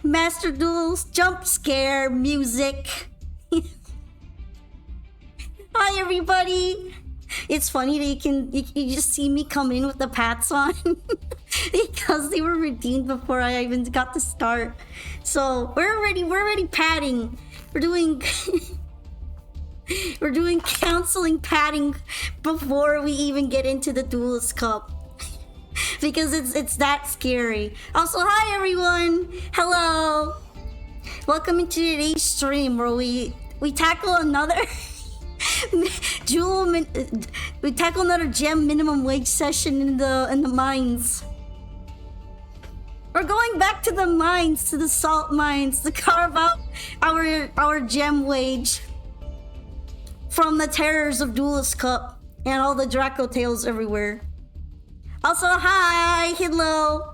Master Duel's jump scare music. Hi everybody! It's funny that you just see me come in with the pats on because they were redeemed before I even got to start. So we're already patting. We're doing we're doing counseling patting before we even get into the Duelist Cup. Because it's that scary. Also, hi everyone! Hello! Welcome into today's stream where we tackle another we tackle another gem minimum wage session in the mines. We're going back to the mines, to the salt mines, to carve out our gem wage from the terrors of Duelist Cup and all the Draco tails everywhere. Also, hi! Hello!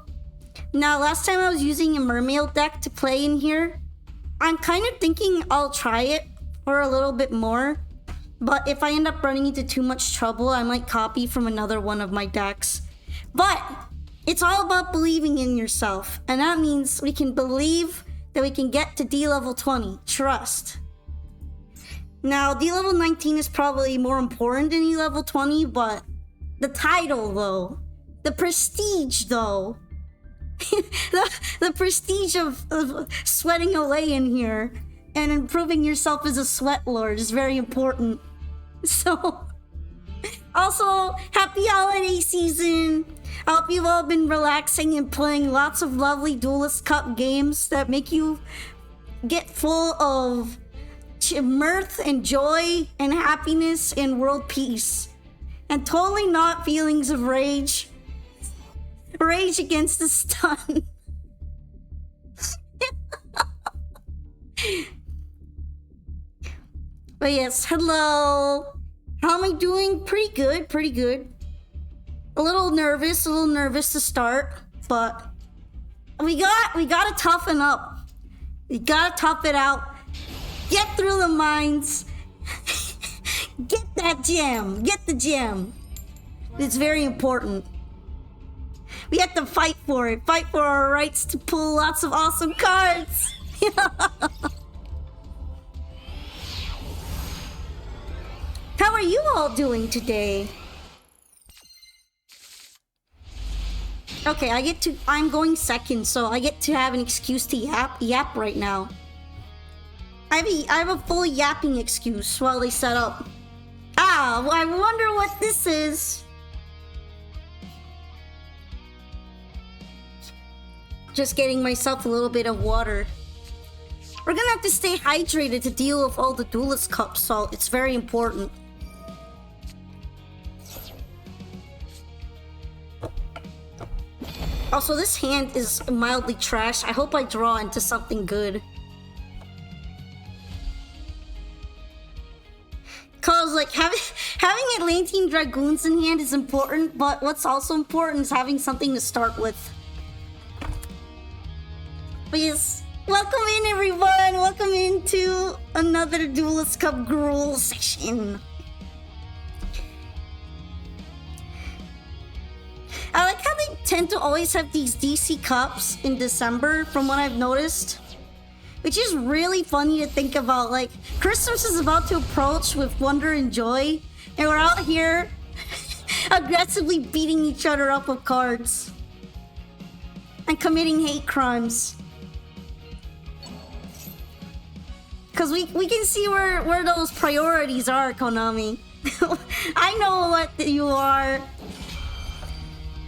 Now, last time I was using a mermaid deck to play in here. I'm kind of thinking I'll try it for a little bit more. But if I end up running into too much trouble, I might copy from another one of my decks. But it's all about believing in yourself. And that means we can believe that we can get to D level 20. Trust. Now, D level 19 is probably more important than E level 20, but the title, though. The prestige, though. the prestige of sweating away in here and improving yourself as a sweat lord is very important. So, also, happy holiday season. I hope you've all been relaxing and playing lots of lovely Duelist Cup games that make you get full of mirth and joy and happiness and world peace. And totally not feelings of rage. Rage against the stun. But yes, hello. How am I doing? Pretty good, pretty good. A little nervous to start, but we gotta toughen up. We gotta tough it out. Get through the mines. Get that gem. Get the gem. It's very important. We have to fight for it. Fight for our rights to pull lots of awesome cards. How are you all doing today? Okay, I'm going second, so I get to have an excuse to yap right now. I have a full yapping excuse while they set up. Ah, well, I wonder what this is. Just getting myself a little bit of water. We're gonna have to stay hydrated to deal with all the Duelist Cup salt. It's very important. Also, this hand is mildly trash. I hope I draw into something good. Cause like having Atlantean Dragoons in hand is important, but what's also important is having something to start with. Please, welcome in everyone! Welcome into another Duelist Cup gruel session. I like how they tend to always have these DC Cups in December, from what I've noticed. Which is really funny to think about. Like, Christmas is about to approach with wonder and joy, and we're out here aggressively beating each other up with cards. And committing hate crimes. Because we can see where those priorities are, Konami. I know what you are.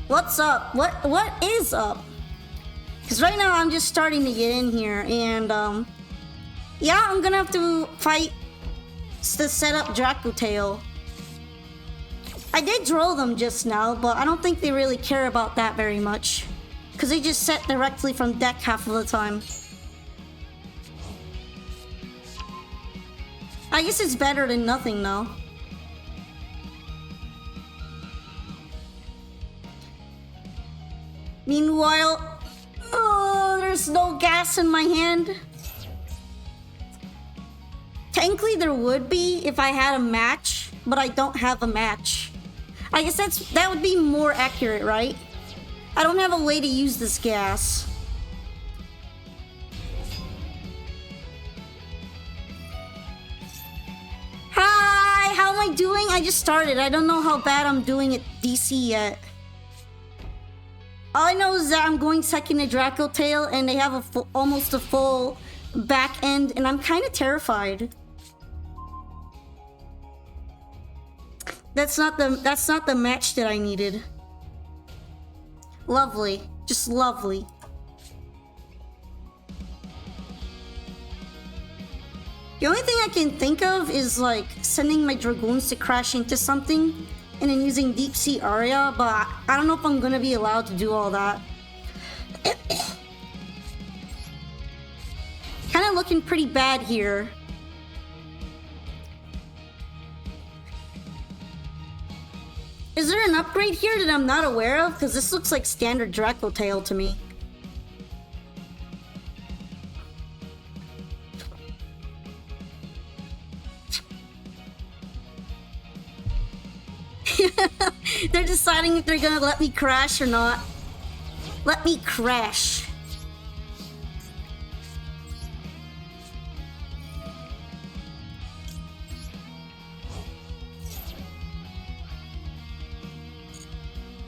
What's up? What is up? Because right now I'm just starting to get in here, and yeah, I'm gonna have to fight to set up Draco Tail. I did draw them just now, but I don't think they really care about that very much. Because they just set directly from deck half of the time. I guess it's better than nothing, though. Meanwhile, oh, there's no gas in my hand. Technically, there would be if I had a match, but I don't have a match. I guess that would be more accurate, right? I don't have a way to use this gas. doing? I just started. I don't know how bad I'm doing at DC yet. All I know is that I'm going second to Draco Tail, and they have almost a full back end, and I'm kind of terrified. That's not the match that I needed. Lovely, just lovely. The only thing I can think of is like sending my Dragoons to crash into something and then using Deep Sea Aria, but I don't know if I'm gonna be allowed to do all that. Kind of looking pretty bad here. Is there an upgrade here that I'm not aware of? Because this looks like standard Draco Tail to me. They're deciding if they're gonna let me crash or not. Let me crash.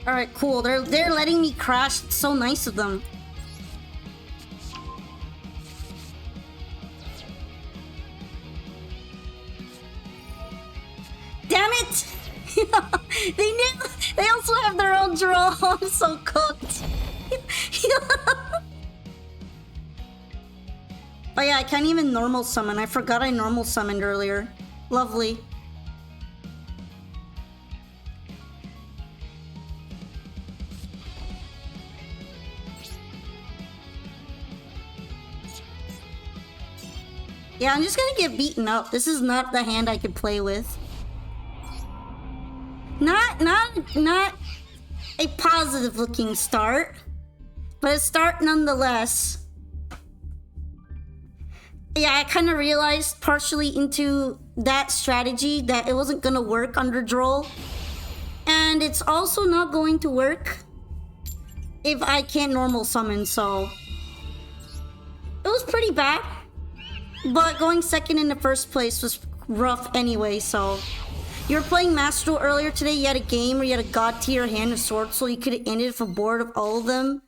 Alright, cool. They're letting me crash. It's so nice of them. Damn it! They knew. They also have their own draw. I'm so cooked. Oh yeah, I can't even normal summon. I forgot I normal summoned earlier. Lovely. Yeah, I'm just gonna get beaten up. This is not the hand I could play with. Not a positive looking start, but a start nonetheless. Yeah, I kind of realized partially into that strategy that it wasn't gonna work under Duel. And it's also not going to work if I can't normal summon, so it was pretty bad. But going second in the first place was rough anyway, so. You were playing Master Duel earlier today, you had a game where you had a god tier hand of swords, so you could have ended with a board of all of them.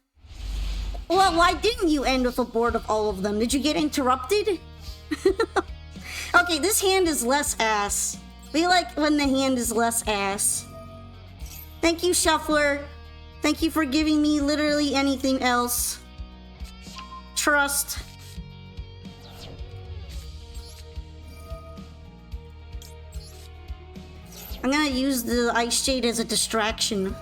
Well, why didn't you end with a board of all of them? Did you get interrupted? Okay, this hand is less ass. We like when the hand is less ass. Thank you, Shuffler. Thank you for giving me literally anything else. Trust. I'm gonna use the Ice Jade as a distraction.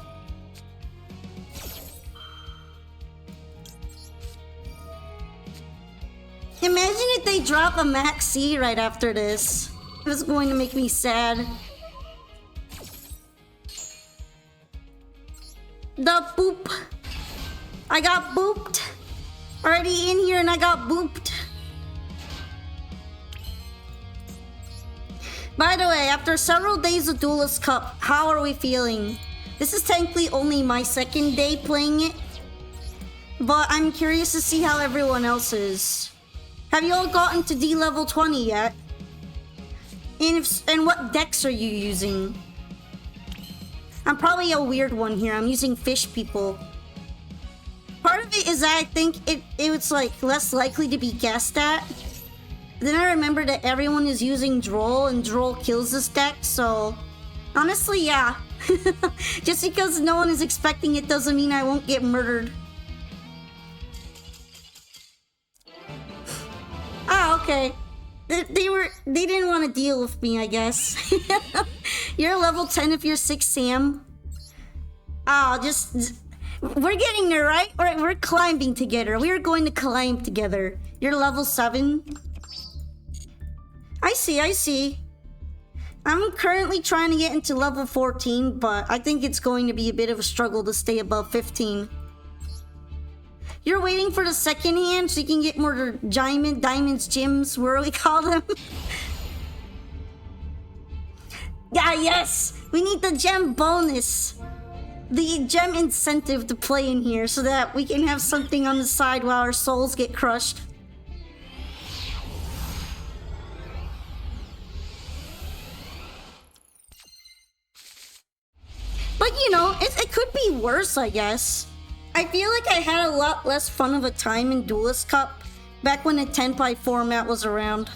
Imagine if they drop a Max C right after this. It's going to make me sad. The boop. I got booped. Already in here and I got booped. By the way, after several days of Duelist Cup, how are we feeling? This is technically only my second day playing it, but I'm curious to see how everyone else is. Have you all gotten to D level 20 yet? And what decks are you using? I'm probably a weird one here. I'm using Fish People. Part of it is that I think it's like less likely to be guessed at. Then I remember that everyone is using Duel and Duel kills this deck, so honestly, yeah. Just because no one is expecting it doesn't mean I won't get murdered. Ah, okay. They didn't want to deal with me, I guess. You're level 10 if you're 6 Sam. Oh, we're getting there, right? Alright, we're climbing together. We are going to climb together. You're level 7. I see. I'm currently trying to get into level 14, but I think it's going to be a bit of a struggle to stay above 15. You're waiting for the second hand so you can get more diamonds, gems, where do we call them? Yeah, yes! We need the gem bonus. The gem incentive to play in here so that we can have something on the side while our souls get crushed. But you know, it could be worse, I guess. I feel like I had a lot less fun of a time in Duelist Cup back when the Tenpai format was around.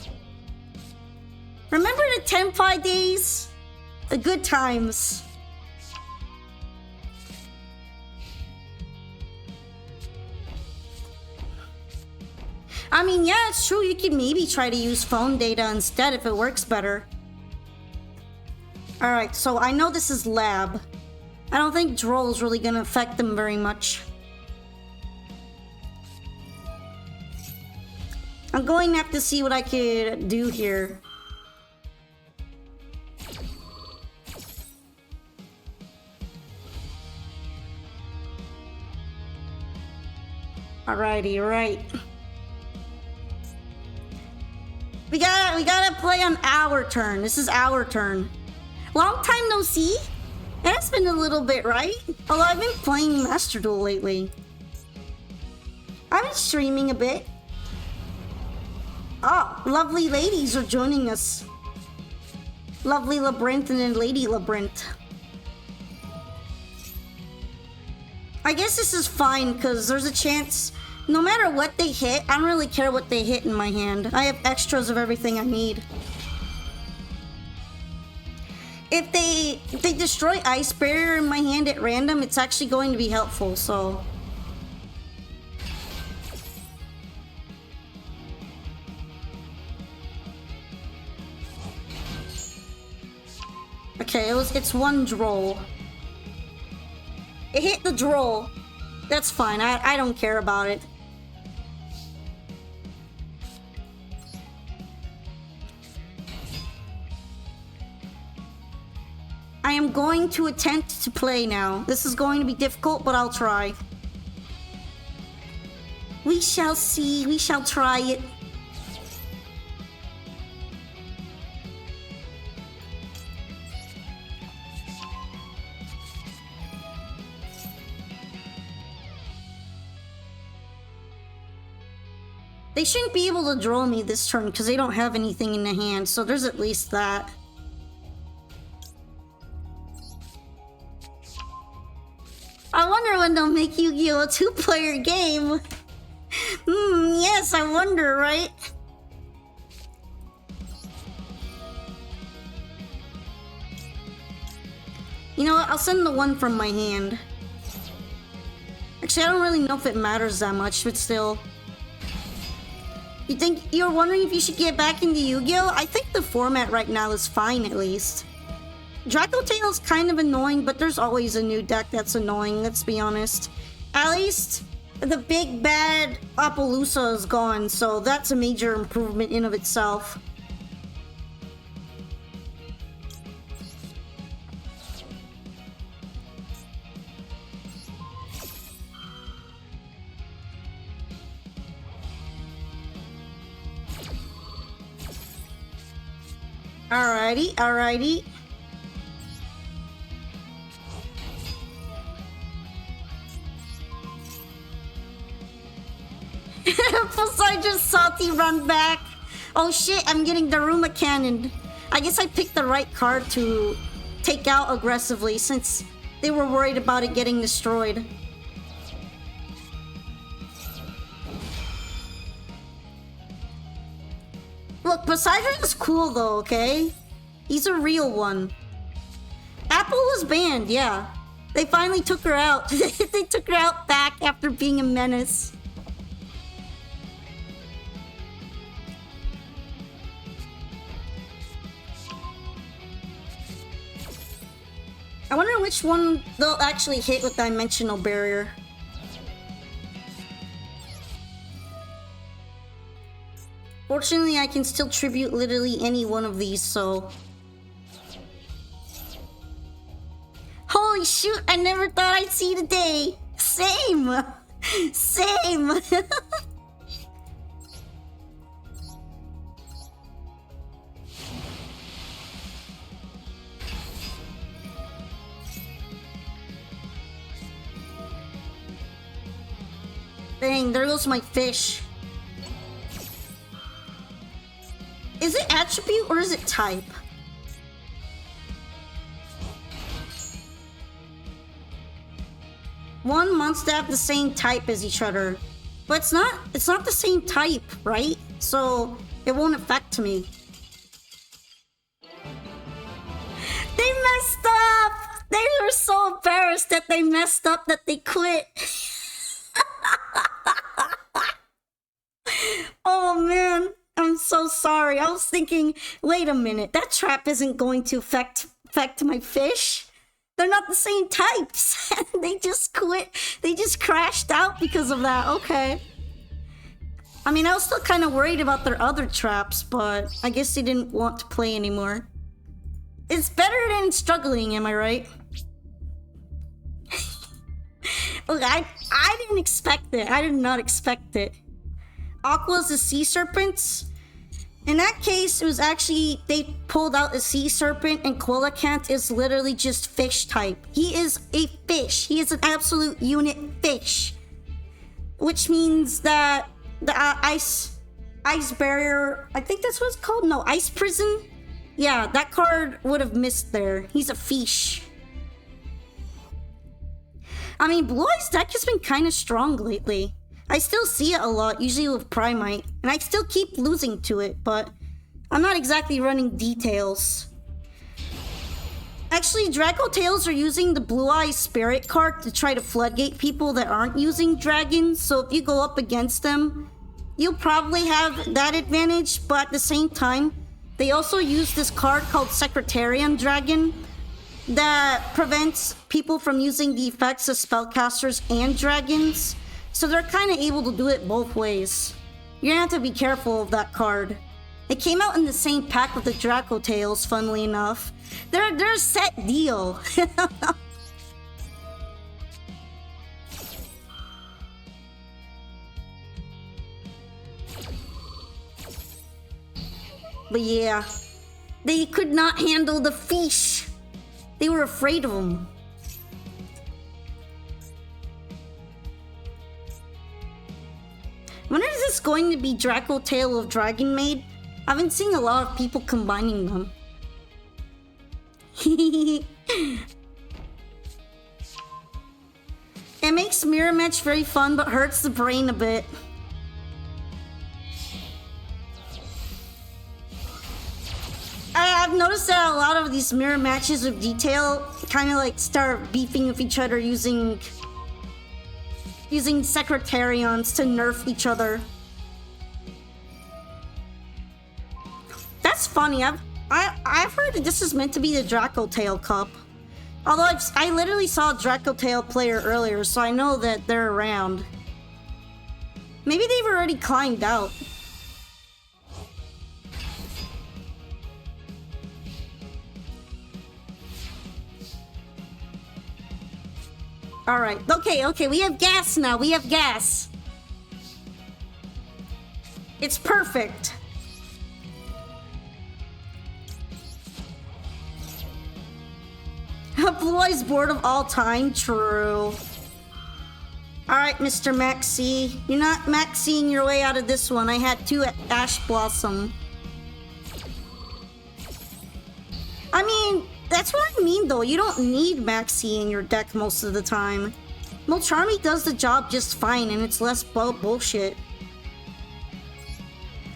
Remember the Tenpai days? The good times. I mean, yeah, it's true. You could maybe try to use phone data instead if it works better. Alright, so I know this is lab. I don't think Droll is really gonna affect them very much. I'm going to have to see what I could do here. Alrighty, right. We gotta play on our turn. This is our turn. Long time no see? It's been a little bit, right? Although I've been playing Master Duel lately. I've been streaming a bit. Oh, lovely ladies are joining us. Lovely Labyrinth and then Lady Labyrinth. I guess this is fine because there's a chance no matter what they hit, I don't really care what they hit in my hand. I have extras of everything I need. If they destroy Ice Barrier in my hand at random, it's actually going to be helpful, so... Okay, it's one Droll. It hit the Droll. That's fine, I don't care about it. I am going to attempt to play now. This is going to be difficult, but I'll try. We shall see. We shall try it. They shouldn't be able to draw me this turn because they don't have anything in the hand, so there's at least that. I wonder when they'll make Yu-Gi-Oh! A two-player game. Yes, I wonder, right? You know what? I'll send the one from my hand. Actually, I don't really know if it matters that much, but still. You're wondering if you should get back into Yu-Gi-Oh? I think the format right now is fine, at least. Draco Tail is kind of annoying, but there's always a new deck that's annoying, let's be honest. At least the big bad Appaloosa is gone, so that's a major improvement in of itself. Alrighty, alrighty. Plus I just salty run back. Oh shit, I'm getting Daruma Cannon. I guess I picked the right card to take out aggressively since they were worried about it getting destroyed. Look, Poseidon is cool though, okay? He's a real one. Apple was banned, yeah. They finally took her out. They took her out back after being a menace. I wonder which one they'll actually hit with Dimensional Barrier. Fortunately, I can still tribute literally any one of these, so... Holy shoot, I never thought I'd see the day! Same! Same! Dang, there goes my fish. Is it attribute or is it type? One monster have the same type as each other. But it's not the same type, right? So it won't affect me. They messed up! They were so embarrassed that they messed up that they quit. Oh man, I'm so sorry. I was thinking, wait a minute, that trap isn't going to affect my fish. They're not the same types. They just quit. They just crashed out because of that. Okay. I mean, I was still kind of worried about their other traps, but I guess they didn't want to play anymore. It's better than struggling, am I right? Look, I didn't expect it. I did not expect it. Aqua's the sea serpents. In that case, it was actually, they pulled out a sea serpent, and Quillicant is literally just fish type. He is a fish. He is an absolute unit fish. Which means that the ice barrier, I think that's what it's called? No, ice prison? Yeah, that card would have missed there. He's a fish. I mean, Blue Eye's deck has been kind of strong lately. I still see it a lot, usually with Primite, and I still keep losing to it, but I'm not exactly running details. Actually, Draco Tails are using the Blue Eye Spirit card to try to floodgate people that aren't using dragons, so if you go up against them, you'll probably have that advantage, but at the same time, they also use this card called Secretarian Dragon that prevents people from using the effects of spellcasters and dragons. So they're kind of able to do it both ways. You're gonna have to be careful of that card. It came out in the same pack with the Draco Tails, funnily enough. They're a set deal. But yeah, they could not handle the fish. They were afraid of them. When is this going to be Draco Tail of Dragon Maid? I haven't seen a lot of people combining them. It makes mirror match very fun, but hurts the brain a bit. I've noticed that a lot of these mirror matches with detail kind of like start beefing with each other using Secretarians to nerf each other. That's funny. I've heard that this is meant to be the Draco Tail Cup. Although I literally saw a Draco Tail player earlier, so I know that they're around. Maybe they've already climbed out. Alright, okay, we have gas now, we have gas. It's perfect. Blue Eye's bored of all time, true. Alright, Mr. Maxi. You're not maxing your way out of this one. I had 2 at Ash Blossom. I mean, that's what I mean though. You don't need Maxi in your deck most of the time. Molcharmy does the job just fine and it's less bullshit.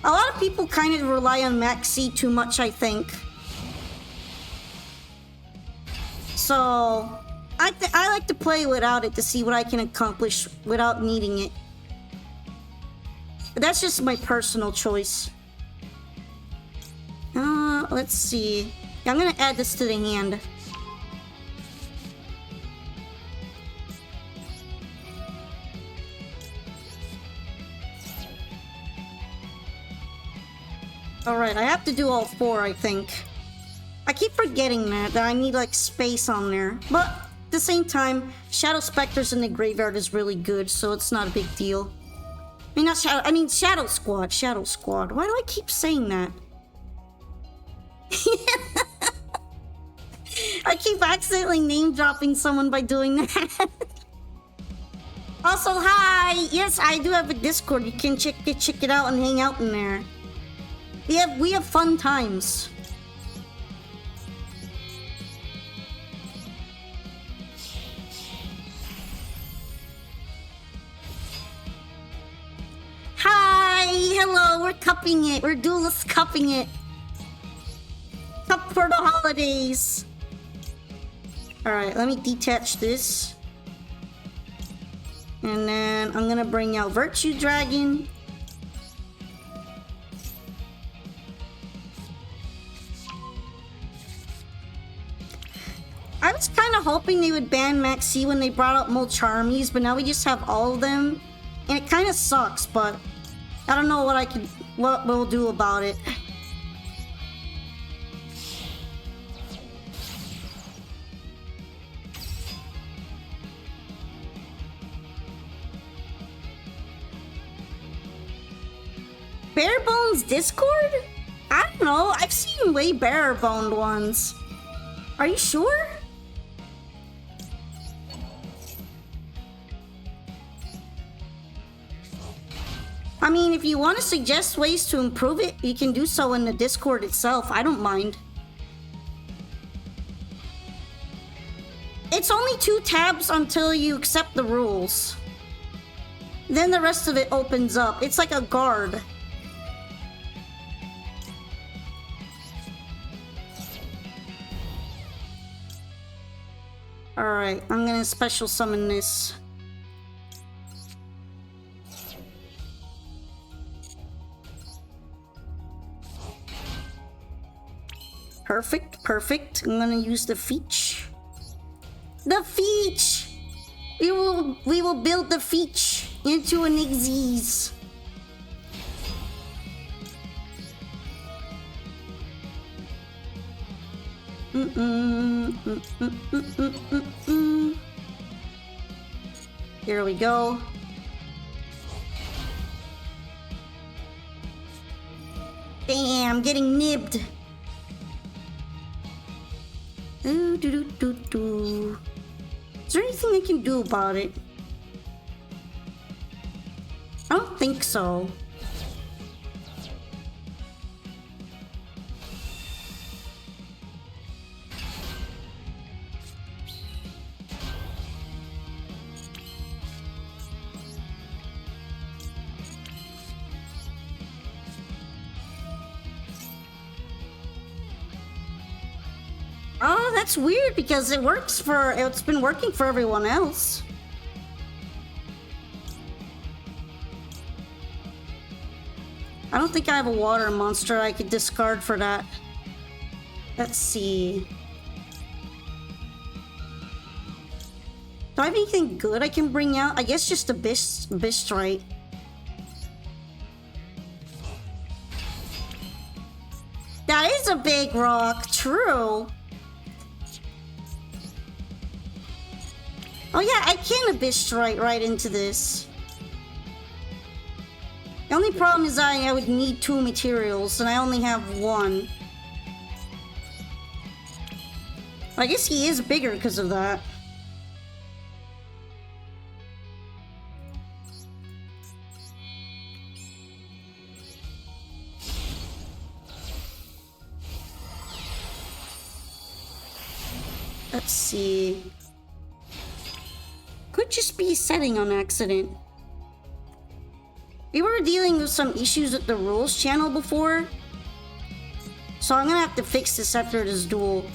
A lot of people kind of rely on Maxi too much, I think. So, I like to play without it to see what I can accomplish without needing it. But that's just my personal choice. Let's see. I'm gonna add this to the hand. Alright, I have to do all 4, I think. I keep forgetting that I need like space on there. But at the same time, Shadow Specters in the graveyard is really good, so it's not a big deal. I mean Shadow Squad. Shadow Squad. Why do I keep saying that? I keep accidentally name dropping someone by doing that. Also, hi! Yes, I do have a Discord. You can check it out and hang out in there. We have fun times. hello, we're cupping it. We're duelist cupping it. Cup for the holidays. Alright, let me detach this. And then I'm gonna bring out Virtue Dragon. I was kind of hoping they would ban Maxi when they brought out Molcharmies, but now we just have all of them. And it kind of sucks, but I don't know what we'll do about it. Barebones Discord? I don't know. I've seen way bare-boned ones. Are you sure? I mean, if you want to suggest ways to improve it, you can do so in the Discord itself. I don't mind. It's only 2 tabs until you accept the rules. Then the rest of it opens up. It's like a guard. Alright, I'm gonna special summon this. Perfect, perfect. I'm gonna use the Feech. The Feech! We will build the Feech into an Xyz. Here we go. Damn, getting nibbed. Is there anything I can do about it? I don't think so. Oh, that's weird because it's been working for everyone else. I don't think I have a water monster I could discard for that. Let's see. Do I have anything good I can bring out? I guess just a Bistrite. That is a big rock, true. Oh yeah, I can Bistrite right into this. The only problem is I would need 2 materials, and I only have 1. I guess he is bigger because of that. Let's see. Could just be setting on accident. We were dealing with some issues with the rules channel before, so I'm gonna have to fix this after this duel.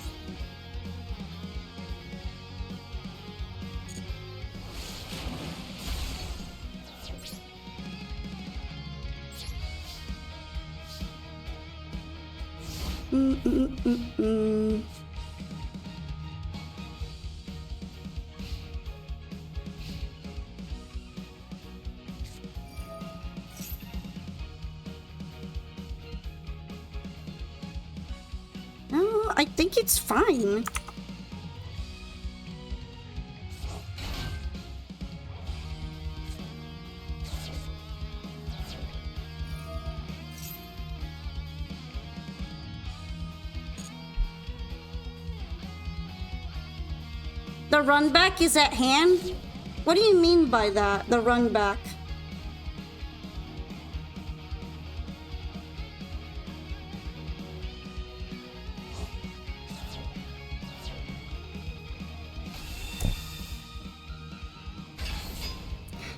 No, I think it's fine. The run back is at hand? What do you mean by that, the run back?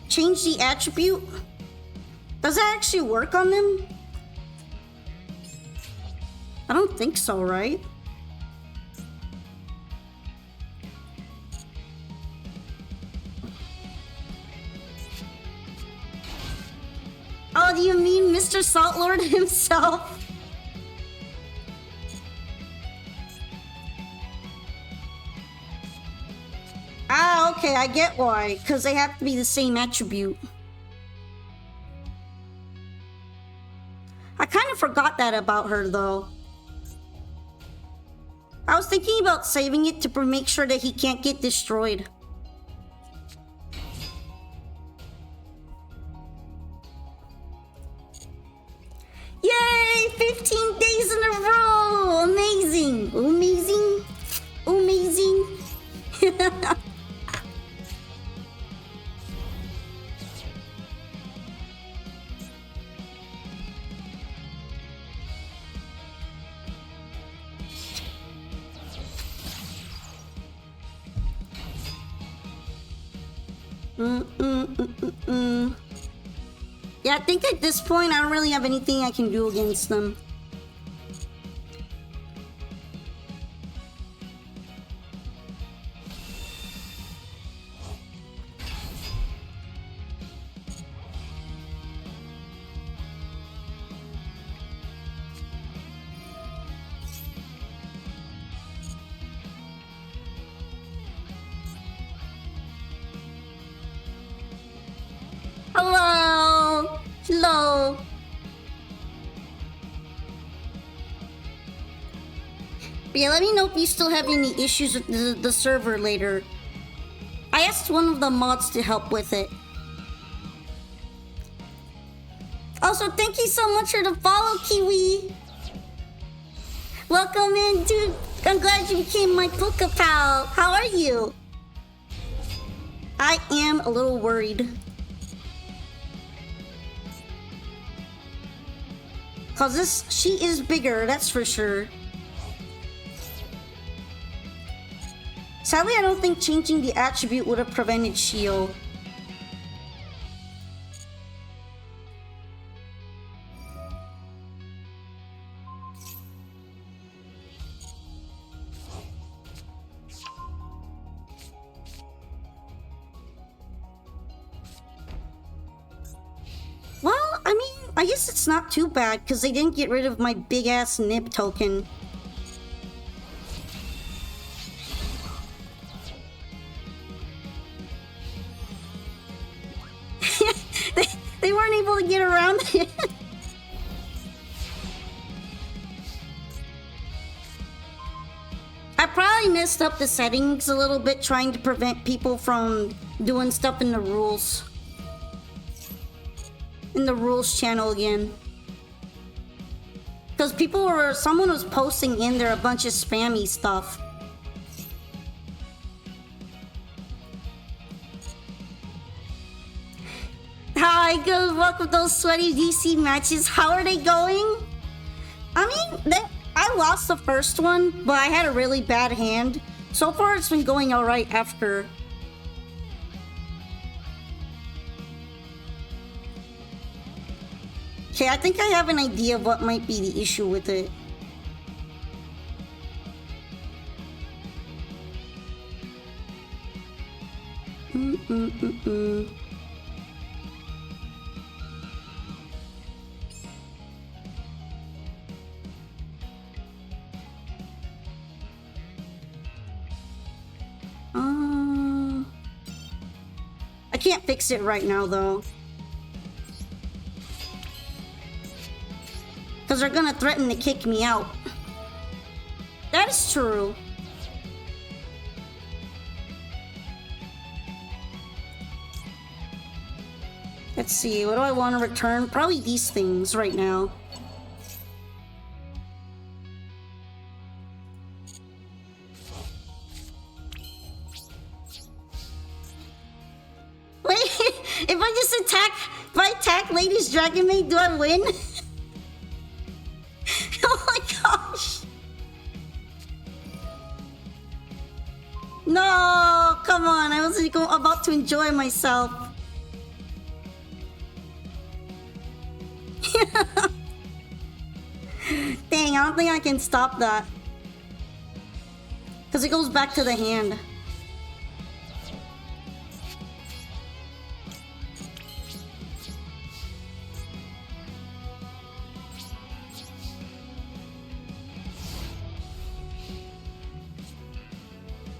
Change the attribute? Does that actually work on them? I don't think so, right? Oh, do you mean Mr. Salt Lord himself? Ah, okay, I get why. Because they have to be the same attribute. I kind of forgot that about her, though. I was thinking about saving it to make sure that he can't get destroyed. Yay! 15 days in a row! Amazing! Amazing! Amazing! Yeah, I think at this point I don't really have anything I can do against them. Hello! Hello! But yeah, let me know if you still have any issues with the server later. I asked one of the mods to help with it. Also, thank you so much for the follow, Kiwi! Welcome in, dude! I'm glad you became my Puka pal! How are you? I am a little worried. Cause she is bigger, that's for sure. Sadly, I don't think changing the attribute would have prevented shield. Well, I mean, I guess it's not too bad because they didn't get rid of my big ass nib token. they weren't able to get around it. I probably messed up the settings a little bit trying to prevent people from doing stuff in the rules. In the rules channel again. Because someone was posting in there a bunch of spammy stuff. Hi, good luck with those sweaty DC matches. How are they going? I mean, I lost the first one, but I had a really bad hand. So far, it's been going alright after. Okay, I think I have an idea of what might be the issue with it. I can't fix it right now, though. Because they're gonna threaten to kick me out. That is true. Let's see, what do I want to return? Probably these things right now. Wait, if I attack Lady's Dragon Maid, do I win? Oh my gosh! No, come on! I was about to enjoy myself. I don't think I can stop that. Because it goes back to the hand.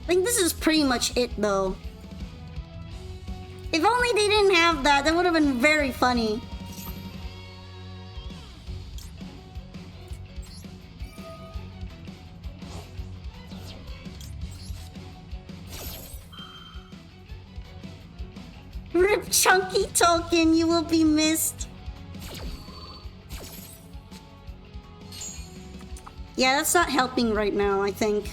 I think this is pretty much it, though. If only they didn't have that, that would have been very funny. Rip Chunky Token, you will be missed. Yeah, that's not helping right now, I think.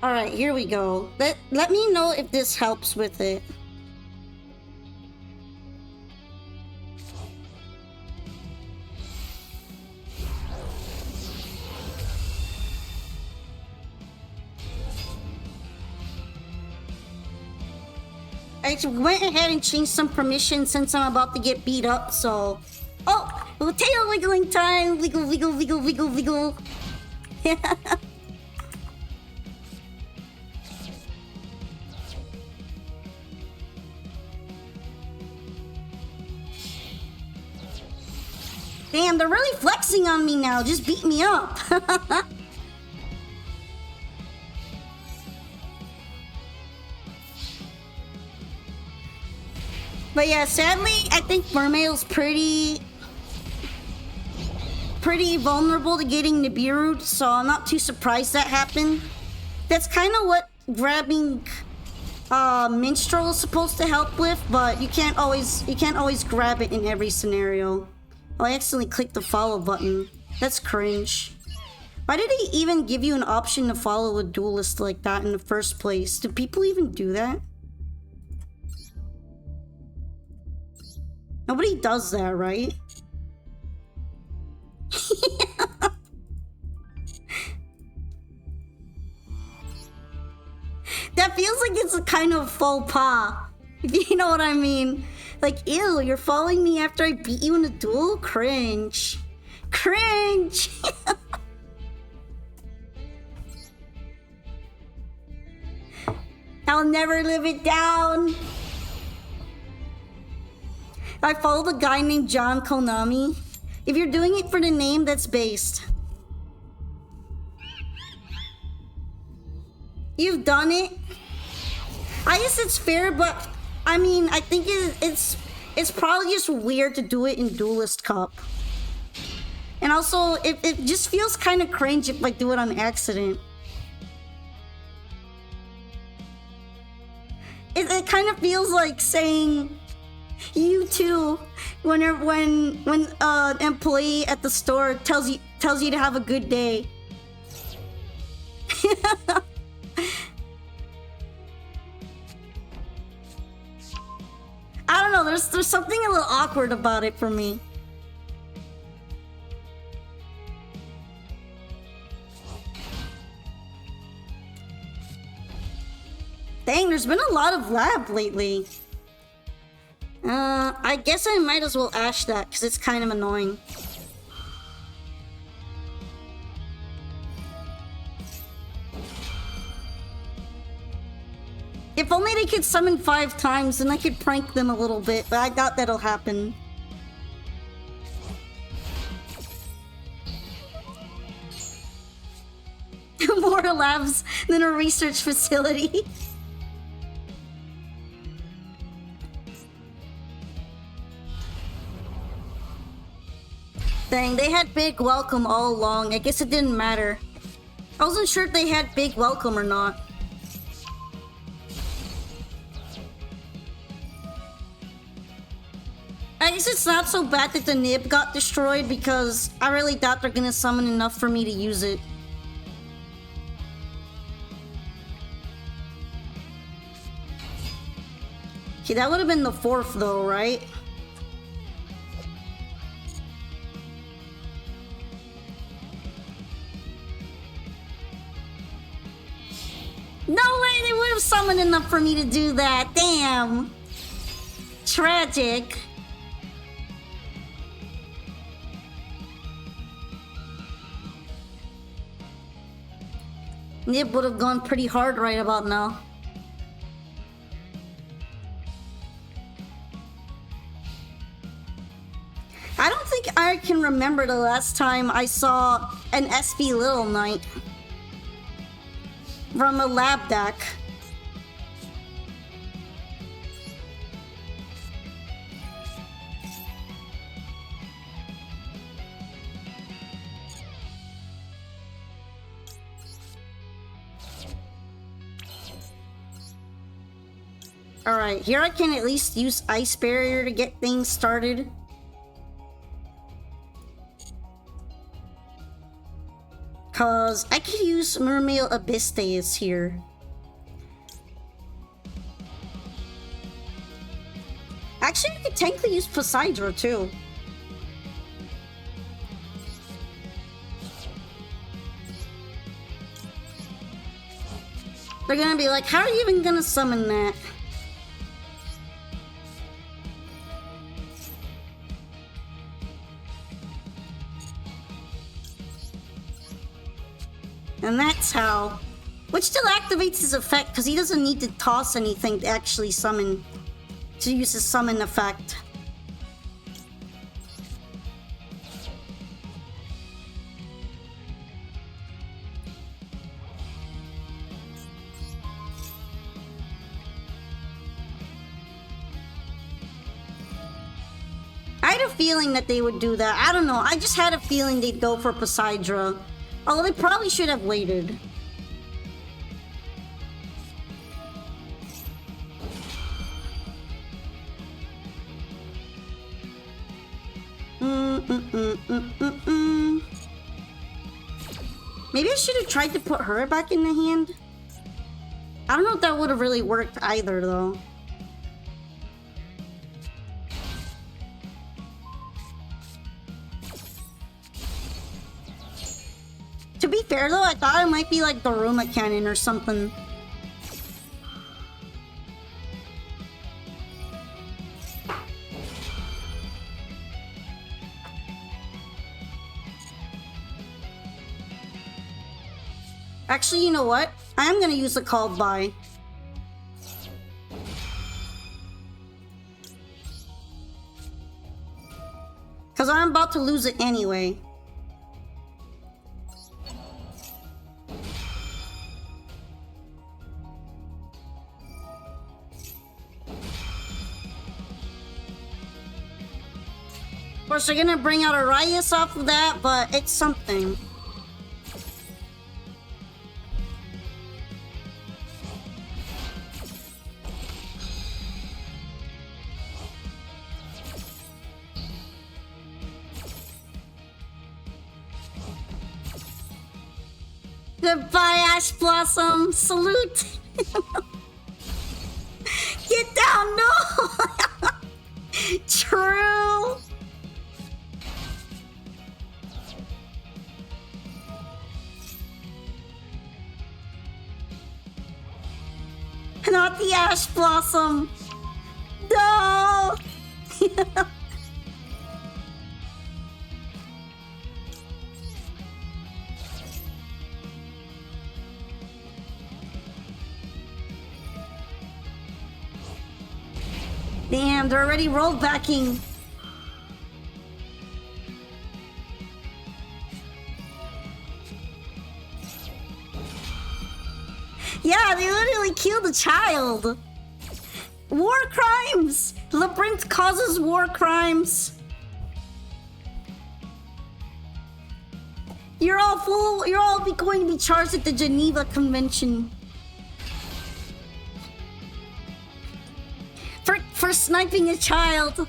Alright, here we go. Let me know if this helps with it. I went ahead and changed some permissions since I'm about to get beat up, so... Oh! Tail wiggling time! Wiggle, wiggle, wiggle, wiggle, wiggle. Damn, they're really flexing on me now. Just beat me up. But yeah, sadly, I think Mermail's pretty vulnerable to getting Nibiru, so I'm not too surprised that happened. That's kind of what grabbing Minstrel is supposed to help with, but you can't always grab it in every scenario. Oh, I accidentally clicked the follow button. That's cringe. Why did he even give you an option to follow a duelist like that in the first place? Do people even do that? Nobody does that, right? That feels like it's a kind of faux pas, if you know what I mean. Like, ew, you're following me after I beat you in a duel? Cringe. Cringe! I'll never live it down. I followed a guy named John Konami. If you're doing it for the name, that's based. You've done it. I guess it's fair, but I mean, I think it's probably just weird to do it in Duelist Cup. And also, it just feels kind of cringe if I do it on accident. It kind of feels like saying you too when an employee at the store tells you to have a good day. I don't know, there's something a little awkward about it for me. Dang, there's been a lot of lab lately. I guess I might as well ash that, because it's kind of annoying. If only they could summon 5 times, then I could prank them a little bit, but I doubt that'll happen. More labs than a research facility. Dang, they had big welcome all along. I guess it didn't matter. I wasn't sure if they had big welcome or not. I guess it's not so bad that the nib got destroyed because I really doubt they're gonna summon enough for me to use it. Okay, that would have been the 4th though, right? No way they would have summoned enough for me to do that. Damn. Tragic. Nib would have gone pretty hard right about now. I don't think I can remember the last time I saw an SP Little Knight from a lab deck. Alright, here I can at least use Ice Barrier to get things started. Cause I could use Mermail Abystes here. Actually, I could technically use Poseidra too. They're gonna be like, how are you even gonna summon that? And that's how. Which still activates his effect because he doesn't need to toss anything to actually summon. To use his summon effect. I had a feeling that they would do that. I don't know. I just had a feeling they'd go for Poseidra. Although they probably should have waited. Maybe I should have tried to put her back in the hand. I don't know if that would have really worked either, though. To be fair, though, I thought it might be like the Ruma Cannon or something. Actually, you know what? I'm gonna use the Called By. Because I'm about to lose it anyway. Of course, they're gonna bring out Arias off of that, but it's something. Goodbye, Ash Blossom. Salute. Get down, no. True. Not the Ash Blossom. No. Damn, they're already rollbacking. Yeah, they literally killed a child. War crimes! Labyrinth causes war crimes. You're all going to be charged at the Geneva Convention. For sniping a child.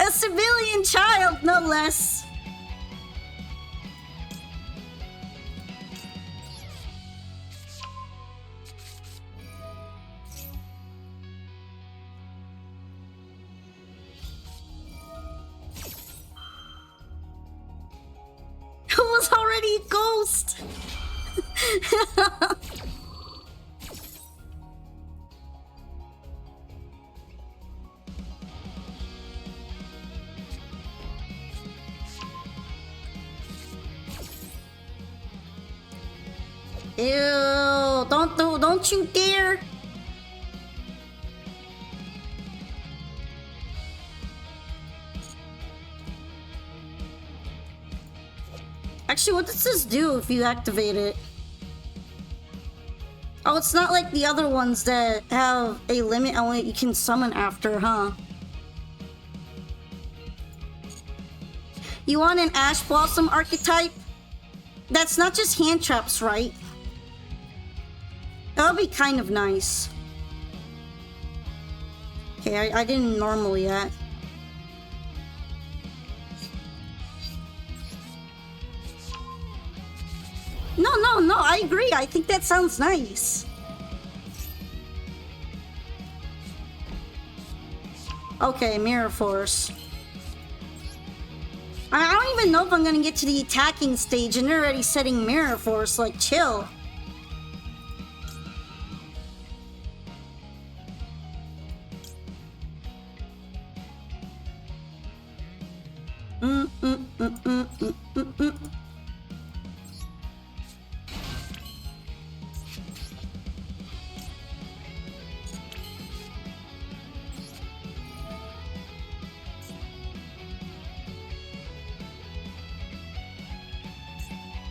A civilian child, no less. almost. Ew, don't you dare. Actually, what does this do if you activate it? Oh, it's not like the other ones that have a limit on what you can summon after, huh? You want an Ash Blossom archetype? That's not just hand traps, right? That would be kind of nice. Okay, I didn't normally yet. No, I agree. I think that sounds nice. Okay, Mirror Force. I don't even know if I'm gonna get to the attacking stage and they're already setting Mirror Force, like, chill.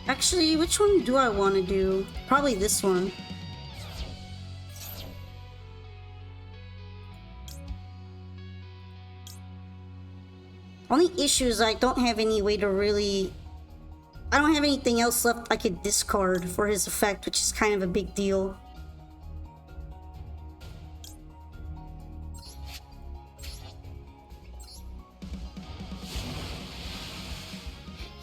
Actually, which one do I want to do? Probably this one. Only issue is I don't have any way to really... I don't have anything else left I could discard for his effect, which is kind of a big deal.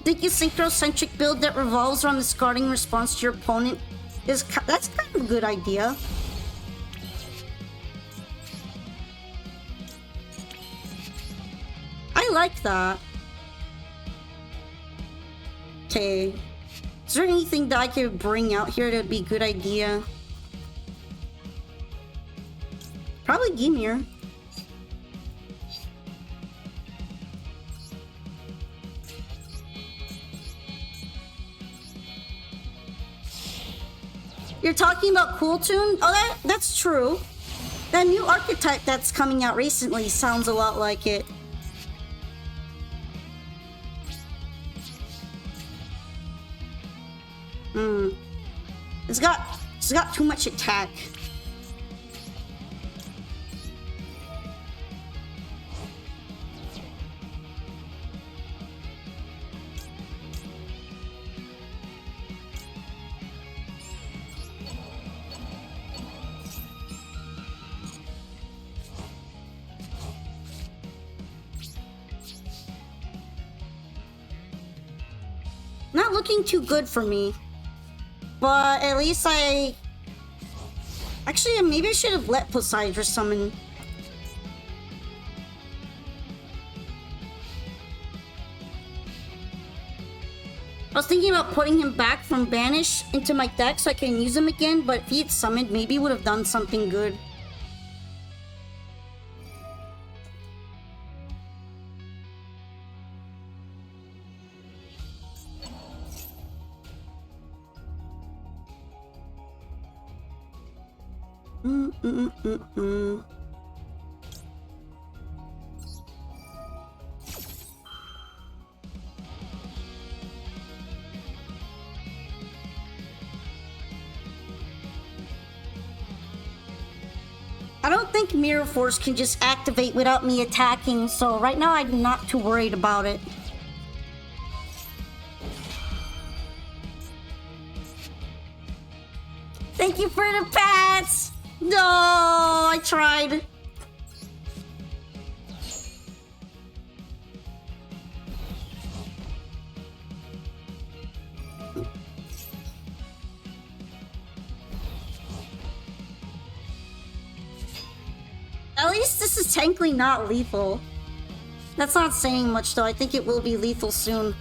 Think a synchrocentric build that revolves around discarding response to your opponent is... That's kind of a good idea. I like that. Okay. Is there anything that I could bring out here that would be a good idea? Probably Gimir. You're talking about Cool Tune? Oh, that's true. That new archetype that's coming out recently sounds a lot like it. It's got too much attack. Not looking too good for me. But at least I... Actually, maybe I should have let Poseidon summon. I was thinking about putting him back from Banish into my deck so I can use him again, but if he had summoned, maybe he would have done something good. I don't think Mirror Force can just activate without me attacking, so right now I'm not too worried about it. Thank you for the pats! No, I tried. At least this is technically not lethal. That's not saying much though, I think it will be lethal soon.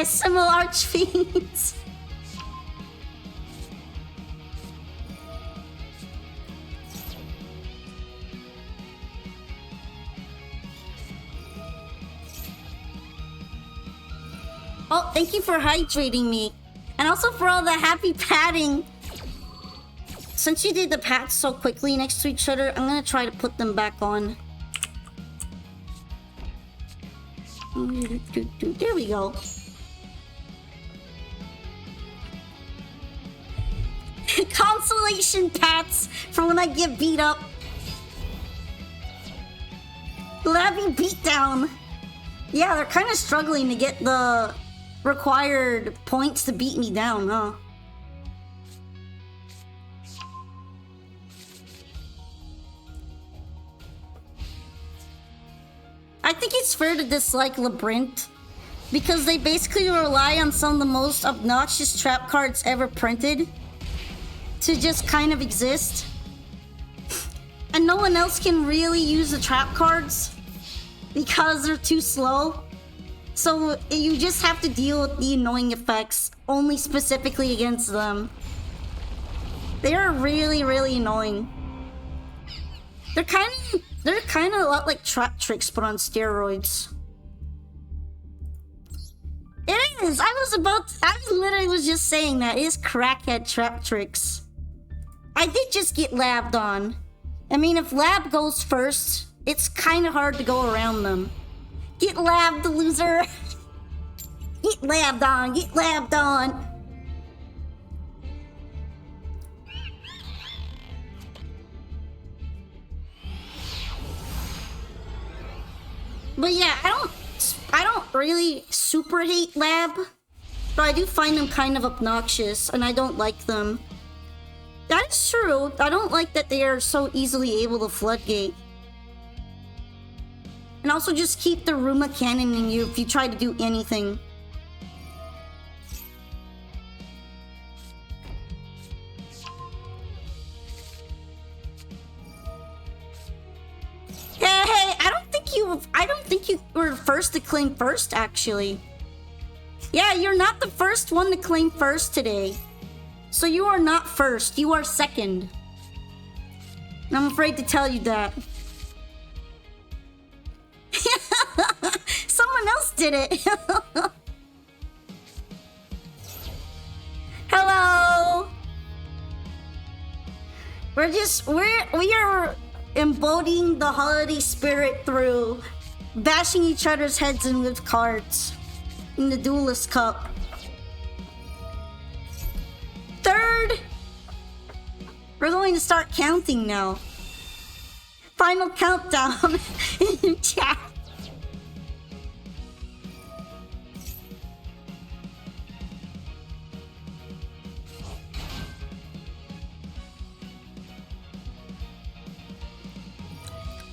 Similar archfiends. Oh, thank you for hydrating me. And also for all the happy patting. Since you did the pats so quickly next to each other, I'm gonna try to put them back on. There we go. Consolation pats for when I get beat up. Labby beatdown. Yeah, they're kind of struggling to get the required points to beat me down, huh? I think it's fair to dislike Labyrinth because they basically rely on some of the most obnoxious trap cards ever printed to just kind of exist. And no one else can really use the trap cards because they're too slow. So you just have to deal with the annoying effects only specifically against them. They are really, really annoying. They're kind of a lot like trap tricks but on steroids. It is! I literally was just saying that. It is crackhead trap tricks. I did just get labbed on. I mean, if lab goes first, it's kind of hard to go around them. Get labbed, loser! Get labbed on, get labbed on! But yeah, I don't really super hate lab, but I do find them kind of obnoxious, and I don't like them. That is true. I don't like that they are so easily able to floodgate. And also just keep the Ruma cannon in you if you try to do anything. Hey, I don't think you were first to claim first, actually. Yeah, you're not the first one to claim first today. So you are not first, you are second. And I'm afraid to tell you that. Someone else did it. Hello. We are embodying the holiday spirit through bashing each other's heads in with cards in the Duelist Cup. Third, we're going to start counting now. Final countdown in chat.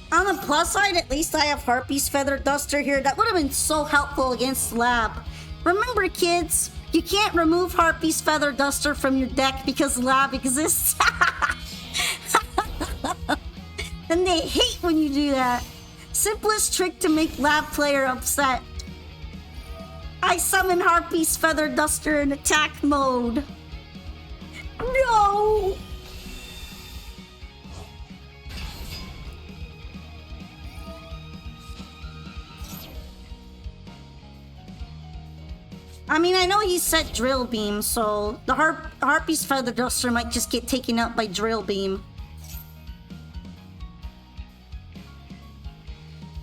On the plus side, at least I have Harpy's Feather Duster here. That would have been so helpful against Lab. Remember, kids, you can't remove Harpy's Feather Duster from your deck because Lab exists. And they hate when you do that. Simplest trick to make Lab player upset. I summon Harpy's Feather Duster in attack mode. No! I mean, I know he set Drill Beam, so the Harpy's Feather Duster might just get taken out by Drill Beam.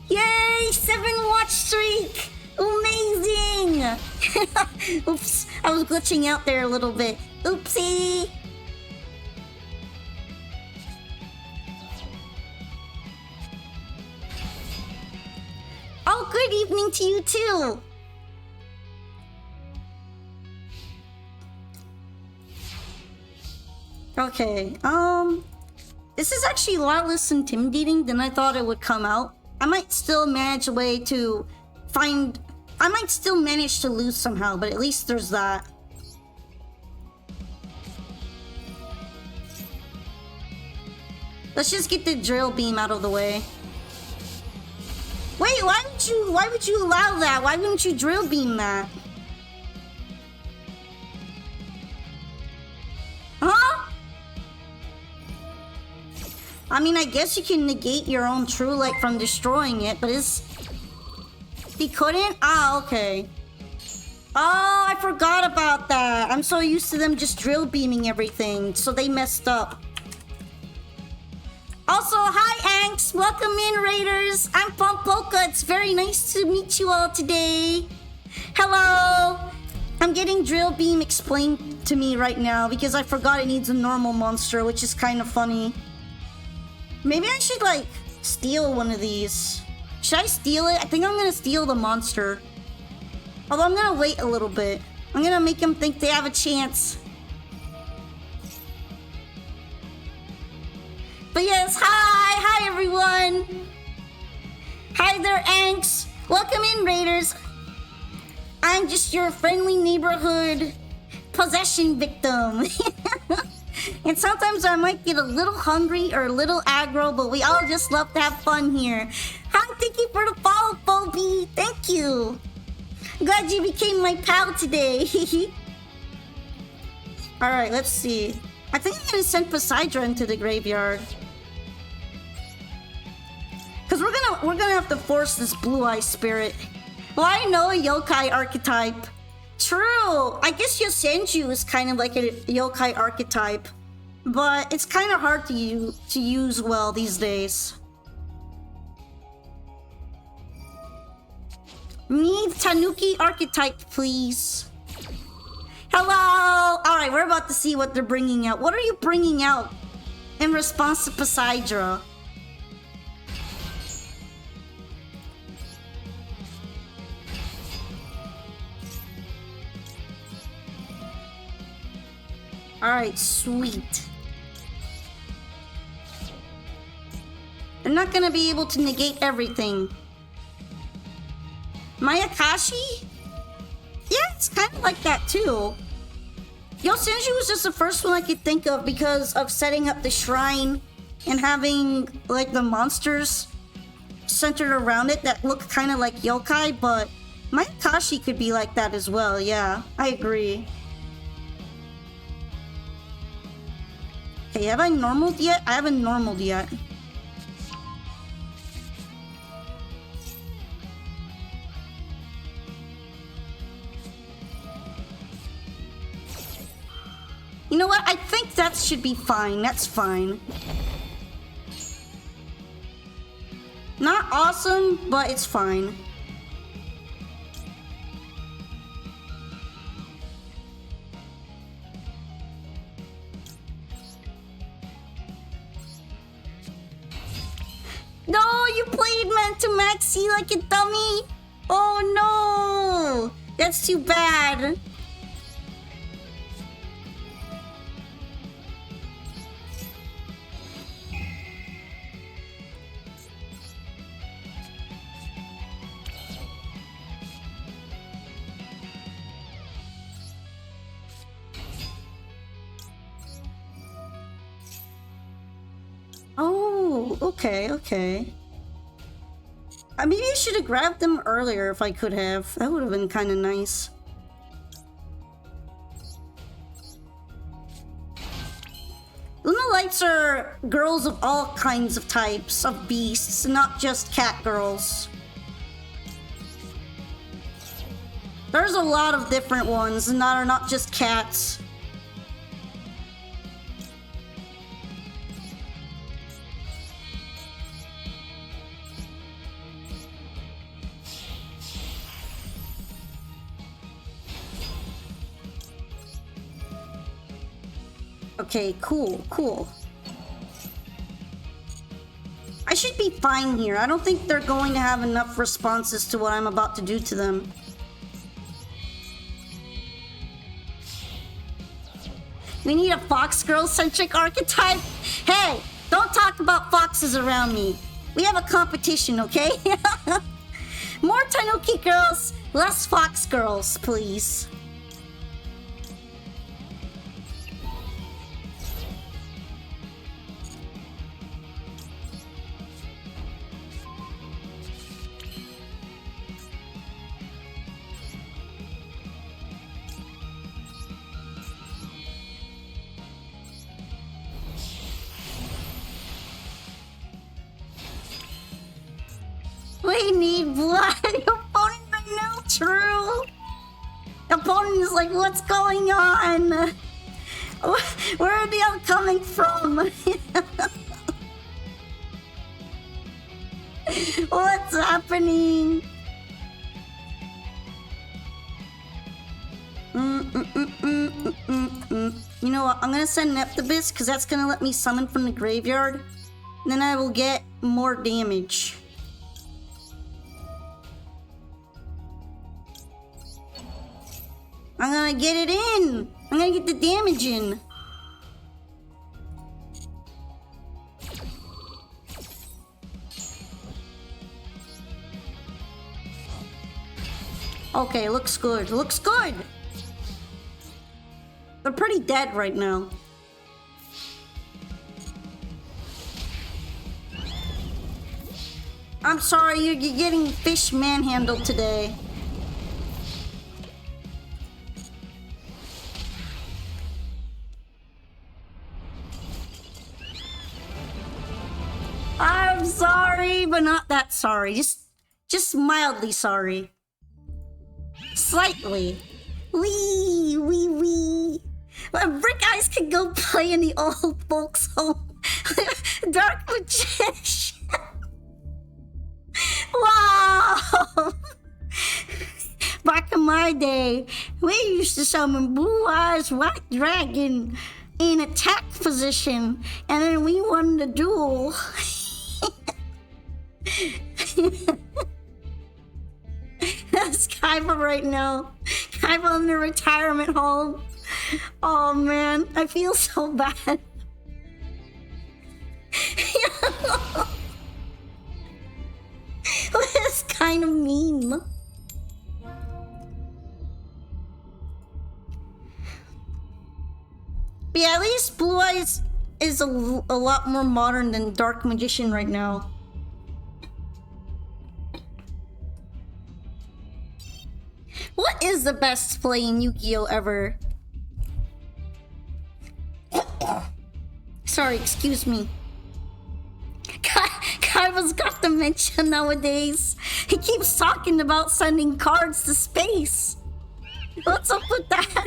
Yay! 7-watch streak! Amazing! Oops, I was glitching out there a little bit. Oopsie! Oh, good evening to you too! Okay, this is actually a lot less intimidating than I thought it would come out. I might still manage a way to I might still manage to lose somehow, but at least there's that. Let's just get the Drill Beam out of the way. Wait, why would you allow that? Why wouldn't you Drill Beam that? I mean, I guess you can negate your own True Light from destroying it, but he couldn't? Ah, okay. Oh, I forgot about that. I'm so used to them just drill beaming everything, so they messed up. Also, hi Anks! Welcome in, Raiders! I'm Pompoka. It's very nice to meet you all today. Hello! I'm getting drill beam explained to me right now because I forgot it needs a normal monster, which is kind of funny. Maybe I should, like, steal one of these. Should I steal it? I think I'm gonna steal the monster. Although I'm gonna wait a little bit. I'm gonna make them think they have a chance. But yes, hi everyone! Hi there, Anks! Welcome in, Raiders! I'm just your friendly neighborhood possession victim. And sometimes I might get a little hungry or a little aggro, but we all just love to have fun here. Hi, thank you for the follow, Phoebe! Thank you! Glad you became my pal today. Alright, let's see. I think I'm gonna send Poseidra into the graveyard. Cause we're gonna have to force this blue-eye spirit. Well, I know a yokai archetype. True! I guess Yosenju is kind of like a yokai archetype. But it's kind of hard to use well these days. Need Tanuki archetype, please. Hello! Alright, we're about to see what they're bringing out. What are you bringing out in response to Poseidra? Alright, sweet. They're not gonna be able to negate everything. Mayakashi? Yeah, it's kind of like that too. Yosenju was just the first one I could think of because of setting up the shrine and having like the monsters centered around it that look kind of like yokai, but Mayakashi could be like that as well. Yeah, I agree. Hey, have I normaled yet? I haven't normaled yet. You know what? I think that should be fine. That's fine. Not awesome, but it's fine. No, you played Man to Maxi like a dummy. Oh no, that's too bad. Oh, okay. Maybe I should have grabbed them earlier if I could have. That would have been kind of nice. Lunalites are girls of all kinds of types of beasts, not just cat girls. There's a lot of different ones and that are not just cats. Okay, cool. I should be fine here. I don't think they're going to have enough responses to what I'm about to do to them. We need a fox girl-centric archetype? Hey, don't talk about foxes around me. We have a competition, okay? More Tanuki girls, less fox girls, please. We need blood. Your opponent right now, true. The opponent is like, what's going on? Where are they all coming from? What's happening? You know what? I'm gonna send Neptibus because that's gonna let me summon from the graveyard. Then I will get more damage. I'm gonna get it in. I'm gonna get the damage in. Okay, looks good. Looks good. They're pretty dead right now. I'm sorry, you're getting fish manhandled today. I'm sorry, but not that sorry. Just mildly sorry. Slightly. Wee. But Brick Eyes could go play in the old folks' home. Dark Magician. Wow. Back in my day, we used to summon Blue Eyes White Dragon in attack position, and then we won the duel. That's Kaiba right now. Kaiba in the retirement home. Oh man, I feel so bad. That's kind of mean. But yeah, at least Blue Eyes is a lot more modern than Dark Magician right now. What is the best play in Yu-Gi-Oh! Ever? Sorry, excuse me. Kaiba's got dementia nowadays. He keeps talking about sending cards to space. What's up with that?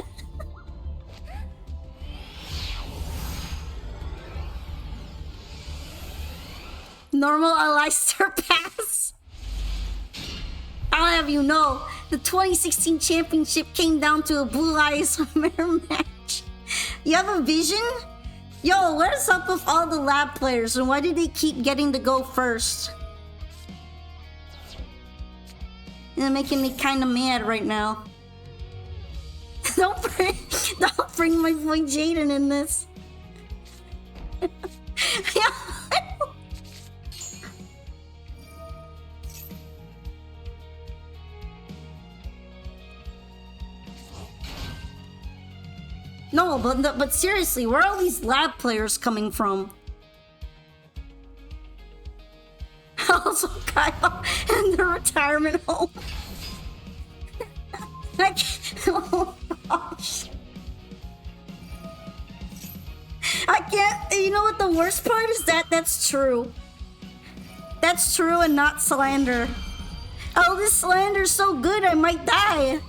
Normal Aleister pass. I'll have you know, the 2016 championship came down to a Blue Eyes mirror match. You have a vision? Yo, what is up with all the lab players and why do they keep getting to go first? They're making me kind of mad right now. Don't bring my boy Jaden in this. No, but seriously, where are all these lab players coming from? Also, Kyle in the retirement home. I can't. Oh gosh. I can't. You know what the worst part is? That's true. That's true and not slander. Oh, this slander's so good, I might die.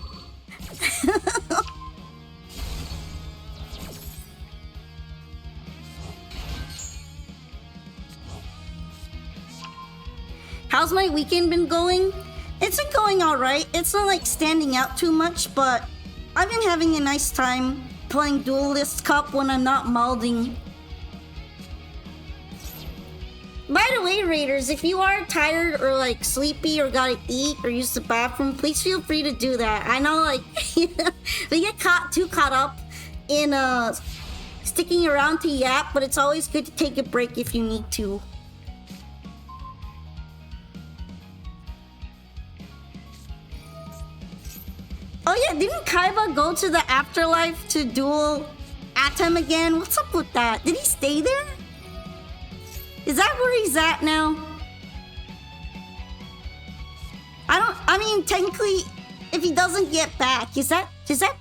How's my weekend been going? It's been going alright. It's not like standing out too much, but I've been having a nice time playing Duelist Cup when I'm not malding. By the way, Raiders, if you are tired or like sleepy or gotta eat or use the bathroom, please feel free to do that. I know like we get too caught up in sticking around to yap, but it's always good to take a break if you need to. Oh yeah, didn't Kaiba go to the afterlife to duel Atom again? What's up with that? Did he stay there? Is that where he's at now? I mean, technically, if he doesn't get back, is that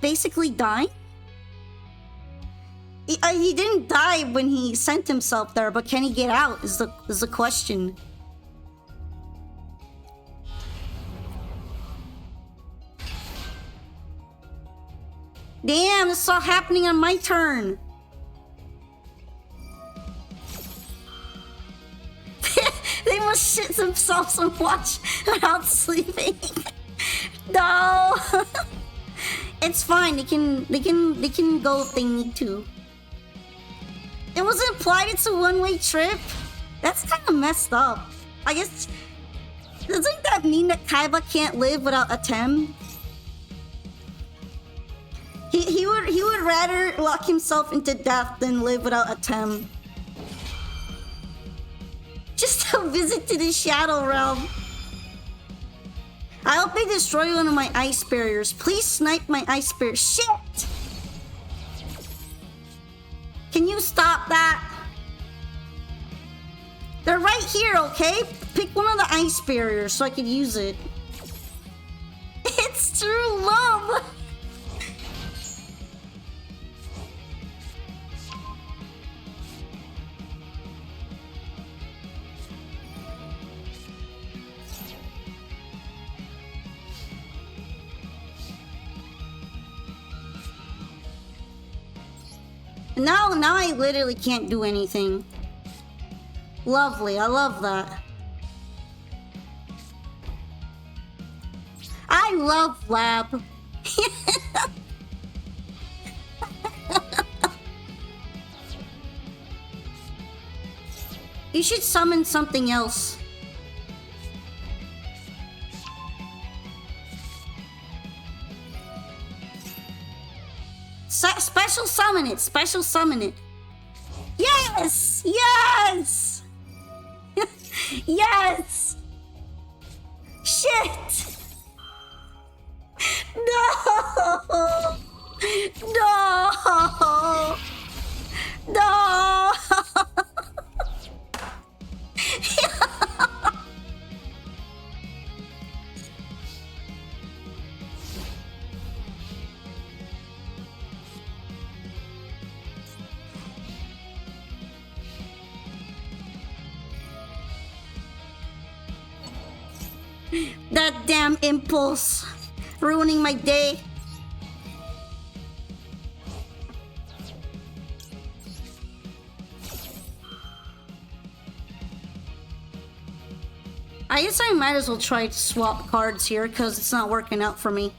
basically dying? He didn't die when he sent himself there, but can he get out is the question. Damn, this is all happening on my turn. They must shit themselves and watch without sleeping. No. It's fine. They can go if they need to. It was implied it's a one-way trip. That's kind of messed up. I guess. Doesn't that mean that Kaiba can't live without a Tem? He would rather lock himself into death than live without a Tem. Just a visit to the Shadow Realm. I hope they destroy one of my ice barriers. Please snipe my ice barrier. Shit! Can you stop that? They're right here, okay? Pick one of the ice barriers so I could use it. It's true love! Now I literally can't do anything. Lovely, I love that. I love Lab. You should summon something else. Special summon it. Special summon it. Yes! Yes! Yes! Shit! No! No! No! That damn impulse ruining my day. I guess I might as well try to swap cards here because it's not working out for me.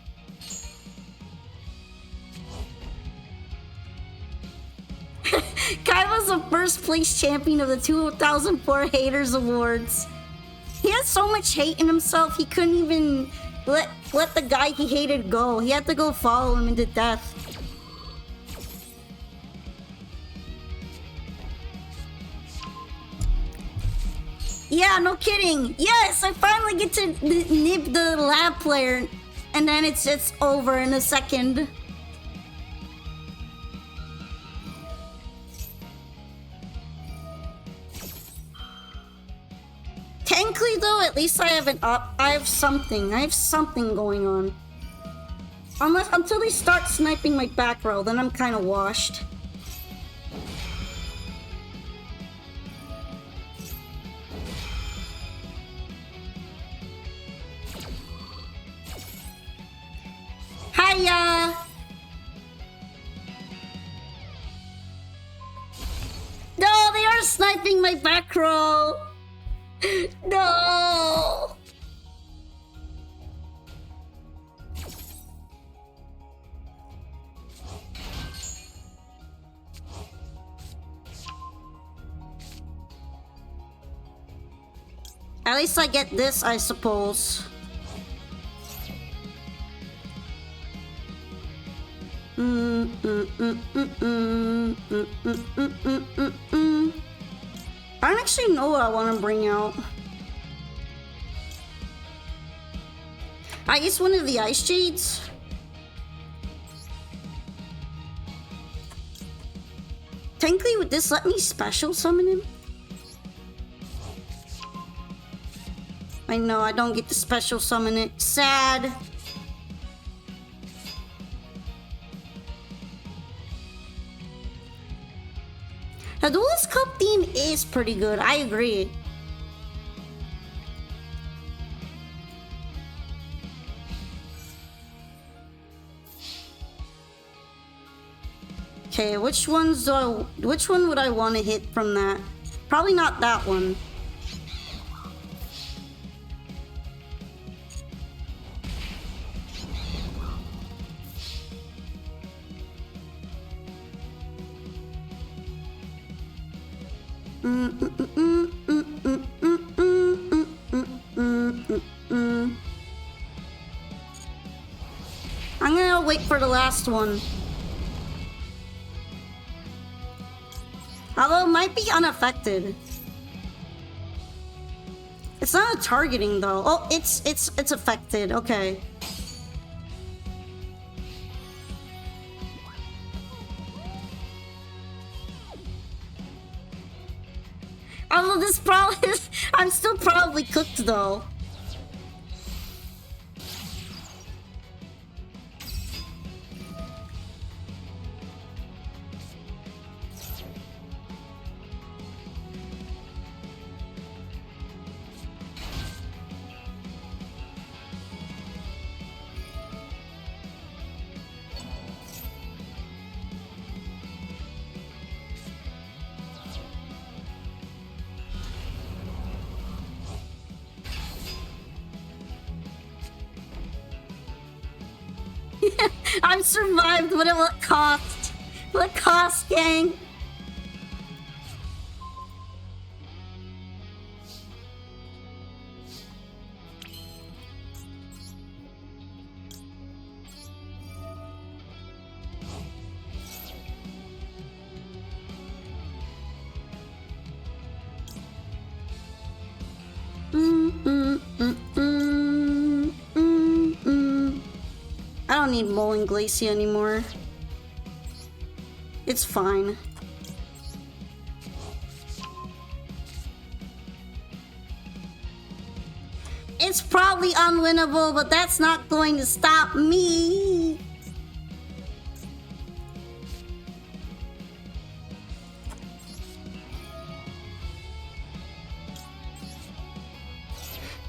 Kaiba's the first place champion of the 2004 Haters Awards. He has so much hate in himself, he couldn't even let the guy he hated go. He had to go follow him into death. Yeah, no kidding. Yes, I finally get to nib the lab player, and then it's over in a second. Technically, though, at least I have something. I have something going on. Until they start sniping my back row, then I'm kind of washed. Hiya! No, they are sniping my back row. No! At least I get this, I suppose. I don't actually know what I want to bring out. I guess one of the Ice Jades. Technically, would this let me special summon him? I know, I don't get to special summon it. Sad. The Duelist Cup theme is pretty good, I agree. Okay, which one would I want to hit from that? Probably not that one. I'm gonna wait for the last one. Although it might be unaffected. It's not a targeting though. Oh, it's affected. Okay. Although this probably is, I'm still probably cooked though. I've survived. What it will cost? What cost, gang? I don't need Molten Glacier anymore. It's fine. It's probably unwinnable, but that's not going to stop me.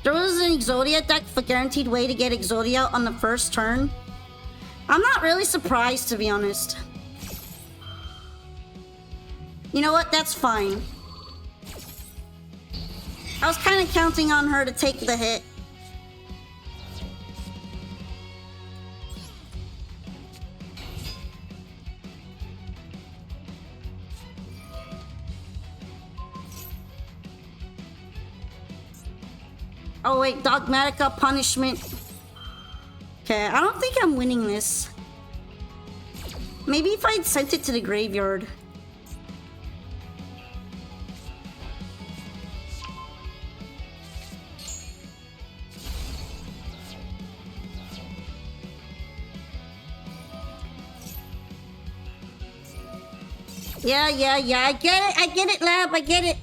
There was an Exodia deck for guaranteed way to get Exodia on the first turn. I'm not really surprised, to be honest. You know what? That's fine. I was kind of counting on her to take the hit. Oh wait, Dogmatica punishment. Okay, I don't think I'm winning this. Maybe if I'd sent it to the graveyard. Yeah, I get it, Lab, I get it.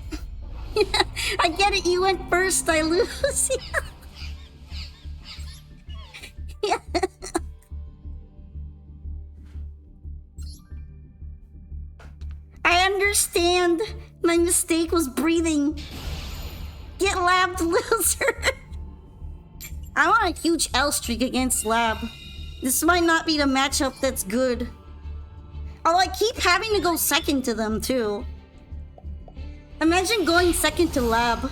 I get it, you went first, I lose. Yeah. I understand. My mistake was breathing. Get Labbed, loser. I want a huge L streak against Lab. This might not be the matchup that's good. Oh, I keep having to go second to them, too. Imagine going second to Lab.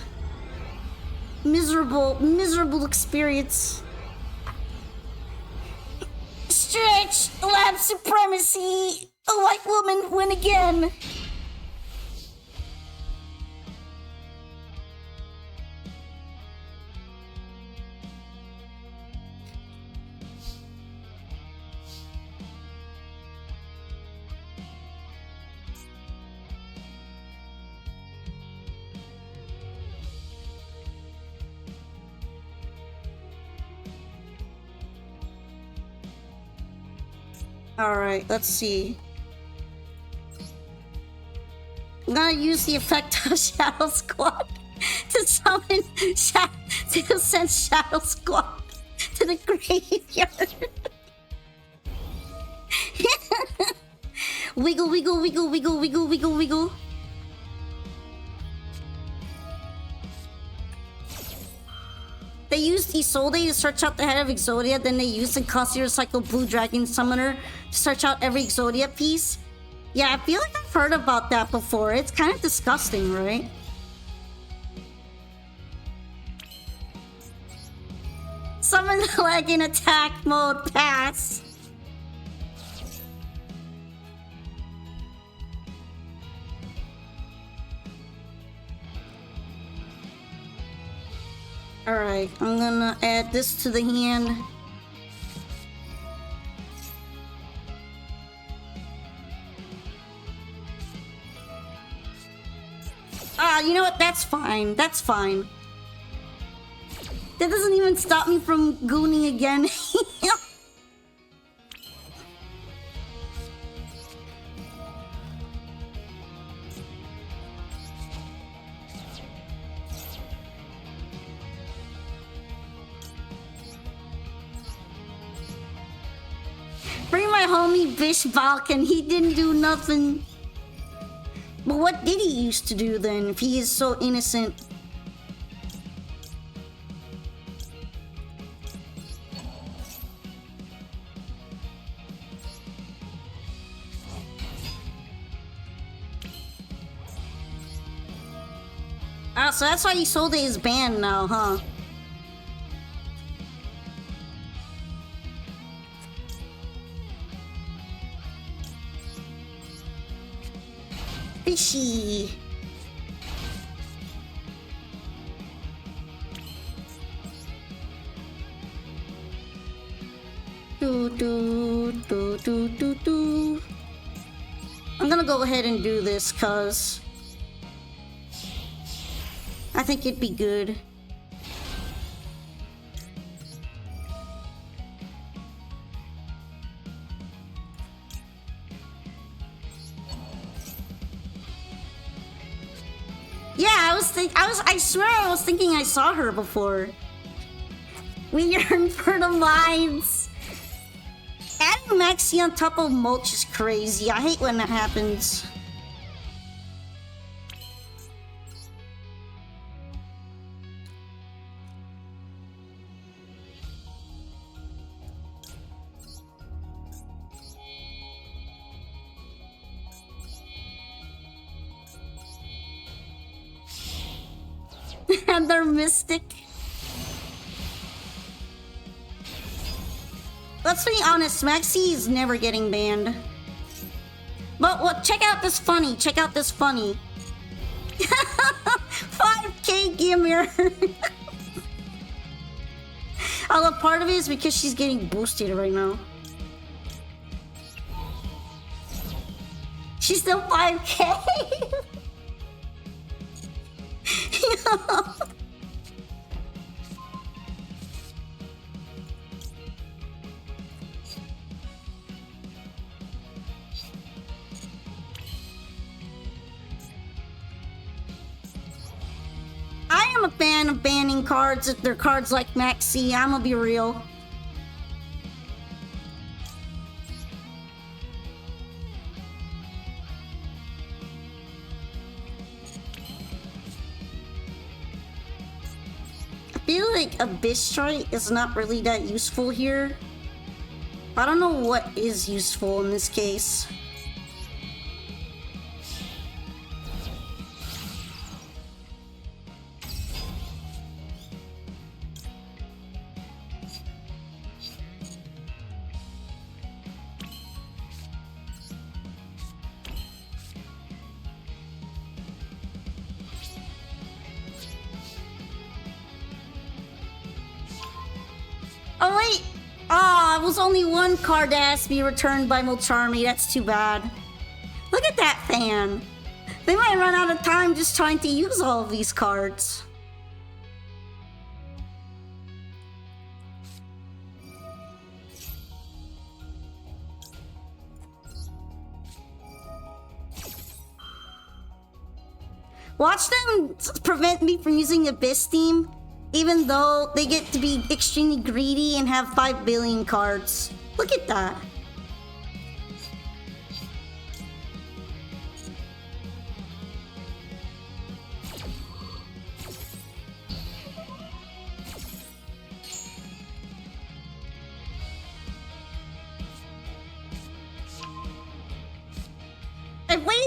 Miserable experience. Stretch! Lab supremacy! A white woman win again! Alright, let's see. I'm gonna use the effect of Shadow Squad to summon to send Shadow Squad to the graveyard. Wiggle, wiggle, wiggle, wiggle, wiggle, wiggle, wiggle. They used Isolde to search out the head of Exodia, then they used the Consider Cycle Blue Dragon Summoner to search out every Exodia piece. Yeah, I feel like I've heard about that before. It's kind of disgusting, right? Summon the leg in attack mode, pass. Alright, I'm gonna add this to the hand. You know what? That's fine. That's fine. That doesn't even stop me from gooning again. Bring my homie Bish Balkan. He didn't do nothing. But what did he used to do then, if he is so innocent? Ah, so that's why he sold his band now, huh? Fishy. Do. I'm gonna go ahead and do this, cause I think it'd be good. Yeah, I swear I was thinking I saw her before. We yearn for the mines. Adding Maxi on top of mulch is crazy. I hate when that happens. And they're mystic. Let's be honest, Maxi is never getting banned. But what? Check out this funny. Check out this funny. 5K Gimmer. I love part of it is because she's getting boosted right now. She's still 5K. I am a fan of banning cards if they're cards like Maxi. I'm gonna be real. I feel like a Bistrite is not really that useful here. I don't know what is useful in this case. Oh wait! Ah, it was only one card that has to be returned by Molcharmy. That's too bad. Look at that fan. They might run out of time just trying to use all of these cards. Watch them prevent me from using Abyss Theme, even though they get to be extremely greedy and have 5 billion cards. Look at that.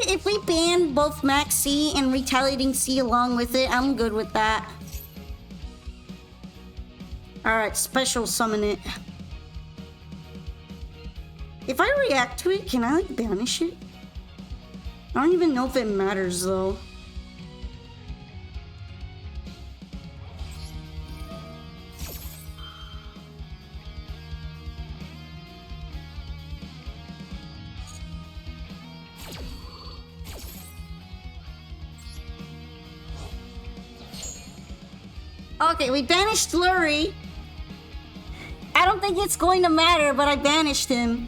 if we ban both Max C and Retaliating C along with it, I'm good with that. Alright, special summon it. If I react to it, can I like banish it? I don't even know if it matters though. Okay, we banished Lurie. I don't think it's going to matter, but I banished him.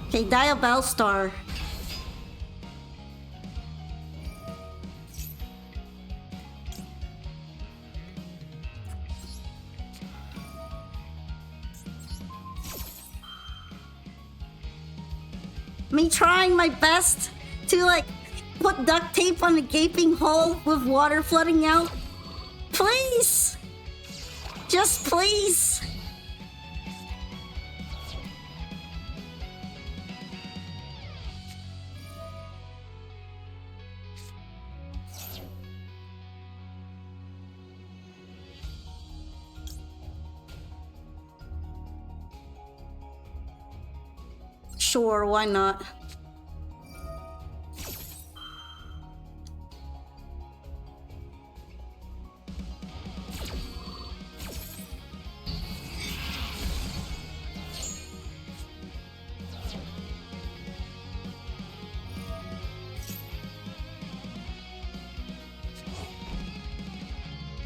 Okay, Diabell Star. Me trying my best to like put duct tape on a gaping hole with water flooding out. Please! Just please! Sure, why not?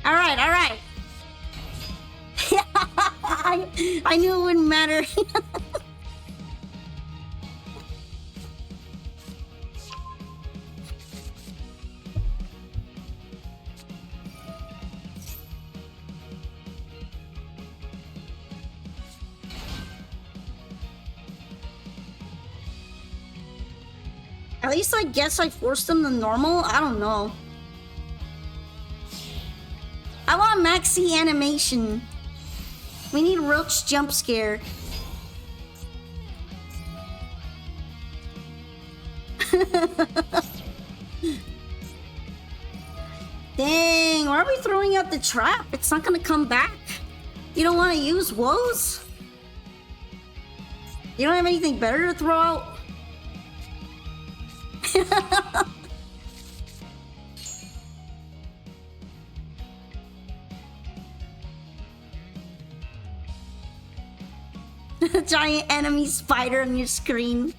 Alright, alright. I knew it wouldn't matter. At least I guess I forced them to normal? I don't know. I want Maxi animation. We need Roach jump scare. Dang, why are we throwing out the trap? It's not gonna come back. You don't want to use woes? You don't have anything better to throw out? Giant enemy spider on your screen.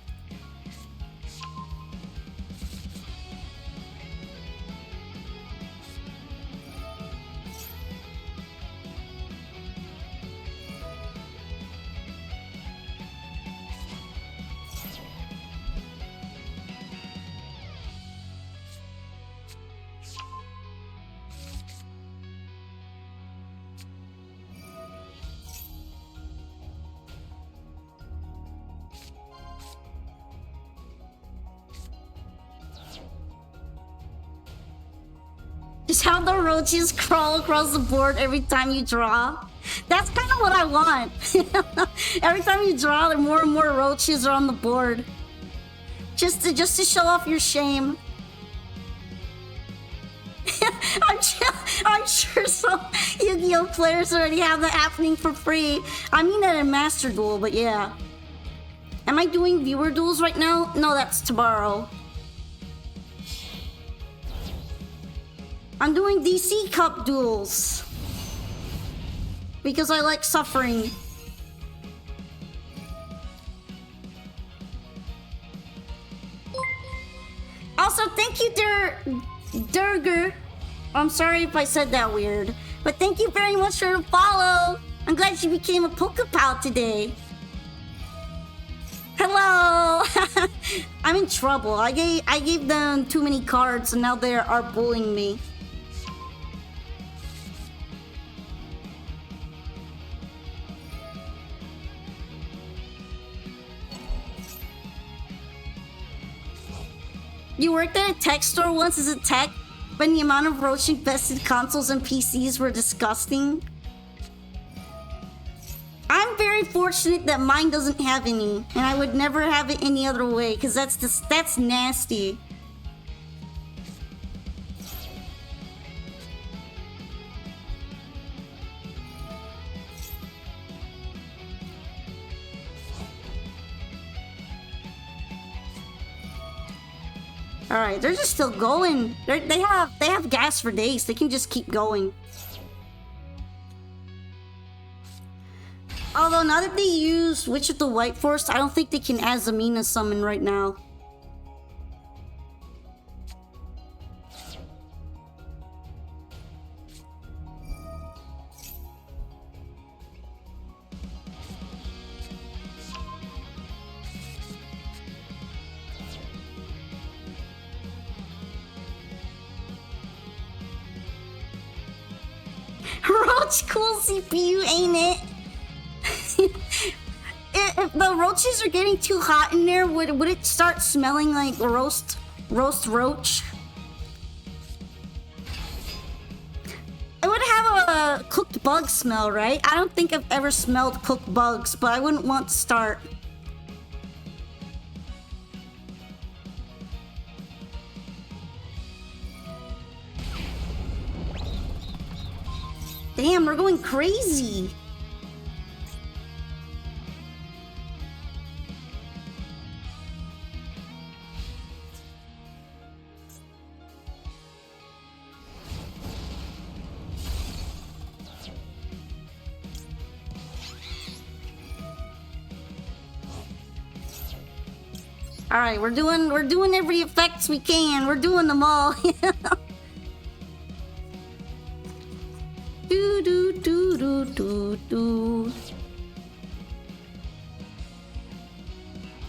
Just how the roaches crawl across the board every time you draw. That's kind of what I want. Every time you draw, there more and more roaches are on the board. Just to show off your shame. I'm sure some Yu-Gi-Oh players already have that happening for free. I mean at a Master Duel, but yeah. Am I doing viewer duels right now? No, that's tomorrow. I'm doing DC Cup duels. Because I like suffering. Also, thank you, Durger. I'm sorry if I said that weird. But thank you very much for the follow. I'm glad you became a Pokepal today. Hello! I'm in trouble. I gave them too many cards and now they are bullying me. You worked at a tech store once as a tech, but the amount of roach infested consoles and PCs were disgusting. I'm very fortunate that mine doesn't have any, and I would never have it any other way, because that's nasty. All right, they're just still going. They have gas for days. They can just keep going. Although now that they use Witch of the White Forest, I don't think they can Azamina summon right now. Roach cool CPU, ain't it? If the roaches are getting too hot in there, would it start smelling like roast roach? It would have a cooked bug smell, right? I don't think I've ever smelled cooked bugs, but I wouldn't want to start. Damn, we're going crazy. All right, we're doing every effects we can. We're doing them all. Do do do do do do.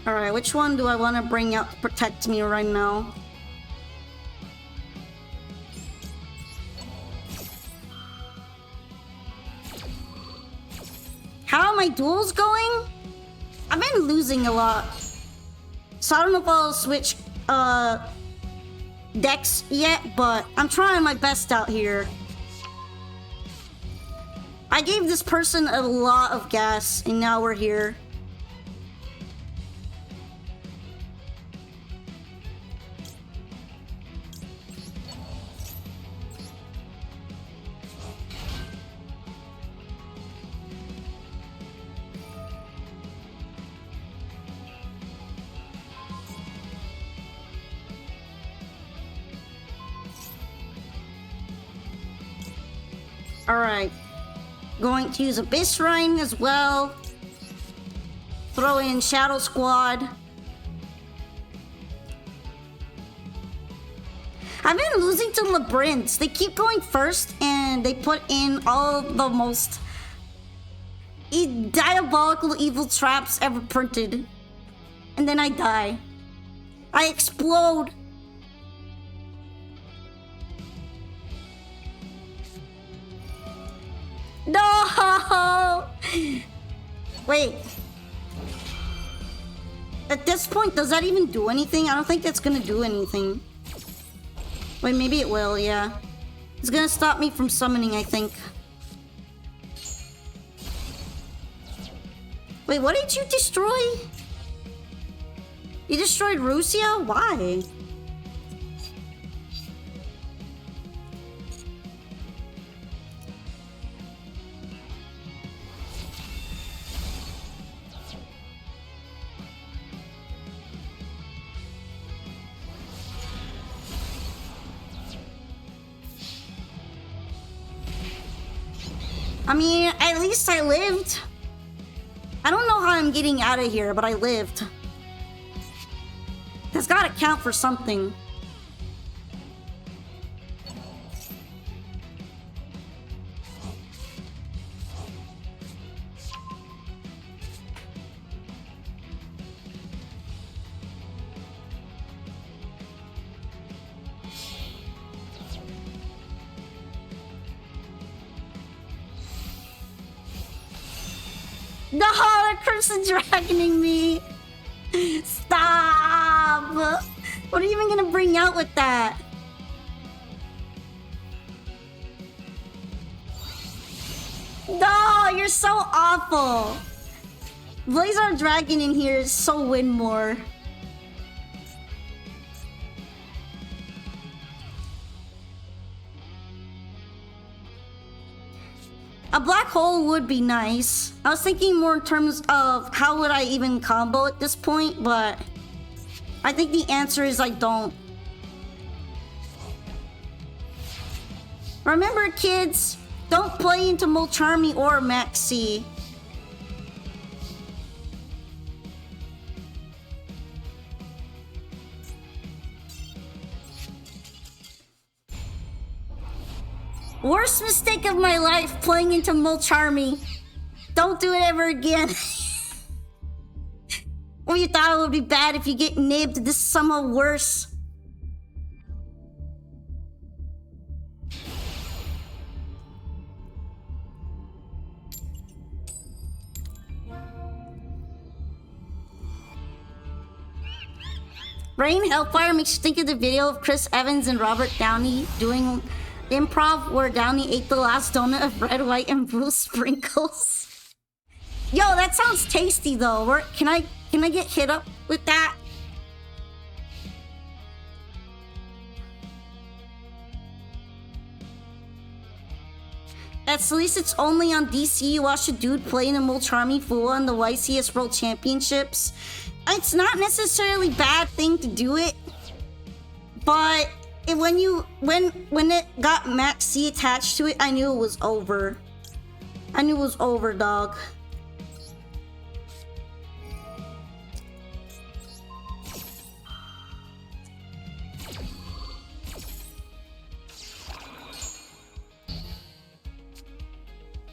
All right, which one do I want to bring out to protect me right now? How are my duels going? I've been losing a lot. So I don't know if I'll switch decks yet, but I'm trying my best out here. I gave this person a lot of gas, and now we're here. Alright. Going to use Abyss Shrine as well. Throw in Shadow Squad. I've been losing to Labyrinths. They keep going first and they put in all the most diabolical evil traps ever printed. And then I die. I explode. No! Wait. At this point, does that even do anything? I don't think that's gonna do anything. Wait, maybe it will, yeah. It's gonna stop me from summoning, I think. Wait, what did you destroy? You destroyed Rusia? Why? I mean, at least I lived. I don't know how I'm getting out of here, but I lived. That's gotta count for something. No, they're Crimson Dragoning me. Stop. What are you even gonna bring out with that? No, you're so awful. Blazar Dragon in here is so win more. A black hole would be nice. I was thinking more in terms of how would I even combo at this point, but I think the answer is I don't. Remember, kids, don't play into Molcharmy or Maxi. Worst mistake of my life, playing into Molcharmy. Don't do it ever again. Or you thought it would be bad if you get nibbed, this is somehow worse. Rain Hellfire makes you think of the video of Chris Evans and Robert Downey doing improv where Downey ate the last donut of red, white, and blue sprinkles. Yo, that sounds tasty though. Can I get hit up with that? At least it's only on DC. You watch a dude playing a Molcharmy fool on the YCS World Championships. It's not necessarily a bad thing to do it, but when it got Max C attached to it, I knew it was over. I knew it was over, dog.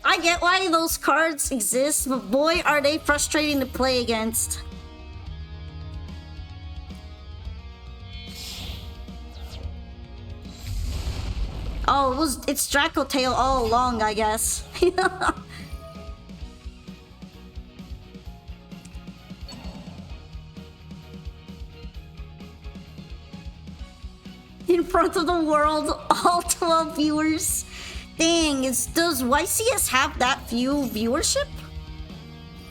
I get why those cards exist, but boy, are they frustrating to play against. Oh, it's Draco Tail all along, I guess. In front of the world, all 12 viewers. Dang, does YCS have that few viewership?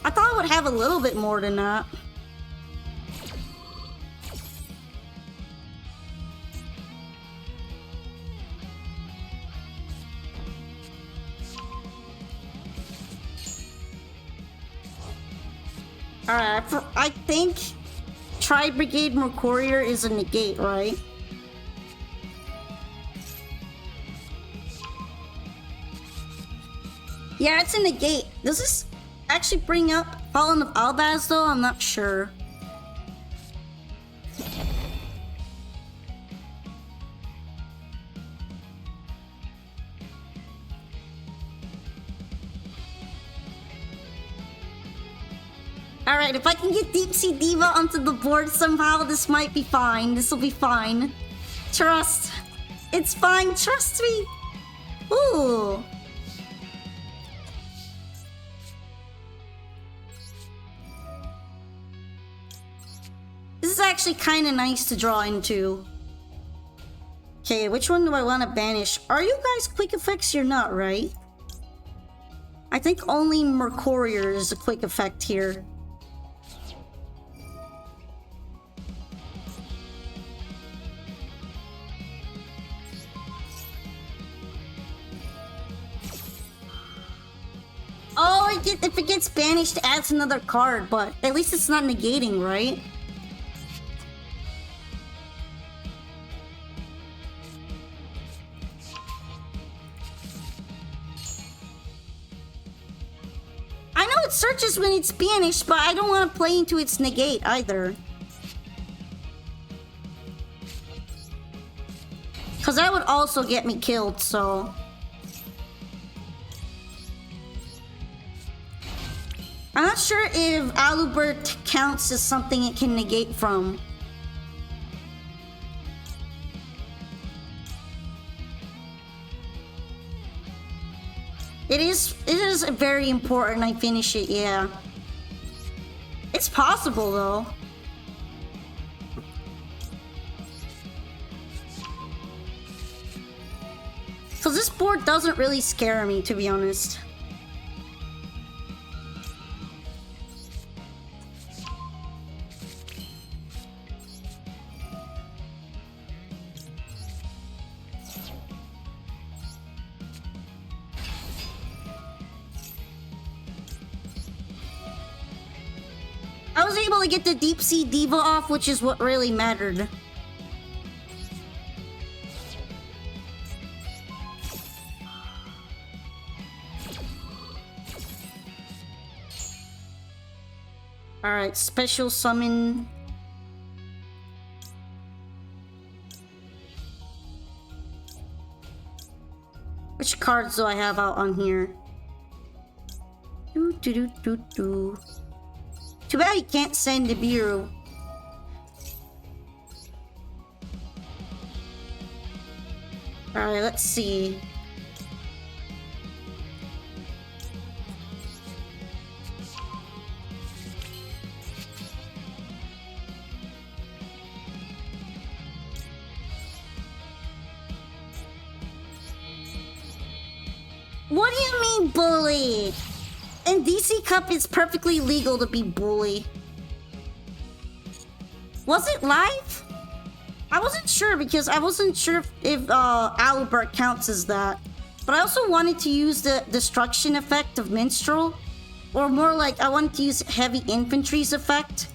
I thought it would have a little bit more than that. Alright, I think Tri-Brigade Mercurier is a negate, right? Yeah, it's a negate. Does this actually bring up Fallen of Albaz though? I'm not sure. Alright, if I can get Deep Sea Diva onto the board somehow, this might be fine. This will be fine. Trust. It's fine, trust me. Ooh. This is actually kind of nice to draw into. Okay, which one do I want to banish? Are you guys quick effects? You're not, right? I think only Mercurier is a quick effect here. Oh, if it gets banished, it adds another card, but at least it's not negating, right? I know it searches when it's banished, but I don't want to play into its negate either. Because that would also get me killed, so... I'm not sure if Alubert counts as something it can negate from. It is very important I finish it, yeah. It's possible though. Cause this board doesn't really scare me, to be honest. able to get the Deep Sea Diva off, which is what really mattered. Alright, special summon. Which cards do I have out on here? Too bad you can't send Nibiru. Alright, let's see. What do you mean, bully? In DC Cup, it's perfectly legal to be bully. Was it live? I wasn't sure because I wasn't sure if Albert counts as that. But I also wanted to use the destruction effect of Minstrel. Or more like, I wanted to use Heavy Infantry's effect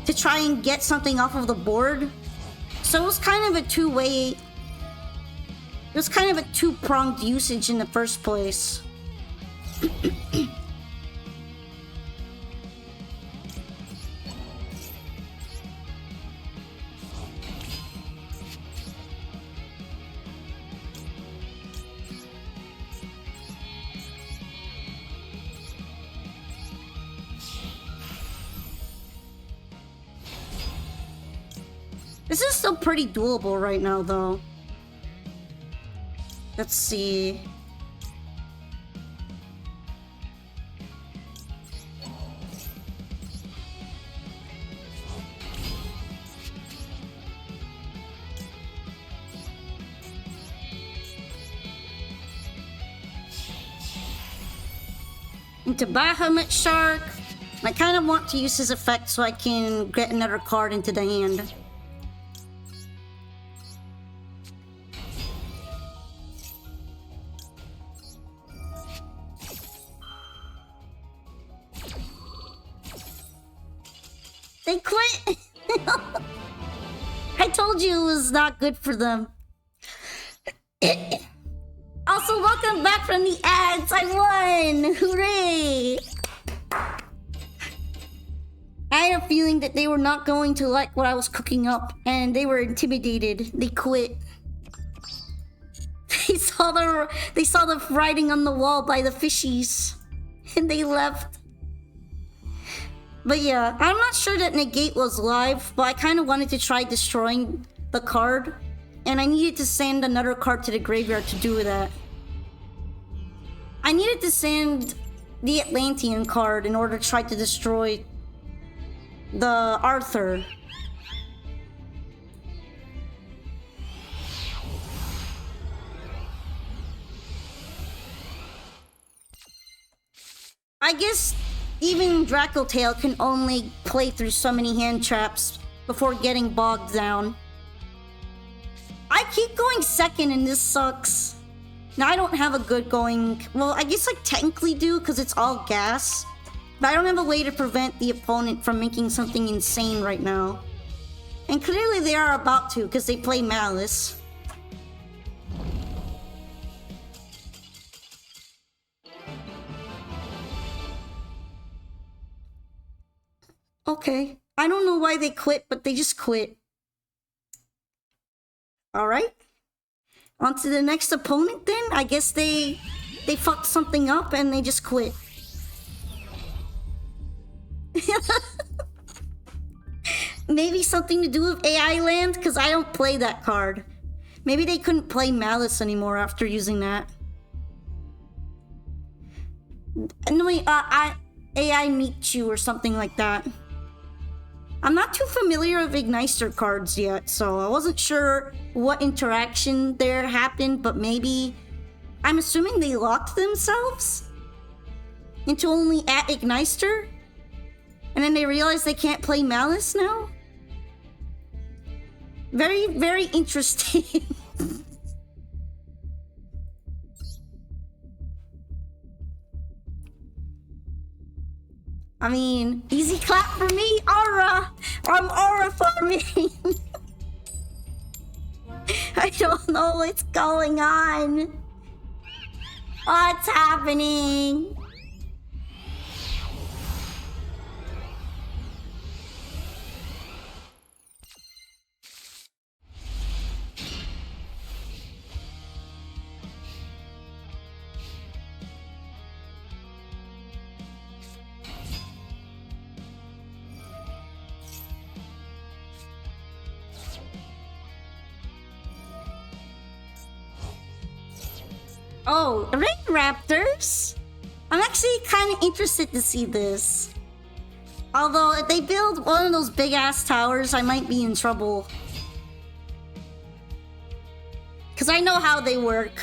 to try and get something off of the board. So it was kind of a two-way... It was kind of a two-pronged usage in the first place. This is still pretty doable right now, though. Let's see. Into Bahamut Shark. I kind of want to use his effect so I can get another card into the hand. They quit! I told you it was not good for them. Also, welcome back from the ads! I won! Hooray! I had a feeling that they were not going to like what I was cooking up, and they were intimidated. They quit. They saw the writing on the wall by the fishies, and they left. But yeah, I'm not sure that Negate was live, but I kind of wanted to try destroying the card. And I needed to send another card to the graveyard to do that. I needed to send the Atlantean card in order to try to destroy the Arthur. I guess even Dracotale can only play through so many hand traps before getting bogged down. I keep going second and this sucks. Now I don't have a good going... Well, I guess I technically do because it's all gas. But I don't have a way to prevent the opponent from making something insane right now. And clearly they are about to because they play Malice. Okay. I don't know why they quit, but they just quit. Alright. On to the next opponent then. I guess they fucked something up and they just quit. Maybe something to do with AI Land? Because I don't play that card. Maybe they couldn't play Malice anymore after using that. No, wait, AI Meet You or something like that. I'm not too familiar with Igniter cards yet, so I wasn't sure what interaction there happened, but maybe... I'm assuming they locked themselves into only at Igniter? And then they realized they can't play Malice now? Very, very interesting. I mean, easy clap for me, aura! I'm aura farming! I don't know what's going on. What's happening? Oh, rain raptors? I'm actually kind of interested to see this. Although, if they build one of those big-ass towers, I might be in trouble. Because I know how they work.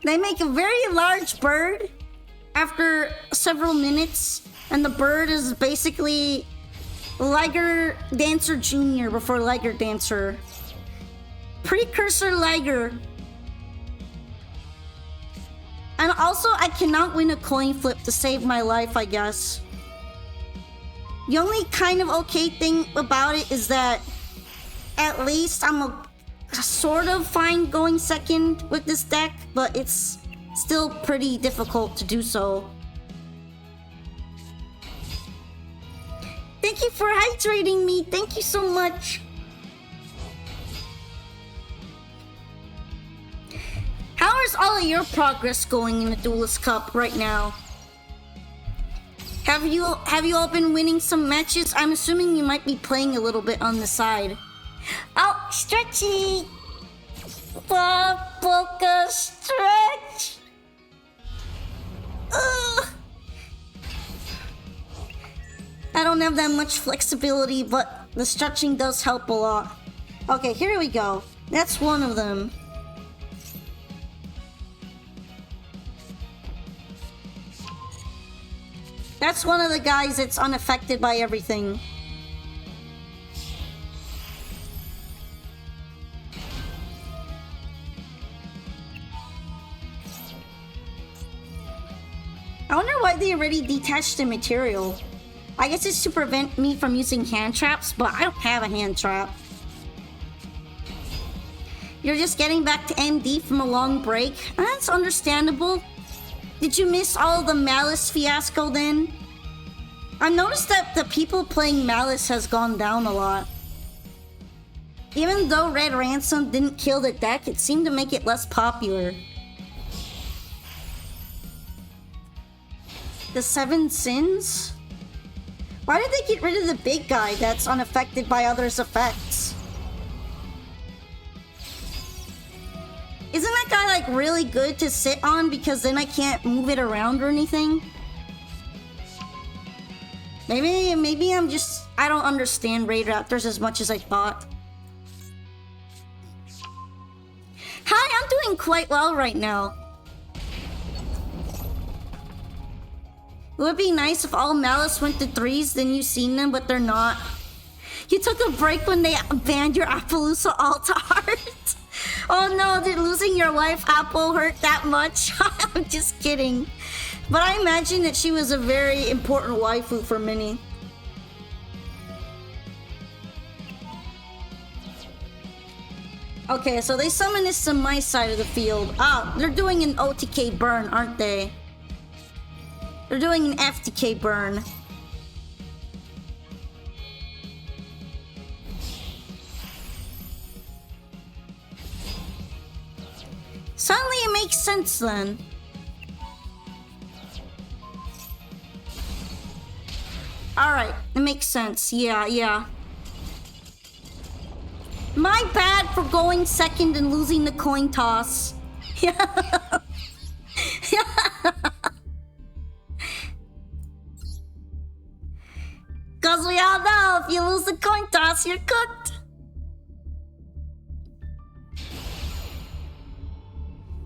They make a very large bird after several minutes, and the bird is basically Liger Dancer Jr. before Liger Dancer. Precursor Liger. And also, I cannot win a coin flip to save my life, I guess. The only kind of okay thing about it is that at least I'm a sort of fine going second with this deck, but it's still pretty difficult to do so. Thank you for hydrating me. Thank you so much. How is all of your progress going in the Duelist Cup right now? Have you all been winning some matches? I'm assuming you might be playing a little bit on the side. Oh, stretchy. Boca stretch. Ugh. I don't have that much flexibility, but the stretching does help a lot. Okay, here we go. That's one of them. That's one of the guys that's unaffected by everything. I wonder why they already detached the material. I guess it's to prevent me from using hand traps, but I don't have a hand trap. You're just getting back to MD from a long break? That's understandable. Did you miss all the Malice fiasco then? I've noticed that the people playing Malice has gone down a lot. Even though Red Ransom didn't kill the deck, it seemed to make it less popular. The Seven Sins? Why did they get rid of the big guy that's unaffected by others' effects? Isn't that guy like really good to sit on because then I can't move it around or anything? Maybe I don't understand Raid Raptors as much as I thought. Hi, I'm doing quite well right now. It would be nice if all Malice went to 3s, then you've seen them, but they're not. You took a break when they banned your Appaloosa alt art. Oh no, did losing your wife Apple hurt that much? I'm just kidding. But I imagine that she was a very important waifu for many. Okay, so they summon this to my side of the field. Ah, they're doing an OTK burn, aren't they? They're doing an FTK burn. Suddenly it makes sense then. Alright, it makes sense. Yeah. My bad for going second and losing the coin toss. Yeah. Because we all know if you lose the coin toss, you're cooked.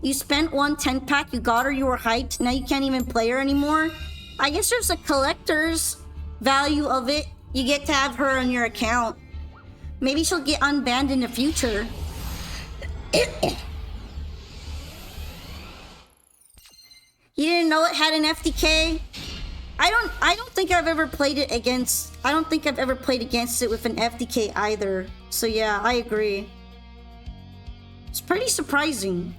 You spent 1 10-pack, you got her, you were hyped, now you can't even play her anymore? I guess there's a collector's value of it. You get to have her on your account. Maybe she'll get unbanned in the future. You didn't know it had an FDK? I don't think I've ever played it against... I don't think I've ever played against it with an FDK either. So yeah, I agree. It's pretty surprising.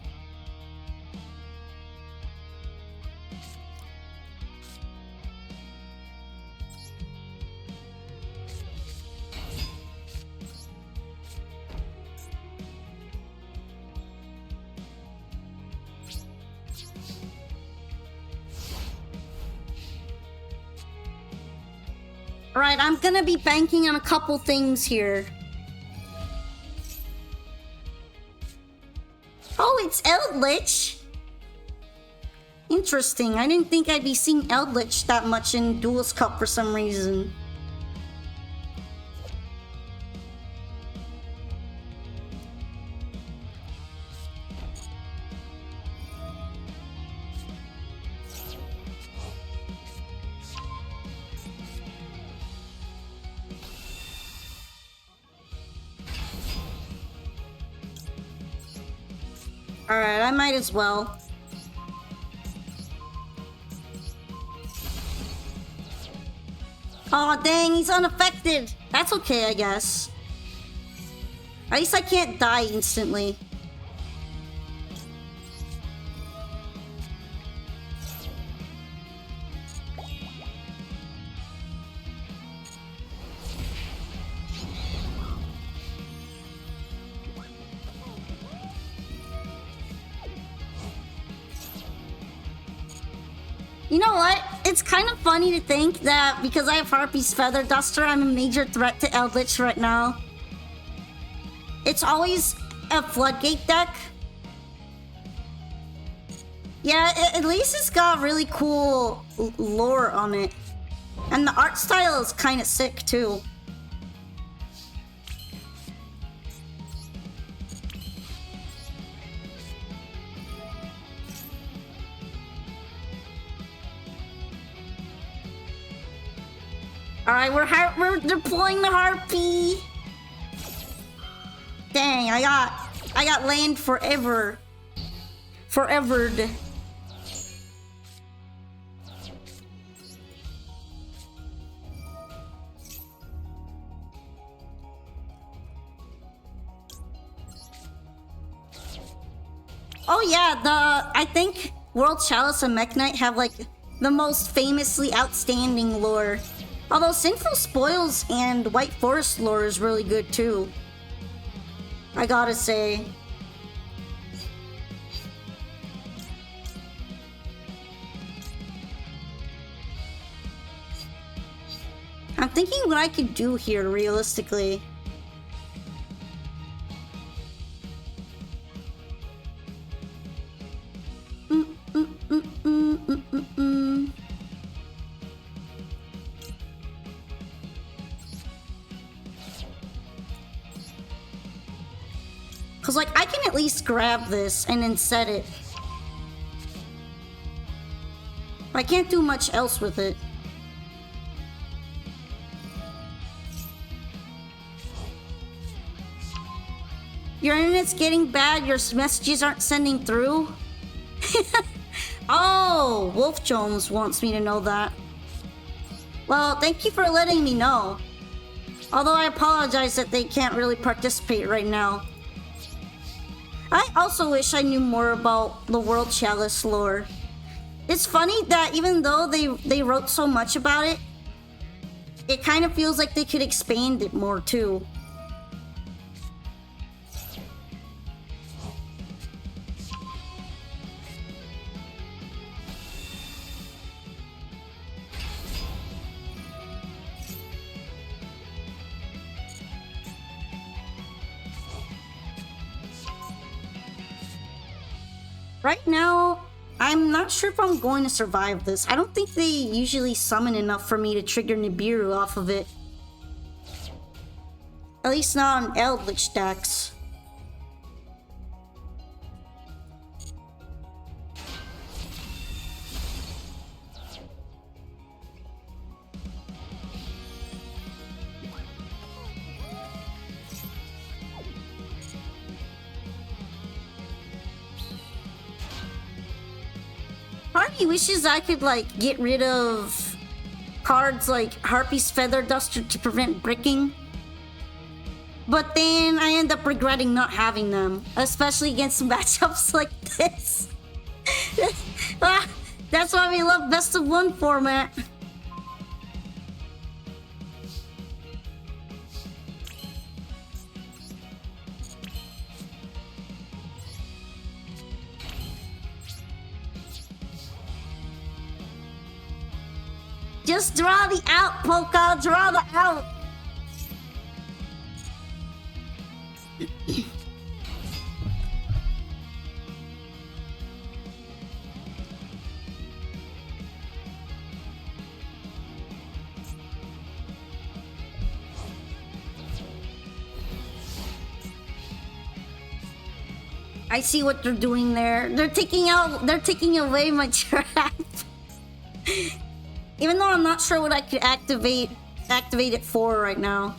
Alright, I'm gonna be banking on a couple things here. Oh, it's Eldritch! Interesting. I didn't think I'd be seeing Eldritch that much in Duelist Cup for some reason. Alright, I might as well. Aw, dang, he's unaffected. That's okay, I guess. At least I can't die instantly. You know what? It's kind of funny to think that because I have Harpy's Feather Duster, I'm a major threat to Eldritch right now. It's always a Floodgate deck. Yeah, at least it's got really cool lore on it. And the art style is kind of sick too. Alright, we're deploying the Harpy. Dang, I got land forever. Forevered. Oh yeah, I think World Chalice and Mech Knight have like the most famously outstanding lore. Although Sinful Spoils and White Forest lore is really good too. I gotta say. I'm thinking what I could do here realistically. Cause like I can at least grab this and then set it. I can't do much else with it. Your internet's getting bad, your messages aren't sending through? Oh, Wolf Jones wants me to know that. Well, thank you for letting me know. Although I apologize that they can't really participate right now. I also wish I knew more about the World Chalice lore. It's funny that even though they wrote so much about it, it kind of feels like they could expand it more too. Right now, I'm not sure if I'm going to survive this. I don't think they usually summon enough for me to trigger Nibiru off of it. At least not on Eldritch decks. Harpy of me wishes I could like get rid of cards like Harpy's Feather Duster to prevent bricking. But then I end up regretting not having them, especially against matchups like this. That's why we love best of one format. Just draw the out, Polka. Draw the out. I see what they're doing there. They're taking away my trap. Even though I'm not sure what I could activate it for right now.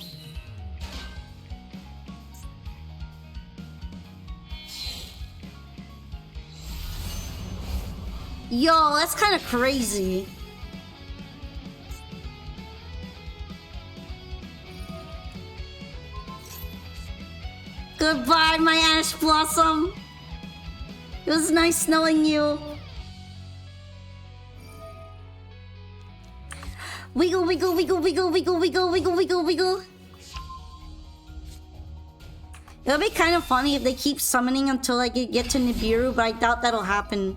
Yo, that's kind of crazy. Goodbye, my Ash Blossom. It was nice knowing you. Wiggle, wiggle, wiggle, wiggle, wiggle, wiggle, wiggle, wiggle, wiggle. It'll be kind of funny if they keep summoning until I get to Nibiru, but I doubt that'll happen.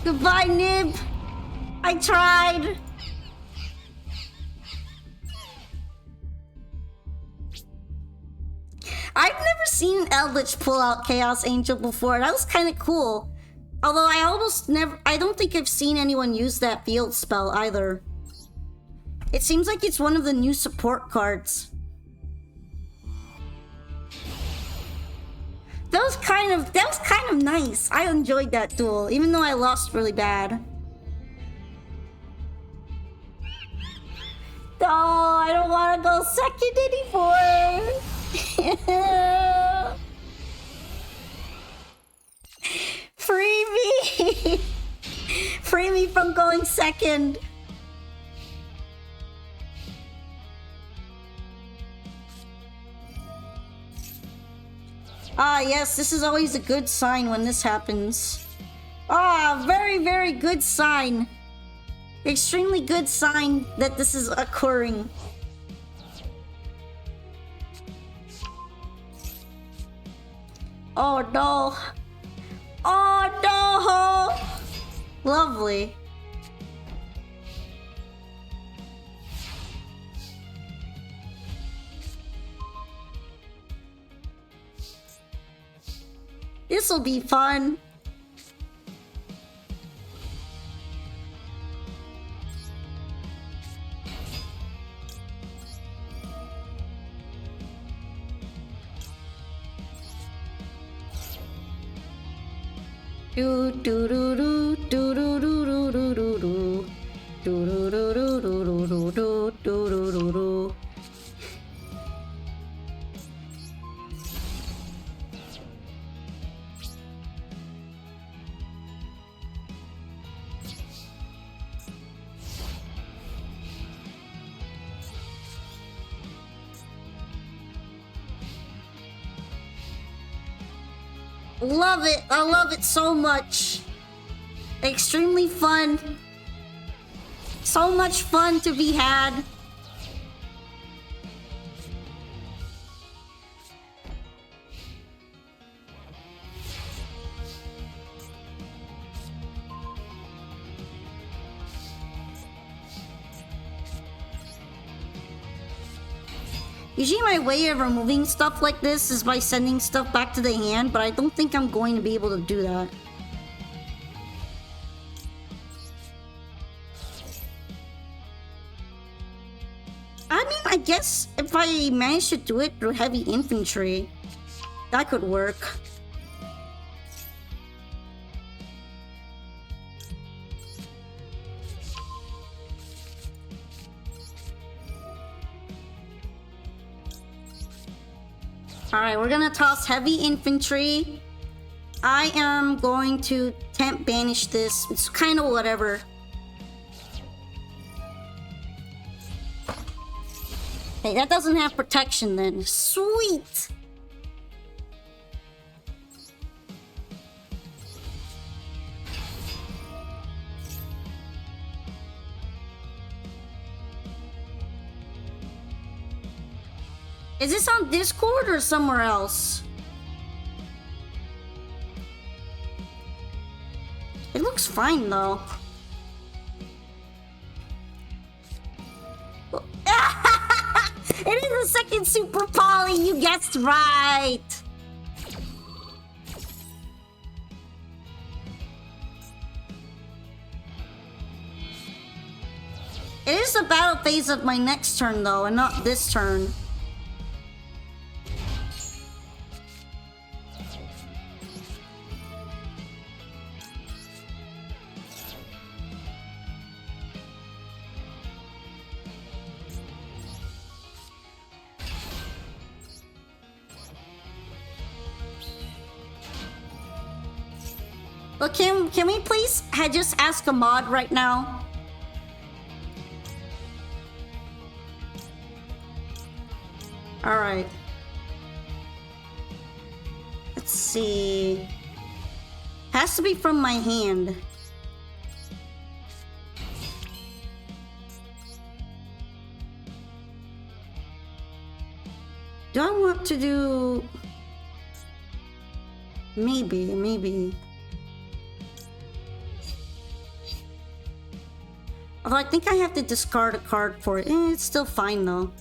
Goodbye, Nib. I tried. I've never seen Eldritch pull out Chaos Angel before. That was kind of cool. Although I don't think I've seen anyone use that field spell either. It seems like it's one of the new support cards. That was kind of nice. I enjoyed that duel, even though I lost really bad. No, I don't want to go second anymore. Free me. Free me from going second. Ah, yes, this is always a good sign when this happens. Ah, very, very good sign. Extremely good sign that this is occurring. Oh no. Oh no! Lovely. This'll be fun. Do do do do do do do do do do do do do do do do do do do do. Love it! I love it so much. Extremely fun. So much fun to be had. Usually my way of removing stuff like this is by sending stuff back to the hand, but I don't think I'm going to be able to do that. I mean, I guess if I manage to do it through heavy infantry, that could work. Alright, we're gonna toss heavy infantry. I am going to temp banish this. It's kind of whatever. Hey, that doesn't have protection then. Sweet! Is this on Discord or somewhere else? It looks fine though. It is the second Super Poly, you guessed right! It is the battle phase of my next turn though, and not this turn. But can we please just ask a mod right now? Alright. Let's see. Has to be from my hand. Do I want to do... Maybe. Although I think I have to discard a card for it. It's still fine though.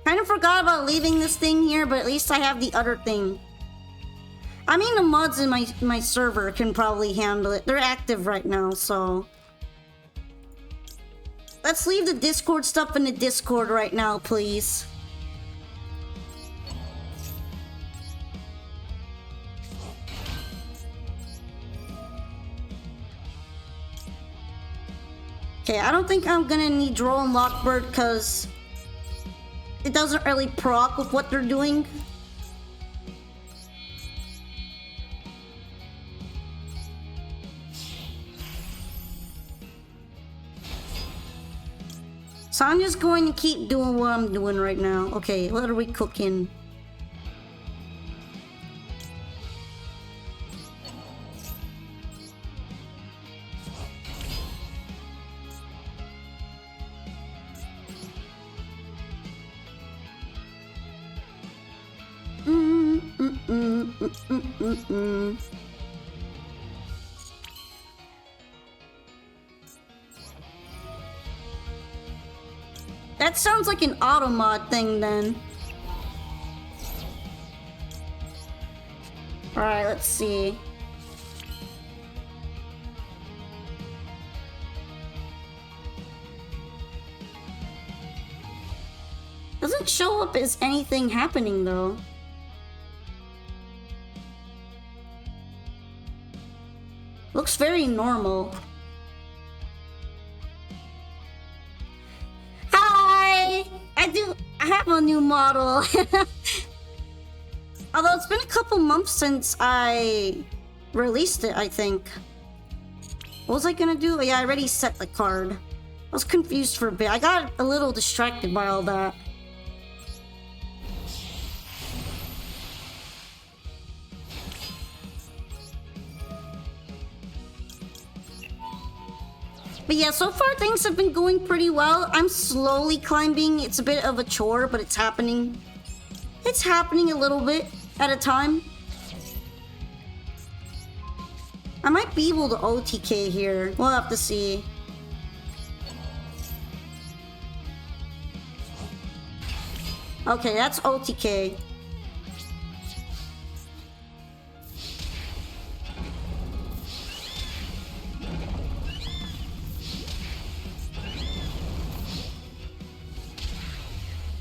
Kind of forgot about leaving this thing here, but at least I have the other thing. I mean, the mods in my server can probably handle it. They're active right now, so... Let's leave the Discord stuff in the Discord right now, please. Okay, I don't think I'm gonna need Droll and Lockbird because it doesn't really proc with what they're doing. So I'm just going to keep doing what I'm doing right now. Okay, what are we cooking? That sounds like an auto mod thing then. Alright, let's see. Doesn't show up as anything happening though. Looks very normal. I have a new model. Although it's been a couple months since I released it, I think. What was I gonna do? Yeah, I already set the card. I was confused for a bit. I got a little distracted by all that. But yeah, so far things have been going pretty well. I'm slowly climbing. It's a bit of a chore, but it's happening. It's happening a little bit at a time. I might be able to OTK here. We'll have to see. Okay, that's OTK.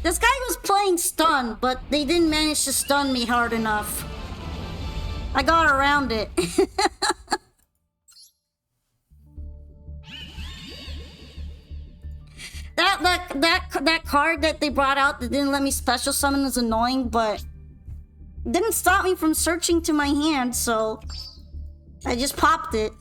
This guy was playing stun, but they didn't manage to stun me hard enough. I got around it. that card that they brought out that didn't let me special summon is annoying, but didn't stop me from searching to my hand, so I just popped it.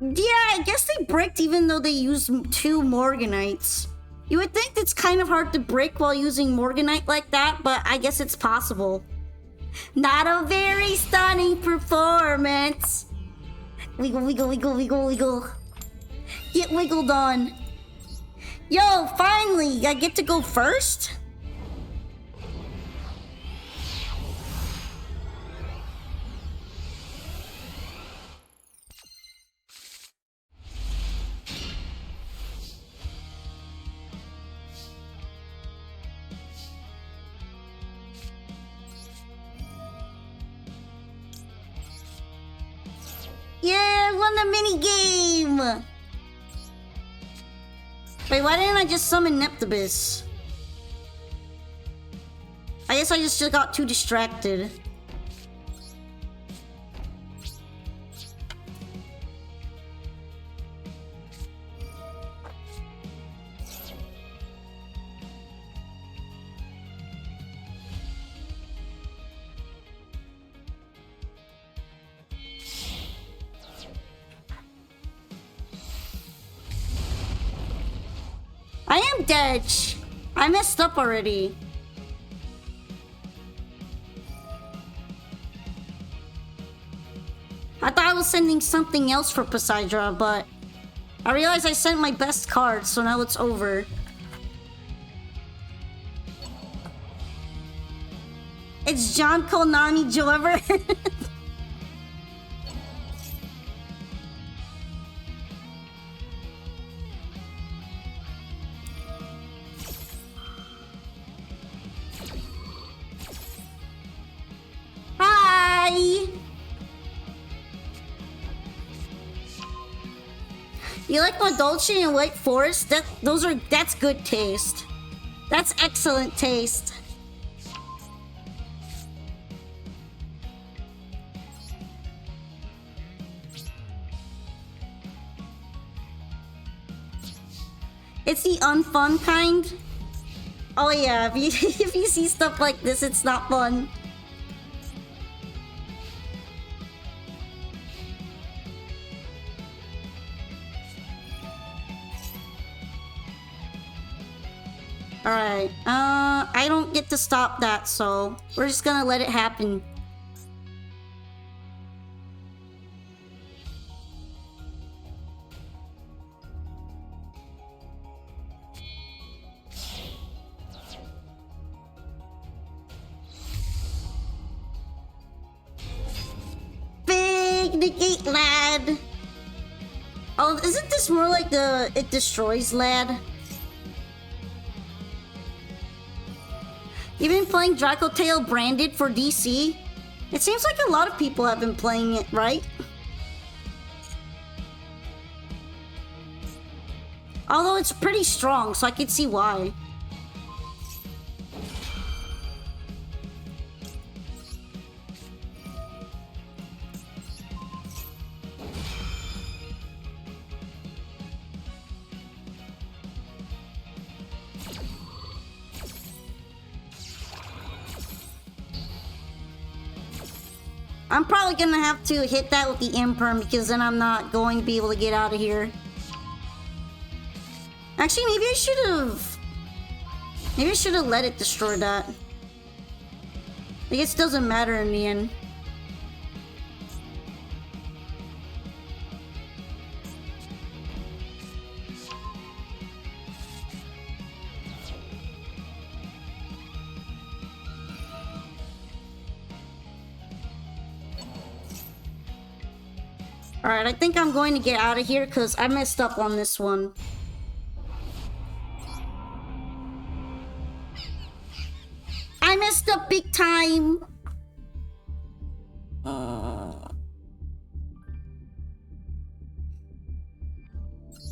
Yeah, I guess they bricked even though they used 2 Morganites. You would think it's kind of hard to brick while using Morganite like that, but I guess it's possible. Not a very stunning performance. Wiggle, wiggle, wiggle, wiggle, wiggle. Get wiggled on. Yo, finally, I get to go first? Yeah, I won the mini game. Wait, why didn't I just summon Neptibus? I guess I just got too distracted. I am dead. I messed up already. I thought I was sending something else for Poseidra, but I realized I sent my best card, so now it's over. It's John Konami Joever. You like my Dolce and White Forest? That's good taste. That's excellent taste. It's the unfun kind. Oh yeah, if you see stuff like this, it's not fun. Alright, I don't get to stop that, so we're just gonna let it happen. Big negate, lad! Oh, isn't this more like the It Destroys lad? You've been playing Draco Tail branded for DC? It seems like a lot of people have been playing it, right? Although it's pretty strong, so I could see why. I'm probably gonna have to hit that with the Imperm because then I'm not going to be able to get out of here. Actually, maybe I should have let it destroy that. I guess it doesn't matter in the end. Alright, I think I'm going to get out of here because I messed up on this one. I messed up big time!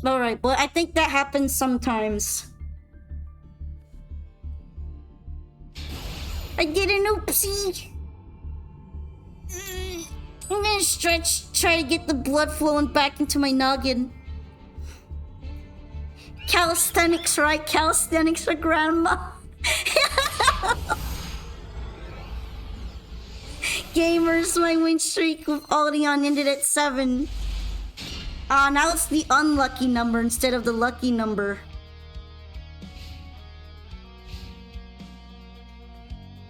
Alright, but I think that happens sometimes. I did an oopsie! I'm gonna stretch, try to get the blood flowing back into my noggin. Calisthenics, right? Calisthenics for grandma. Gamers, my win streak with Aldeon ended at 7. Now it's the unlucky number instead of the lucky number.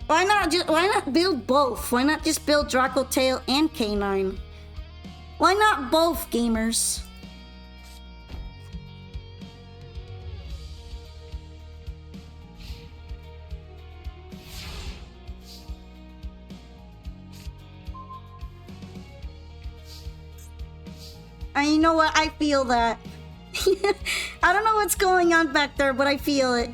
Why not build both? Why not just build Draco Tail and K9? Why not both, gamers? And you know what? I feel that. I don't know what's going on back there, but I feel it.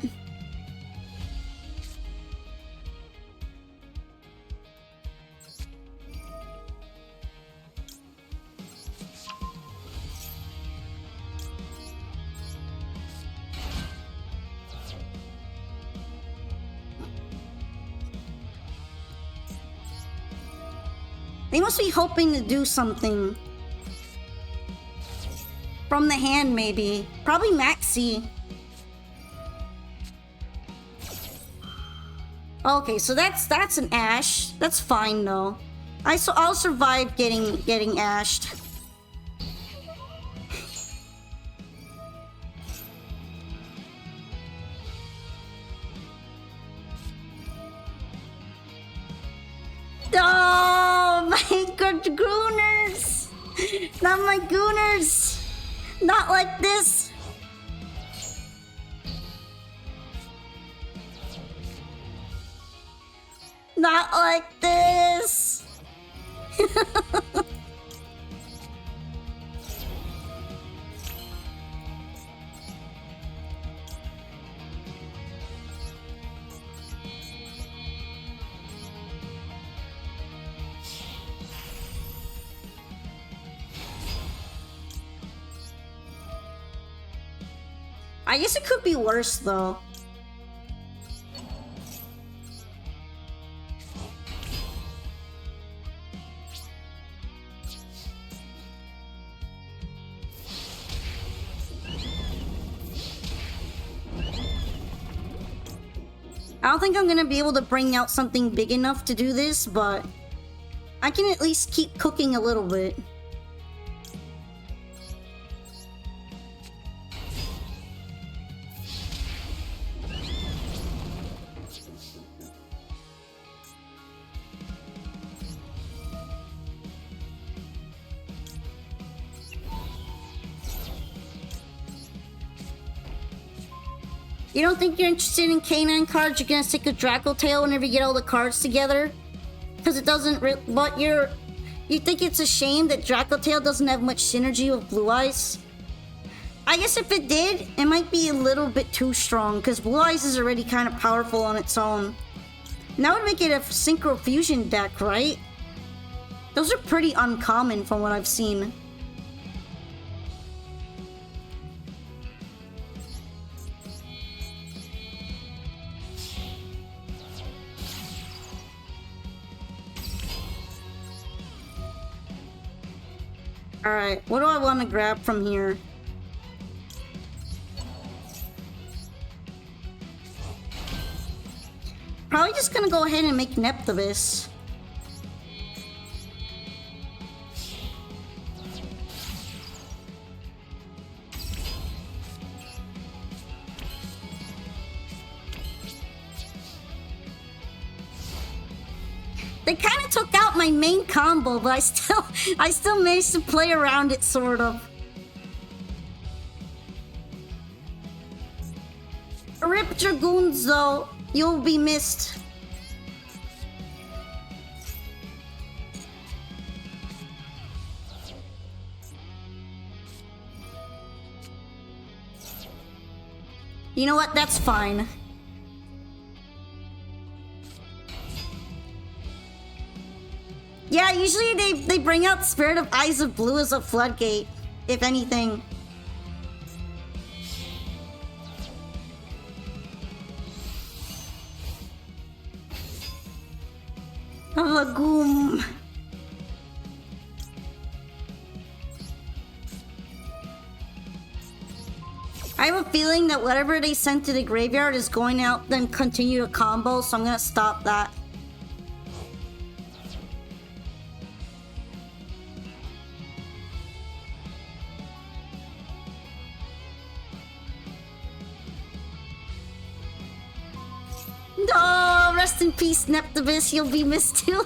They must be hoping to do something. From the hand, maybe. Probably Maxi. Okay, so that's an Ash. That's fine though. I'll survive getting ashed. Oh, my good gooners! Not my gooners! Not like this! Not like this! I guess it could be worse though. I don't think I'm gonna be able to bring out something big enough to do this, but I can at least keep cooking a little bit. You don't think you're interested in K9 cards? You're gonna stick a Draco Tail whenever you get all the cards together? Because it doesn't but you think it's a shame that Draco Tail doesn't have much synergy with Blue Eyes? I guess if it did, it might be a little bit too strong, because Blue Eyes is already kind of powerful on its own. And that would make it a Synchro Fusion deck, right? Those are pretty uncommon from what I've seen. Alright, what do I want to grab from here? Probably just gonna go ahead and make Neptibus. They kind of took out my main combo, but I still managed to play around it, sort of. Rip Dragoons, though. You'll be missed. You know what? That's fine. Yeah, usually they bring out Spirit of Eyes of Blue as a floodgate, if anything. Lagoon. I have a feeling that whatever they sent to the graveyard is going out, then continue to combo, so I'm gonna stop that. No, rest in peace, Neptibus. You'll be missed too.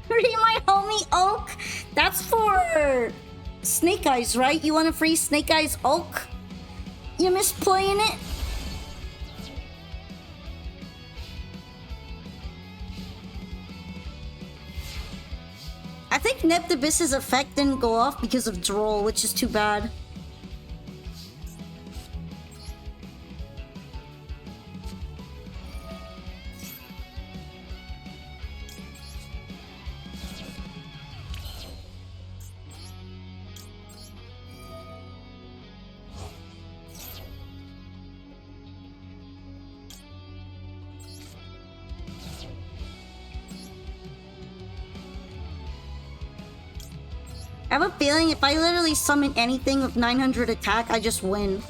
Free my homie Oak. That's for Snake Eyes, right? You want to free Snake Eyes Oak? You miss playing it? I think Neptibus's effect didn't go off because of Droll, which is too bad. I have a feeling if I literally summon anything with 900 attack, I just win.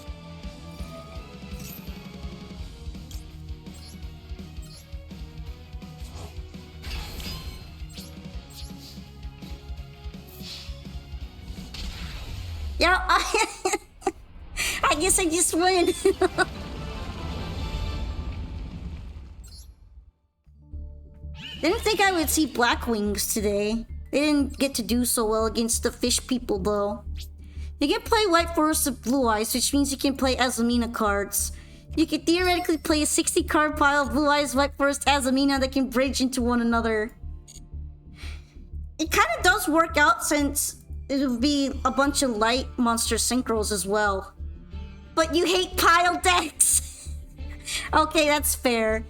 Yeah, I guess I just win. Didn't think I would see Black Wings today. They didn't get to do so well against the fish people though. You can play White Forest of Blue Eyes, which means you can play Azumina cards. You can theoretically play a 60 card pile of Blue Eyes, White Forest, Azumina that can bridge into one another. It kind of does work out since it would be a bunch of light monster synchros as well. But you hate pile decks! Okay, that's fair.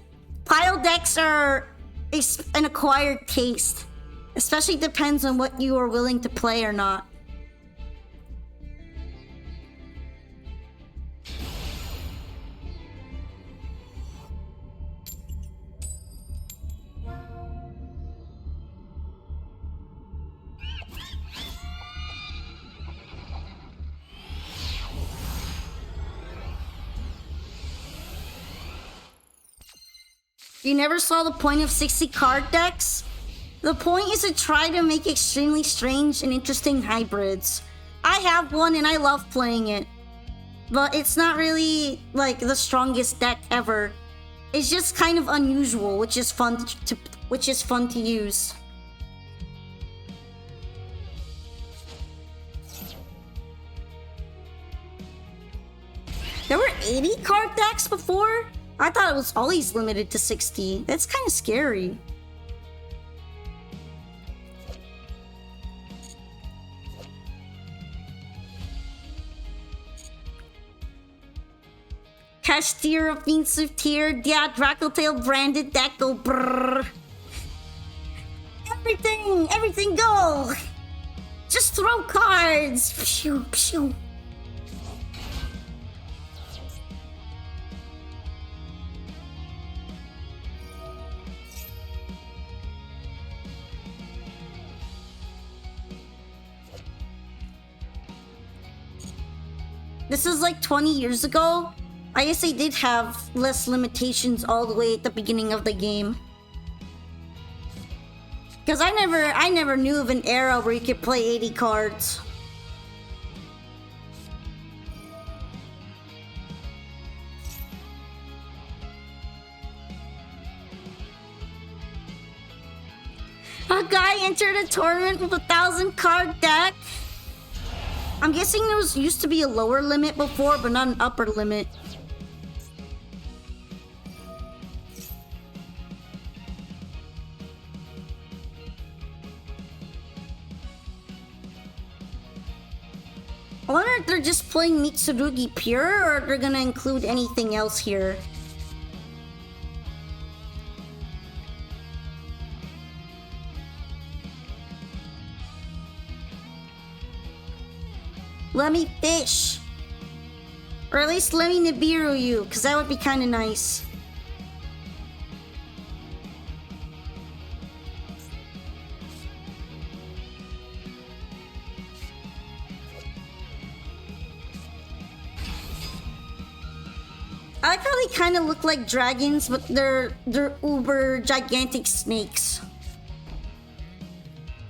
Pile decks are an acquired taste. Especially depends on what you are willing to play or not. You never saw the point of 60 card decks? The point is to try to make extremely strange and interesting hybrids. I have one and I love playing it. But it's not really like the strongest deck ever. It's just kind of unusual, which is fun to use. There were 80 card decks before? I thought it was always limited to 60. That's kind of scary. Cash tier, offensive tier, yeah, Dracotale branded deck go brrr. Everything go! Just throw cards! Pshoo, pshoo. This is like 20 years ago. I guess they did have less limitations all the way at the beginning of the game. Because I never knew of an era where you could play 80 cards. A guy entered a tournament with a 1,000 card deck. I'm guessing there used to be a lower limit before, but not an upper limit. I wonder if they're just playing Mitsurugi pure, or if they're gonna include anything else here. Let me fish. Or at least let me Nibiru you, because that would be kind of nice. I like how they kind of look like dragons, but they're uber gigantic snakes.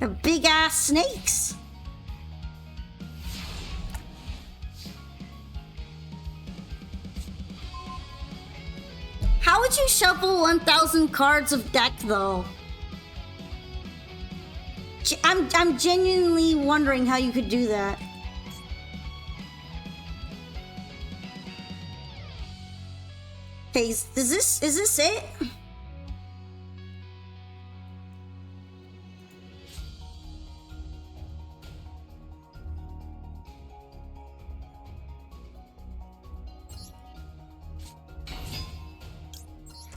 They're big ass snakes. How would you shuffle 1,000 cards of deck though? I'm genuinely wondering how you could do that. Okay, is this it?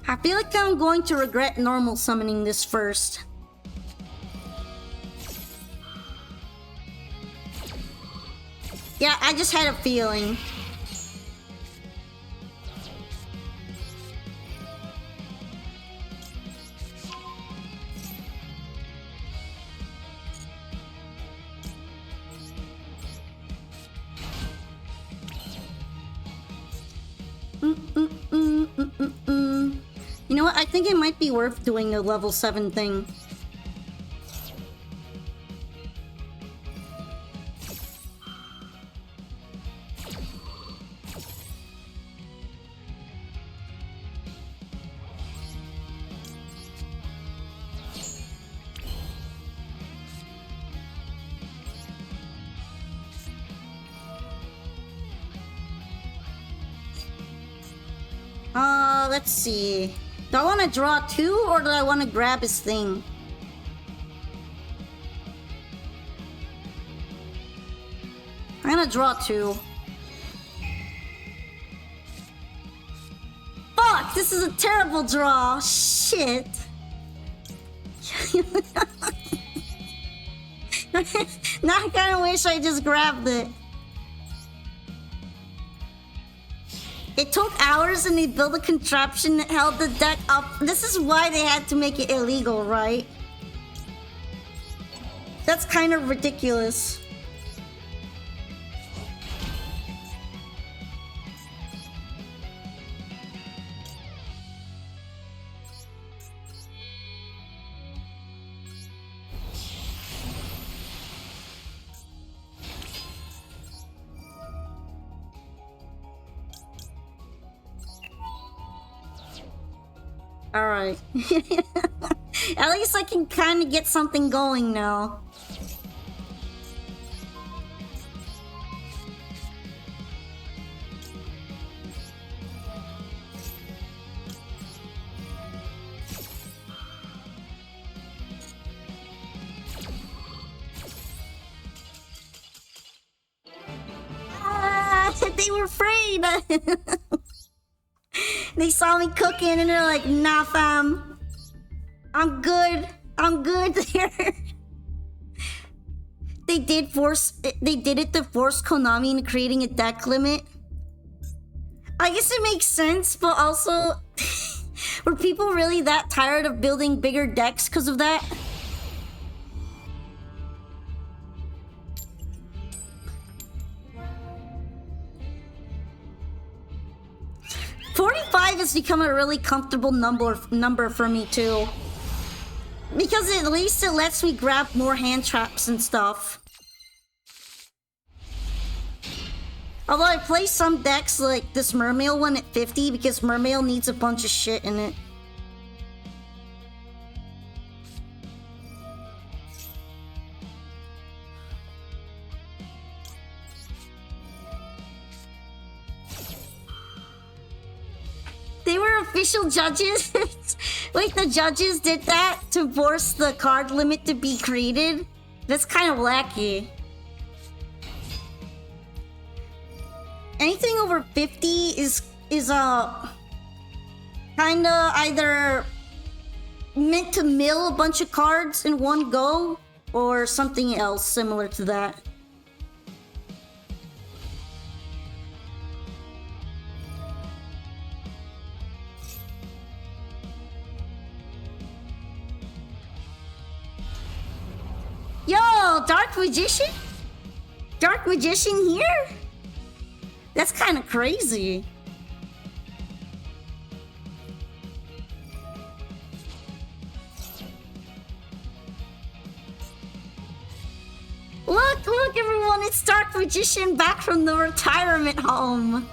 I feel like I'm going to regret normal summoning this first. Yeah, I just had a feeling. You know what? I think it might be worth doing a level 7 thing. Let's see. Do I want to draw 2 or do I want to grab his thing? I'm gonna draw 2. Fuck! This is a terrible draw. Shit. Now I kind of wish I just grabbed it. It took hours and they built a contraption that held the deck up. This is why they had to make it illegal, right? That's kind of ridiculous. Alright. At least I can kind of get something going now. They were afraid! They saw me cooking and they're like, nah fam, I'm good there. They did it to force Konami into creating a deck limit. I guess it makes sense, but also, were people really that tired of building bigger decks because of that? $45 has become a really comfortable number for me too. Because at least it lets me grab more hand traps and stuff. Although I play some decks like this Mermail one at 50 because Mermail needs a bunch of shit in it. They were official judges? Like the judges did that to force the card limit to be created? That's kind of wacky. Anything over 50 is kinda either meant to mill a bunch of cards in one go or something else similar to that. Oh, Dark Magician? Dark Magician here? That's kind of crazy. Look, everyone, it's Dark Magician back from the retirement home.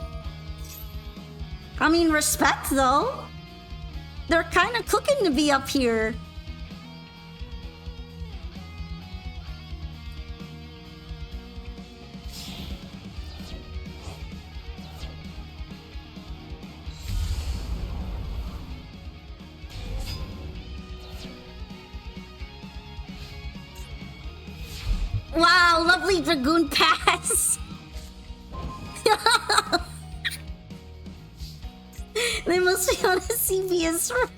I mean, respect, though. They're kind of cooking to be up here. Wow, lovely Dragoon Pass. They must be on a CBS run.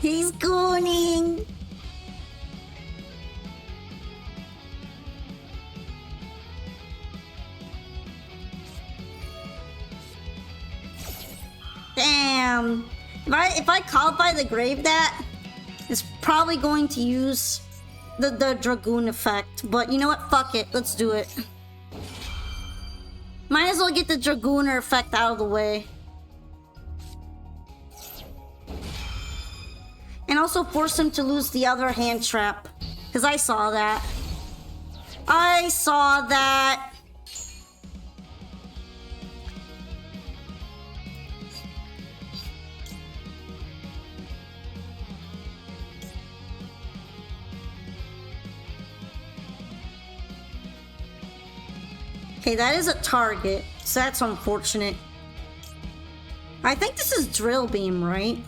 He's gooning. Damn. If I call by the grave that, it's probably going to use the Dragoon effect. But you know what? Fuck it. Let's do it. Might as well get the Dragooner effect out of the way. And also force him to lose the other hand trap. Because I saw that. I saw that. Okay, that is a target, so that's unfortunate. I think this is Drill Beam, right?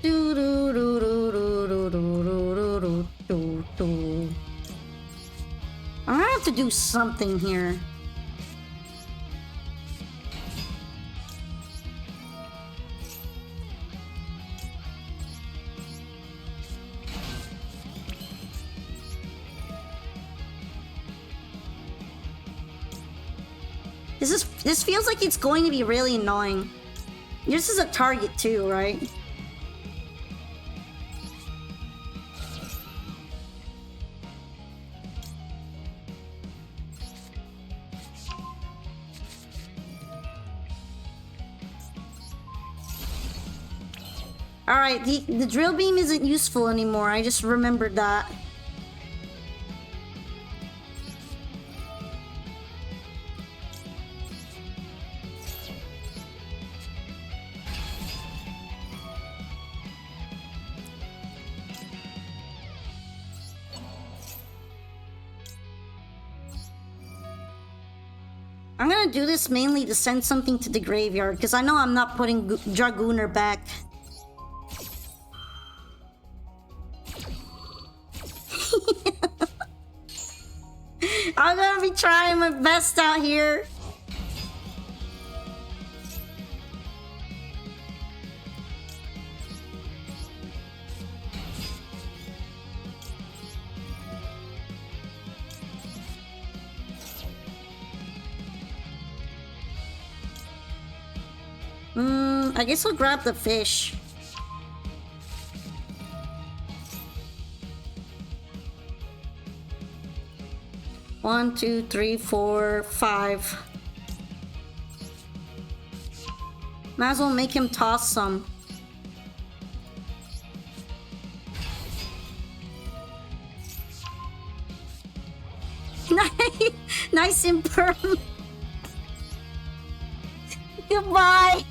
Do do do do do do do do do do. I'm gonna have to do something here. This feels like it's going to be really annoying. This is a target too, right? Alright, the drill beam isn't useful anymore. I just remembered that. I'm gonna do this mainly to send something to the graveyard, because I know I'm not putting Dragooner back. I'm gonna be trying my best out here. I guess I'll grab the fish. One, two, three, four, five. Might as well make him toss some. Nice imperm. Goodbye.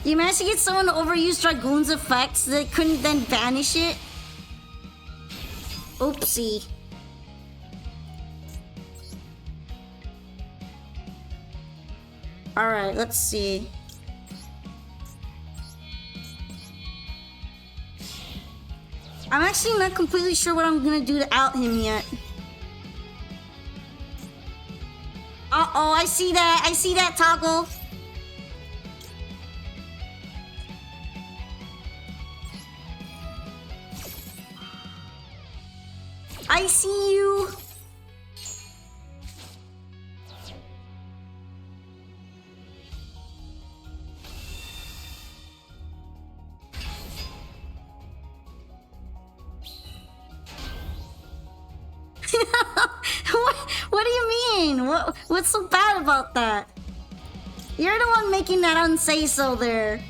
You managed to get someone to overuse Dragoon's effects that couldn't then banish it? Oopsie. Alright, let's see. I'm actually not completely sure what I'm gonna do to out him yet. Uh-oh, I see that. I see that, Toggle. I see you. What do you mean? What's so bad about that? You're the one making that unsay-so there.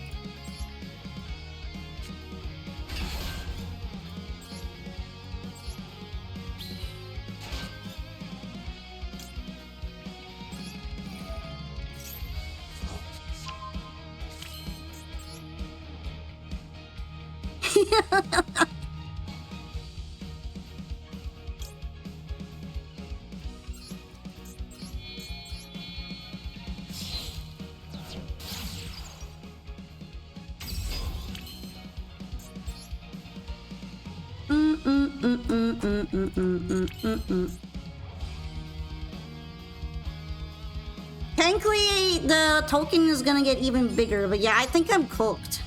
Thankfully, the token is gonna get even bigger, but yeah, I think I'm cooked.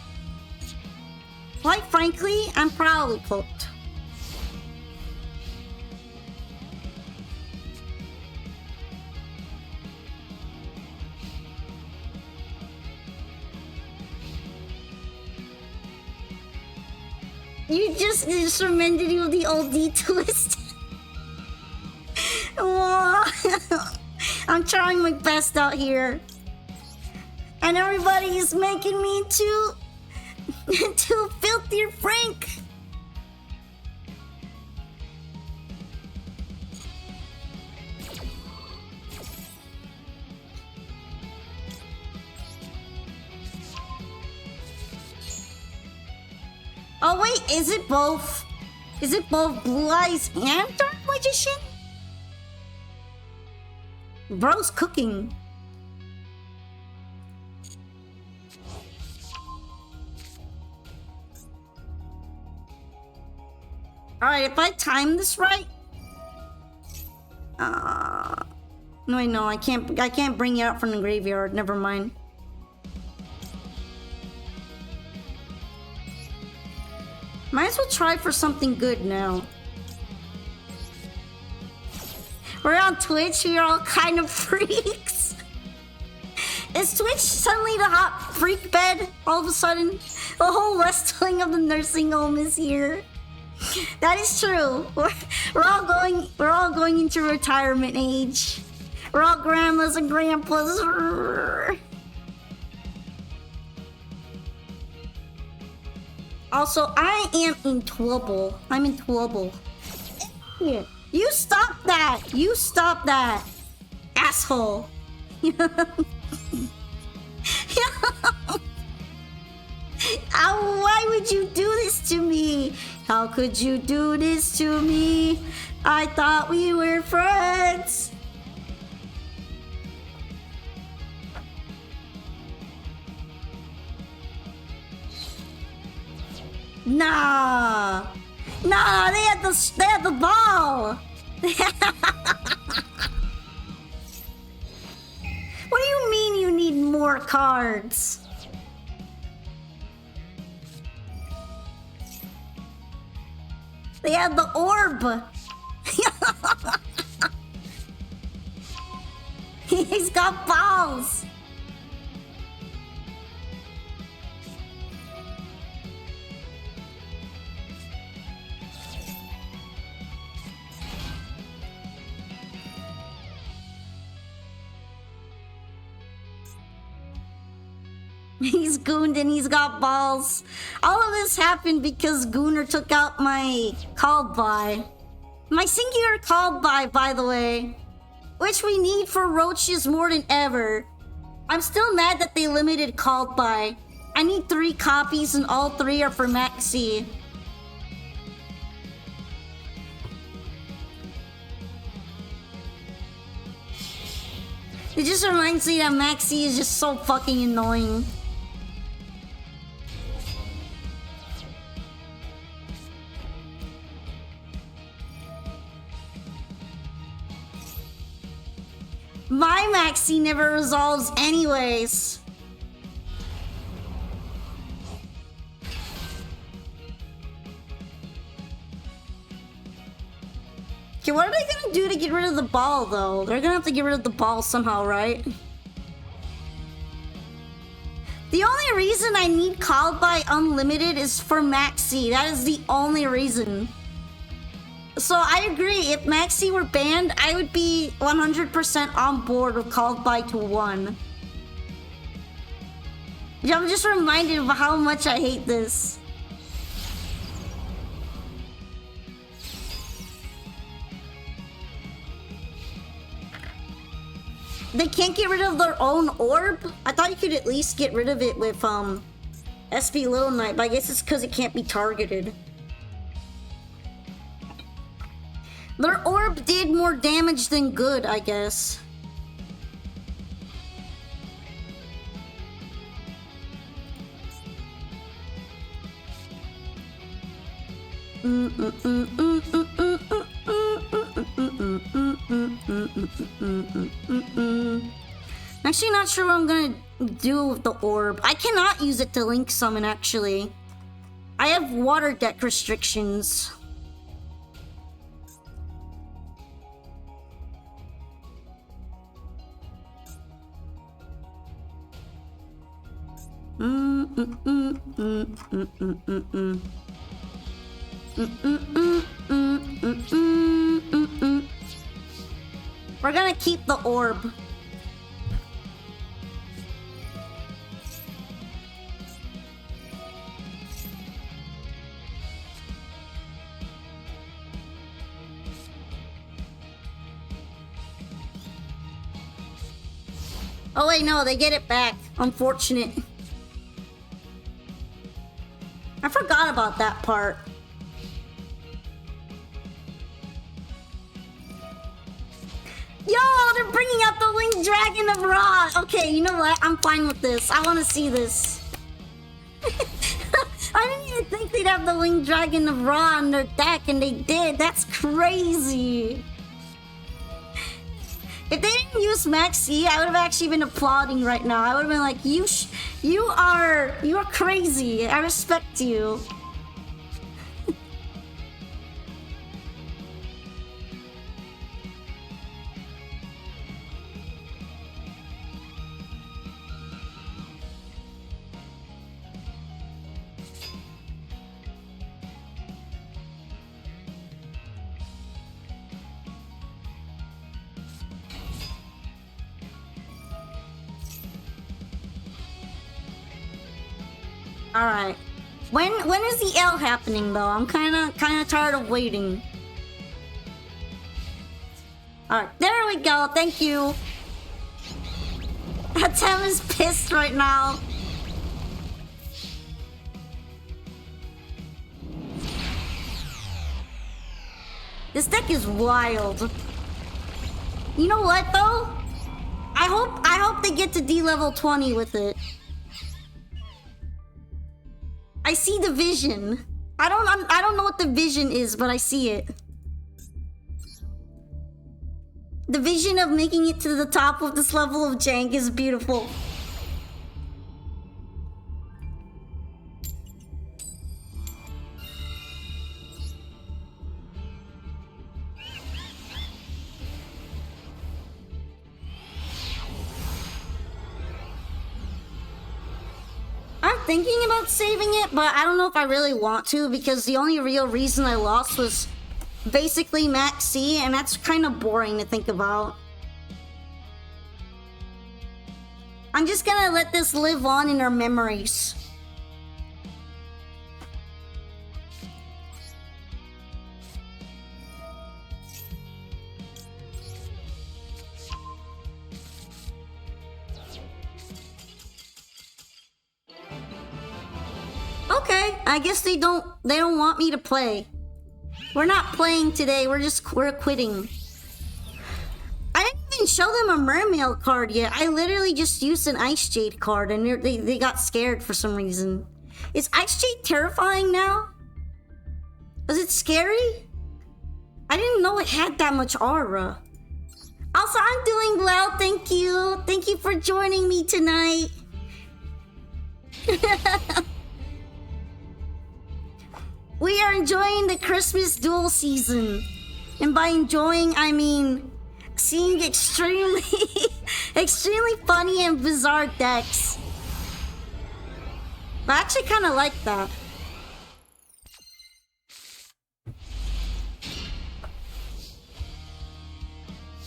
Quite frankly, I'm probably cooked. You just reminded you of the old D-twist. I'm trying my best out here. And everybody is making me too filthy frank. Oh wait, is it both? Is it both Blue Eyes and Dark Magician? Bro's cooking. Alright, if I time this right. No, wait, no, I can't bring you out from the graveyard. Never mind. Might as well try for something good now. We're on Twitch, we're all kind of freaks. Is Twitch suddenly the hot freak bed? All of a sudden, the whole wrestling of the nursing home is here. That is true. We're all going into retirement age. We're all grandmas and grandpas. Also, I am in trouble. I'm in trouble. Here. You stop that! You stop that! Asshole! Why would you do this to me? How could you do this to me? I thought we were friends! Nah! Nah, they had the ball! What do you mean you need more cards? They had the orb! He's got balls! He's gooned and he's got balls. All of this happened because Gooner took out my called by. My singular called by the way. Which we need for roaches more than ever. I'm still mad that they limited called by. I need 3 copies and all 3 are for Maxi. It just reminds me that Maxi is just so fucking annoying. My Maxi never resolves anyways. Okay, what are they gonna do to get rid of the ball, though? They're gonna have to get rid of the ball somehow, right? The only reason I need Called by Unlimited is for Maxi. That is the only reason. So I agree, if Maxi were banned, I would be 100% on board with Called by to 1. Yeah, I'm just reminded of how much I hate this. They can't get rid of their own orb? I thought you could at least get rid of it with SP Little Knight, but I guess it's because it can't be targeted. Their orb did more damage than good, I guess. Actually, not sure what I'm gonna do with the orb. I cannot use it to link summon, actually. I have water deck restrictions. We're gonna keep the orb. Oh wait, no, they get it back. Unfortunate. I forgot about that part. Yo, they're bringing out the Winged Dragon of Ra. Okay, you know what? I'm fine with this. I want to see this. I didn't even think they'd have the Winged Dragon of Ra on their deck, and they did. That's crazy. If they didn't use Maxi, I would have actually been applauding right now. I would have been like, you are crazy. I respect you. All right. When is the L happening though? I'm kind of tired of waiting. All right, there we go. Thank you. Tim is pissed right now. This deck is wild. You know what though? I hope they get to D level 20 with it. I see the vision. I don't know what the vision is, but I see it. The vision of making it to the top of this level of jank is beautiful. I'm thinking about saving it, but I don't know if I really want to because the only real reason I lost was basically Max C, and that's kind of boring to think about. I'm just gonna let this live on in our memories. Okay, I guess they don't want me to play. We're not playing today, we're quitting. I didn't even show them a Mermail card yet. I literally just used an Ice Jade card and they got scared for some reason. Is Ice Jade terrifying now? Is it scary? I didn't know it had that much aura. Also, I'm doing well, thank you. Thank you for joining me tonight. We are enjoying the Christmas duel season. And by enjoying, I mean seeing extremely, extremely funny and bizarre decks. I actually kind of like that.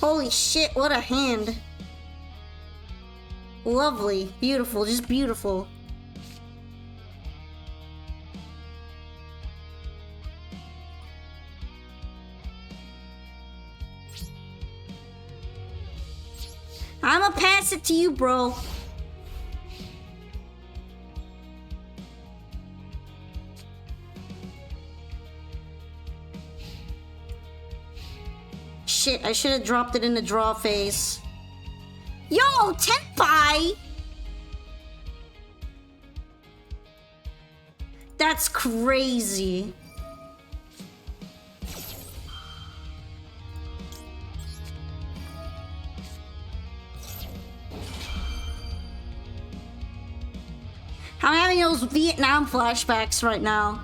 Holy shit, what a hand. Lovely, beautiful, just beautiful. I'ma pass it to you, bro. Shit, I should have dropped it in the draw phase. Yo, Tenpai! That's crazy. I'm having those Vietnam flashbacks right now.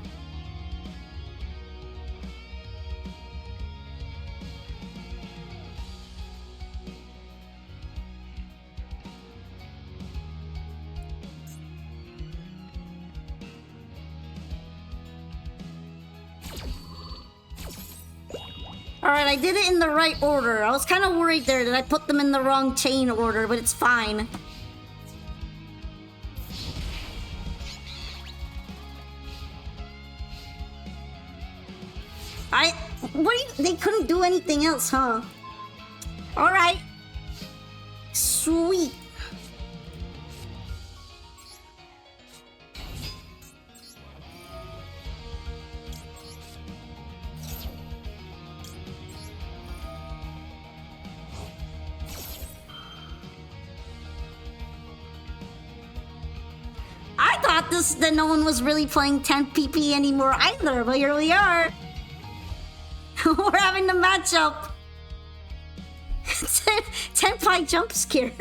Alright, I did it in the right order. I was kind of worried there that I put them in the wrong chain order, but it's fine. They couldn't do anything else, huh? Alright. Sweet. I thought that no one was really playing 10 PP anymore either, but here we are. We're having the matchup. Tenpai jump scare.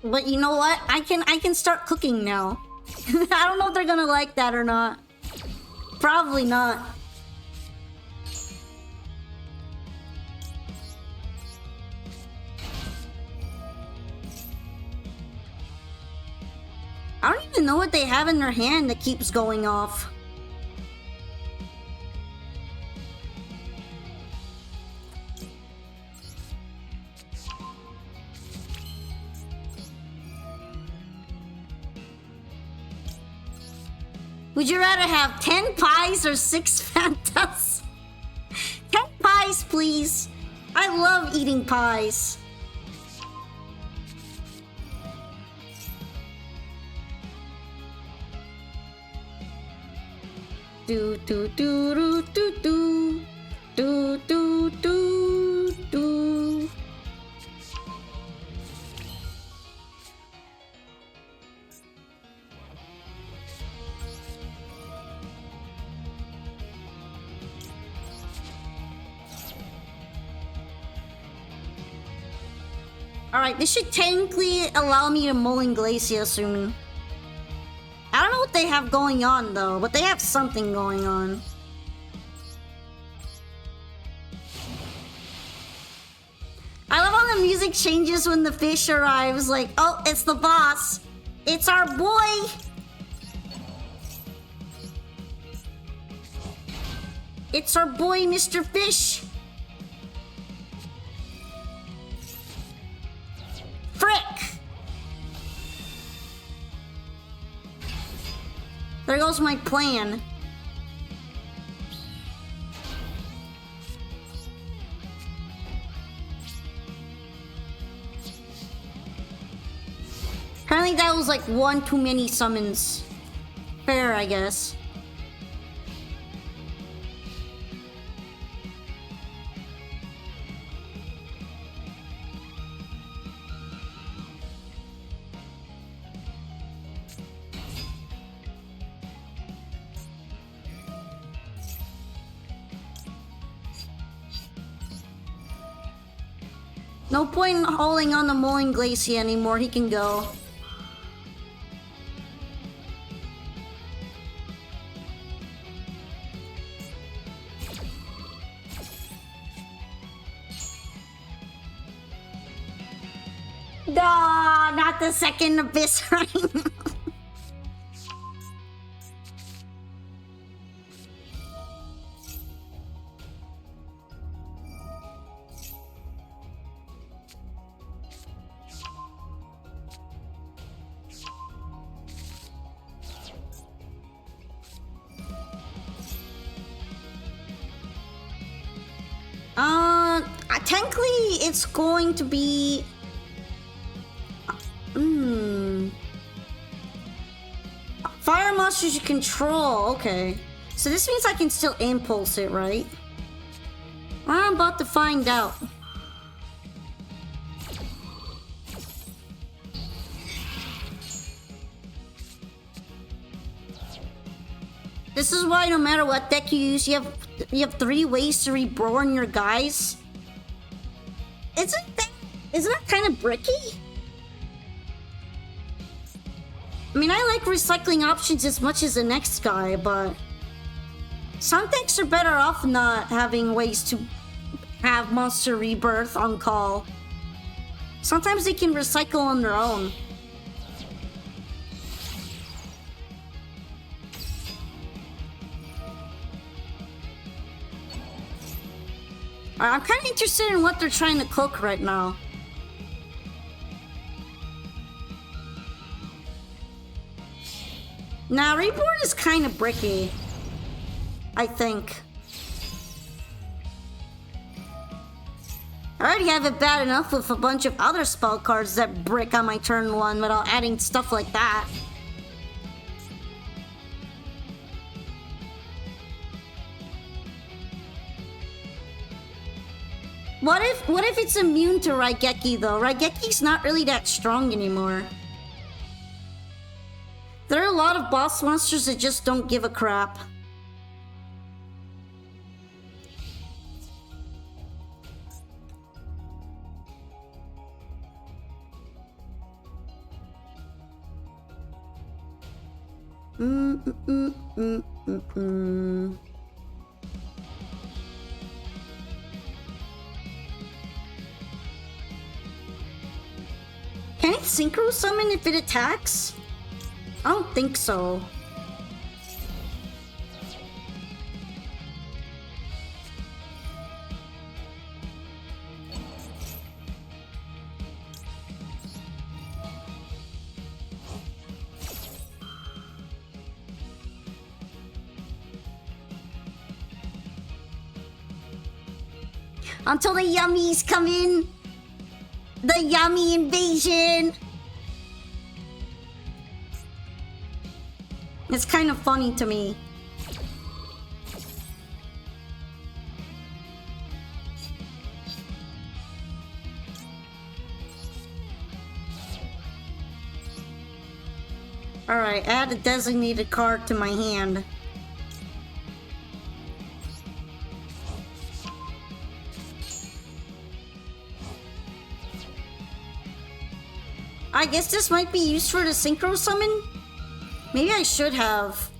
But you know what? I can start cooking now. I don't know if they're gonna like that or not. Probably not. I don't even know what they have in their hand that keeps going off. Would you rather have 10 pies or 6 Fantas? 10 pies, please. I love eating pies. Do do do do do do do do do do. Alright, this should technically allow me to Mulling Glacia soon. I don't know what they have going on though, but they have something going on. I love how the music changes when the fish arrives, like, oh, it's the boss. It's our boy. It's our boy, Mr. Fish. Frick! There goes my plan. Apparently that was like one too many summons. Fair, I guess. No point in hauling on the Mowing Glacier anymore, he can go. No, not the second Abyss Ring. Technically, it's going to be... Fire monsters you control, okay. So this means I can still impulse it, right? I'm about to find out. This is why no matter what deck you use, you have 3 ways to reborn your guys. Isn't that kind of bricky? I mean, I like recycling options as much as the next guy, but some decks are better off not having ways to have monster rebirth on call. Sometimes they can recycle on their own. I'm kind of interested in what they're trying to cook right now. Now, Reborn is kind of bricky, I think. I already have it bad enough with a bunch of other spell cards that brick on my turn 1 without adding stuff like that. What if it's immune to Raigeki though? Raigeki's not really that strong anymore. There are a lot of boss monsters that just don't give a crap. Can it synchro summon if it attacks? I don't think so. Until the yummies come in. The yummy invasion. It's kind of funny to me. Alright, add a designated card to my hand. I guess this might be used for the synchro summon? Maybe I should have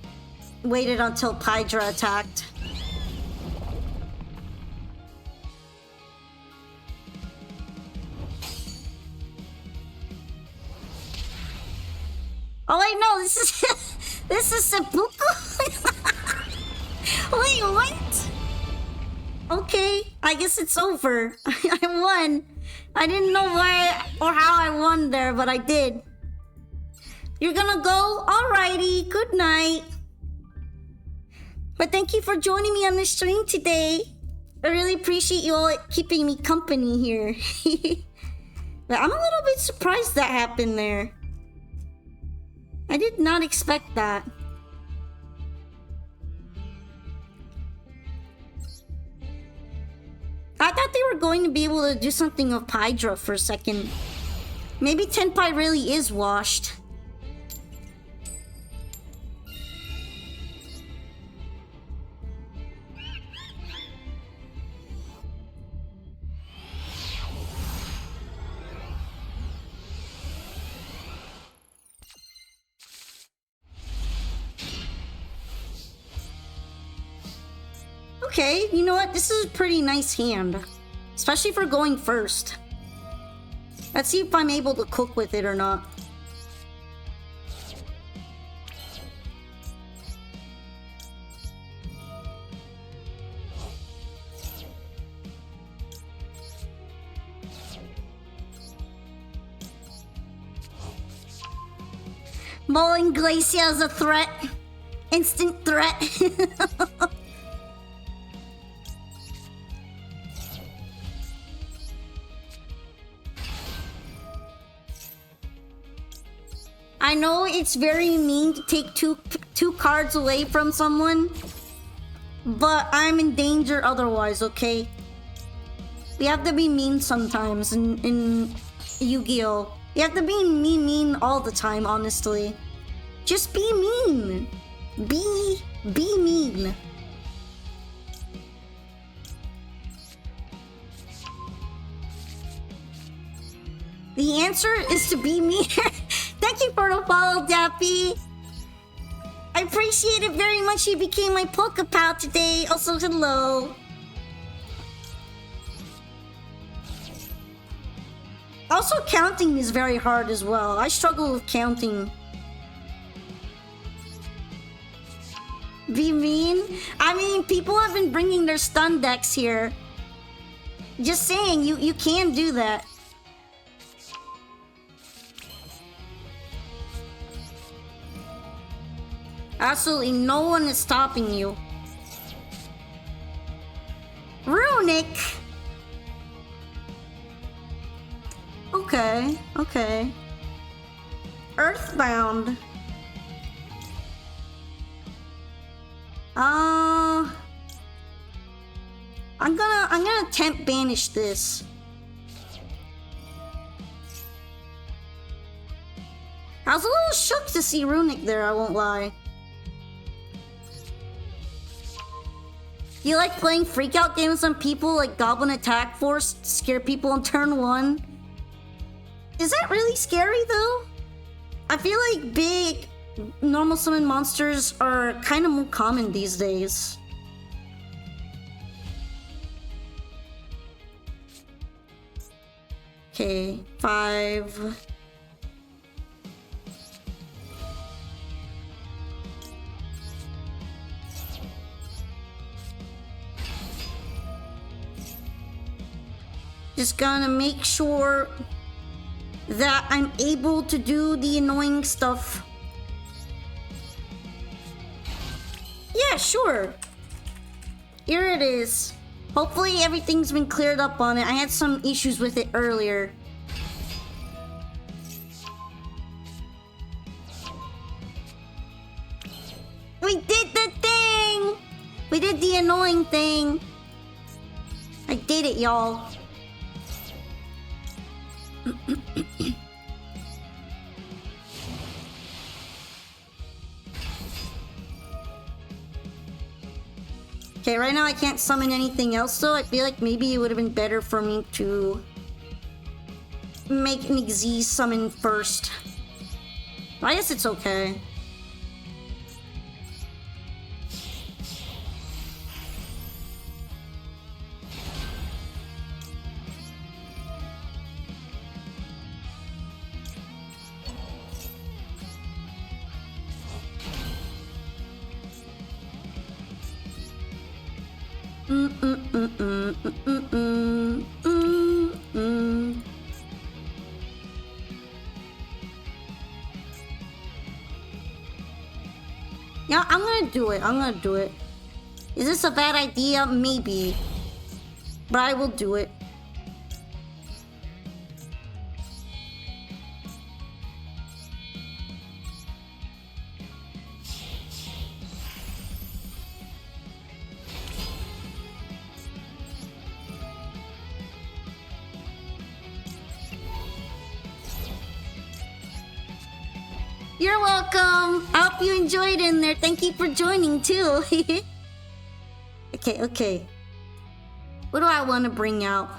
waited until Pydra attacked. Oh wait, no, this is this is seppuku. Wait, what? Okay, I guess it's over. I won. I didn't know why or how I won there, but I did. You're gonna go? Alrighty, good night. But thank you for joining me on the stream today. I really appreciate you all keeping me company here. But I'm a little bit surprised that happened there. I did not expect that. I thought they were going to be able to do something with Hydra for a second. Maybe Tenpai really is washed. Okay, you know what? This is a pretty nice hand. Especially for going first. Let's see if I'm able to cook with it or not. Mulling Glacia is a threat. Instant threat. I know it's very mean to take two cards away from someone, but I'm in danger otherwise, okay? We have to be mean sometimes in Yu-Gi-Oh! You have to be mean all the time, honestly. Just be mean. Be mean. The answer is to be mean. Thank you for the follow, Dappy. I appreciate it very much. You became my Pokepal today. Also, hello. Also, counting is very hard as well. I struggle with counting. Be mean? I mean, people have been bringing their stun decks here. Just saying, you can do that. Absolutely no one is stopping you. Runic! Okay. Earthbound. I'm gonna attempt banish this. I was a little shook to see Runic there, I won't lie. You like playing freakout games on people like Goblin Attack Force to scare people on turn 1? Is that really scary though? I feel like big normal summon monsters are kind of more common these days. Okay, 5. Just gonna make sure that I'm able to do the annoying stuff. Yeah, sure. Here it is. Hopefully everything's been cleared up on it. I had some issues with it earlier. We did the thing! We did the annoying thing. I did it, y'all. Okay, right now I can't summon anything else, so I feel like maybe it would have been better for me to make an Xyz summon first. I guess it's okay. Yeah, I'm gonna do it. Is this a bad idea? Maybe. But I will do it. You're welcome. I hope you enjoyed in there. Thank you for joining too. Okay. What do I want to bring out?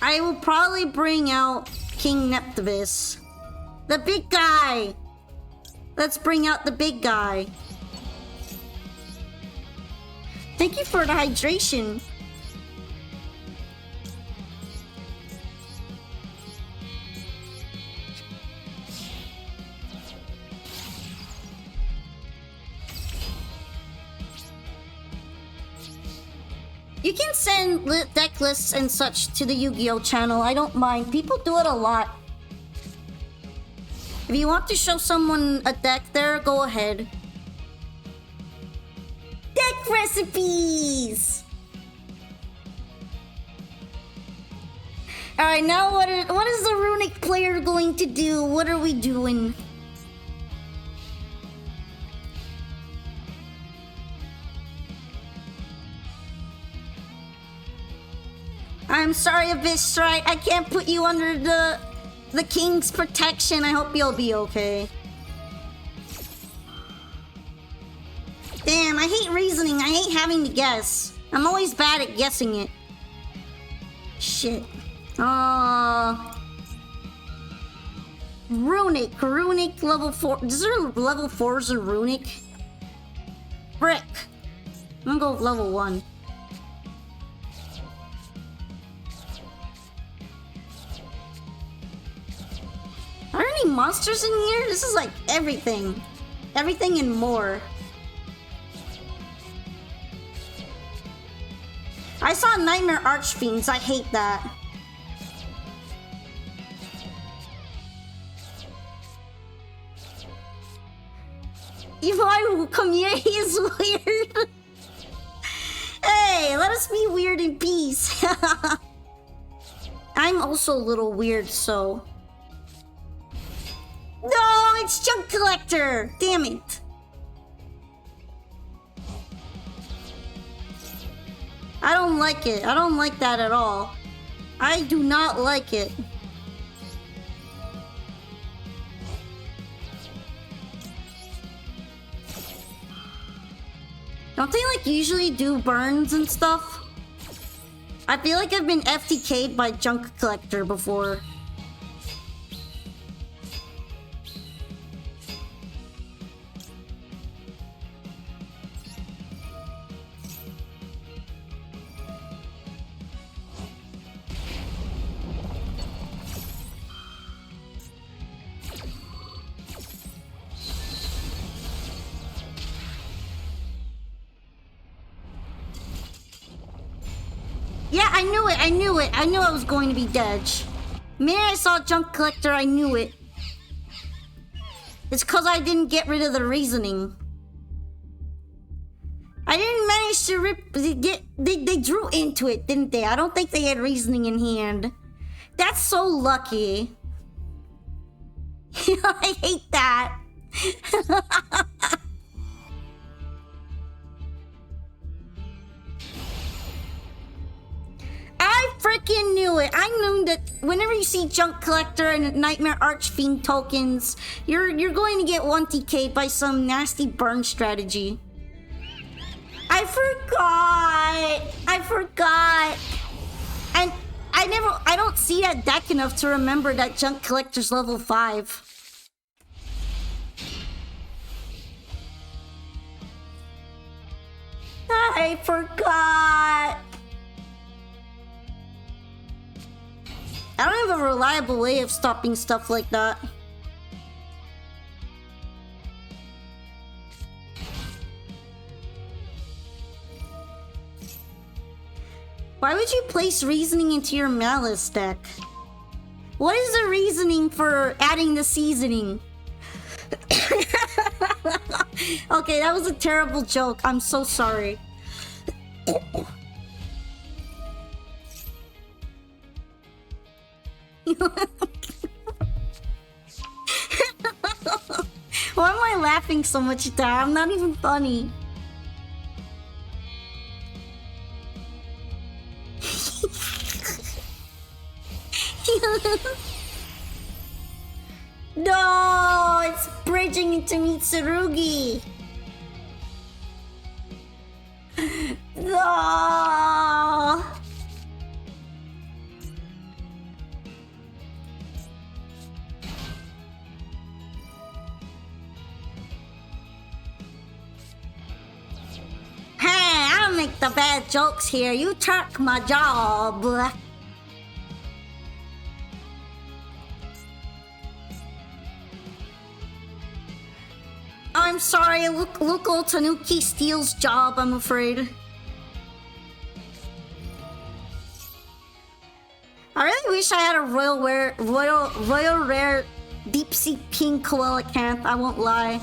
I will probably bring out King Neptibus. The big guy! Let's bring out the big guy. Thank you for the hydration. You can send deck lists and such to the Yu-Gi-Oh channel. I don't mind. People do it a lot. If you want to show someone a deck there, go ahead. Deck recipes! Alright, now what is the runic player going to do? What are we doing? I'm sorry, Abyss Strike. I can't put you under the king's protection. I hope you'll be okay. Damn, I hate reasoning. I hate having to guess. I'm always bad at guessing it. Shit. Runic level 4. Is there level 4s in Runic? Brick. I'm gonna go with level 1. Are there any monsters in here? This is like everything. Everything and more. I saw Nightmare Archfiends. I hate that. Iwai community is weird. Hey, let us be weird in peace. I'm also a little weird, so... No, it's Junk Collector! Damn it. I don't like it. I don't like that at all. I do not like it. Don't they like usually do burns and stuff? I feel like I've been FTK'd by Junk Collector before. Yeah, I knew it. I knew it. I knew I was going to be dead. The minute I saw Junk Collector, I knew it. It's because I didn't get rid of the reasoning. I didn't manage to they drew into it, didn't they? I don't think they had reasoning in hand. That's so lucky. I hate that. I freaking knew it. I knew that whenever you see Junk Collector and Nightmare Archfiend tokens, you're going to get 1TK'd by some nasty burn strategy. I forgot. And I don't see that deck enough to remember that Junk Collector's level 5. I forgot. I don't have a reliable way of stopping stuff like that. Why would you place reasoning into your Malice deck? What is the reasoning for adding the seasoning? Okay, that was a terrible joke. I'm so sorry. Why am I laughing so much at that? I'm not even funny. No, it's bridging into Mitsurugi. No. Hey, I'll make the bad jokes here. You took my job. I'm sorry, local Tanuki steals job, I'm afraid. I really wish I had a royal rare deep sea pink Coelacanth, I won't lie.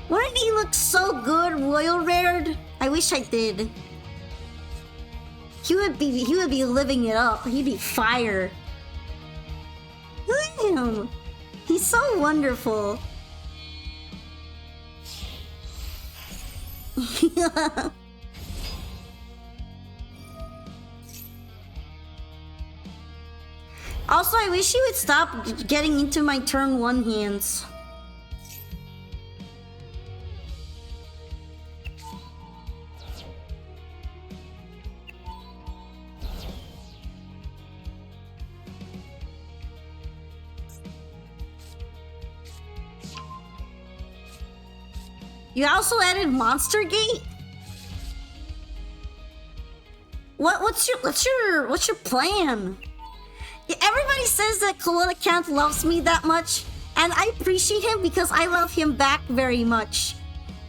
Wouldn't he look so good royal rared? I wish I did. He would be living it up. He'd be fire. Look at him. He's so wonderful. Also, I wish you would stop getting into my turn 1 hands. You also added Monster Gate? What's your plan? Everybody says that Coelacanth loves me that much, and I appreciate him because I love him back very much.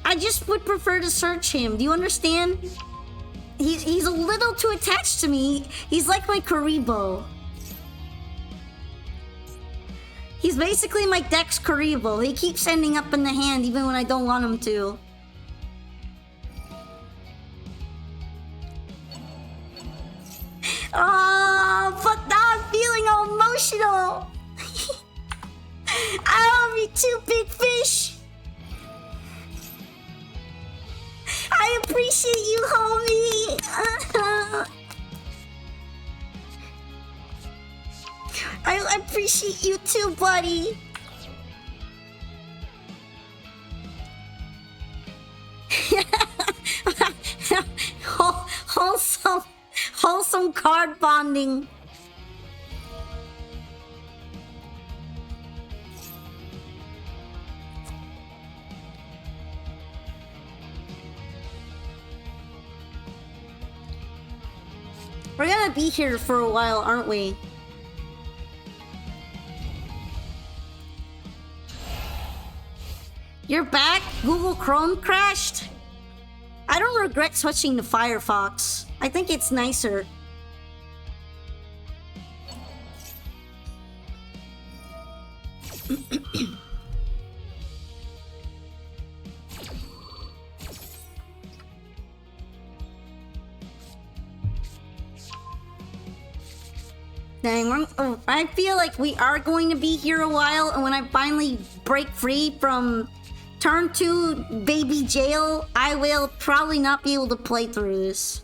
I just would prefer to search him. Do you understand? He's a little too attached to me. He's like my Karibo. He's basically my Dex Karibo. He keeps ending up in the hand even when I don't want him to. Oh, but now I'm feeling all emotional. I love you too, big fish. I appreciate you, homie. I appreciate you too, buddy. Wholesome card bonding. We're gonna be here for a while, aren't we? You're back? Google Chrome crashed? I don't regret switching to Firefox. I think it's nicer. Dang, I feel like we are going to be here a while, and when I finally break free from Turn 2 baby jail, I will probably not be able to play through this.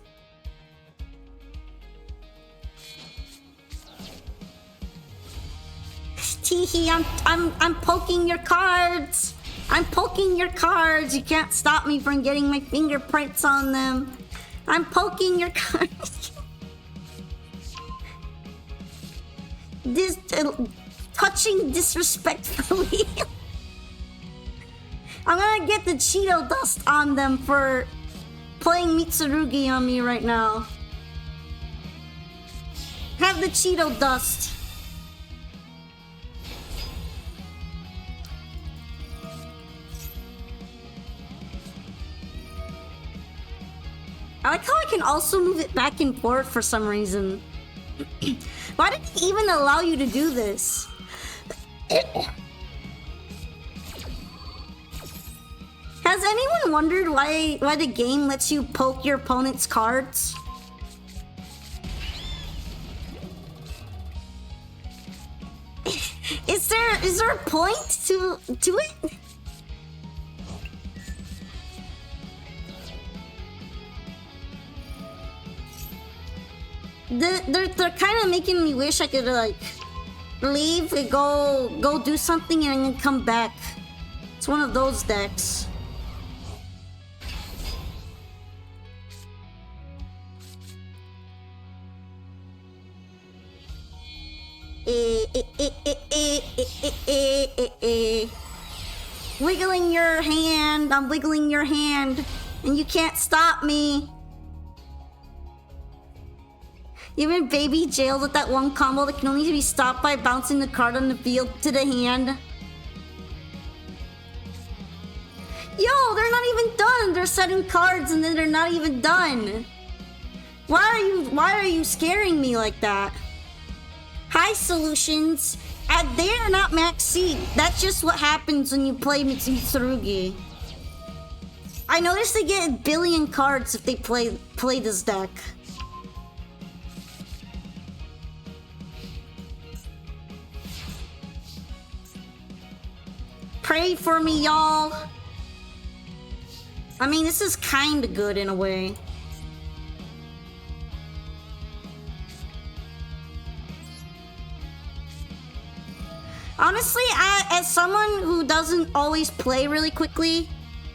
Teehee, I'm poking your cards. I'm poking your cards. You can't stop me from getting my fingerprints on them. I'm poking your cards. Touching disrespectfully. I'm gonna get the Cheeto dust on them for playing Mitsurugi on me right now. Have the Cheeto dust. I like how I can also move it back and forth for some reason. Why did it even allow you to do this? Has anyone wondered why the game lets you poke your opponent's cards? Is there a point to it? They're kind of making me wish I could like leave, go do something, and then come back. It's one of those decks. Wiggling your hand, I'm wiggling your hand, and you can't stop me. Even baby jailed with that one combo that can only be stopped by bouncing the card on the field to the hand. Yo, they're not even done. They're setting cards and then they're not even done. Why are you scaring me like that? Hi, Solutions. They are not max seed. That's just what happens when you play Mitsurugi. I noticed they get a billion cards if they play this deck. Pray for me, y'all. I mean, this is kinda good in a way. Honestly, as someone who doesn't always play really quickly,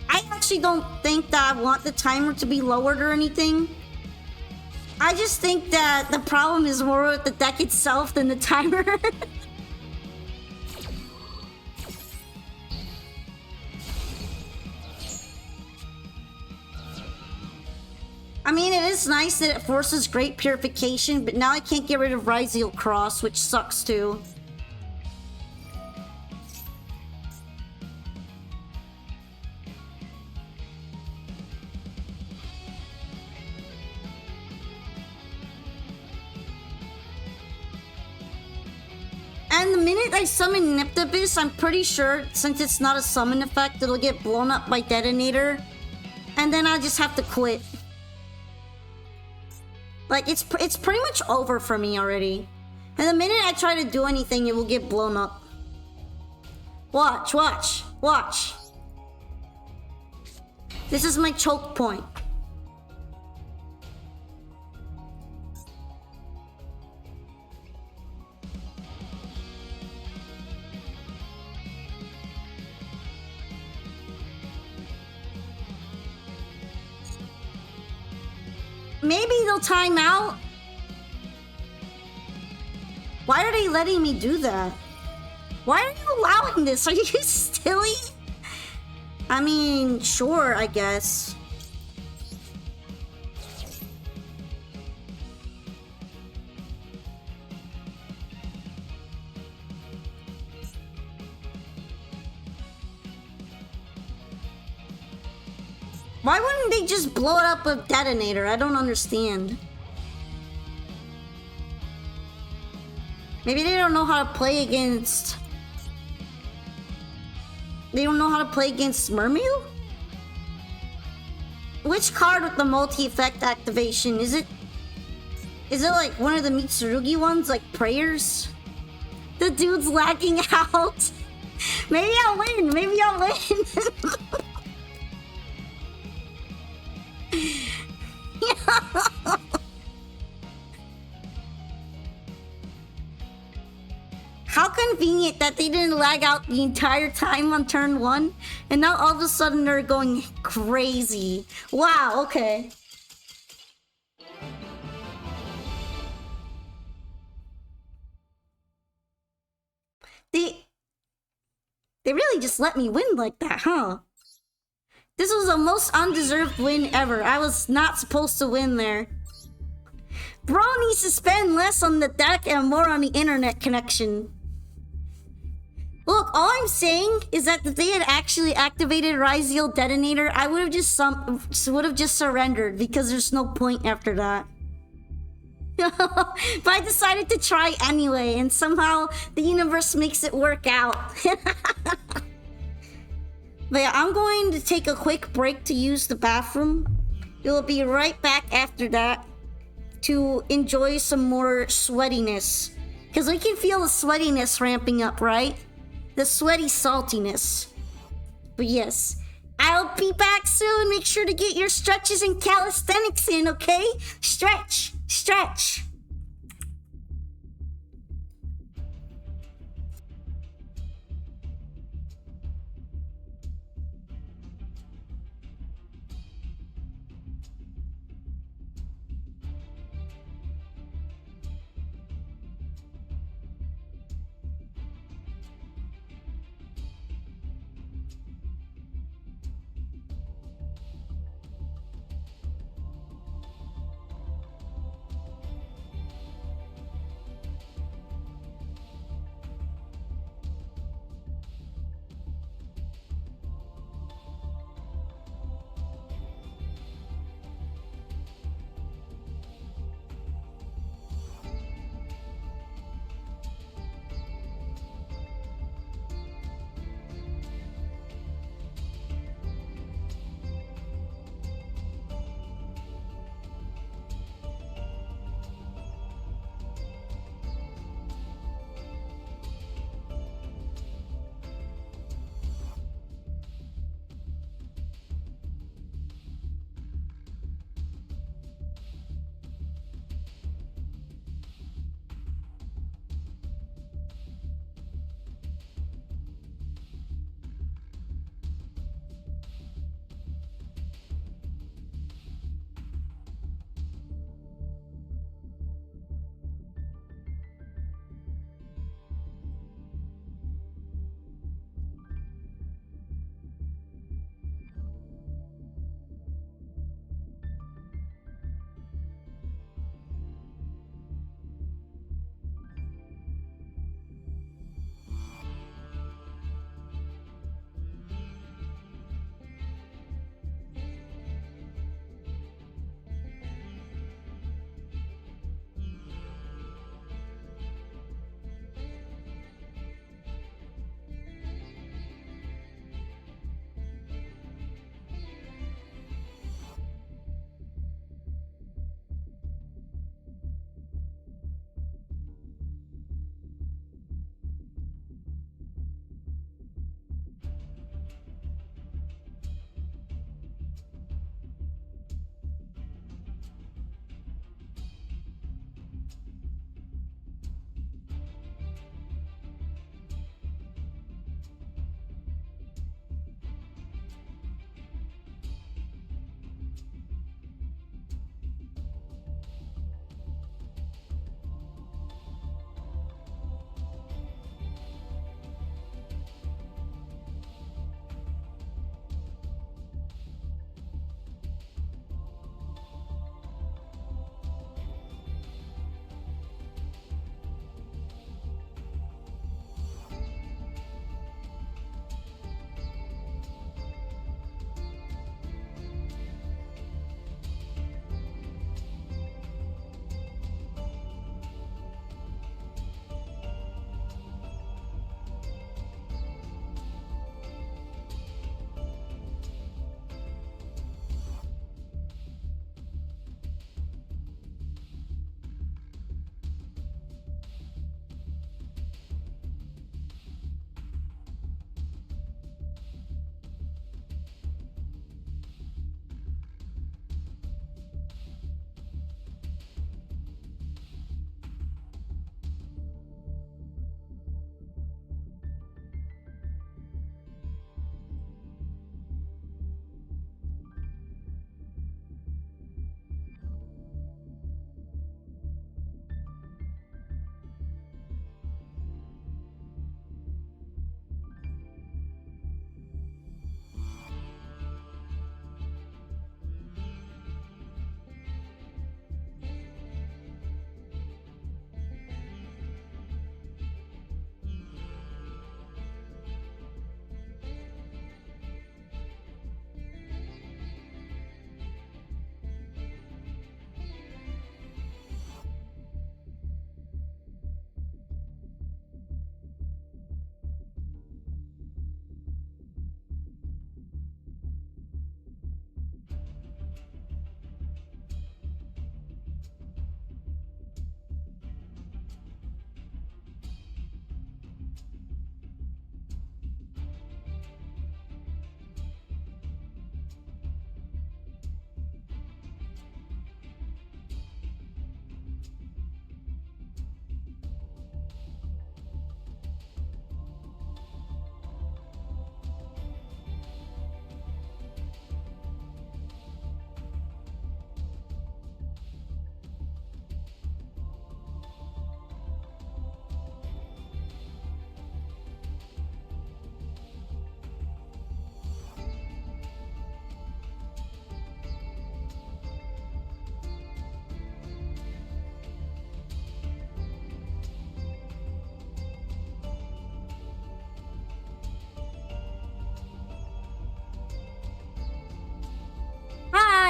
I actually don't think that I want the timer to be lowered or anything. I just think that the problem is more with the deck itself than the timer. I mean, it is nice that it forces great purification, but now I can't get rid of Ryzeal Cross, which sucks too. And the minute I summon Niptibus, I'm pretty sure, since it's not a summon effect, it'll get blown up by Detonator. And then I just have to quit. Like, it's pretty much over for me already. And the minute I try to do anything, it will get blown up. Watch, watch, watch. This is my choke point. Maybe they'll time out. Why are they letting me do that? Why are you allowing this? Are you silly? I mean, sure, I guess. Why wouldn't they just blow it up with Detonator? I don't understand. Maybe they don't know how to play against... They don't know how to play against Mermew? Which card with the multi-effect activation? Is it like one of the Mitsurugi ones, like Prayers? The dude's lagging out. Maybe I'll win. Maybe I'll win. How convenient that they didn't lag out the entire time on turn 1, and now all of a sudden they're going crazy. Wow, okay. They really just let me win like that, huh? This was the most undeserved win ever. I was not supposed to win there. Bro needs to spend less on the deck and more on the internet connection. Look, all I'm saying is that if they had actually activated Ryzeal Detonator, I would have just surrendered because there's no point after that. But I decided to try anyway, and somehow the universe makes it work out. But yeah, I'm going to take a quick break to use the bathroom. We'll be right back after that to enjoy some more sweatiness. Because we can feel the sweatiness ramping up, right? The sweaty saltiness. But yes, I'll be back soon. Make sure to get your stretches and calisthenics in, okay? Stretch, stretch.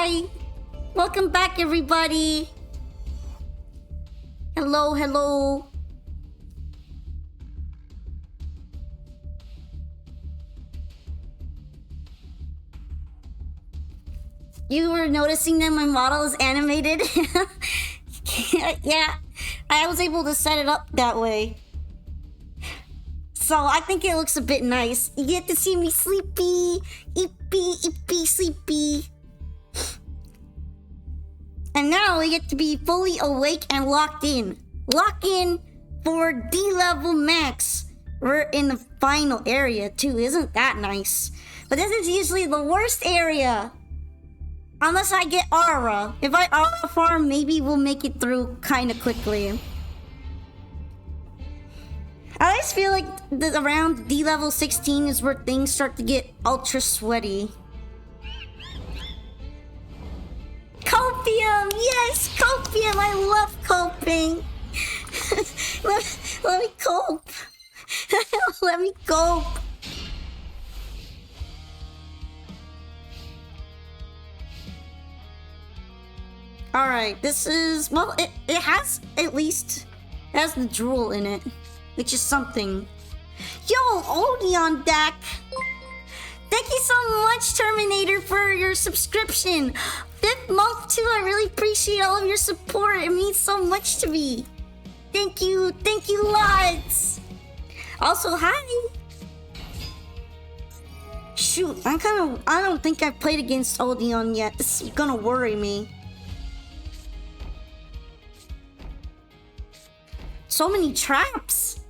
Hi! Welcome back, everybody! Hello, hello! You were noticing that my model is animated? Yeah, I was able to set it up that way. So I think it looks a bit nice. You get to see me sleepy, ippy, sleepy. And now we get to be fully awake and locked in. Lock in for D-level max. We're in the final area too, isn't that nice? But this is usually the worst area. Unless I get aura. If I aura farm, maybe we'll make it through kind of quickly. I always feel like around D-level 16 is where things start to get ultra sweaty. Copium! Yes! Copium! I love coping! let me cope! Let me cope! Alright, this is... Well, it has at least... It has the drool in it. Which is something. Yo, Odeon Dak! Thank you so much, Terminator, for your subscription! 5th month too, I really appreciate all of your support. It means so much to me. Thank you lots! Also, hi! Shoot, I don't think I've played against Odeon yet. This is gonna worry me. So many traps!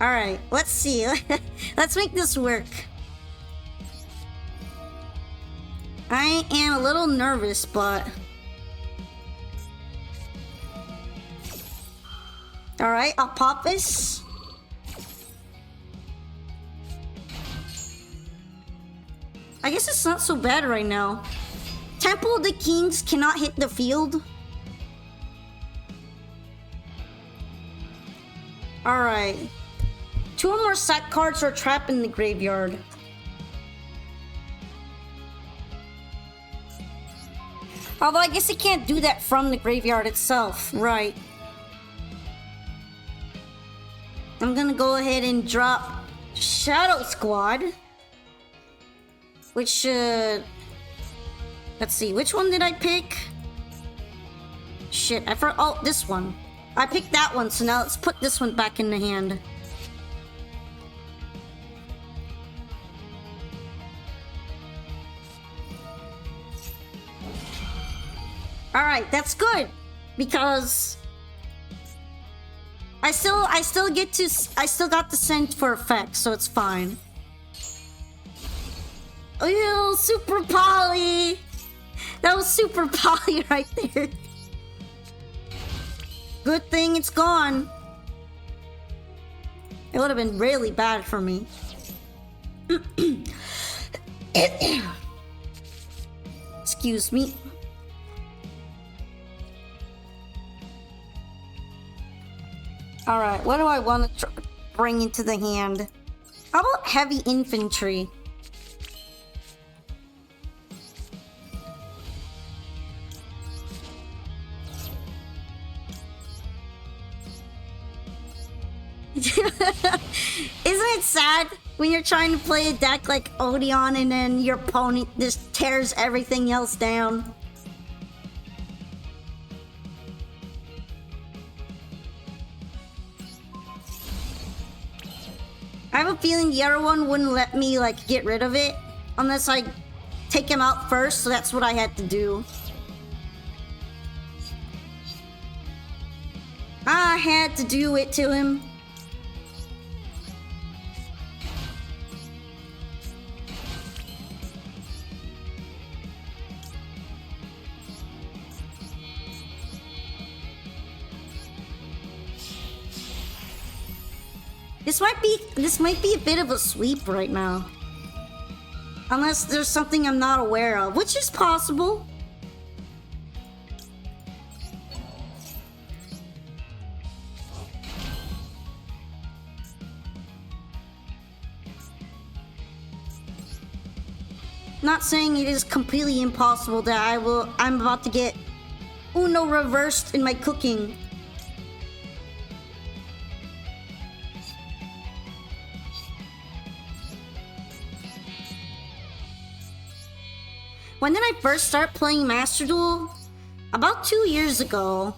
Alright, let's see. Let's make this work. I am a little nervous, but... Alright, I'll pop this. I guess it's not so bad right now. Temple of the Kings cannot hit the field. Alright. 2 more sack cards are trapped in the graveyard. Although I guess it can't do that from the graveyard itself. Right. I'm gonna go ahead and drop Shadow Squad. Which should... Let's see, which one did I pick? Shit, I forgot. Oh, this one. I picked that one, so now let's put this one back in the hand. Alright, that's good. Because... I still got the send for effect, so it's fine. Ew, super poly! That was super poly right there. Good thing it's gone. It would have been really bad for me. Excuse me. Alright, what do I want to bring into the hand? How about heavy infantry? Isn't it sad when you're trying to play a deck like Odeon and then your opponent just tears everything else down? I have a feeling the other one wouldn't let me like get rid of it unless I take him out first, so that's what I had to do. I had to do it to him. This might be a bit of a sweep right now. Unless there's something I'm not aware of, which is possible. Not saying it is completely impossible that I'm about to get Uno reversed in my cooking. When did I first start playing Master Duel? About 2 years ago.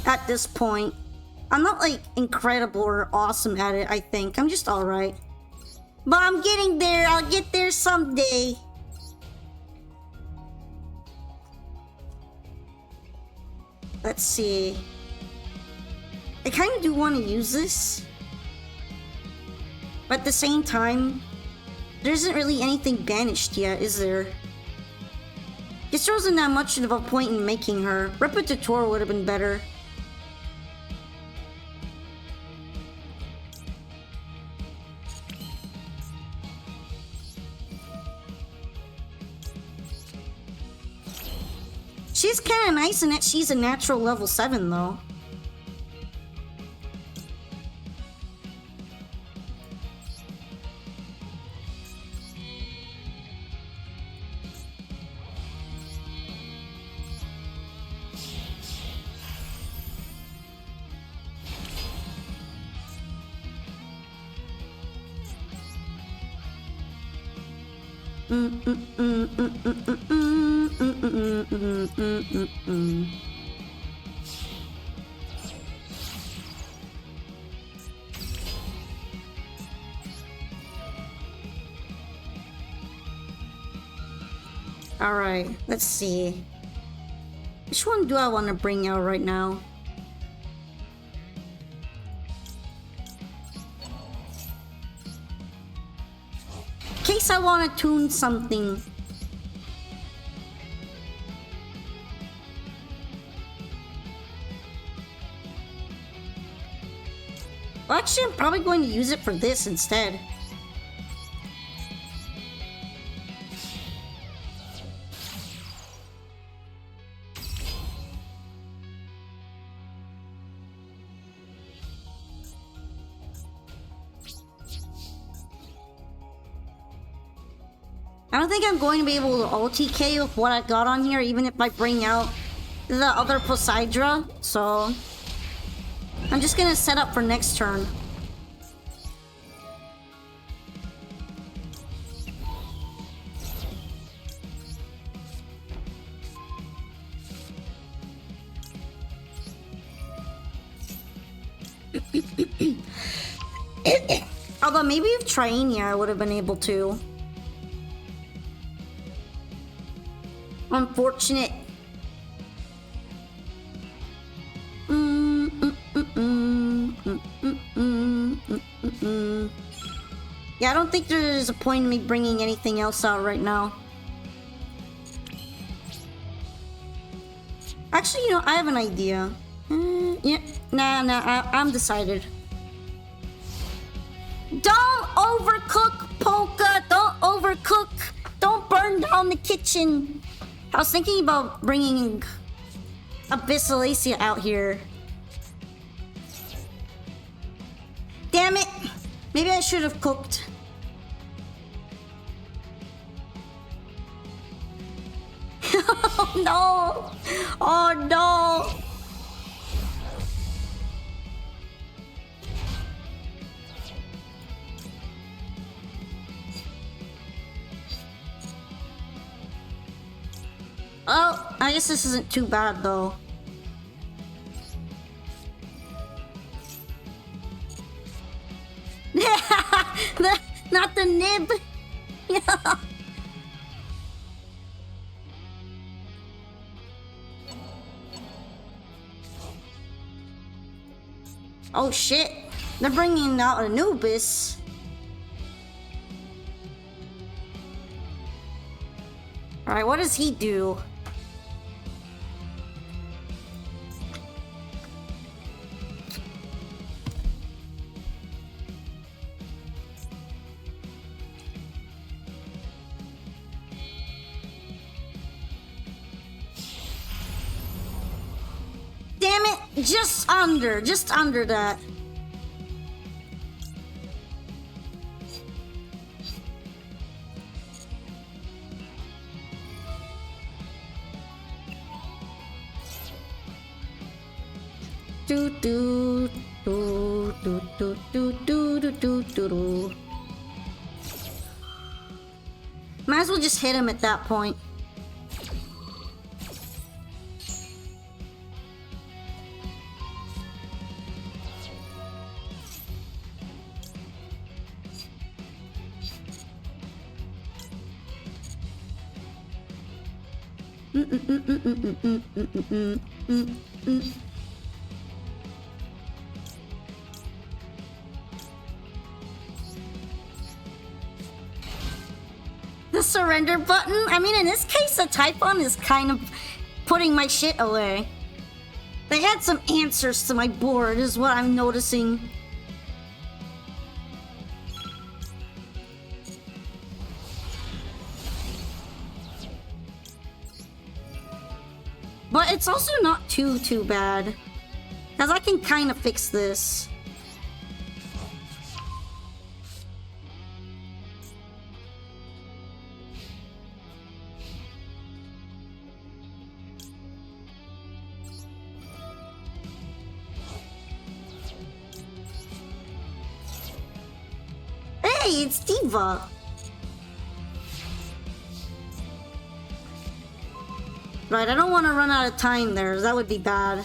At this point. I'm not like incredible or awesome at it, I think. I'm just alright. But I'm getting there. I'll get there someday. Let's see. I kind of do want to use this. But at the same time, there isn't really anything banished yet, is there? Guess there wasn't that much of a point in making her. Repetitor would have been better. She's kind of nice in that she's a natural level 7, though. Alright, let's see. Which one do I want to bring out right now? In case I want to tune something. Well, actually, I'm probably going to use it for this instead. I don't think I'm going to be able to OTK with what I got on here, even if I bring out the other Poseidra, so I'm just gonna set up for next turn. Although maybe if Triania I would have been able to. Unfortunate. Yeah, I don't think there's a point in me bringing anything else out right now. Actually, you know, I have an idea. Yeah, I'm decided. Don't overcook, Polka! Don't overcook! Don't burn down the kitchen! I was thinking about bringing Abyssalacia out here. Damn it! Maybe I should have cooked. Oh no! Oh no! Oh, I guess this isn't too bad though. Not the nib. Oh shit, they're bringing out Anubis. Alright, what does he do? Damn it! Just under that. Do do do do do do do do do do. Might as well just hit him at that point. The surrender button? I mean, in this case, the Typhon is kind of putting my shit away. They had some answers to my board, is what I'm noticing. But it's also not too bad. Because I can kind of fix this. Hey, it's Diva. Right, I don't want to run out of time there. That would be bad.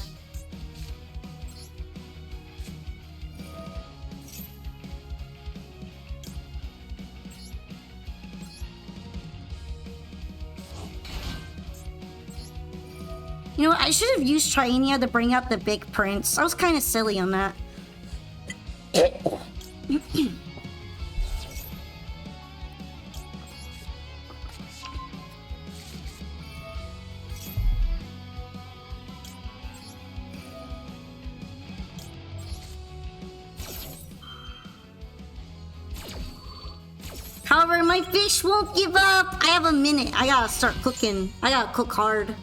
You know what? I should have used Trienia to bring out the big prince. I was kind of silly on that. However, my fish won't give up. I have a minute. I gotta start cooking. I gotta cook hard.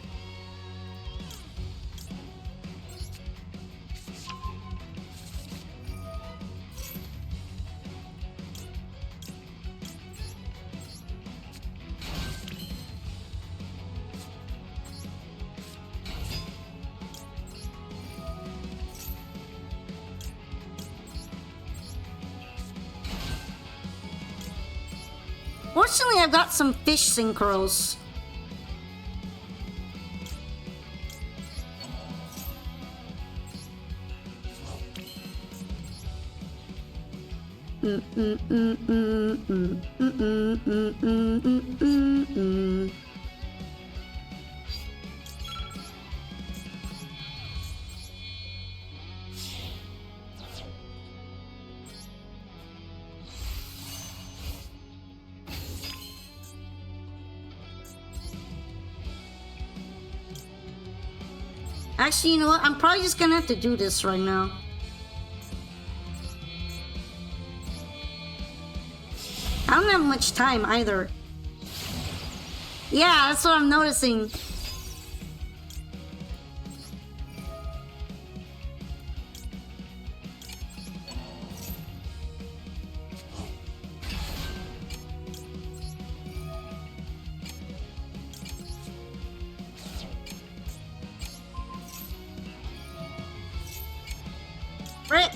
Fortunately, I've got some fish synchros. Actually, you know what? I'm probably just gonna have to do this right now. I don't have much time either. Yeah, that's what I'm noticing. Rip.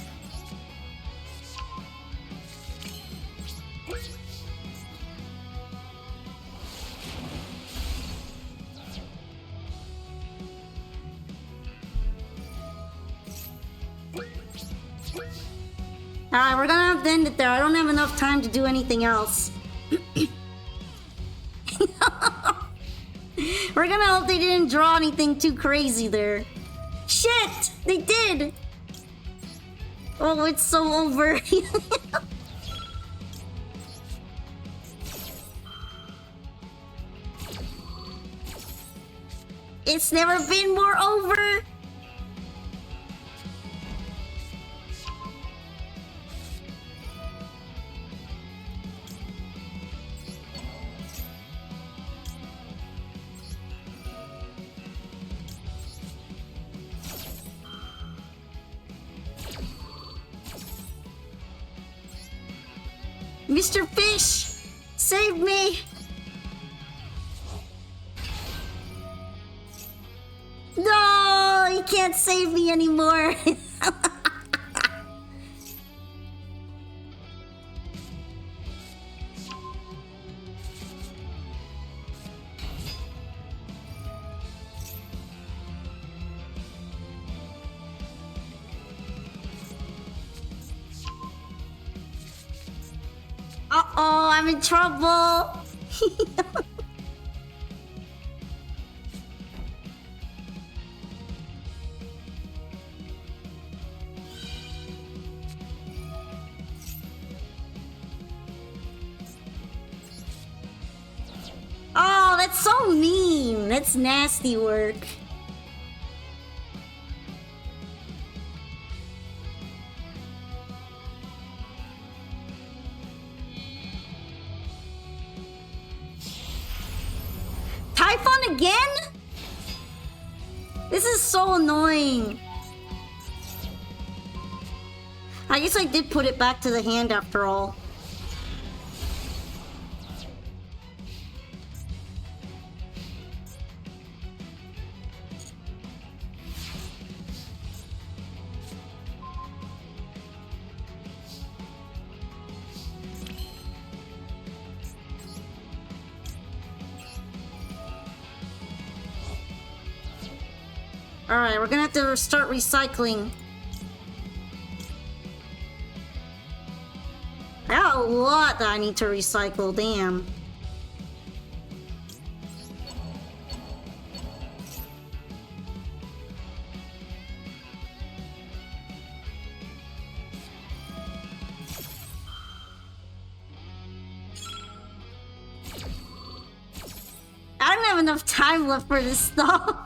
Alright, we're gonna have to end it there. I don't have enough time to do anything else. We're gonna hope they didn't draw anything too crazy there. Shit! They did! Oh, it's so over. It's never been more over. Mr. Fish, save me! No, he can't save me anymore. Uh-oh, I'm in trouble. Oh, that's so mean. That's nasty work. Typhon again? This is so annoying. I guess I did put it back to the hand after all. Alright, we're gonna have to start recycling. I got a lot that I need to recycle, damn. I don't have enough time left for this stuff.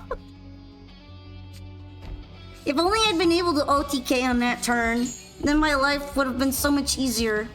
If only I'd been able to OTK on that turn, then my life would have been so much easier.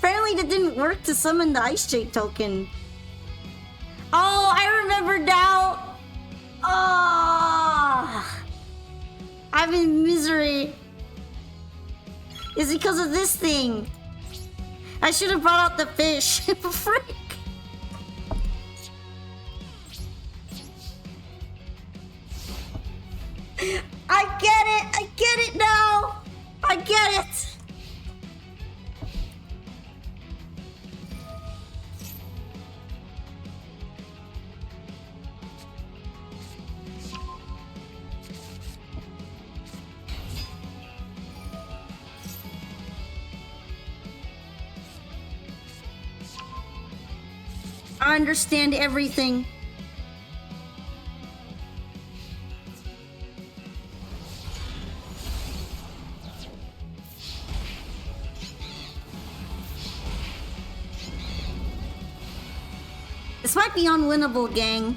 Apparently that didn't work to summon the Ice Jade token. Oh, I remember now. Oh, I'm in misery. It's because of this thing. I should have brought out the fish. Frick. I get it. I get it now. I get it. I understand everything. This might be unwinnable, gang.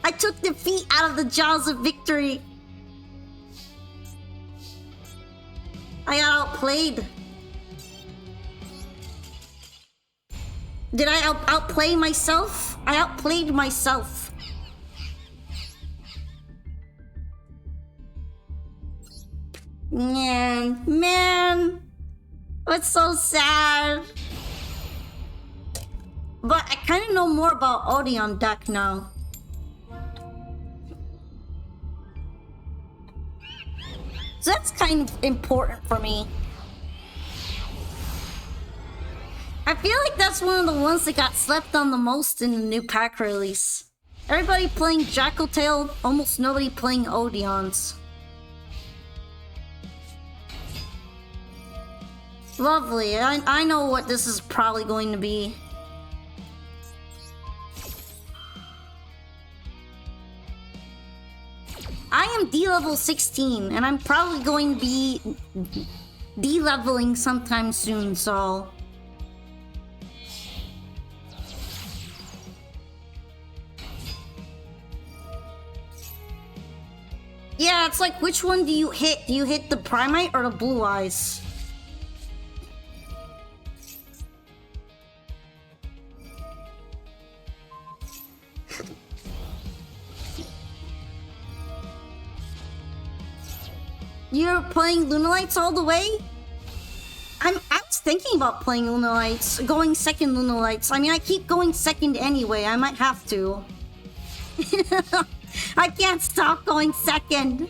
I took defeat out of the jaws of victory. I got outplayed. Did I outplay myself? I outplayed myself. Man. That's so sad. But I kind of know more about Odeon deck now. So that's kind of important for me. I feel like that's one of the ones that got slept on the most in the new pack release. Everybody playing Jackaltail, almost nobody playing Odeons. Lovely, I know what this is probably going to be. I am D-level 16, and I'm probably going to be D-leveling sometime soon, so... Yeah, it's like, which one do you hit? Do you hit the Primite or the Blue Eyes? You're playing Lunalights all the way? I was thinking about playing Lunalights, going second Lunalights. I mean, I keep going second anyway. I might have to. I can't stop going second.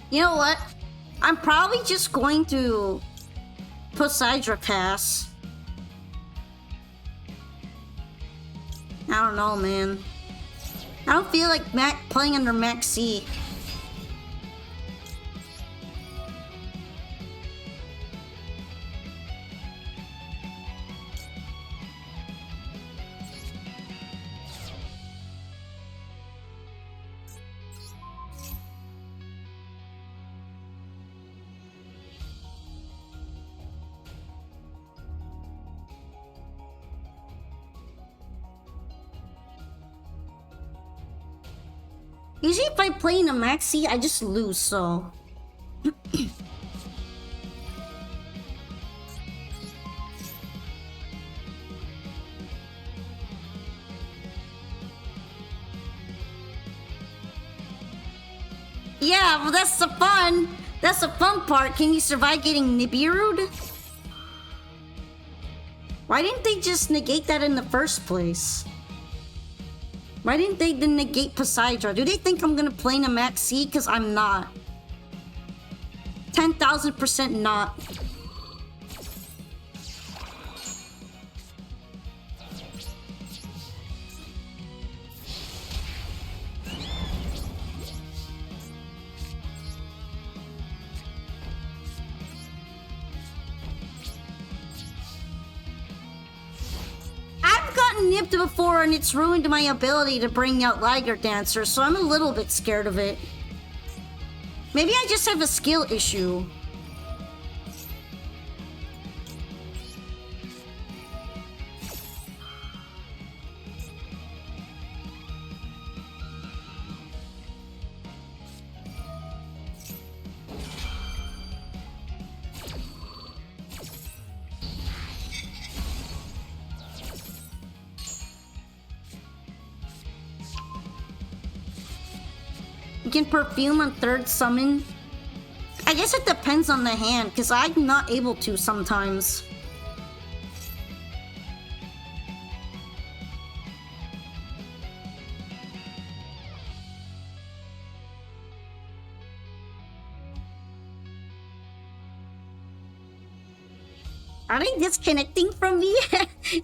You know what? I'm probably just going to Poseidra Pass. I don't know, man. I don't feel like playing under Max C. Usually if I play in a maxi, I just lose, so... Yeah, well that's the fun! That's the fun part. Can you survive getting Nibiru'd? Why didn't they just negate that in the first place? Why didn't they negate Poseidra? Do they think I'm gonna play in a Max C? Because I'm not. 10,000% not. Nipped before and it's ruined my ability to bring out Liger Dancer, so I'm a little bit scared of it. Maybe I just have a skill issue. You can perfume on third summon. I guess it depends on the hand, because I'm not able to sometimes. Are they disconnecting from me?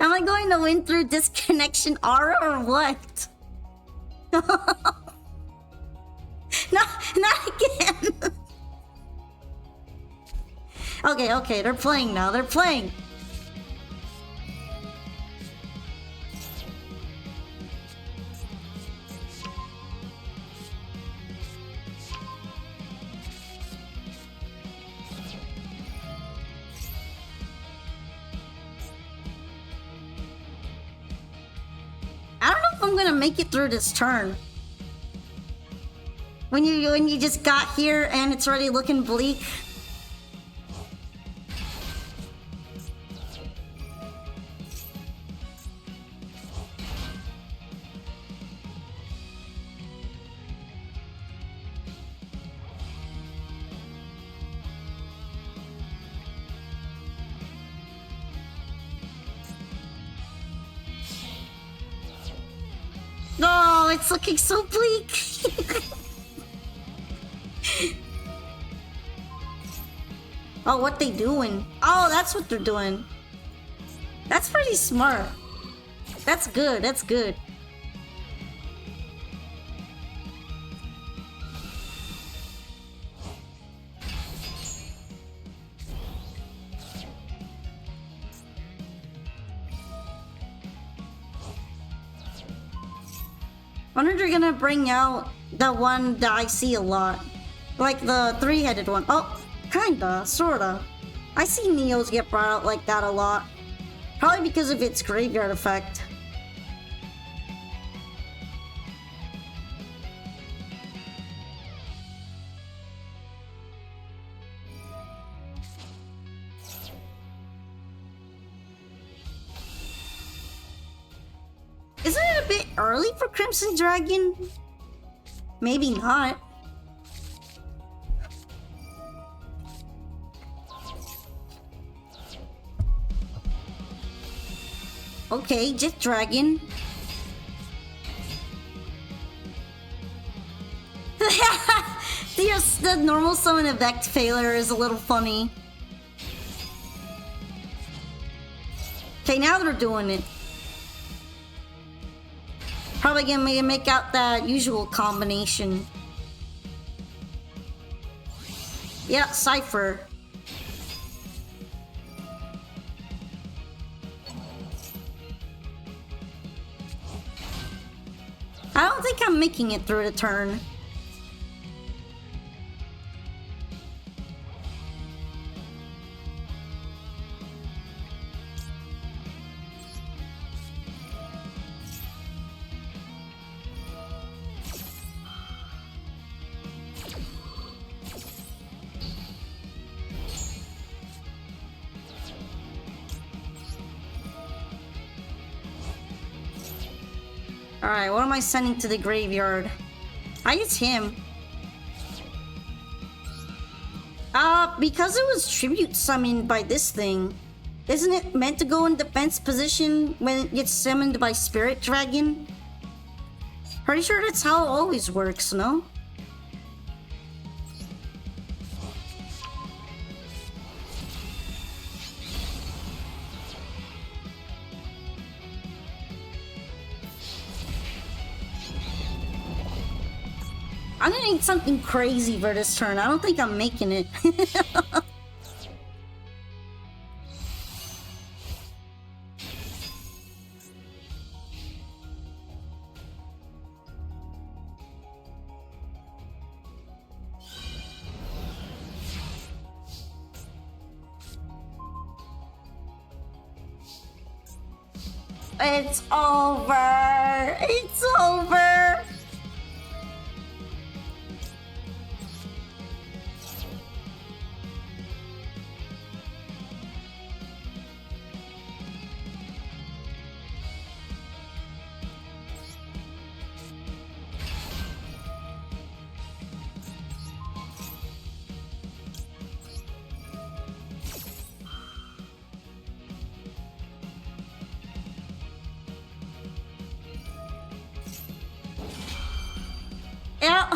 Am I going to win through disconnection aura or what? No, not again. Okay, they're playing now. They're playing. I don't know if I'm gonna make it through this turn. When you just got here and it's already looking bleak. No, it's looking so bleak. Oh, what they doing? Oh, that's what they're doing. That's pretty smart. That's good, that's good. I wonder if they're gonna bring out the one that I see a lot. Like the three-headed one. Oh, kinda, sorta. I see Neos get brought out like that a lot. Probably because of its graveyard effect. Isn't it a bit early for Crimson Dragon? Maybe not. Okay, Jet Dragon. The normal summon effect failure is a little funny. Okay, now they're doing it. Probably gonna make out that usual combination. Yeah, Cypher. I don't think I'm making it through the turn. Alright, what am I sending to the graveyard? I guess him. Because it was tribute summoned by this thing, isn't it meant to go in defense position when it gets summoned by Spirit Dragon? Pretty sure that's how it always works, no? I'm gonna need something crazy for this turn. I don't think I'm making it. It's over. It's over. Yeah.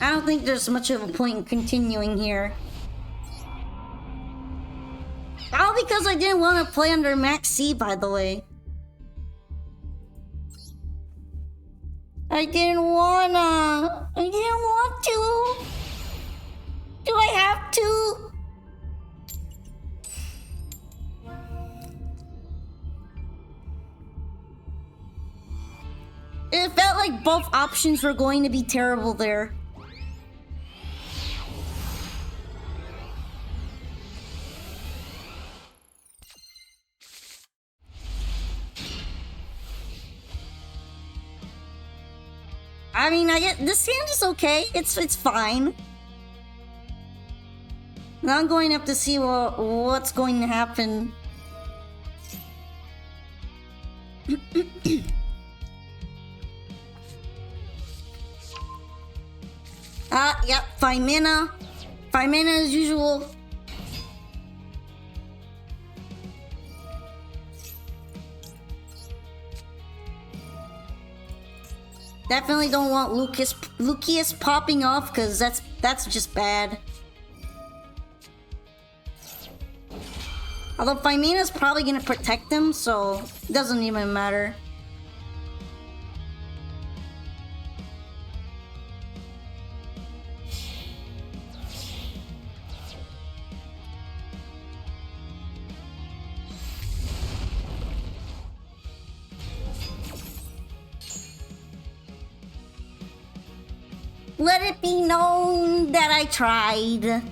I don't think there's much of a point in continuing here. All because I didn't want to play under Max C, by the way. I didn't wanna. I didn't want to. Do I have to? It felt like both options were going to be terrible there. I mean, I get this hand is okay. It's fine. Now I'm going up to see what's going to happen. Yep, 5 mana. 5 mana as usual. Definitely don't want Lucius popping off, because that's just bad. Although Phimena's probably gonna protect him, so it doesn't even matter. Let it be known that I tried.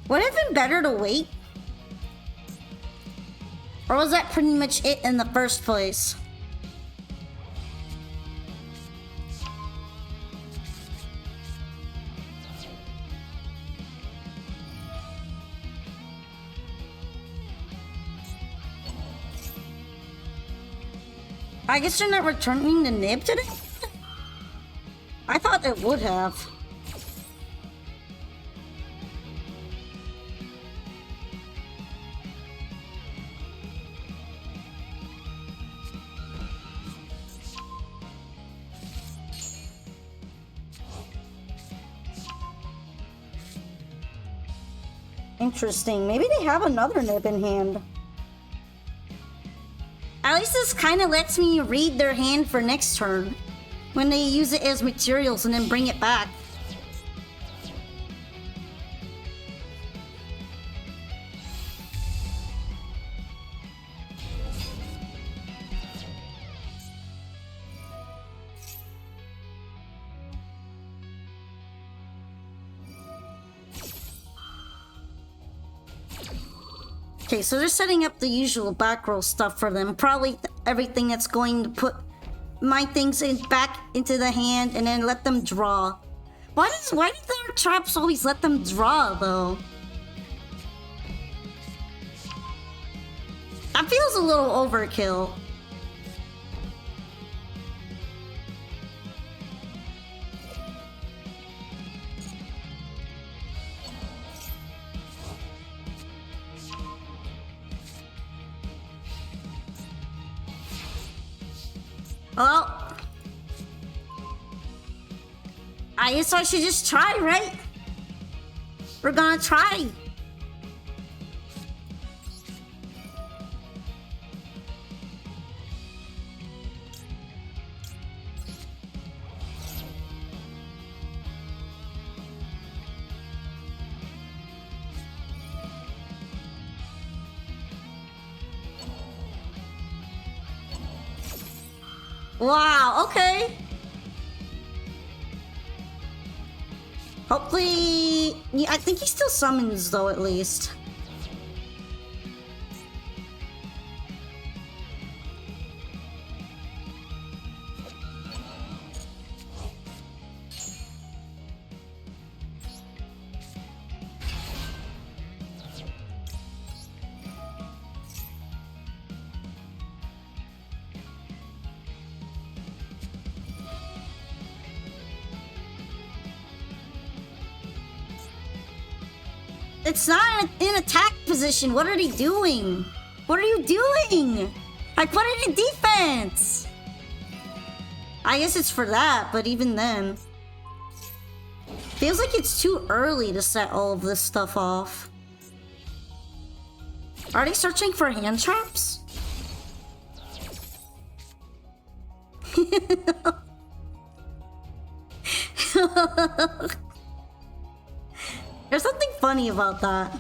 Would it have been better to wait? Or was that pretty much it in the first place? I guess they're not returning the nib today? I thought it would have. Interesting. Maybe they have another nib in hand. At least this kind of lets me read their hand for next turn, when they use it as materials and then bring it back. Okay, so they're setting up the usual back row stuff for them. Probably everything that's going to put my things back into the hand and then let them draw. Why do their traps always let them draw, though? That feels a little overkill. Well, I guess I should just try, right? We're gonna try. Wow, okay. Hopefully... Yeah, I think he still summons, though, at least. It's not in attack position. What are they doing? What are you doing? I put it in defense. I guess it's for that, but even then. Feels like it's too early to set all of this stuff off. Are they searching for hand traps? There's something funny about that.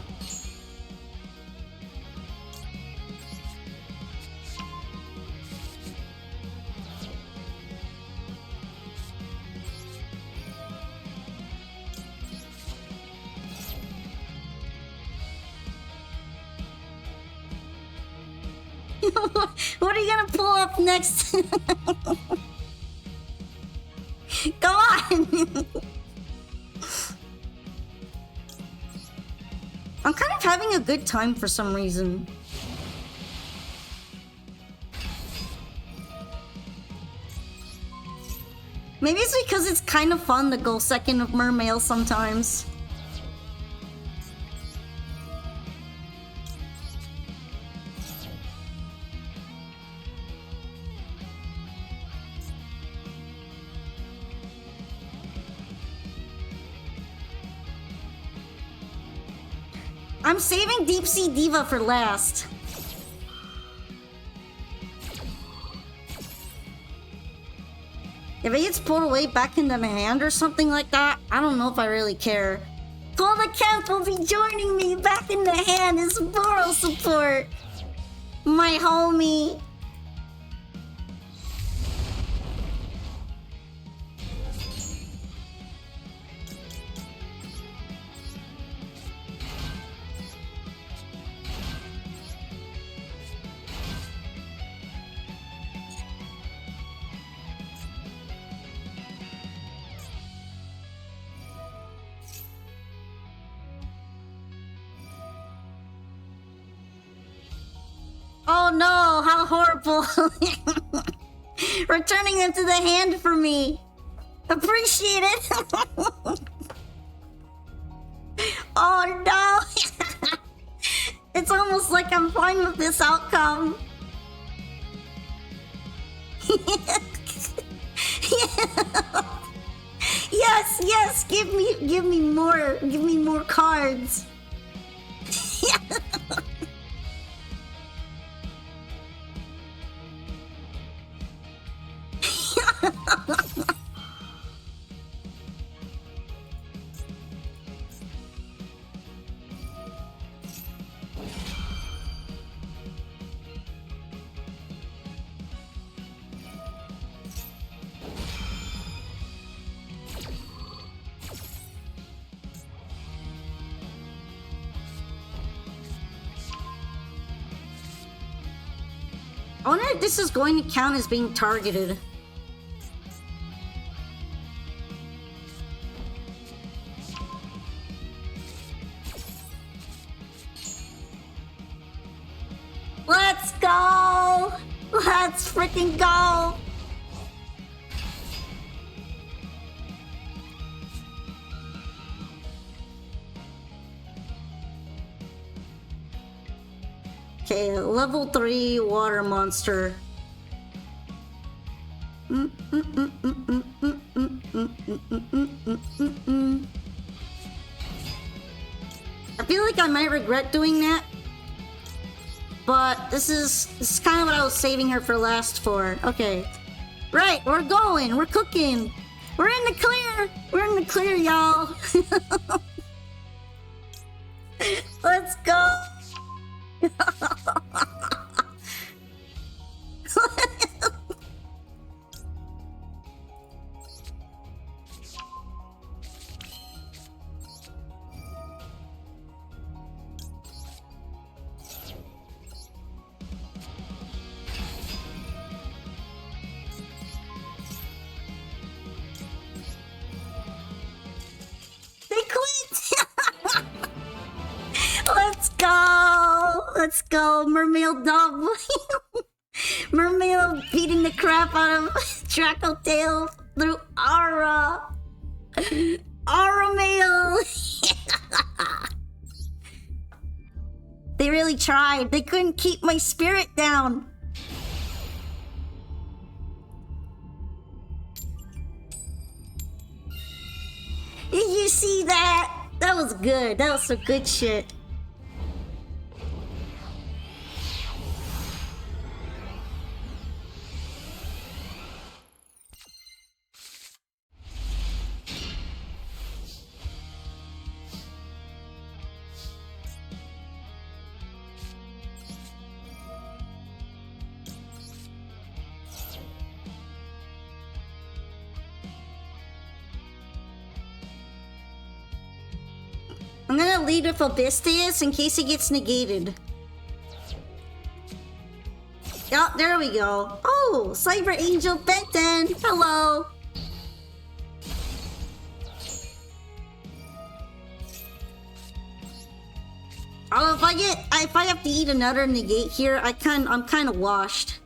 What are you gonna pull up next? Come on! I'm kind of having a good time for some reason. Maybe it's because it's kind of fun to go second of Mermail sometimes. I'm saving Deep Sea Diva for last. If it gets pulled away back into my hand or something like that, I don't know if I really care. Golda Kemp will be joining me back in the hand as moral support. My homie. Oh no, how horrible. Returning them to the hand for me. Appreciate it. Oh no. It's almost like I'm fine with this outcome. Yes, yes, give me more cards. I wonder if this is going to count as being targeted. Let's go! Let's freaking go! Okay, level 3 water monster. I feel like I might regret doing that. But this is kind of what I was saving her for last for. Okay. Right, we're going. We're cooking. We're in the clear. We're in the clear, y'all. Let's go. Let's go, Mermaid Dub. Mermaid beating the crap out of Dracotail through Aura. Aura Mail. They really tried. They couldn't keep my spirit down. Did you see that? That was good. That was some good shit. I'm gonna lead with Obestius in case it gets negated. Oh, there we go. Oh, Cyber Angel Benton. Hello. Oh, if I have to eat another negate here, I'm kind of washed.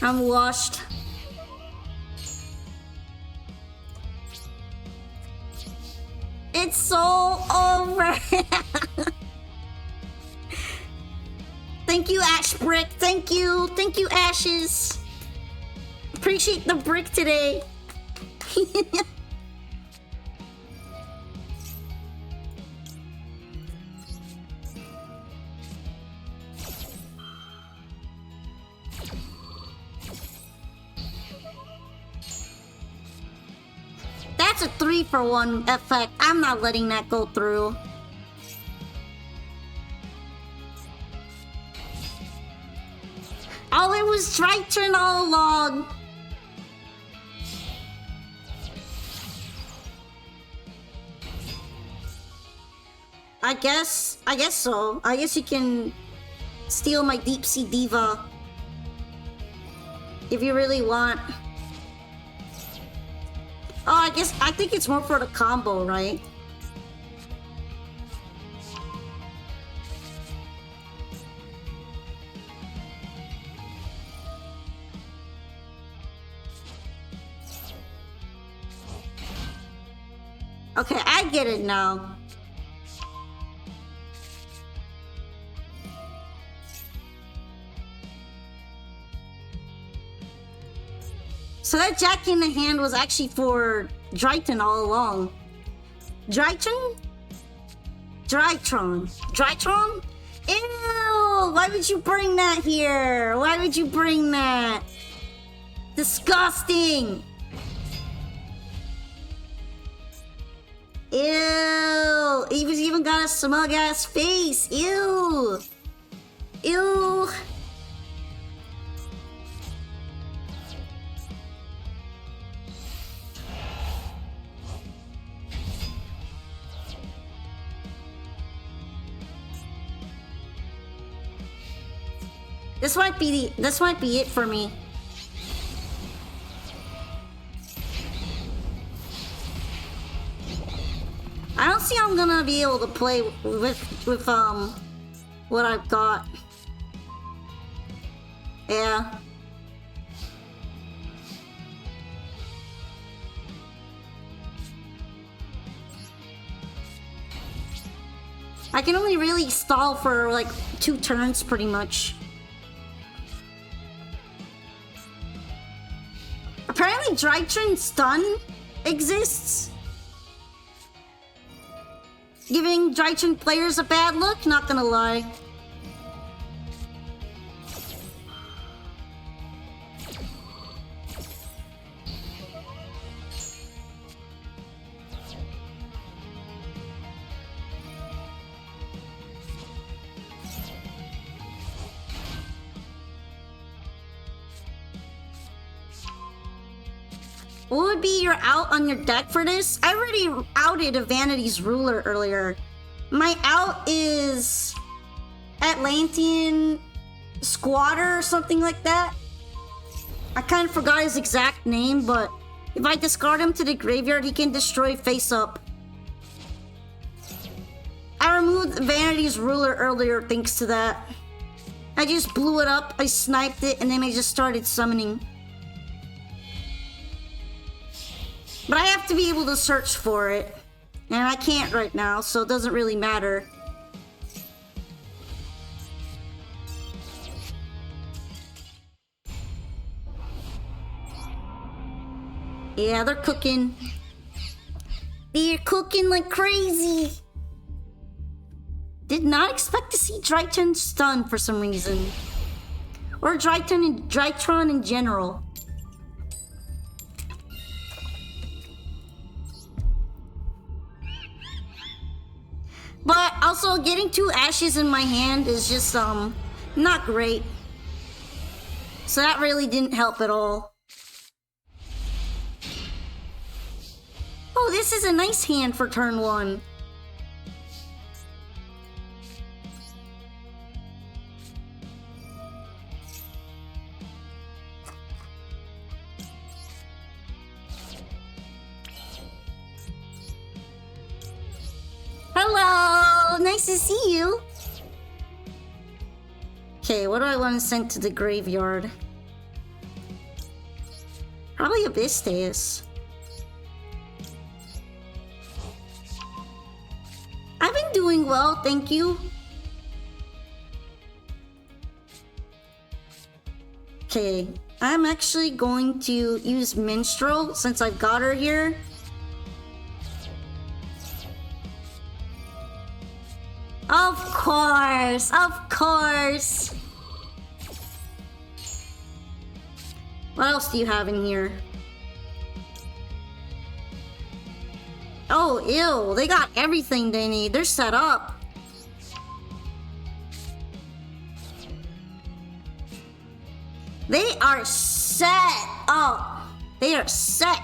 I'm washed. It's so over. Thank you, Ash Brick. Thank you, Ashes. Appreciate the brick today. That's a 3-for-1 effect. I'm not letting that go through. Oh, it was Drytron all along. I guess so. I guess you can steal my Deep Sea Diva if you really want. Oh, I think it's more for the combo, right? Okay, I get it now. So that Jack in the Hand was actually for Drytron all along. Drytron? Drytron. Drytron? Ew! Why would you bring that here? Why would you bring that? Disgusting! Ew! He's even got a smug ass face. Ew! Ew! This might be it for me. I don't see how I'm gonna be able to play with what I've got. Yeah. I can only really stall for like 2 turns pretty much. Apparently Drytron Stun exists. Giving Drytron players a bad look, not gonna lie. What would be your out on your deck for this? I already outed a Vanity's Ruler earlier. My out is Atlantean Squatter or something like that. I kind of forgot his exact name, but if I discard him to the graveyard, he can destroy face up. I removed Vanity's Ruler earlier thanks to that. I just blew it up, I sniped it, and then I just started summoning. But I have to be able to search for it. And I can't right now, so it doesn't really matter. Yeah, they're cooking. They're cooking like crazy. Did not expect to see Drytron stun for some reason. Or Drytron in general. But also getting 2 ashes in my hand is just not great. So that really didn't help at all. Oh, this is a nice hand for turn 1. Hello! Nice to see you! Okay, what do I want to send to the graveyard? Probably Abyssteus. I've been doing well, thank you. Okay, I'm actually going to use Minstrel since I've got her here. Of course, of course. What else do you have in here? Oh, ew. They got everything they need. They're set up. They are set up. They are set.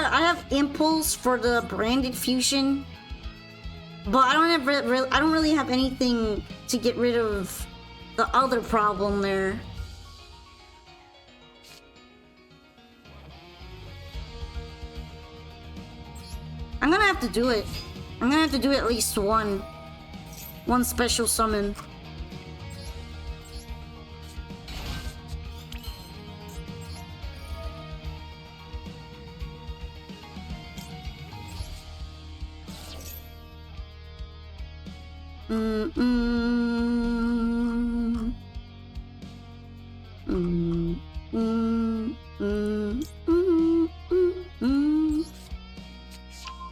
I have impulse for the branded fusion, but I don't have I don't really have anything to get rid of the other problem there. I'm gonna have to do it. I'm gonna have to do at least one special summon.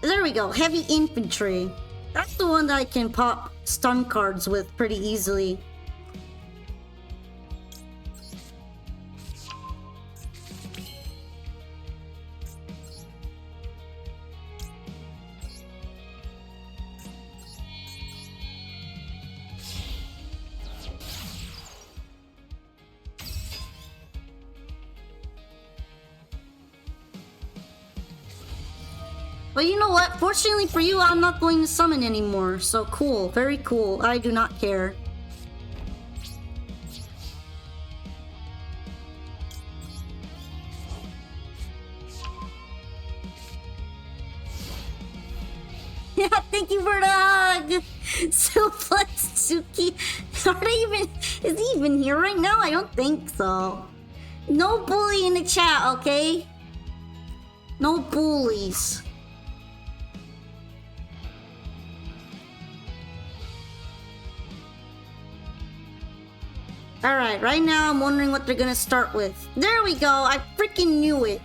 There we go, heavy infantry. That's the one that I can pop stun cards with pretty easily. But you know what? Fortunately for you, I'm not going to summon anymore. So cool. Very cool. I do not care. Yeah, thank you for the hug! Suplex Suki. Is he even here right now? I don't think so. No bully in the chat, okay? No bullies. Alright, right now I'm wondering what they're gonna start with. There we go, I freaking knew it.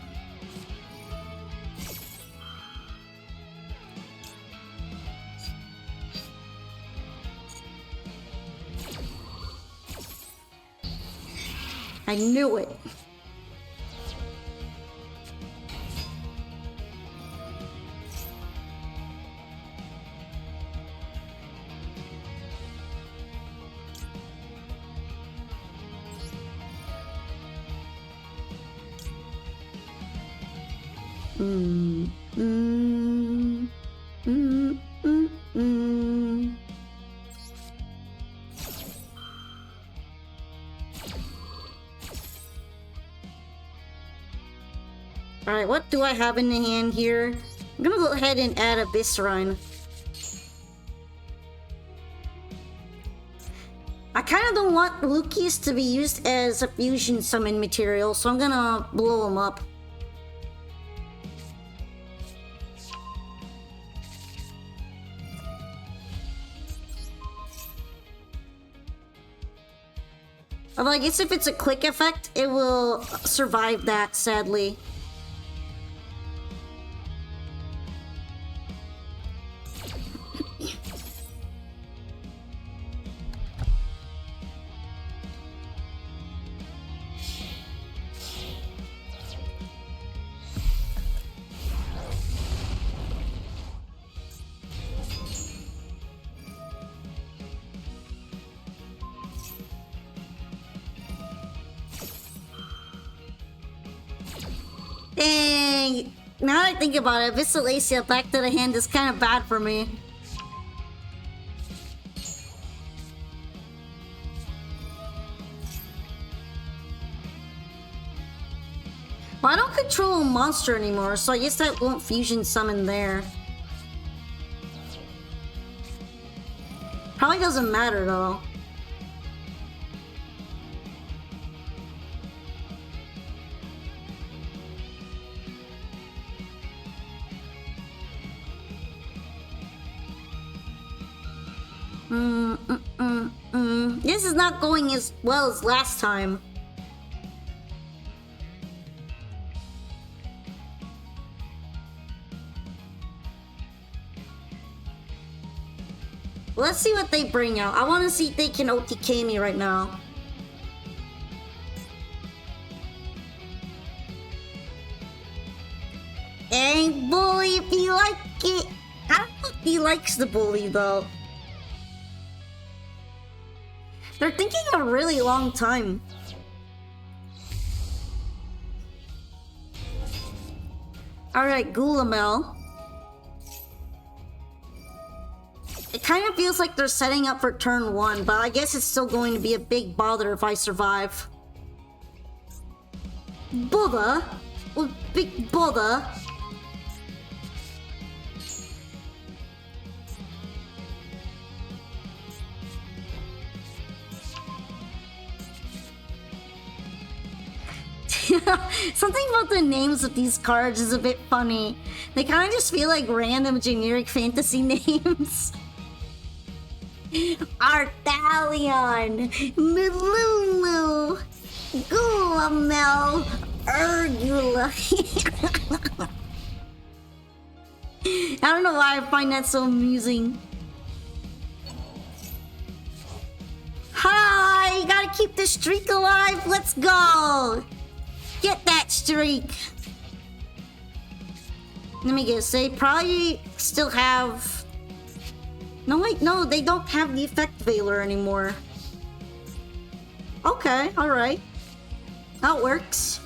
I knew it. Alright, what do I have in the hand here? I'm gonna go ahead and add a Viscerine. I kind of don't want Lucius to be used as a fusion summon material, so I'm gonna blow him up. Although I guess if it's a quick effect, it will survive that, sadly. Dang! Now that I think about it, Vistalacia back to the hand is kind of bad for me. Well, I don't control a monster anymore, so I guess that won't fusion summon there. Probably doesn't matter though. This is not going as well as last time. Let's see what they bring out. I want to see if they can OTK me right now. Hey, bully, if you like it. I don't know if he likes the bully, though. They're thinking a really long time. Alright, Gulamel. It kind of feels like they're setting up for turn 1, but I guess it's still going to be a big bother if I survive. Buddha? Well, big Buddha. Something about the names of these cards is a bit funny. They kind of just feel like random generic fantasy names. Arthalion, Milulu, Gulamel, Urgula. I don't know why I find that so amusing. Hi, gotta keep the streak alive. Let's go. Get that streak. Let me guess. They probably still have. No, wait, no, they don't have the effect Veiler anymore. Okay, alright. That works.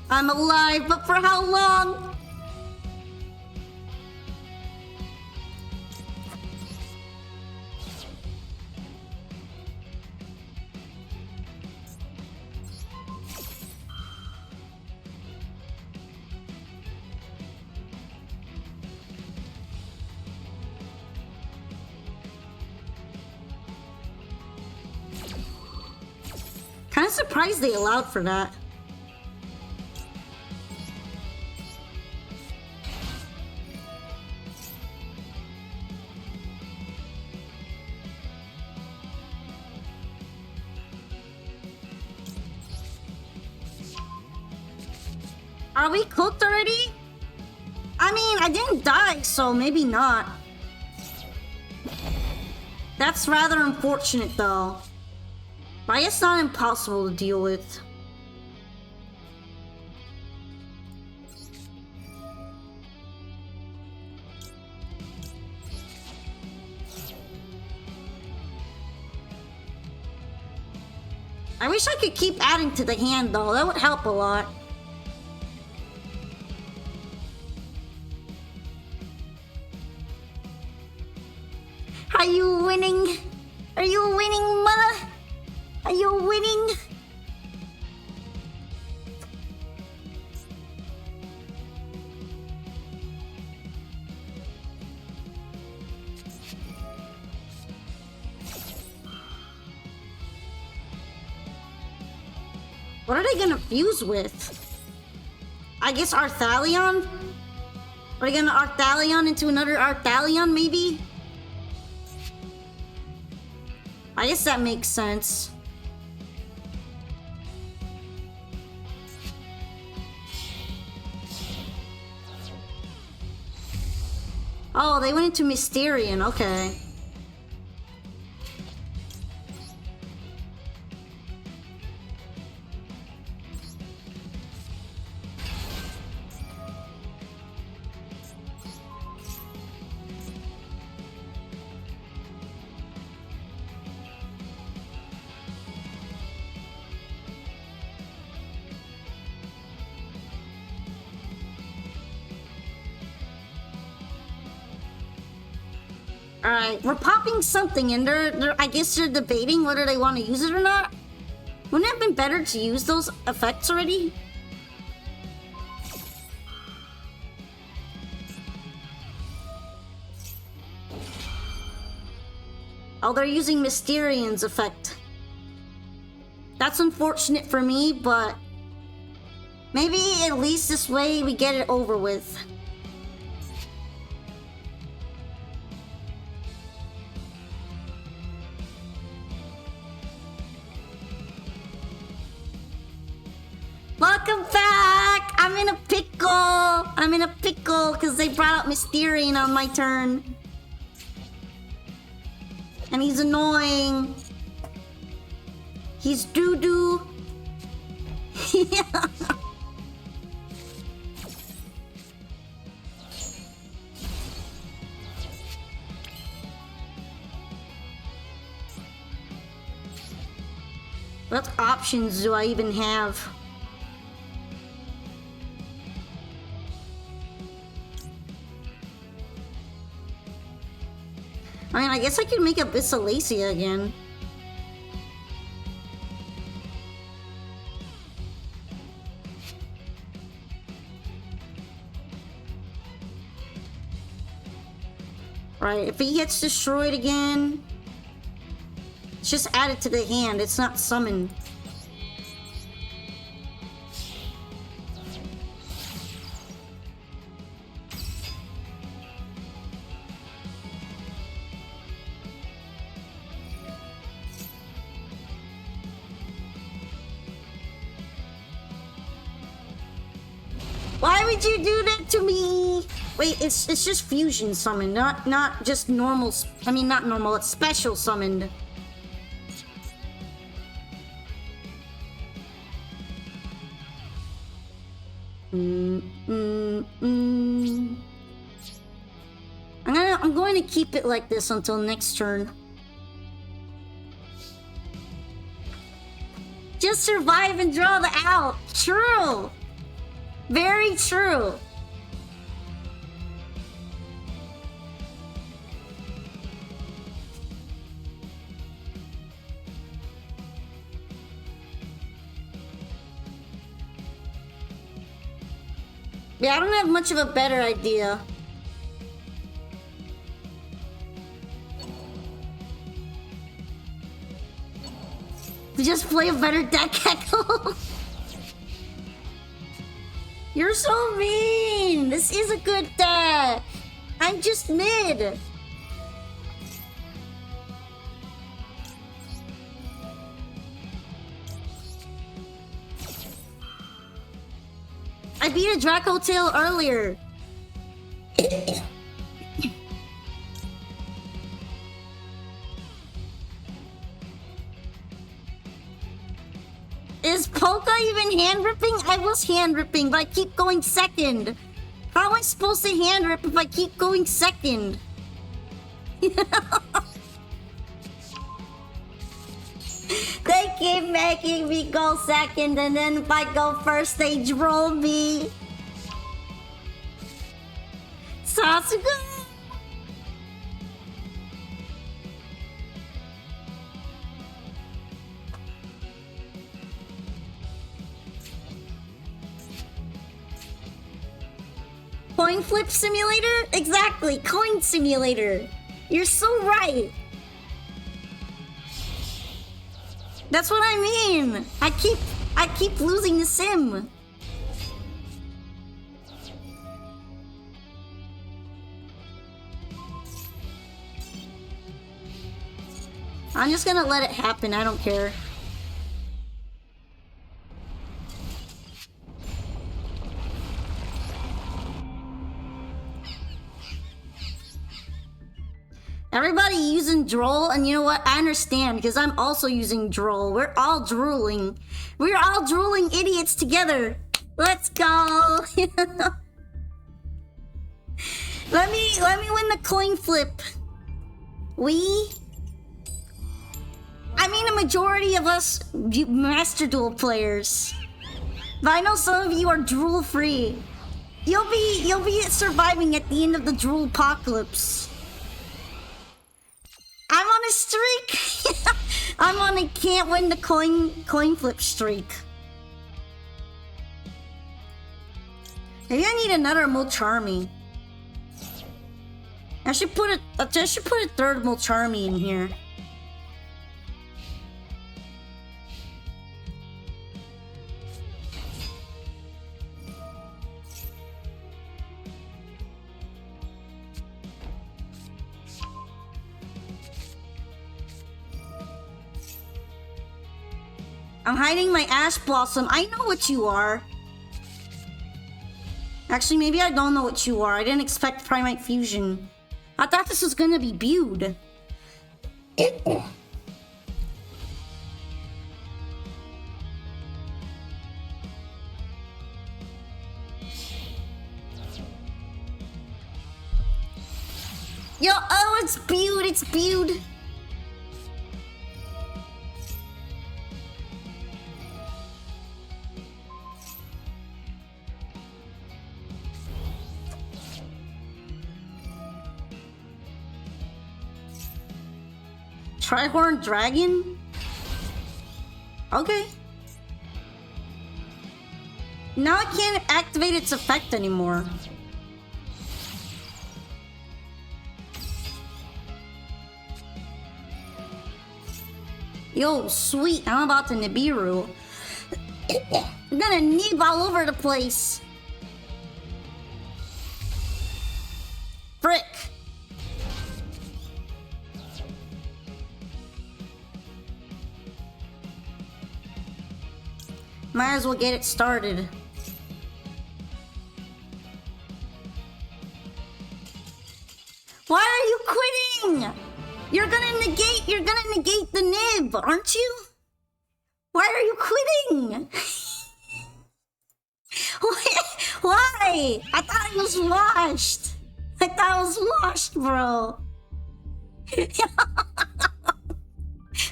I'm alive, but for how long? Kind of surprised they allowed for that. Are we cooked already? I mean, I didn't die, so maybe not. That's rather unfortunate, though. But it's not impossible to deal with. I wish I could keep adding to the hand, though. That would help a lot. Are you winning? Are you winning, mother? Are you winning? What are they gonna fuse with? I guess Arthalion? Are they gonna Arthalion into another Arthalion, maybe? I guess that makes sense. Oh, they went into Mysterion, okay. Alright, we're popping something and I guess they're debating whether they want to use it or not. Wouldn't it have been better to use those effects already? Oh, they're using Mysterion's effect. That's unfortunate for me, but maybe at least this way we get it over with. I'm in a pickle because they brought out Mysterian on my turn. And he's annoying. He's doo-doo. Yeah. What options do I even have? I mean, I guess I could make a Bissalacia again. Right, if he gets destroyed again, it's just added to the hand, it's not summoned. Why would you do that to me? Wait, it's just fusion summoned, not just normal. I mean, not normal. It's special summoned. I'm going to keep it like this until next turn. Just survive and draw the out. True. Very true. Yeah, I don't have much of a better idea. Just play a better deck, Echo. You're so mean! This is a good deck! I'm just mid! I beat a Draco Tail earlier! Is Polka even hand ripping? I was hand ripping, but I keep going second. How am I supposed to hand rip if I keep going second? They keep making me go second, and then if I go first, they droll me. Sasuke! Coin flip simulator? Exactly, coin simulator. You're so right. That's what I mean. I keep losing the sim. I'm just gonna let it happen. I don't care. Everybody using Droll, and you know what? I understand, because I'm also using Droll. We're all drooling. We're all drooling idiots together. Let's go. Let me win the coin flip. I mean, a majority of us Master Duel players. But I know some of you are drool free. You'll be surviving at the end of the drool apocalypse. I'm on a streak! I'm on a can't win the coin flip streak. Maybe I need another Mulcharmy. I should put a third Mulcharmy in here. I'm hiding my Ash Blossom. I know what you are. Actually, maybe I don't know what you are. I didn't expect Primite Fusion. I thought this was gonna be Bude. Yo, oh, it's Bude, it's Bude. Trihorn Dragon? Okay. Now I can't activate its effect anymore. Yo, sweet, I'm about to Nibiru. I'm gonna Nib all over the place. Frick. Might as well get it started. Why are you quitting? You're gonna negate the nib, aren't you? Why are you quitting? Why? I thought it was washed. I thought it was washed, bro.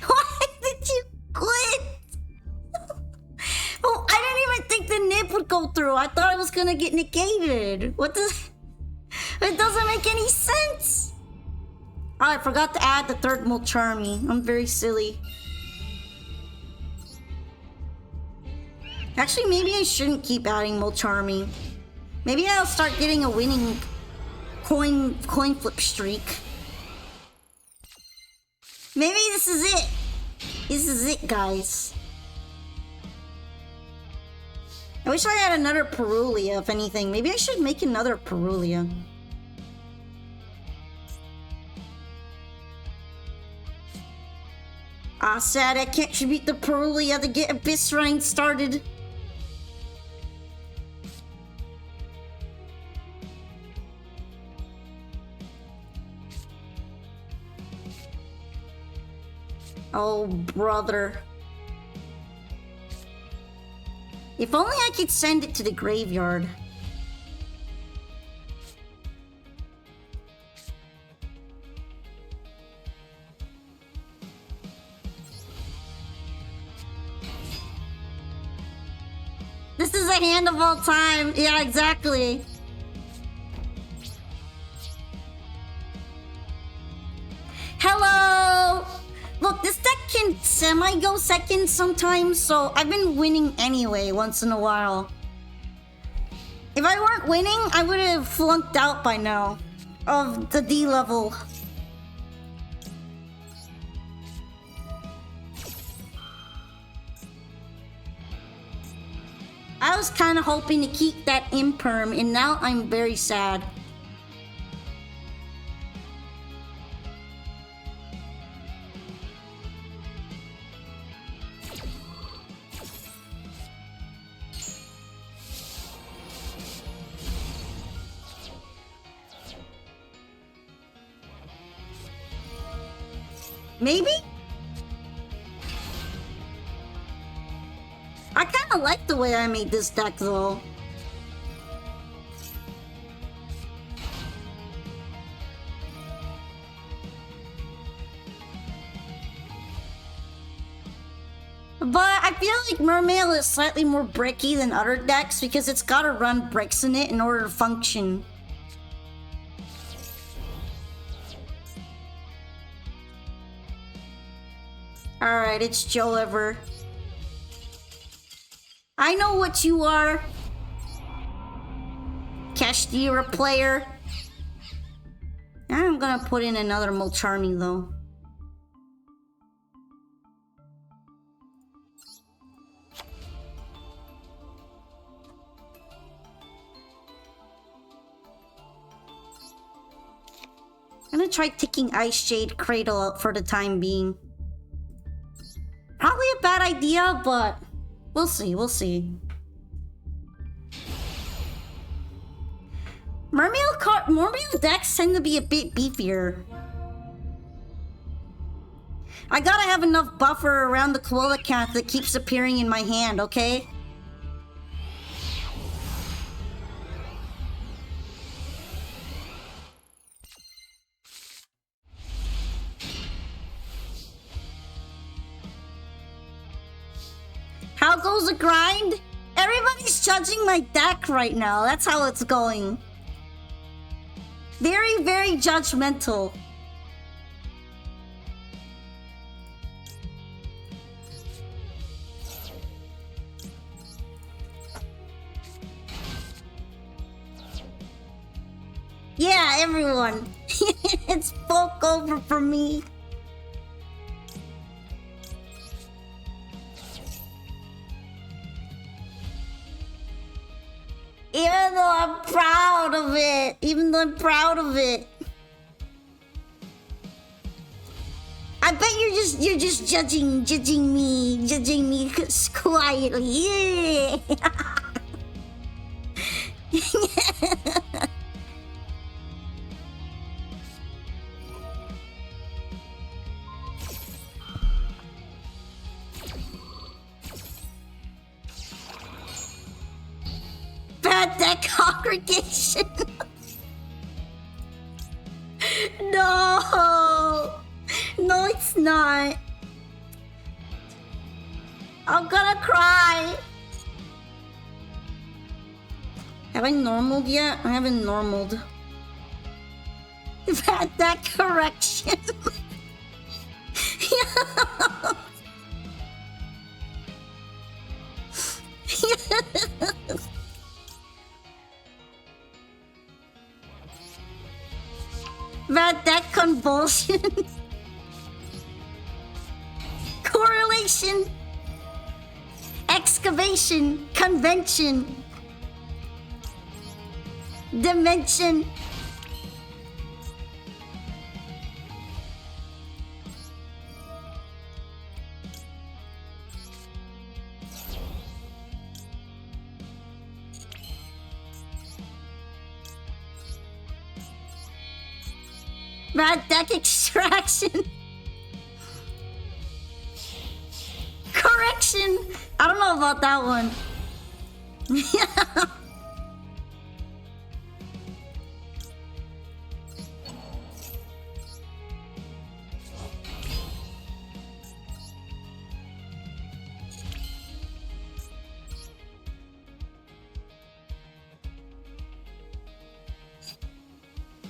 Why did you quit? Oh, I didn't even think the nib would go through. I thought it was gonna get negated. What does... It doesn't make any sense. Oh, I forgot to add the third Molcharmy. I'm very silly. Actually, maybe I shouldn't keep adding Molcharmy. Maybe I'll start getting a winning coin flip streak. Maybe this is it. This is it, guys. I wish I had another Perulia, if anything. Maybe I should make another Perulia. Ah, sad I can't tribute the Perulia to get Abyss Rain started. Oh, brother. If only I could send it to the graveyard. This is a hand of all time. Yeah, exactly. Hello! Look, this deck can semi-go second sometimes, so I've been winning anyway once in a while. If I weren't winning, I would have flunked out by now of the D level. I was kind of hoping to keep that imperm, and now I'm very sad. Maybe? I kind of like the way I made this deck, though. But I feel like Mermail is slightly more bricky than other decks because it's gotta run bricks in it in order to function. Alright, it's Joe Ever. I know what you are. Kashtira player. I'm gonna put in another Molcharmy though. I'm gonna try taking Ice Jade Cradle out for the time being. Probably a bad idea, but we'll see, we'll see. Mermail decks tend to be a bit beefier. I gotta have enough buffer around the koala cat that keeps appearing in my hand, okay? How goes the grind? Everybody's judging my deck right now. That's how it's going. Very, very judgmental. Yeah, everyone. It's folk over for me. Even though I'm proud of it. I bet you're just judging me quietly. Yeah. Bad deck congregation. No, it's not. I'm gonna cry. Have I normaled yet? I haven't normaled. Bad deck correction. Bad deck convulsion. Correlation. Excavation. Convention. Dimension. Bad deck extraction. Correction. I don't know about that one.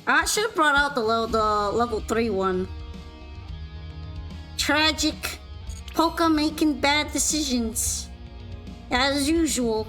I should have brought out the level 3 one. Tragic. Polka making bad decisions. As usual.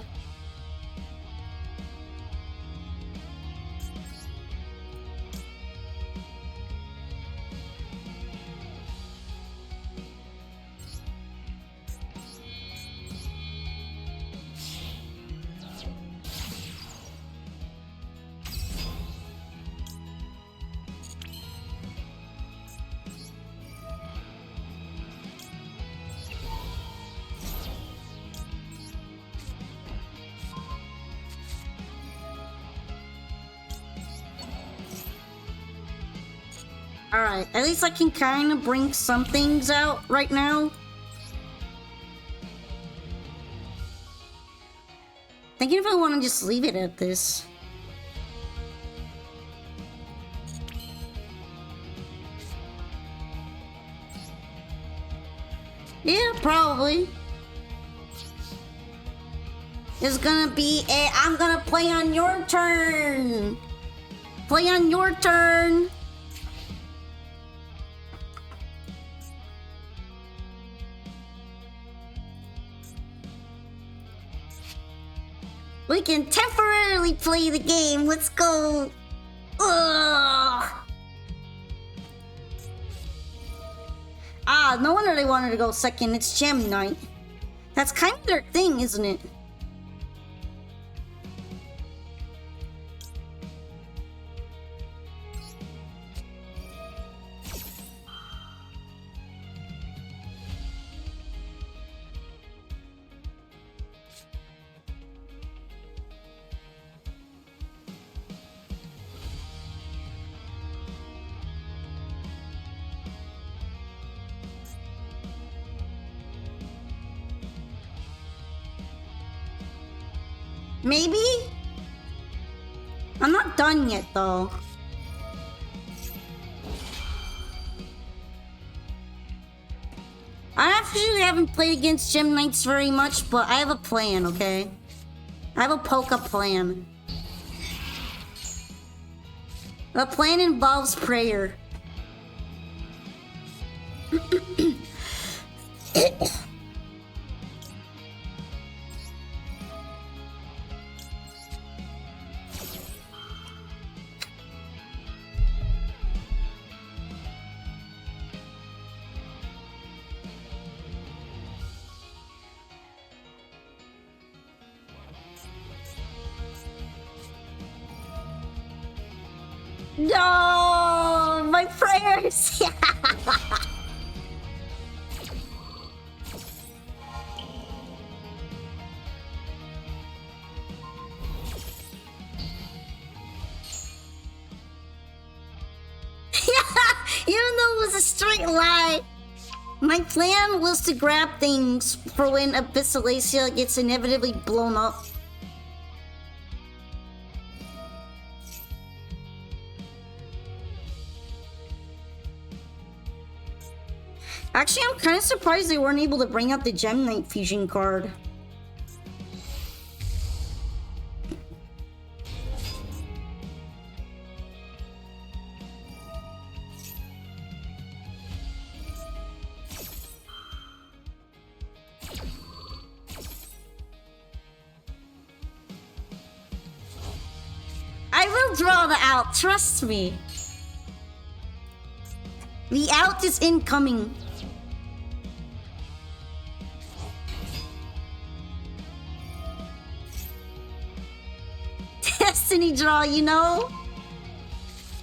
Alright, at least I can kind of bring some things out right now. Thinking if I want to just leave it at this. Yeah, probably. It's gonna be a I'm gonna play on your turn. Play on your turn. We can temporarily play the game. Let's go. Ugh. Ah, no wonder they wanted to go second. It's Gem Night. That's kind of their thing, isn't it? Maybe? I'm not done yet, though. I actually haven't played against Gem Knights very much, but I have a plan, okay? I have a polka plan. The plan involves prayer. No, my prayers. Even though it was a straight lie. My plan was to grab things for when Abyssalacia gets inevitably blown up. Actually, I'm kind of surprised they weren't able to bring out the Gem Knight fusion card. I will draw the out, trust me. The out is incoming. Destiny draw, you know?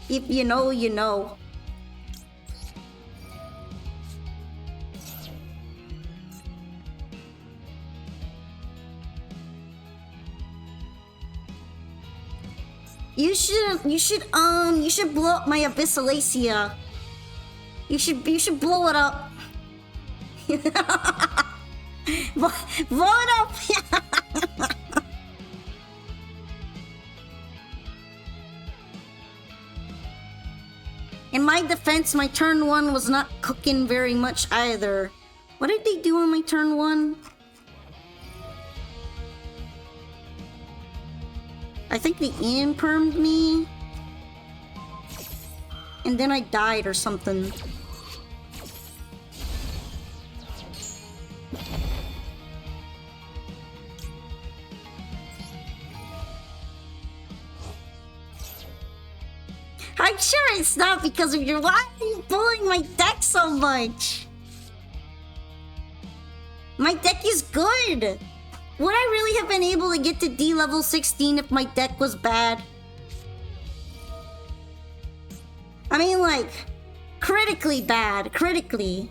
If you know, you know. You should blow up my Abyssalacia. You should blow it up. Blow it up. In my defense, my turn 1 was not cooking very much either. What did they do on my turn 1? I think they impermed me. And then I died or something. I'm sure it's not because of your... Why are you pulling my deck so much? My deck is good. Would I really have been able to get to D level 16 if my deck was bad? I mean, like, critically bad. Critically.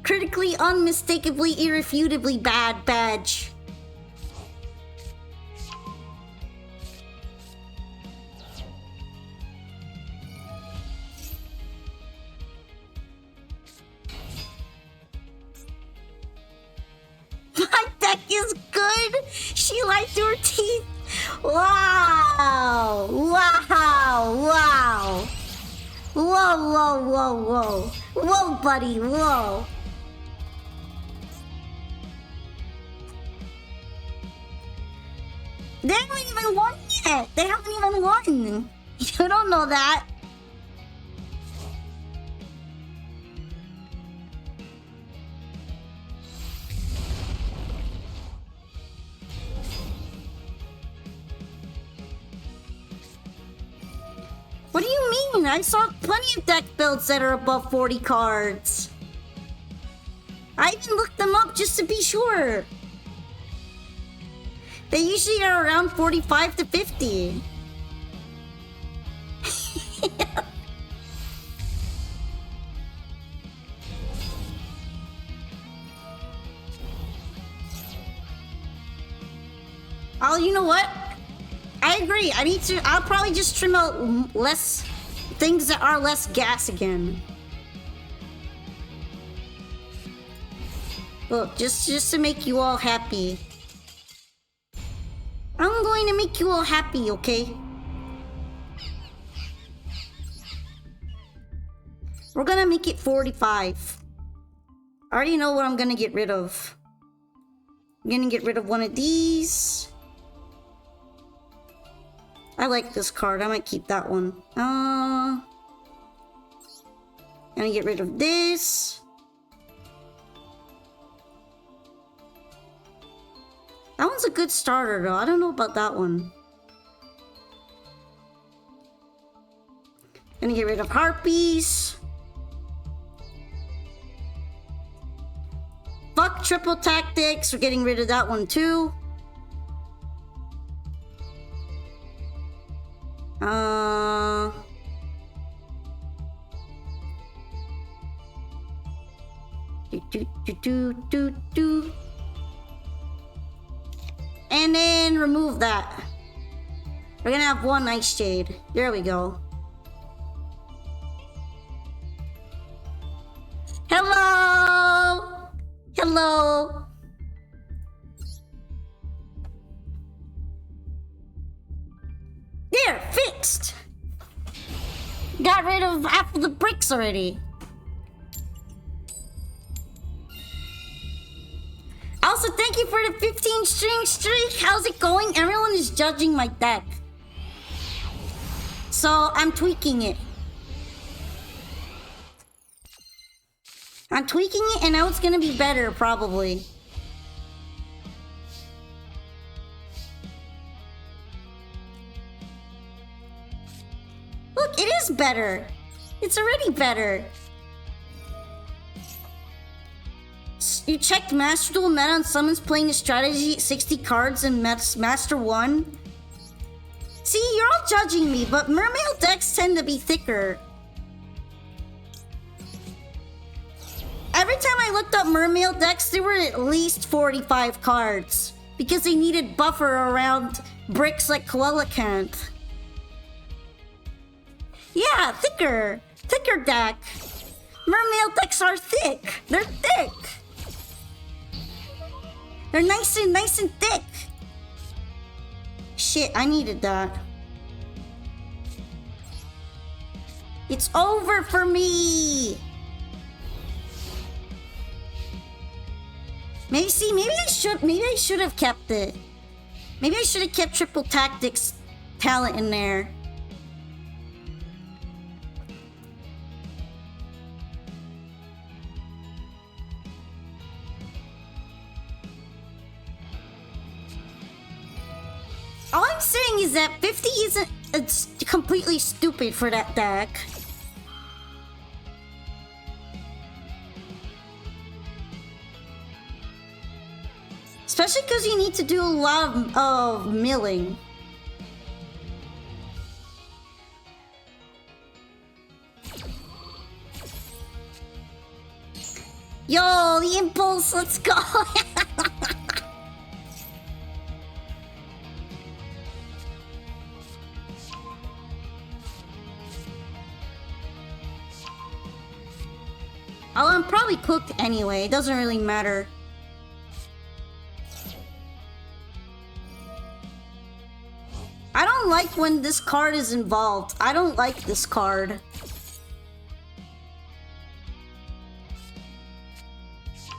Critically, unmistakably, irrefutably bad badge. My deck is good. She lied through her teeth. Wow. Wow. Wow. Whoa, whoa, whoa, whoa. Whoa, buddy, whoa. They haven't even won yet. They haven't even won. You don't know that. What do you mean? I saw plenty of deck builds that are above 40 cards. I even looked them up just to be sure. They usually are around 45 to 50. Oh, you know what? I agree. I'll probably just trim out less things that are less gas again. Look, just to make you all happy. going to make you all happy, okay? We're gonna make it 45. I already know what I'm gonna get rid of. I'm gonna get rid of one of these. I like this card. I might keep that one. Gonna get rid of this. That one's a good starter though. I don't know about that one. Gonna get rid of harpies. Fuck triple tactics. We're getting rid of that one too. And then remove that. We're gonna have one Ice Jade. There we go. Hello! Hello! There, fixed! Got rid of half of the bricks already. Also, thank you for the 15 string streak. How's it going? Everyone is judging my deck. So, I'm tweaking it. I'm tweaking it and now it's gonna be better, probably. Look, it is better. It's already better. You checked Master Duel meta on someone's playing a strategy 60 cards in Master 1? See, you're all judging me, but Mermail decks tend to be thicker. Every time I looked up Mermail decks, there were at least 45 cards. Because they needed buffer around bricks like Coelacanth. Yeah, thicker. Thicker deck. Mermail decks are thick. They're thick. They're nice and thick. Shit, I needed that. It's over for me. Maybe I should have kept it. Maybe I should have kept triple tactics talent in there. All I'm saying is that 50 isn't... It's completely stupid for that deck. Especially because you need to do a lot of milling. Yo, the impulse, let's go! Oh, I'm probably cooked anyway. It doesn't really matter. I don't like when this card is involved. I don't like this card.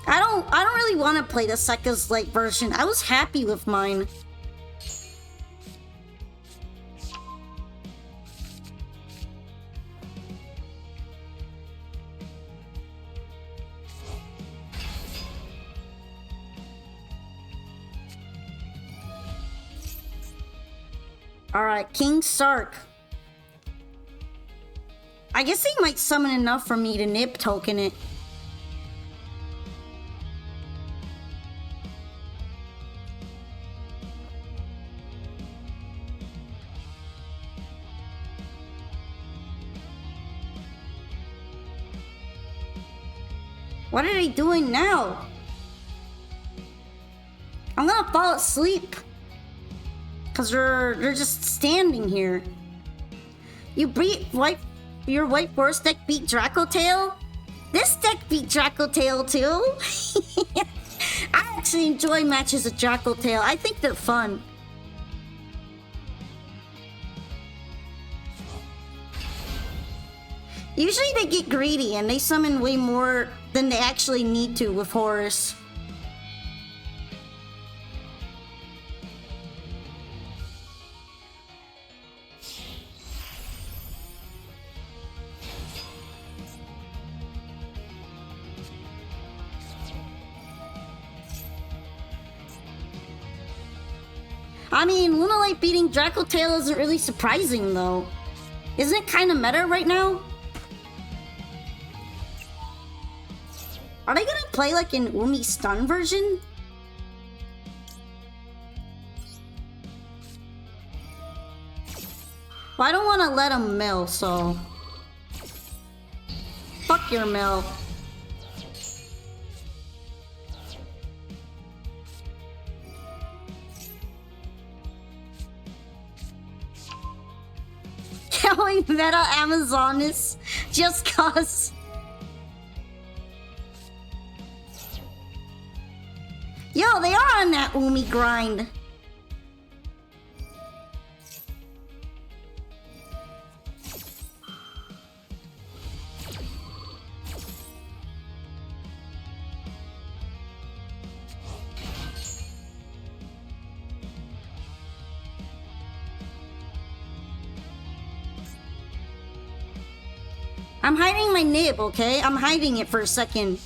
I don't really want to play the Sekka's Light version. I was happy with mine. Alright, King Sark. I guess he might summon enough for me to nip token it. What are they doing now? I'm gonna fall asleep. Cause they're just standing here. Your white forest deck beat Dracotail? This deck beat Dracotail too. I actually enjoy matches of Dracotail. I think they're fun. Usually they get greedy and they summon way more than they actually need to with Horus. I mean, Lunalight beating Dracotail isn't really surprising, though. Isn't it kind of meta right now? Are they gonna play like an Umi stun version? Well, I don't want to let him mill, so... Fuck your mill. Going meta Amazonis just cause. Yo, they are on that Umi grind. I'm hiding my nib, okay? I'm hiding it for a second.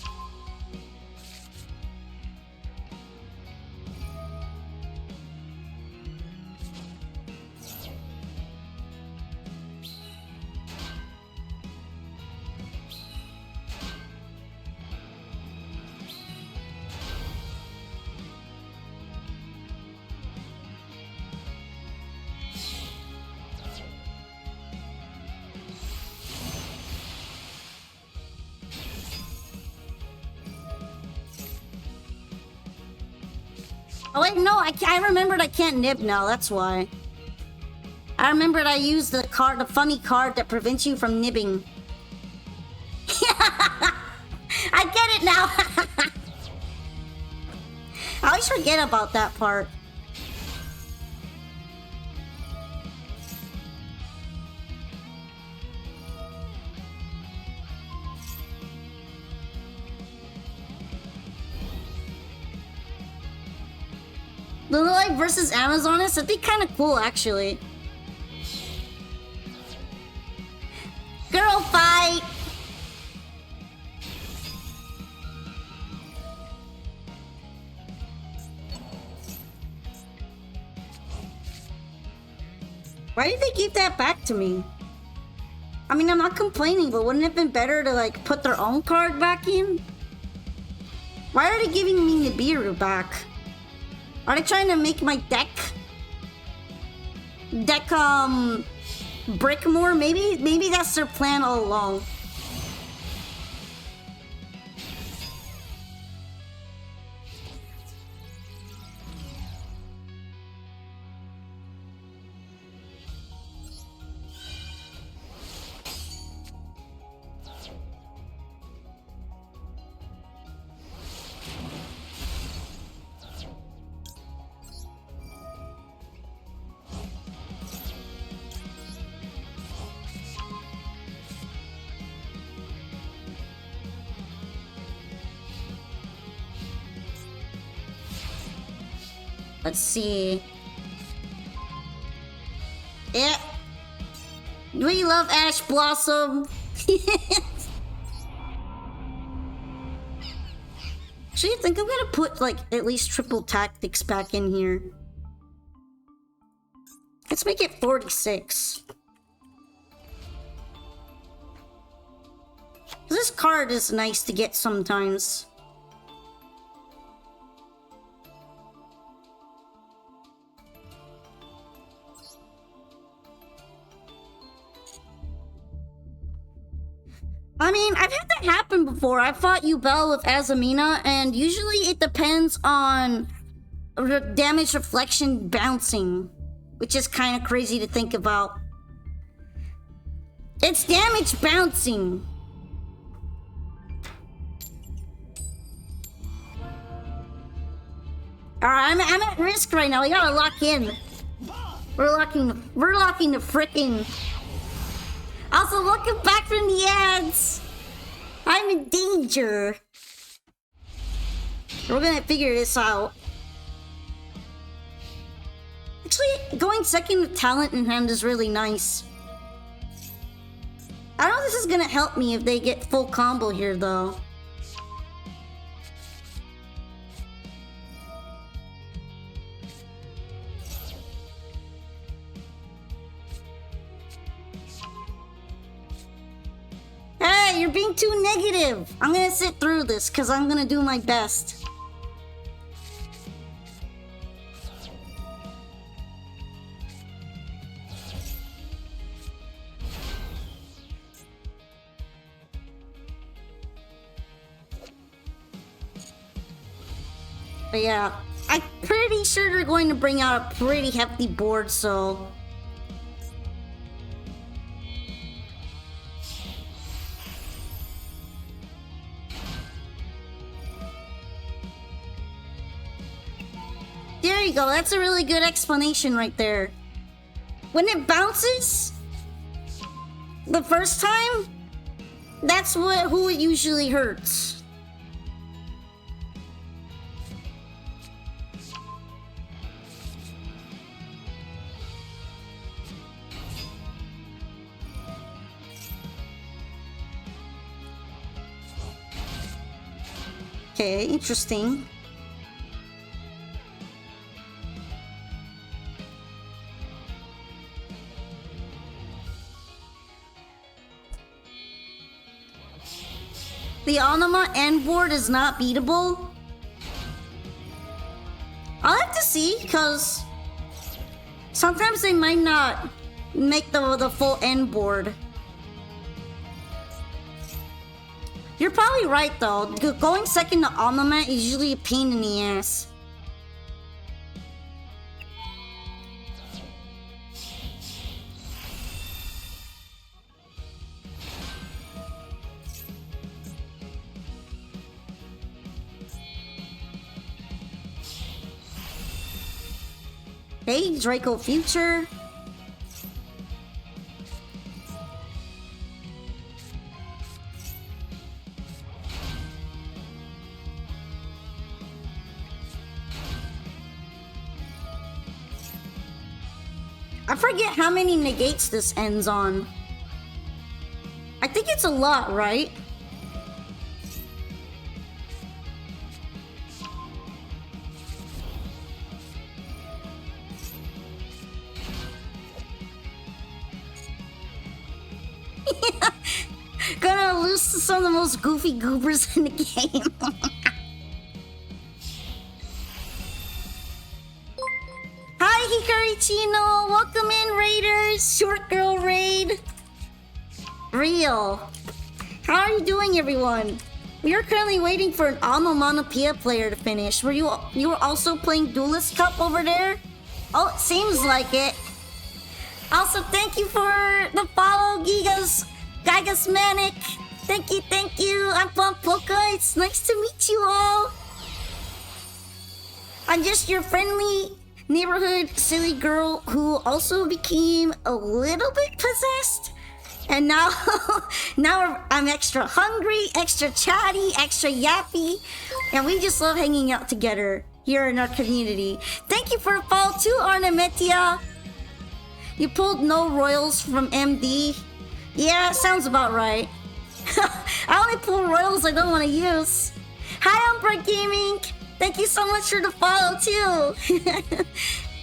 Oh wait, no, I remembered I can't nib now, that's why. I remembered I used the card, the funny card that prevents you from nibbing. I get it now! I always forget about that part. Lunalight versus Amazonis? That'd be kind of cool, actually. Girl fight! Why did they give that back to me? I mean, I'm not complaining, but wouldn't it have been better to, like, put their own card back in? Why are they giving me Nibiru back? Are they trying to make my deck brick more? Maybe that's their plan all along. Let's see. Yeah. We love Ash Blossom. Actually, I think I'm gonna put, like, at least triple tactics back in here. Let's make it 46. This card is nice to get sometimes. I mean, I've had that happen before. I fought Yubel with Azamina, and usually it depends on damage reflection bouncing, which is kind of crazy to think about. It's damage bouncing. Alright, I'm at risk right now. We gotta lock in. We're locking the frickin'... Oh, Also, welcome back from the ads. I'm in danger. We're gonna figure this out. Actually, going second with talent in hand is really nice. I don't know if this is gonna help me if they get full combo here, though. Hey, you're being too negative. I'm gonna sit through this because I'm gonna do my best. But yeah, I'm pretty sure they're going to bring out a pretty hefty board, so... There you go, that's a really good explanation right there. When it bounces, the first time, that's who it usually hurts. Okay, interesting. The Anima end board is not beatable. I'll have to see, because sometimes they might not make the full end board. You're probably right though. Going second to Anima is usually a pain in the ass. Hey, Draco Future. I forget how many negates this ends on. I think it's a lot, right? Gonna lose to some of the most goofy goobers in the game. Hi, Hikari Chino. Welcome in, Raiders. Short Girl Raid. Real. How are you doing, everyone? We are currently waiting for an Onomatopoeia player to finish. You were also playing Duelist Cup over there? Oh, it seems like it. Also, thank you for the follow, Gigas Manic. Thank you. I'm Poka. It's nice to meet you all. I'm just your friendly neighborhood silly girl who also became a little bit possessed. And now, I'm extra hungry, extra chatty, extra yappy. And we just love hanging out together here in our community. Thank you for the follow too, Arnametia. You pulled no royals from MD. Yeah, sounds about right. I only pull royals I don't want to use. Hi, Umbra Gaming. Thank you so much for the follow too.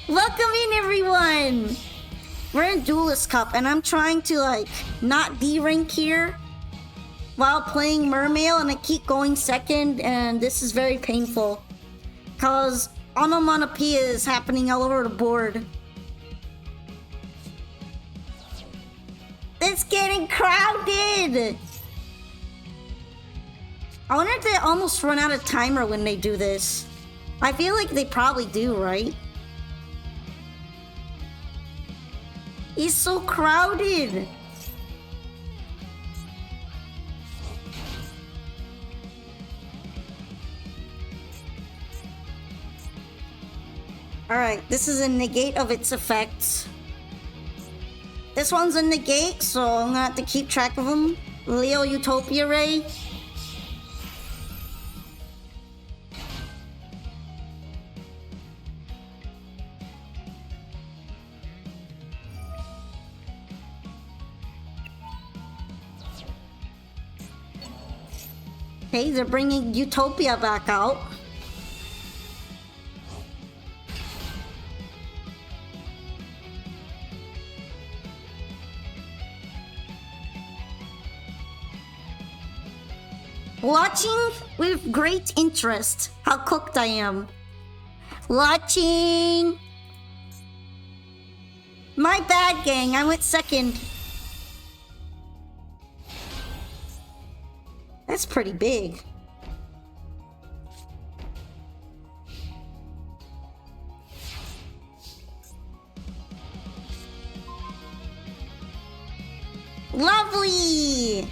Welcome in, everyone. We're in Duelist Cup, and I'm trying to not D-rank here while playing Mermail, and I keep going second, and this is very painful because onomatopoeia is happening all over the board. It's getting crowded! I wonder if they almost run out of timer when they do this. I feel like they probably do, right? It's so crowded! Alright, this is a negate of its effects. this one's a negate, so I'm gonna have to keep track of them. Leo Utopia Ray. Okay, they're bringing Utopia back out. Watching with great interest how cooked I am. Watching. My bad, gang. I went second. That's pretty big. Lovely!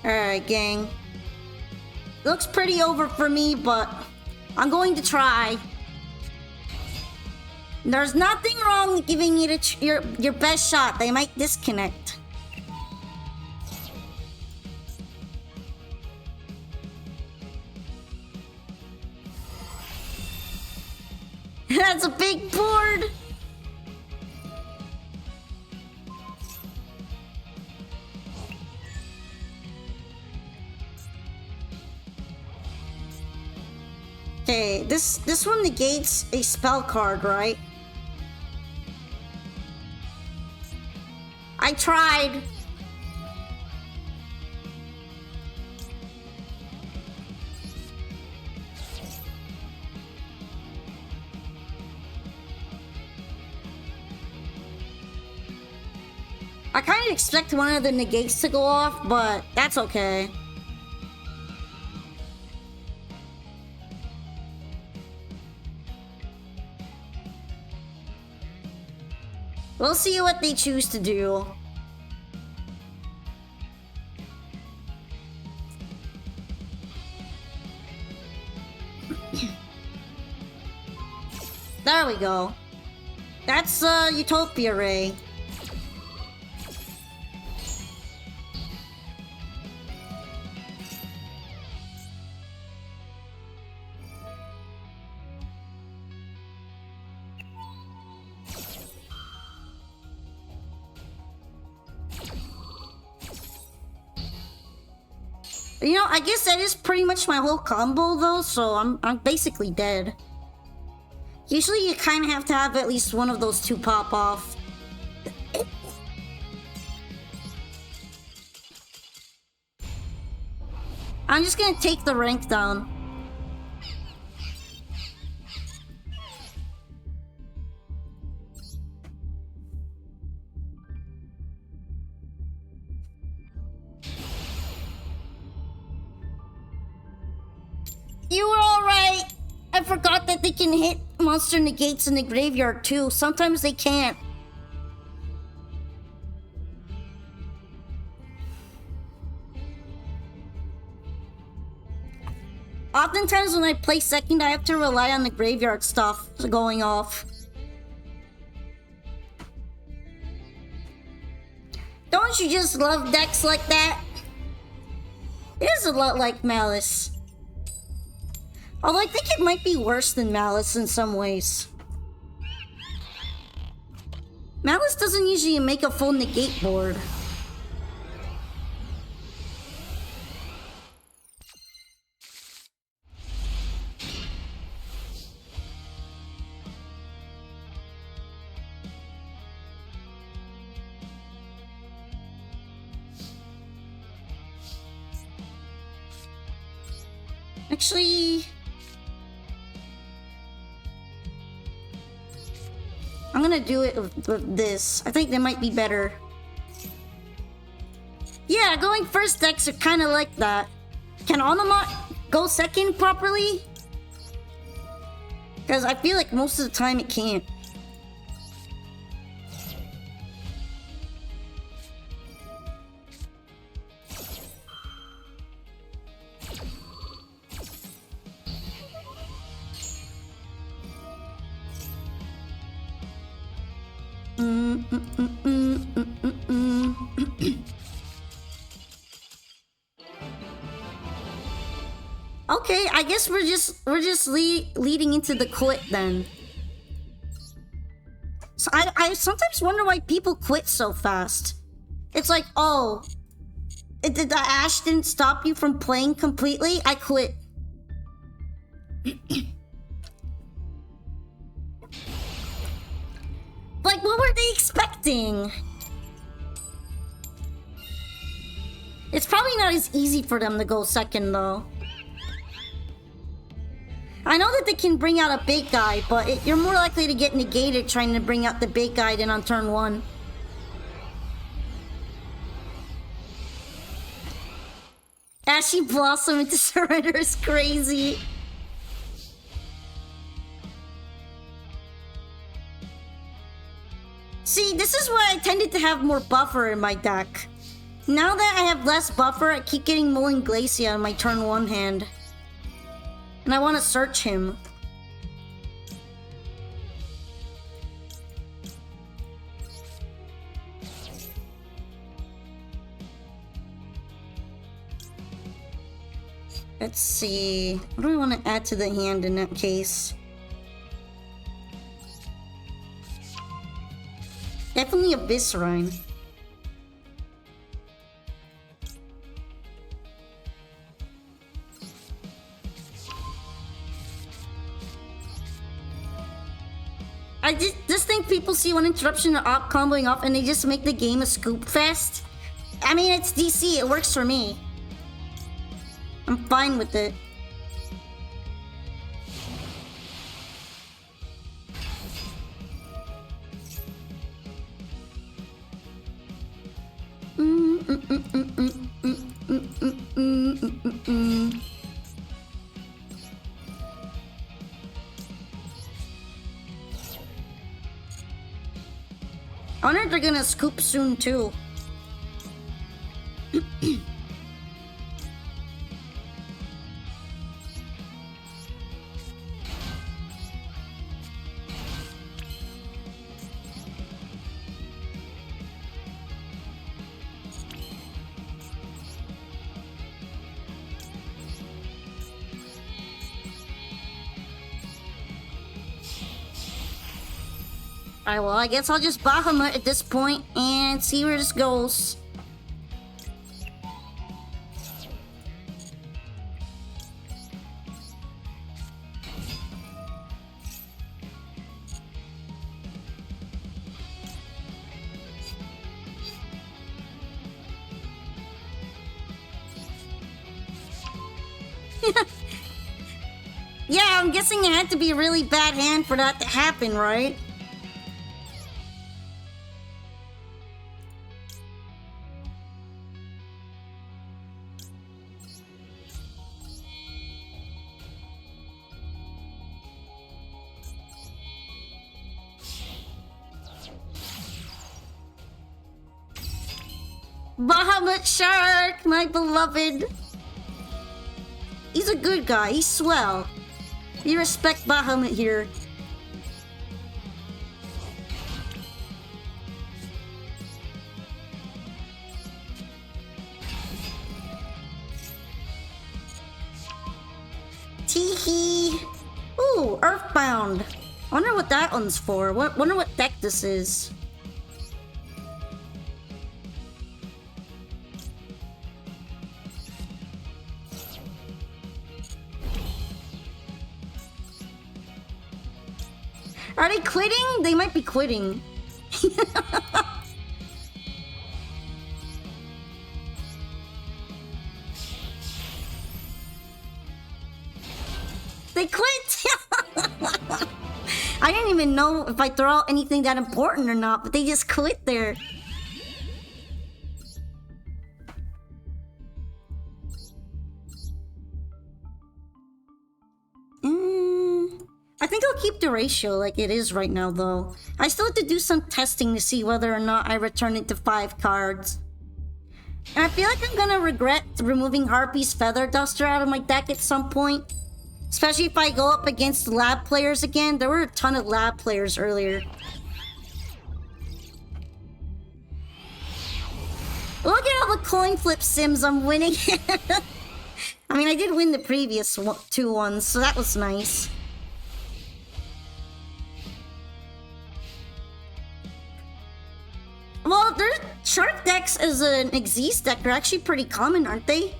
Alright, gang. Looks pretty over for me, but I'm going to try. There's nothing wrong with giving it your best shot. They might disconnect. That's a big board! Okay, this one negates a spell card, right? I tried. I kind of expect one of the negates to go off, but that's okay. We'll see what they choose to do. There we go. That's Utopia Ray. You know, I guess that is pretty much my whole combo though, so I'm basically dead. Usually you kind of have to have at least one of those two pop off. I'm just gonna take the rank down. You were alright! I forgot that they can hit monster negates in the graveyard too. Sometimes they can't. Oftentimes when I play second, I have to rely on the graveyard stuff going off. Don't you just love decks like that? It is a lot like Malice. Although I think it might be worse than Malice in some ways. Malice doesn't usually make a full negate board. Actually, I'm gonna do it with this. I think they might be better. Yeah, going first decks are kind of like that. Can Onomot go second properly? Because I feel like most of the time it can't. Okay, I guess we're just leading into the quit then. So I sometimes wonder why people quit so fast. It's like, oh, did the ash didn't stop you from playing completely? I quit. Like, what were they expecting? It's probably not as easy for them to go second, though. I know that they can bring out a big guy, but you're more likely to get negated trying to bring out the big guy than on turn 1. Ashy Blossom into surrender is crazy. See, this is why I tended to have more buffer in my deck. Now that I have less buffer, I keep getting Mullen Glacia on my turn 1 hand. And I want to search him. Let's see. What do I want to add to the hand in that case? Definitely a Viscerine. I just think people see one interruption or op comboing off and they just make the game a scoop fest. I mean, it's DC, it works for me. I'm fine with it. I wonder if they're gonna scoop soon too. Alright, well, I guess I'll just Bahamut at this point and see where this goes. Yeah, I'm guessing it had to be a really bad hand for that to happen, right? Bahamut Shark, my beloved. He's a good guy, he's swell. We respect Bahamut here. Teehee. Ooh, Earthbound. Wonder what that one's for. Wonder what deck this is. Are they quitting? They might be quitting. They quit! I didn't even know if I throw out anything that important or not, but they just quit there. I think I'll keep the ratio like it is right now, though. I still have to do some testing to see whether or not I return it to 5 cards. And I feel like I'm gonna regret removing Harpy's Feather Duster out of my deck at some point. Especially if I go up against lab players again. There were a ton of lab players earlier. Look at all the coin flip sims I'm winning. I mean, I did win the previous two ones, so that was nice. Well, their shark decks as an Xyz deck are actually pretty common, aren't they?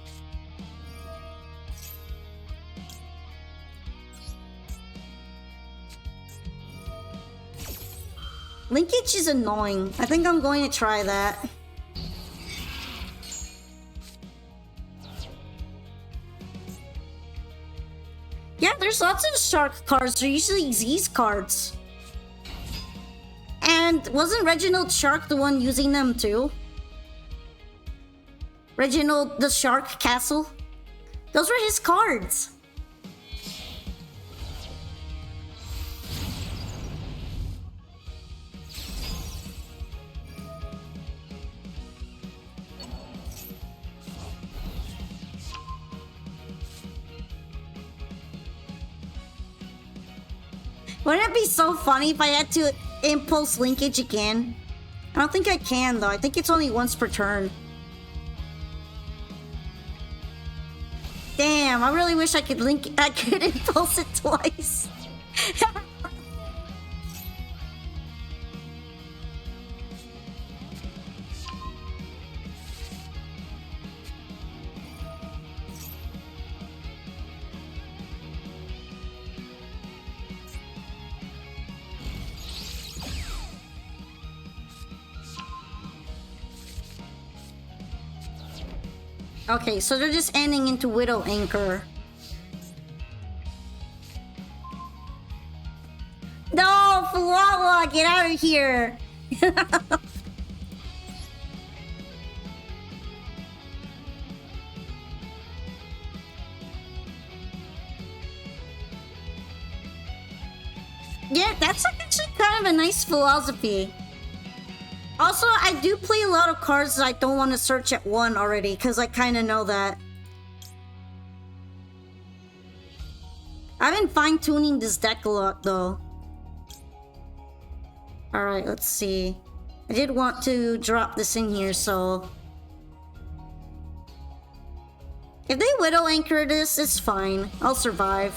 Linkage is annoying. I think I'm going to try that. Yeah, there's lots of shark cards. They're usually Xyz cards. And wasn't Reginald Shark the one using them too? Reginald the Shark Castle? Those were his cards. Wouldn't it be so funny if I had to impulse linkage again? I don't think I can though. I think it's only once per turn. Damn, I really wish I could impulse it twice. Okay, so they're just ending into Widow Anchor. No, Falawa, get out of here! Yeah, that's actually kind of a nice philosophy. Also, I do play a lot of cards that I don't want to search at one already, because I kind of know that. I've been fine-tuning this deck a lot, though. Alright, let's see. I did want to drop this in here, so... if they Widow Anchor this, it's fine. I'll survive.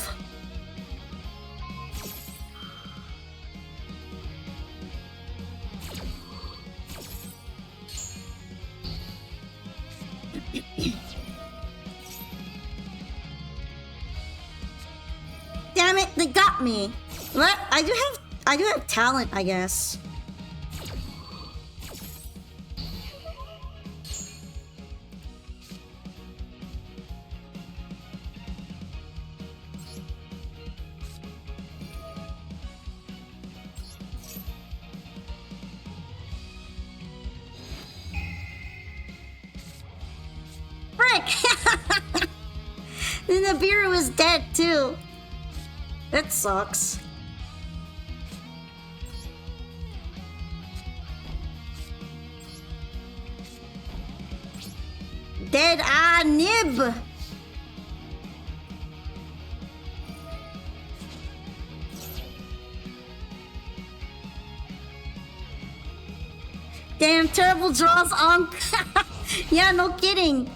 Damn it, they got me. What? I do have talent, I guess. Frick! The Nibiru is dead too. That sucks. Dead Nib! Damn, terrible draws on. Yeah, no kidding.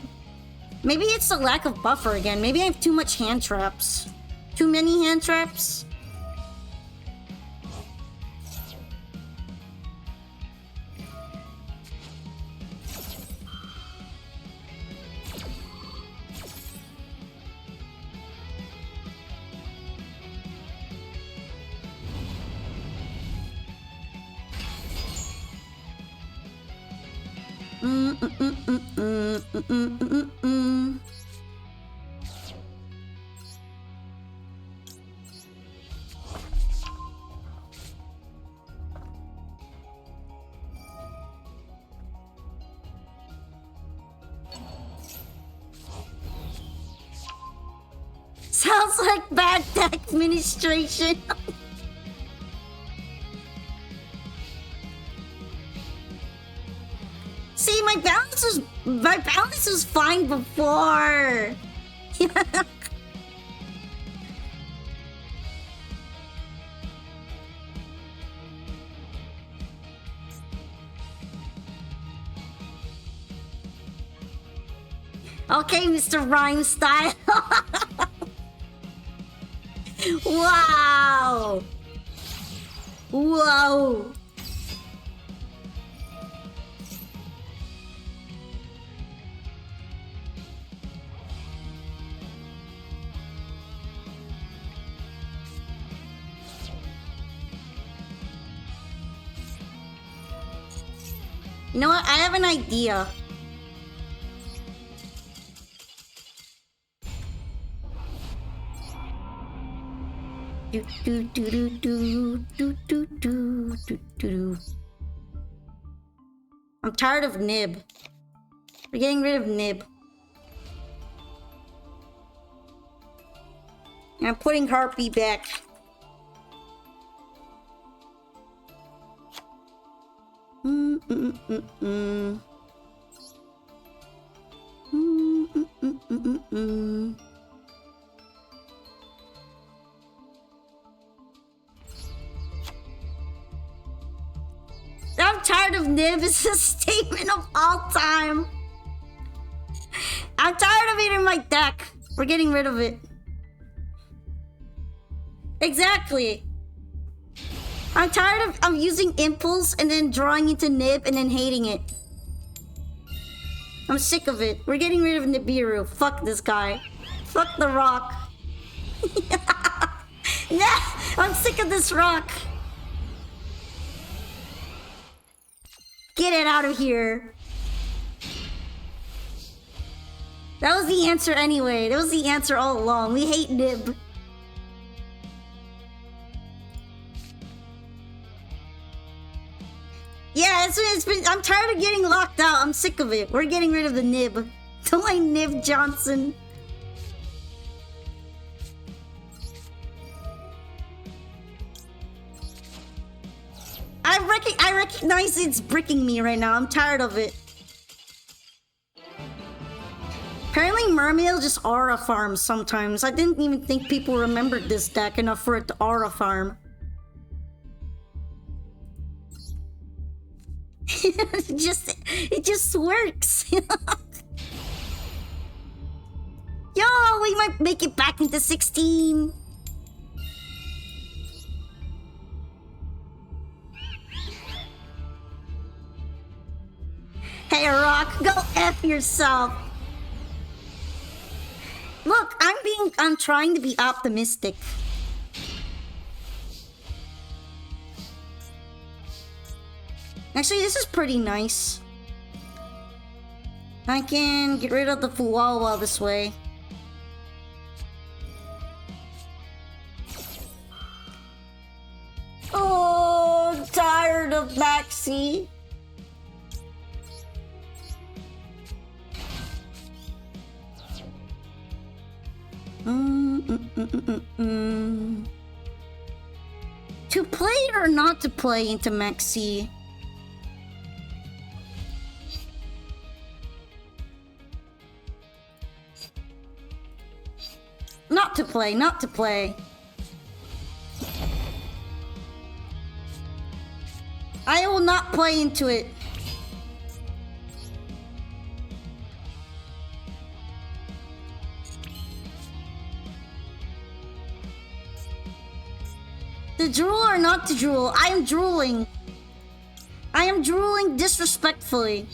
Maybe it's the lack of buffer again. Maybe I have too much hand traps. Too many hand traps? Sounds like bad tech administration. See, my balance was fine before. Okay, Mr. Rhyme Style. Wow. Whoa. You know what? I have an idea. Do do do do do do do do do do. I'm tired of Nib. We're getting rid of Nib. And I'm putting Harpy back. I'm tired of Nib. It's a statement of all time. I'm tired of it in my deck. We're getting rid of it. Exactly. I'm tired of using Impulse and then drawing into Nib and then hating it. I'm sick of it. We're getting rid of Nibiru. Fuck this guy. Fuck the rock. Yeah, I'm sick of this rock. Get it out of here. That was the answer anyway. That was the answer all along. We hate Nib. Yeah, it's been. I'm tired of getting locked out. I'm sick of it. We're getting rid of the Nib. Don't like Nib Johnson. I recognize it's bricking me right now. I'm tired of it. Apparently Mermail just aura farms sometimes. I didn't even think people remembered this deck enough for it to aura farm. It just works. Yo, we might make it back into 16. Hey, Rock, go F yourself. Look, I'm trying to be optimistic. Actually, this is pretty nice. I can get rid of the Fuwawa this way. Oh, I'm tired of Maxi. To play or not to play into Maxi? Not to play, not to play. I will not play into it. To drool or not to drool? I am drooling. I am drooling disrespectfully.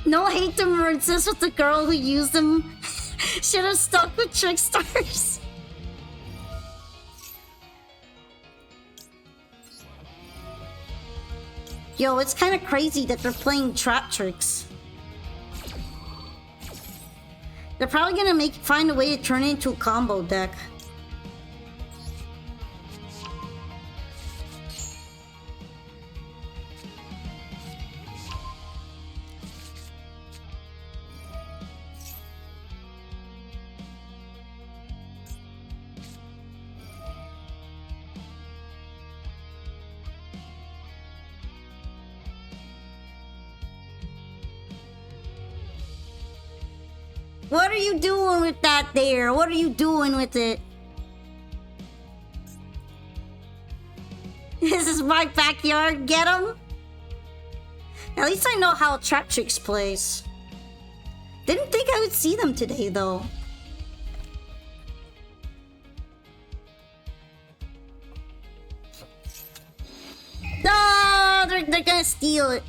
No hate to Mauritius with the girl who used them. Should have stuck with Trickstars. Yo, it's kind of crazy that they're playing Trap Tricks. They're probably gonna find a way to turn it into a combo deck. What are you doing with that there? What are you doing with it? This is my backyard. Get him? At least I know how Trap Tricks plays. Didn't think I would see them today, though. No, they're gonna steal it.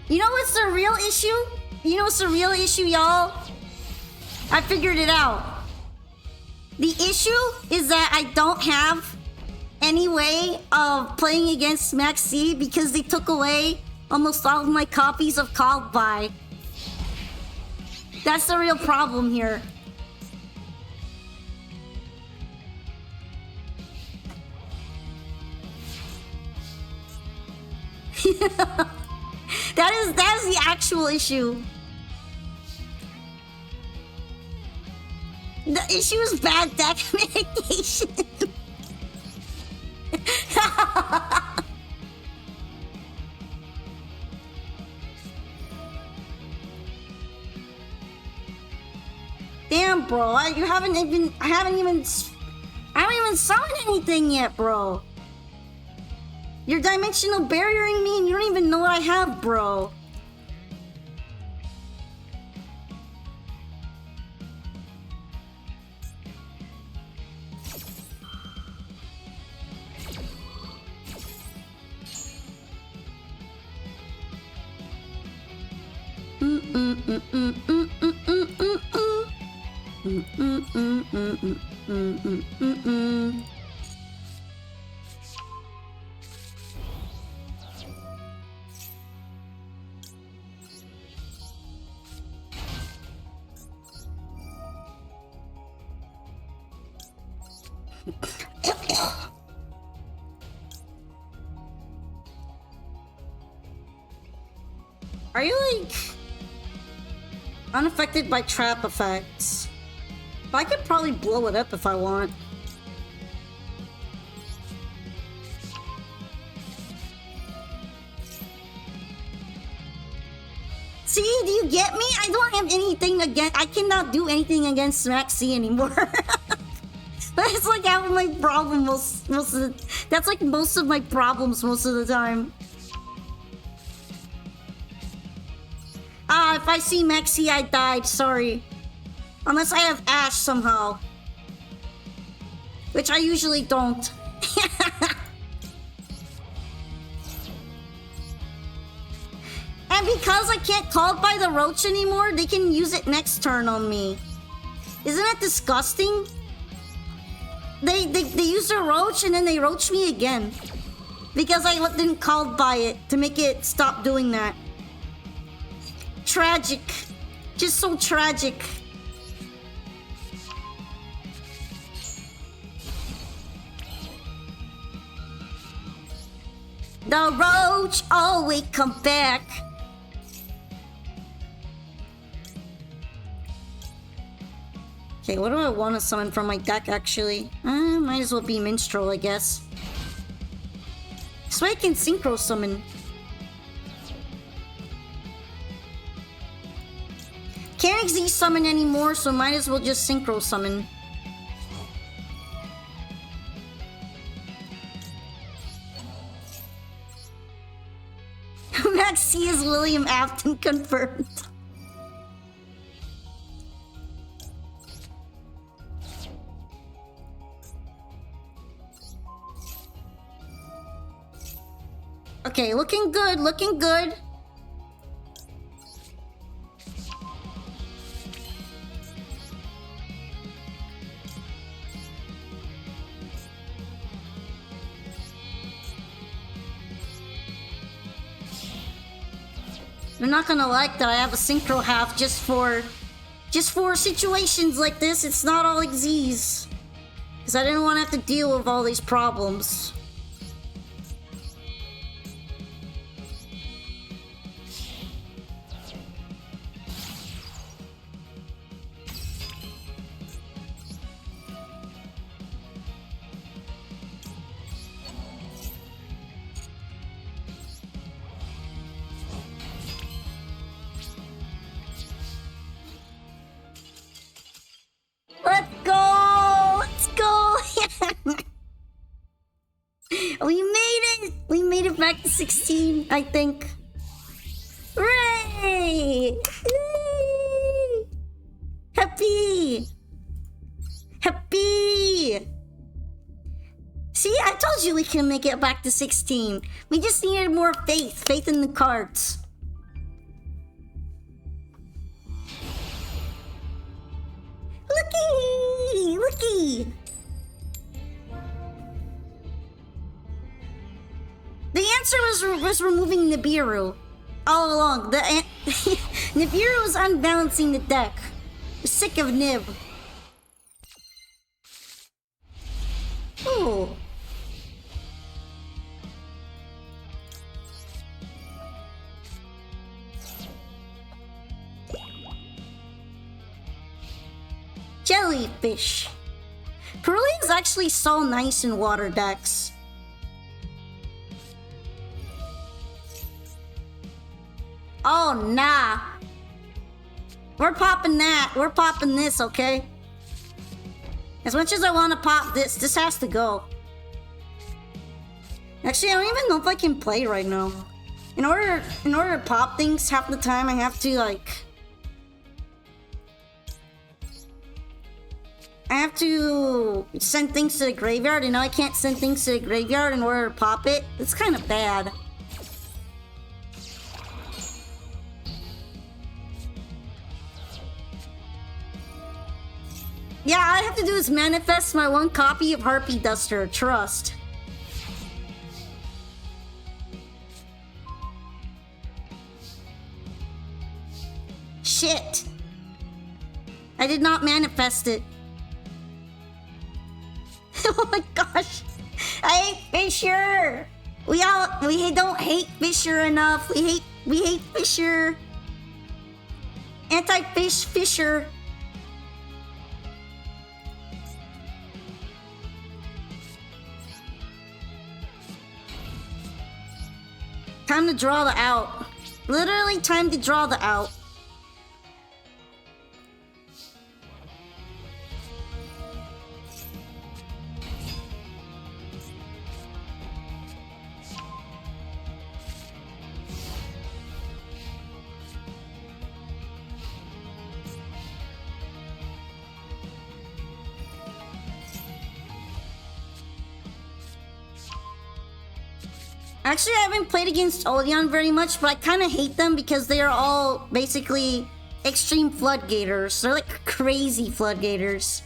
You know what's the real issue? You know what's the real issue, y'all? I figured it out. The issue is that I don't have any way of playing against Max C because they took away almost all of my copies of Called By. That's the real problem here. That is the actual issue. The issue is bad deck mitigation. Damn, bro! I haven't even summoned anything yet, bro. You're dimensional barriering me and you don't even know what I have, bro. Are you like unaffected by trap effects? I could probably blow it up if I want. See, do you get me? I don't have anything against. I cannot do anything against Max C anymore. That's like half of my problem most of the. That's like most of my problems most of the time. If I see Maxi, I died. Sorry. Unless I have Ash somehow. Which I usually don't. And because I can't call by the Roach anymore, they can use it next turn on me. Isn't that disgusting? They use the Roach and then they Roach me again. Because I didn't call by it to make it stop doing that. Tragic. Just so tragic. The Roach always come back. Okay, what do I want to summon from my deck actually? Might as well be Minstrel, I guess. So I can Synchro Summon. Can't XZ summon anymore, so might as well just Synchro Summon. Maxi is William Afton confirmed. Okay, looking good, looking good. You're not gonna like that I have a Synchro half just for situations like this. It's not all XZs. Because I didn't want to have to deal with all these problems. back to 16, I think. Hooray! Yay! Happy! Happy! See, I told you we can make it back to 16. We just needed more faith. Faith in the cards. Looky! Looky! The answer was removing Nibiru. All along. Nibiru was unbalancing the deck. We're sick of Nib. Ooh. Jellyfish. Perulian's actually so nice in water decks. Oh, nah. We're popping that. We're popping this, okay? As much as I want to pop this has to go. Actually, I don't even know if I can play right now. In order to pop things, half the time I have to, like... I have to send things to the graveyard, and now I can't send things to the graveyard in order to pop it. It's kind of bad. Yeah, all I have to do is manifest my one copy of Harpy Duster. Trust. Shit. I did not manifest it. Oh my gosh. I hate Fisher. We don't hate Fisher enough. We hate Fisher. Anti-fish Fisher. Time to draw the out. Literally time to draw the out. Actually, I haven't played against Oleon very much, but I kind of hate them because they are all basically extreme floodgaters. They're like crazy floodgaters.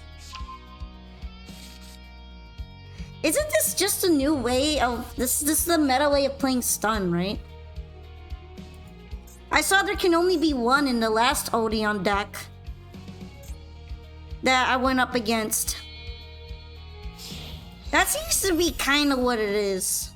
Isn't this just a new way of... This is the meta way of playing stun, right? I saw there can only be one in the last Odeon deck that I went up against. That seems to be kind of what it is.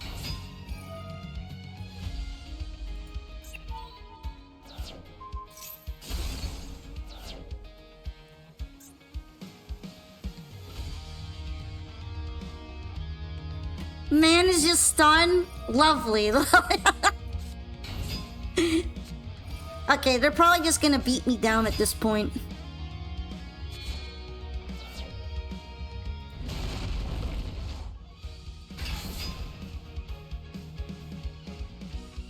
Man is just stunned. Lovely. Okay, they're probably just gonna beat me down at this point.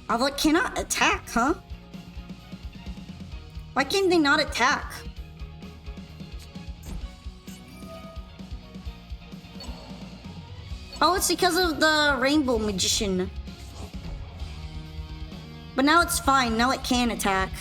Although it cannot attack, huh? Why can they not attack? Oh, it's because of the Rainbow Magician. But now it's fine. Now it can attack.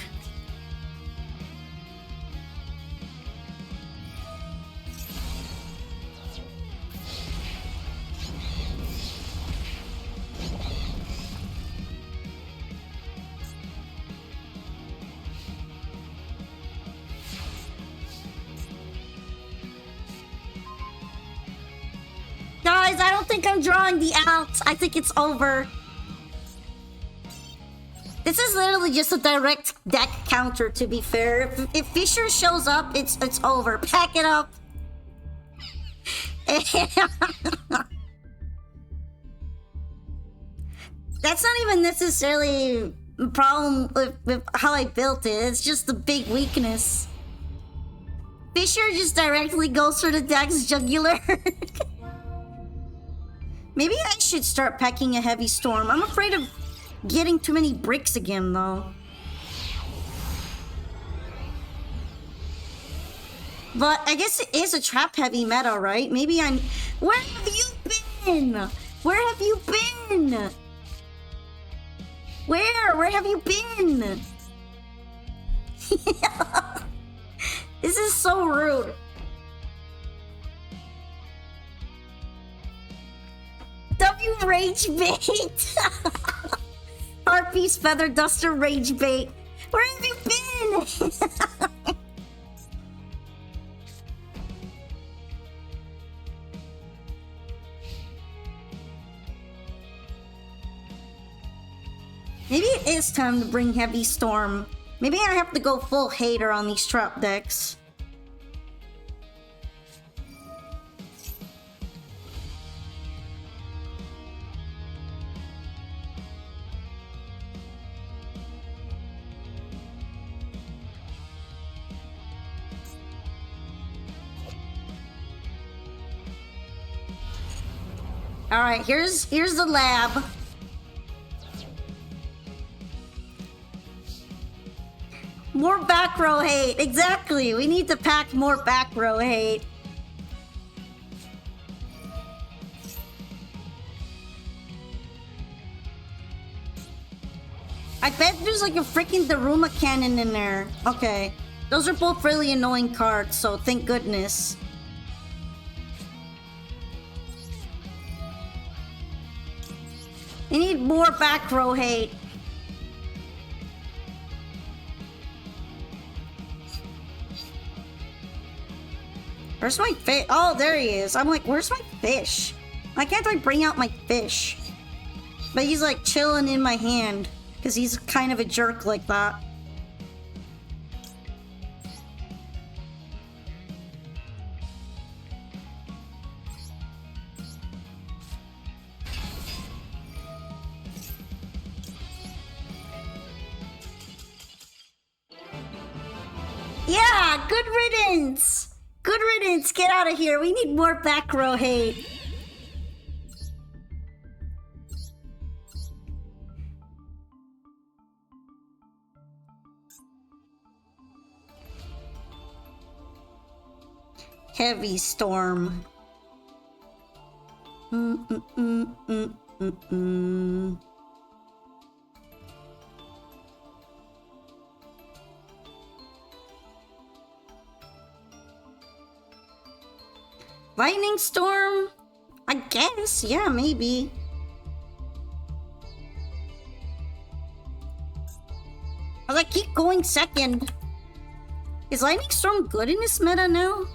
Guys, I don't think I'm drawing the out. I think it's over. This is literally just a direct deck counter, to be fair. If Fisher shows up, it's over. Pack it up. That's not even necessarily a problem with how I built it. It's just the big weakness. Fisher just directly goes for the deck's jugular. Maybe I should start packing a heavy storm. I'm afraid of getting too many bricks again, though. But I guess it is a trap heavy meta, right? Maybe I'm... Where have you been? Where have you been? Where have you been? This is so rude. W Rage Bait! Harpies Feather Duster Rage Bait. Where have you been? Maybe it is time to bring Heavy Storm. Maybe I have to go full hater on these trap decks. Alright, here's the lab. More back row hate. Exactly. We need to pack more back row hate. I bet there's like a freaking Daruma cannon in there. Okay. Those are both really annoying cards, so thank goodness. I need more back row hate. Where's my fish? Oh, there he is. I'm like, where's my fish? Why can't I bring out my fish? But he's like chilling in my hand because he's kind of a jerk like that. Yeah, good riddance. Good riddance, get out of here. We need more back row hate. Heavy Storm. Lightning Storm? I guess, yeah, maybe. As I keep going second. Is Lightning Storm good in this meta now?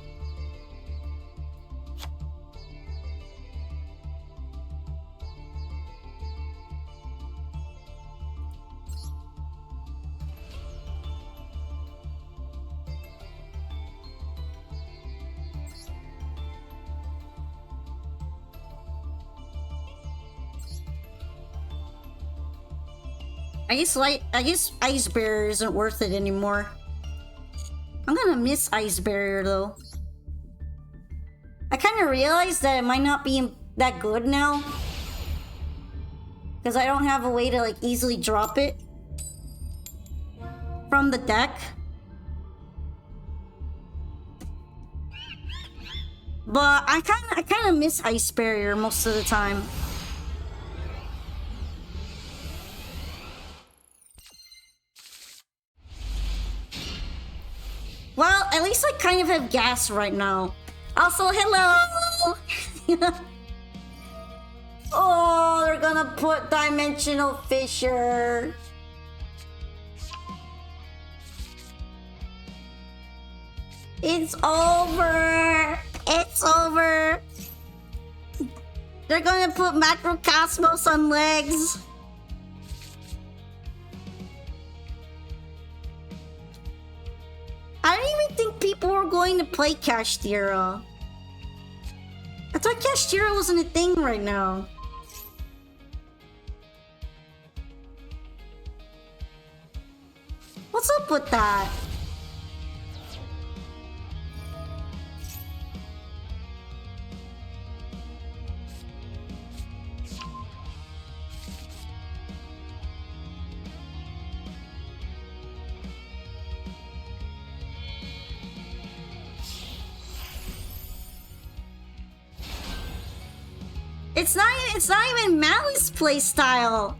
I guess Ice Barrier isn't worth it anymore. I'm gonna miss Ice Barrier though. I kind of realized that it might not be that good now. Because I don't have a way to like easily drop it from the deck. But I kind of miss Ice Barrier most of the time. Well, at least I kind of have gas right now. Also, hello! Oh, they're gonna put Dimensional Fissure. It's over! It's over! They're gonna put Macrocosmos on legs. I didn't even think people were going to play Kashtira. I thought Kashtira wasn't a thing right now. What's up with that? It's not even Malice playstyle.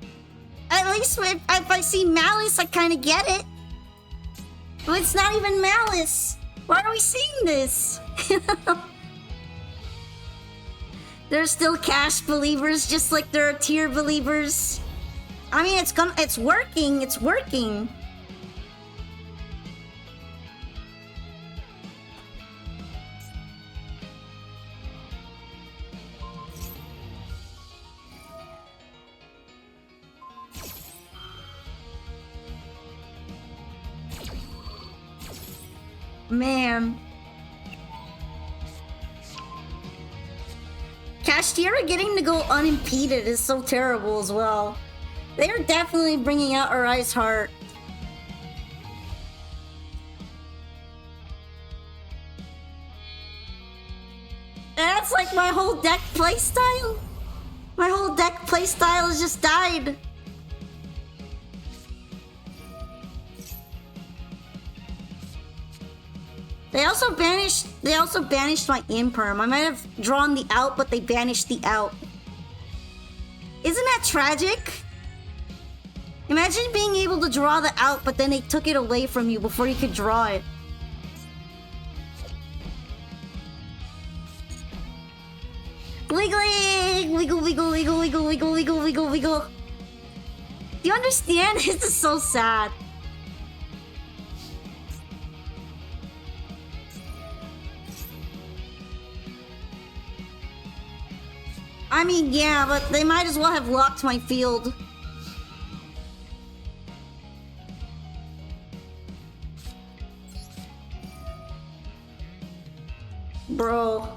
At least if I see Malice, I kind of get it. But it's not even Malice. Why are we seeing this? There are still cash believers, just like there are tier believers. I mean, it's working. It's working. Man. Cashiera getting to go unimpeded is so terrible as well. They are definitely bringing out Arai's heart. That's like my whole deck playstyle. My whole deck playstyle has just died. They also banished my imperm. I might have drawn the out, but they banished the out. Isn't that tragic? Imagine being able to draw the out, but then they took it away from you before you could draw it. Wiggling! Wiggle, wiggle, wiggle, wiggle, wiggle, wiggle, wiggle, wiggle. Do you understand? This is so sad. I mean, yeah, but they might as well have locked my field. Bro.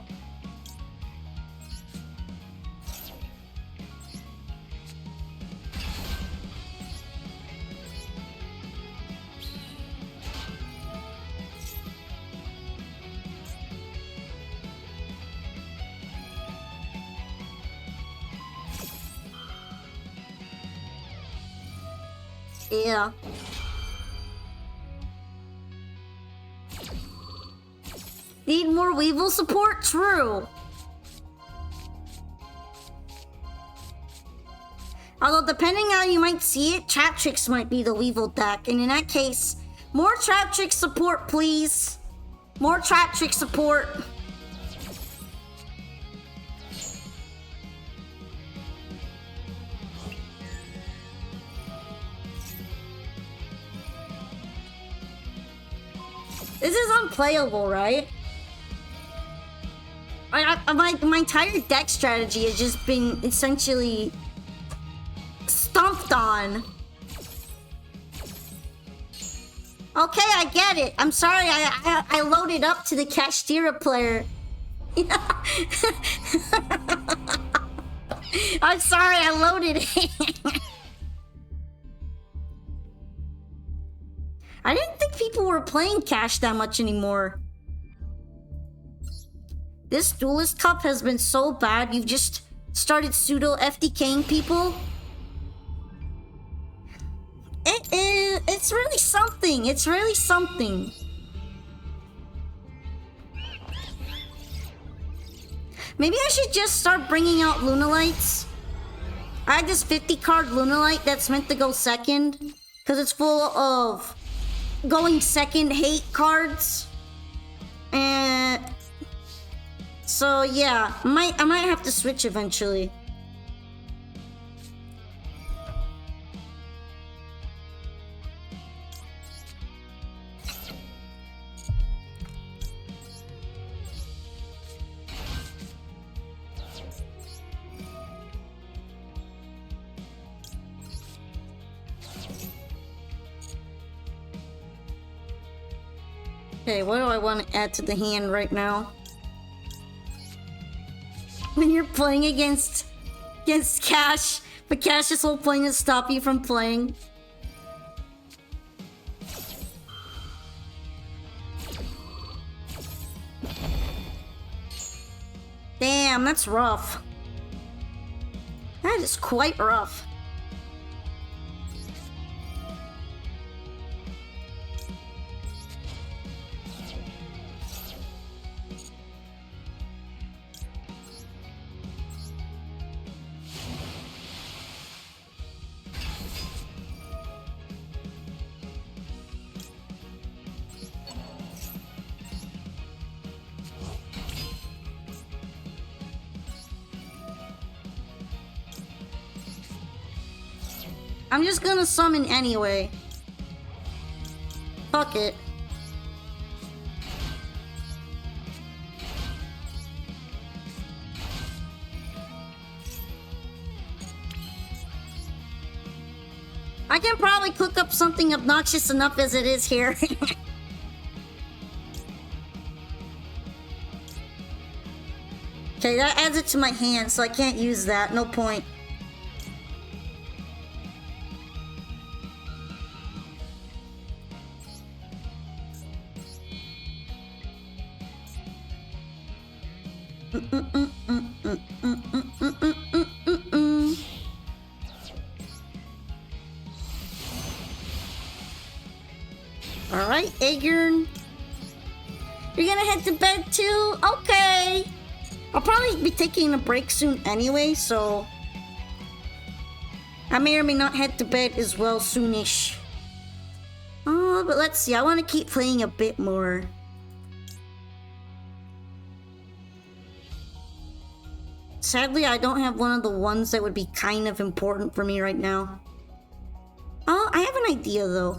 Yeah. Need more Weevil support? True. Although depending on how you might see it, Trap Tricks might be the Weevil deck. And in that case, more Trap Trick support, please. More Trap Trick support. This is unplayable, right? My entire deck strategy has just been essentially stomped on. Okay, I get it. I'm sorry, I loaded up to the Kashtira player. I'm sorry, I loaded it. I didn't think people were playing Cash that much anymore. This Duelist Cup has been so bad, you've just started pseudo FDKing people. It's really something. It's really something. Maybe I should just start bringing out Lunalights. I had this 50 card Lunalight that's meant to go second, because it's full of going second hate cards. And so yeah, I might have to switch eventually. Okay, what do I want to add to the hand right now? When you're playing against Cash, but Cash's whole point is stop you from playing. Damn, that's rough. That is quite rough. I'm just gonna summon anyway. Fuck it. I can probably cook up something obnoxious enough as it is here. Okay, that adds it to my hand, so I can't use that. No point. Alright, Aegern. You're gonna head to bed too? Okay. I'll probably be taking a break soon anyway, so I may or may not head to bed as well soonish. Oh, but let's see. I want to keep playing a bit more. Sadly, I don't have one of the ones that would be kind of important for me right now. Oh, I have an idea though.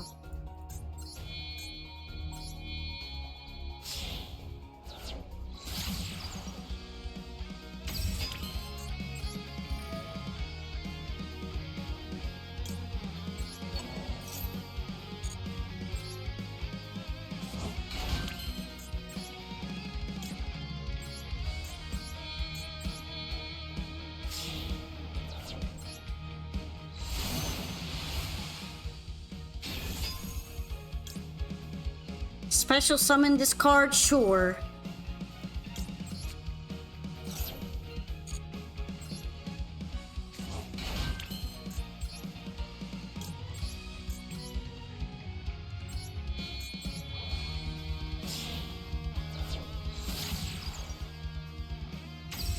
Special summon discard, sure.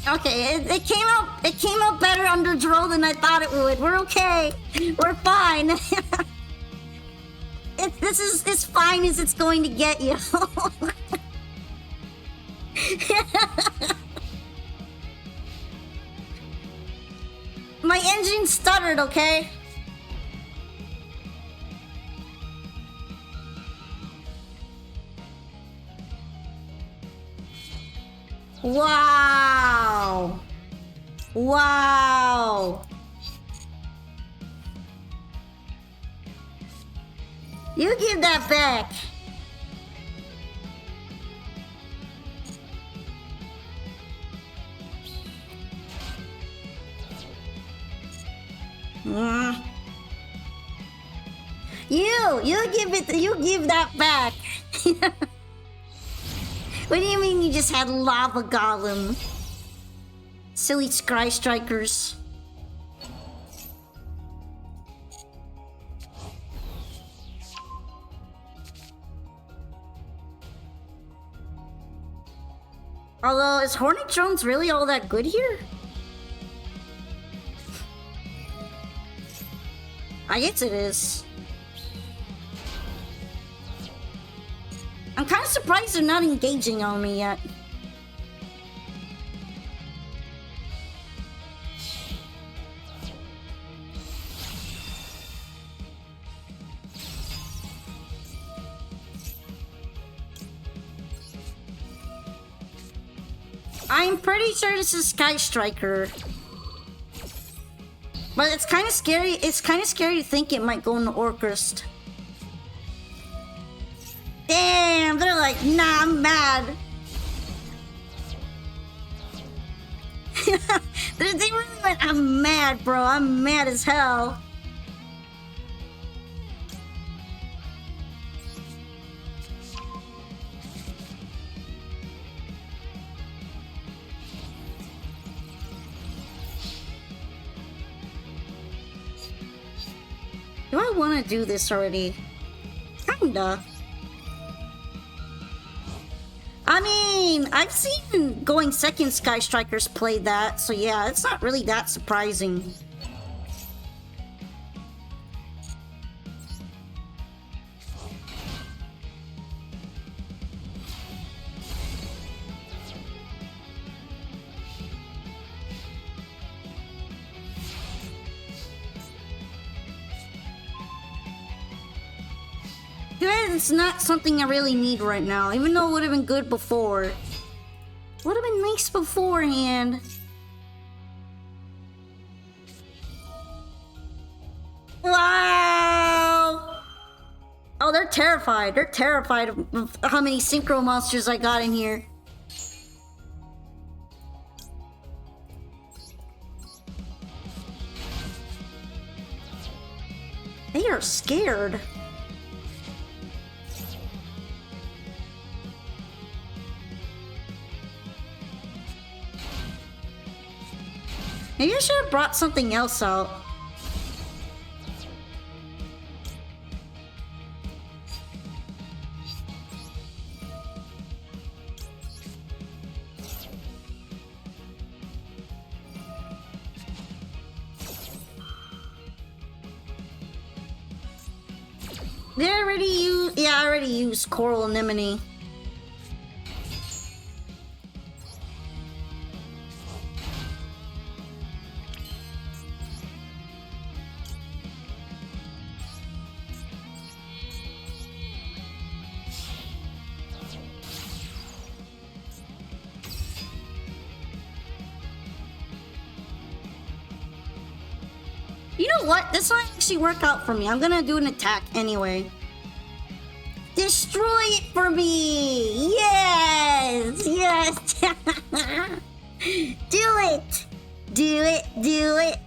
Okay, it came out better under Duel than I thought it would. We're okay. We're fine. This is as fine as it's going to get you. My engine stuttered, okay? Wow. Wow. You give that back. You give that back. What do you mean you just had lava golem? Silly Sky Strikers. Although, is Hornet Drones really all that good here? I guess it is. I'm kind of surprised they're not engaging on me yet. I'm pretty sure this is Sky Striker. But it's kind of scary. It's kind of scary to think it might go in the Orcust. Damn, they're like, nah, I'm mad. They really went, I'm mad, bro. I'm mad as hell. Do I want to do this already? Kinda. I mean, I've seen Going Second Sky Strikers play that, so yeah, it's not really that surprising. it's not something I really need right now, even though it would have been good before. Would have been nice beforehand. Wow! Oh, they're terrified. They're terrified of how many synchro monsters I got in here. They are scared. Maybe I should have brought something else out. Did I already use... Yeah, I already used Coral Anemone. You know what? This might actually work out for me. I'm gonna do an attack anyway. Destroy it for me! Yes! Yes! Do it! Do it! Do it!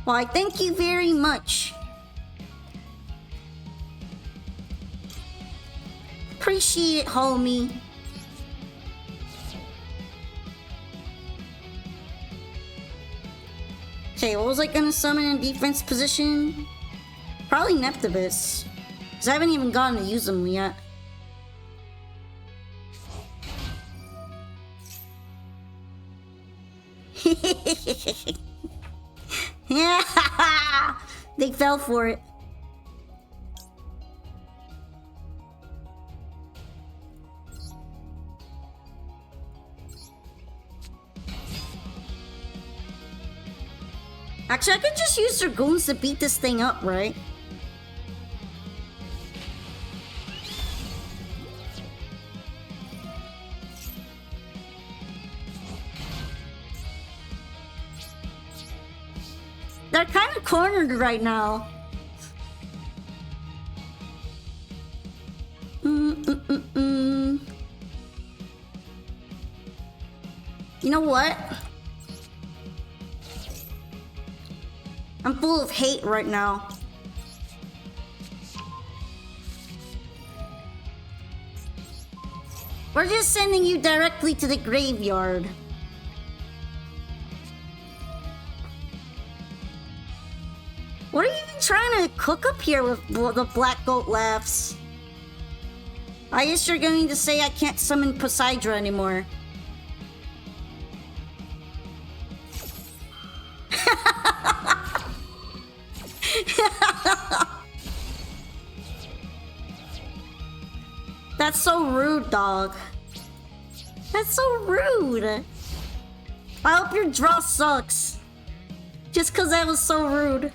Why, thank you very much. Appreciate it, homie. Okay, what was I gonna summon in defense position? Probably Neptibus. Because I haven't even gotten to use them yet. Yeah, they fell for it. Actually, I could just use Dragoons to beat this thing up, right? They're kind of cornered right now. You know what? I'm full of hate right now. We're just sending you directly to the graveyard. What are you even trying to cook up here with the Black Goat laughs? I guess you're going to say I can't summon Poseidra anymore. That's so rude, dog. That's so rude. I hope your draw sucks. Just cause that was so rude.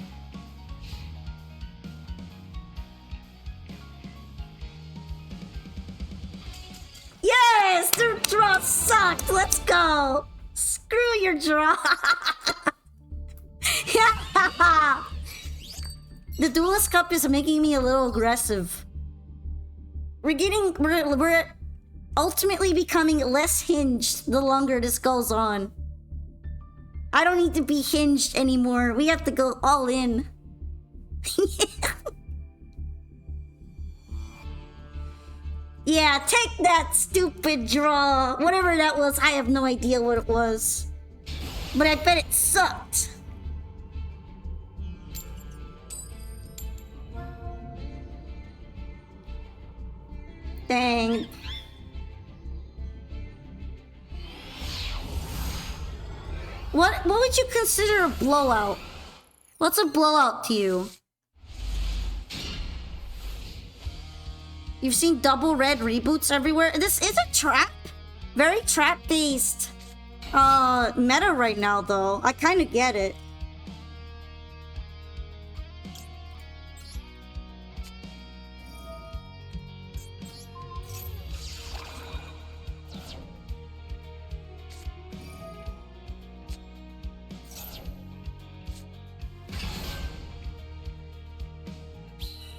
Yes! Their draw sucked! Let's go! Screw your draw! The Duelist Cup is making me a little aggressive. We're ultimately becoming less hinged the longer this goes on. I don't need to be hinged anymore. We have to go all in. Yeah, take that, stupid draw. Whatever that was, I have no idea what it was. But I bet it sucked. Dang. What would you consider a blowout? What's a blowout to you? You've seen double red reboots everywhere. This is a trap. Very trap-based meta right now, though. I kind of get it.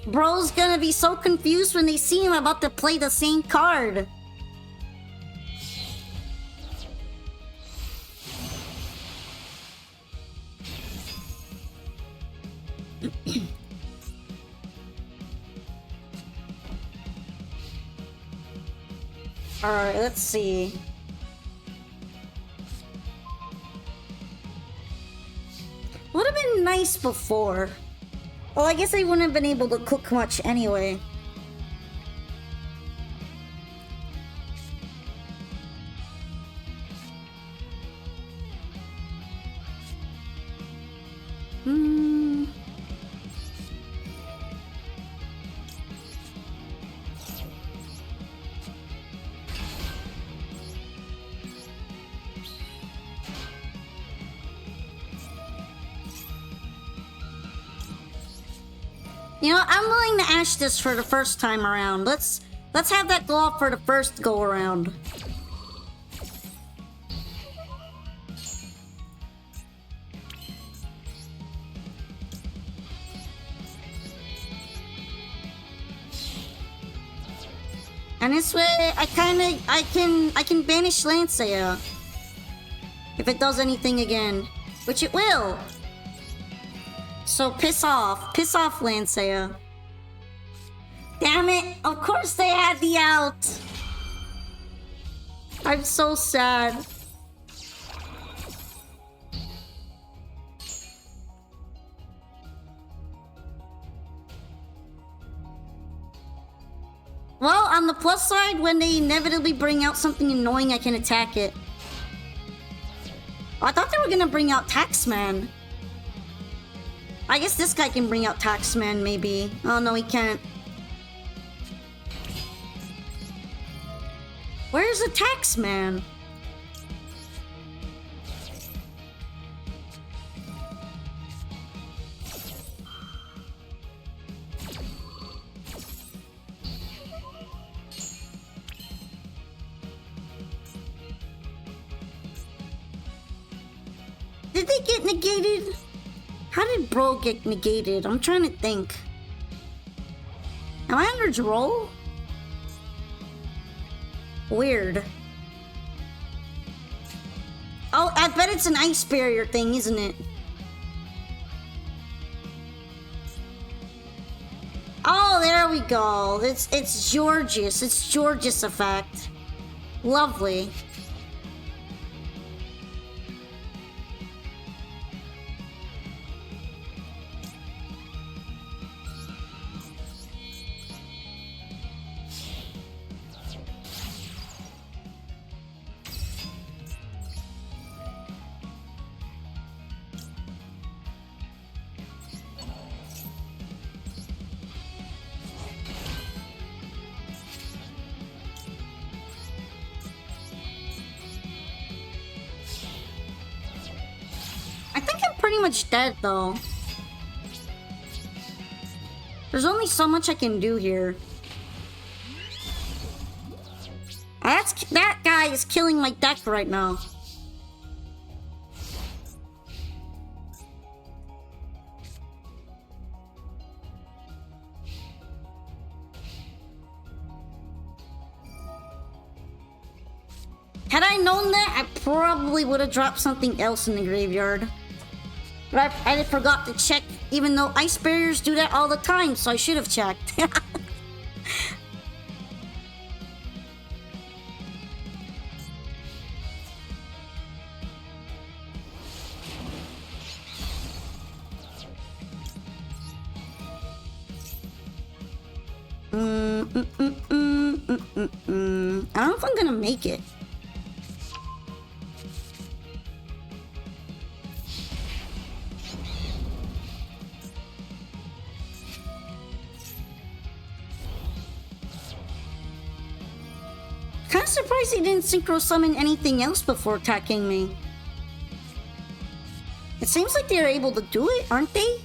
Bro's gonna be so confused when they see him about to play the same card. Alright, let's see. Would have been nice before. Well, I guess I wouldn't have been able to cook much anyway. You know, I'm willing to ash this for the first time around. Let's have that go off for the first go around. And this way, I can banish Lancea if it does anything again, which it will. So piss off, Lancea. Damn it! Of course they had the out. I'm so sad. Well, on the plus side, when they inevitably bring out something annoying, I can attack it. Oh, I thought they were gonna bring out Taxman. I guess this guy can bring out Taxman, maybe. Oh, no, he can't. Where's the Taxman? Did they get negated? How did Bro get negated? I'm trying to think. Am I under Droll? Weird. Oh, I bet it's an ice barrier thing, isn't it? Oh, there we go. It's Georgius. It's Georgius effect. Lovely. Much dead though. There's only so much I can do here. That guy is killing my deck right now. Had I known that, I probably would have dropped something else in the graveyard. But I forgot to check, even though ice barriers do that all the time, so I should have checked. I don't know if I'm gonna make it. Kinda surprised he didn't synchro summon anything else before attacking me. It seems like they're able to do it, aren't they?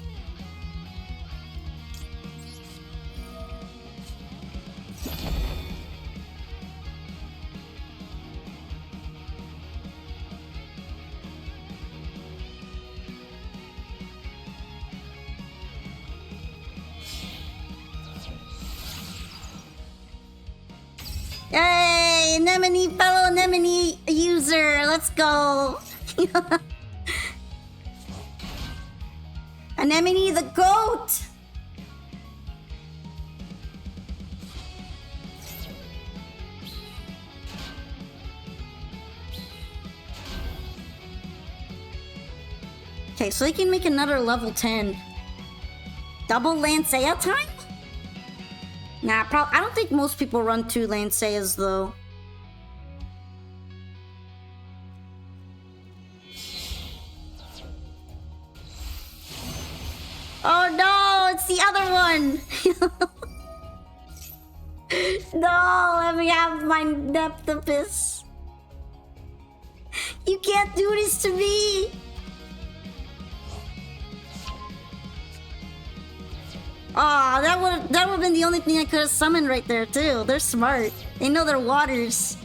Anemone, fellow Anemone user, let's go. Anemone the goat. Okay, so they can make another level 10. Double Lancea time? Nah, I don't think most people run 2 Lanceas though. Oh no, it's the other one! No, let me have my Neptopus. You can't do this to me! Aw, that would have been the only thing I could have summoned right there too. They're smart. They know their waters.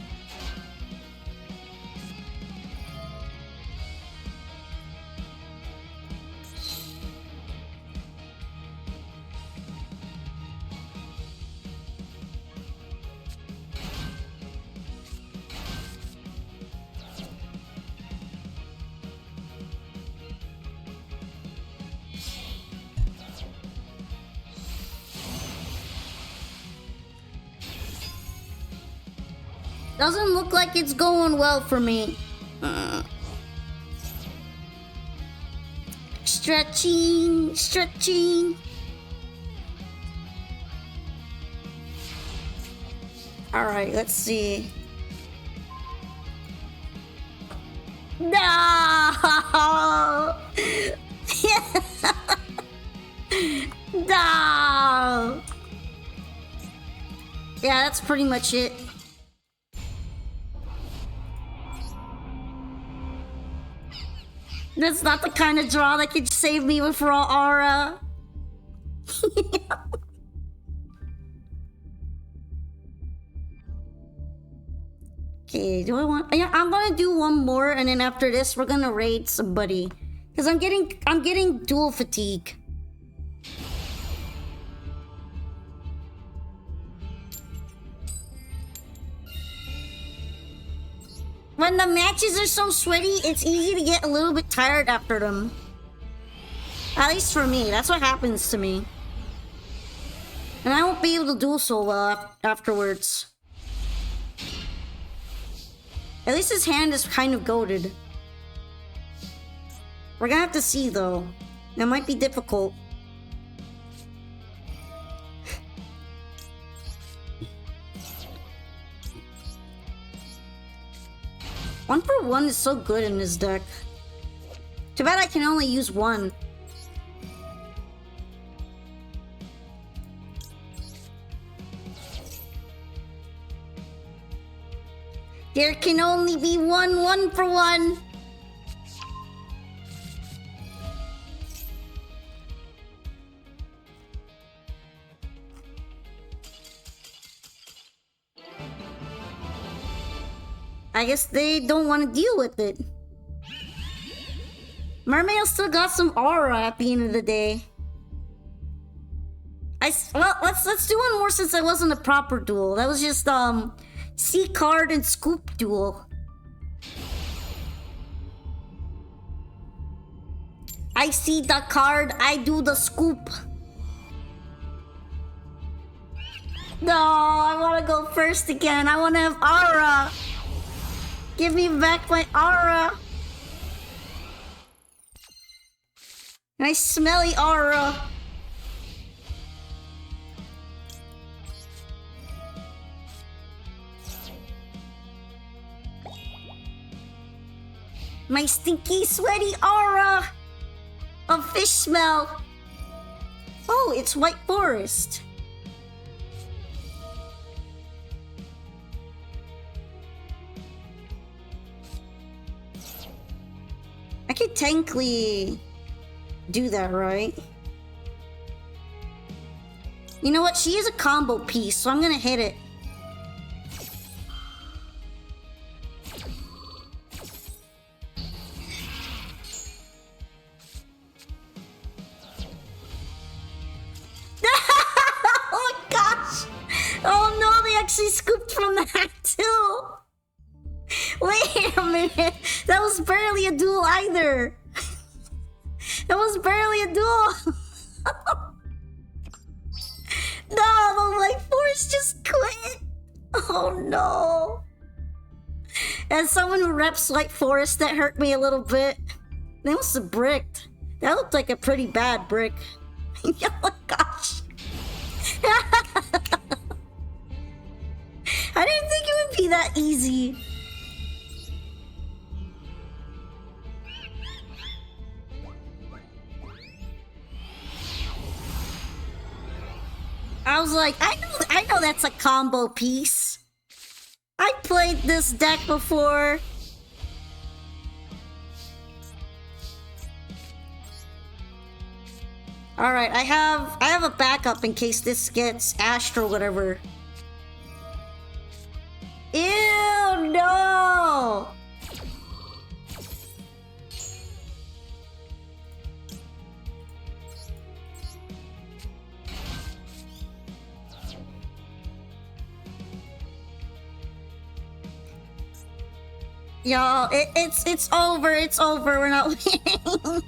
Doesn't look like it's going well for me. Stretching, stretching. All right, let's see. No! No! Yeah, that's pretty much it. That's not the kind of draw that could save me with raw aura. Okay, do I want? Yeah, I'm gonna do one more, and then after this, we're gonna raid somebody. Cause I'm getting duel fatigue. When the matches are so sweaty, it's easy to get a little bit tired after them. At least for me, that's what happens to me. And I won't be able to duel so well afterwards. At least his hand is kind of goated. We're gonna have to see though. That might be difficult. One for one is so good in this deck. Too bad I can only use one. There can only be one for one. I guess they don't want to deal with it. Mermail still got some aura at the end of the day. Well, let's do one more since that wasn't a proper duel. That was just C card and scoop duel. I see the card, I do the scoop. No, I want to go first again. I want to have aura. Give me back my aura. Nice smelly aura. My stinky, sweaty aura of fish smell. Oh, it's White Forest. I could technically do that, right? You know what? She is a combo piece, so I'm gonna hit it. Oh gosh! Oh no, they actually scooped from that too! Wait a minute. That was barely a duel either. That was barely a duel. No, my force just quit. Oh no. As someone who reps White Forest, that hurt me a little bit. That was a brick. That looked like a pretty bad brick. Oh my gosh. I didn't think it would be that easy. I was like, I know that's a combo piece. I played this deck before. Alright, I have a backup in case this gets ashed or whatever. Ew, no! Y'all, it's over, we're not winning.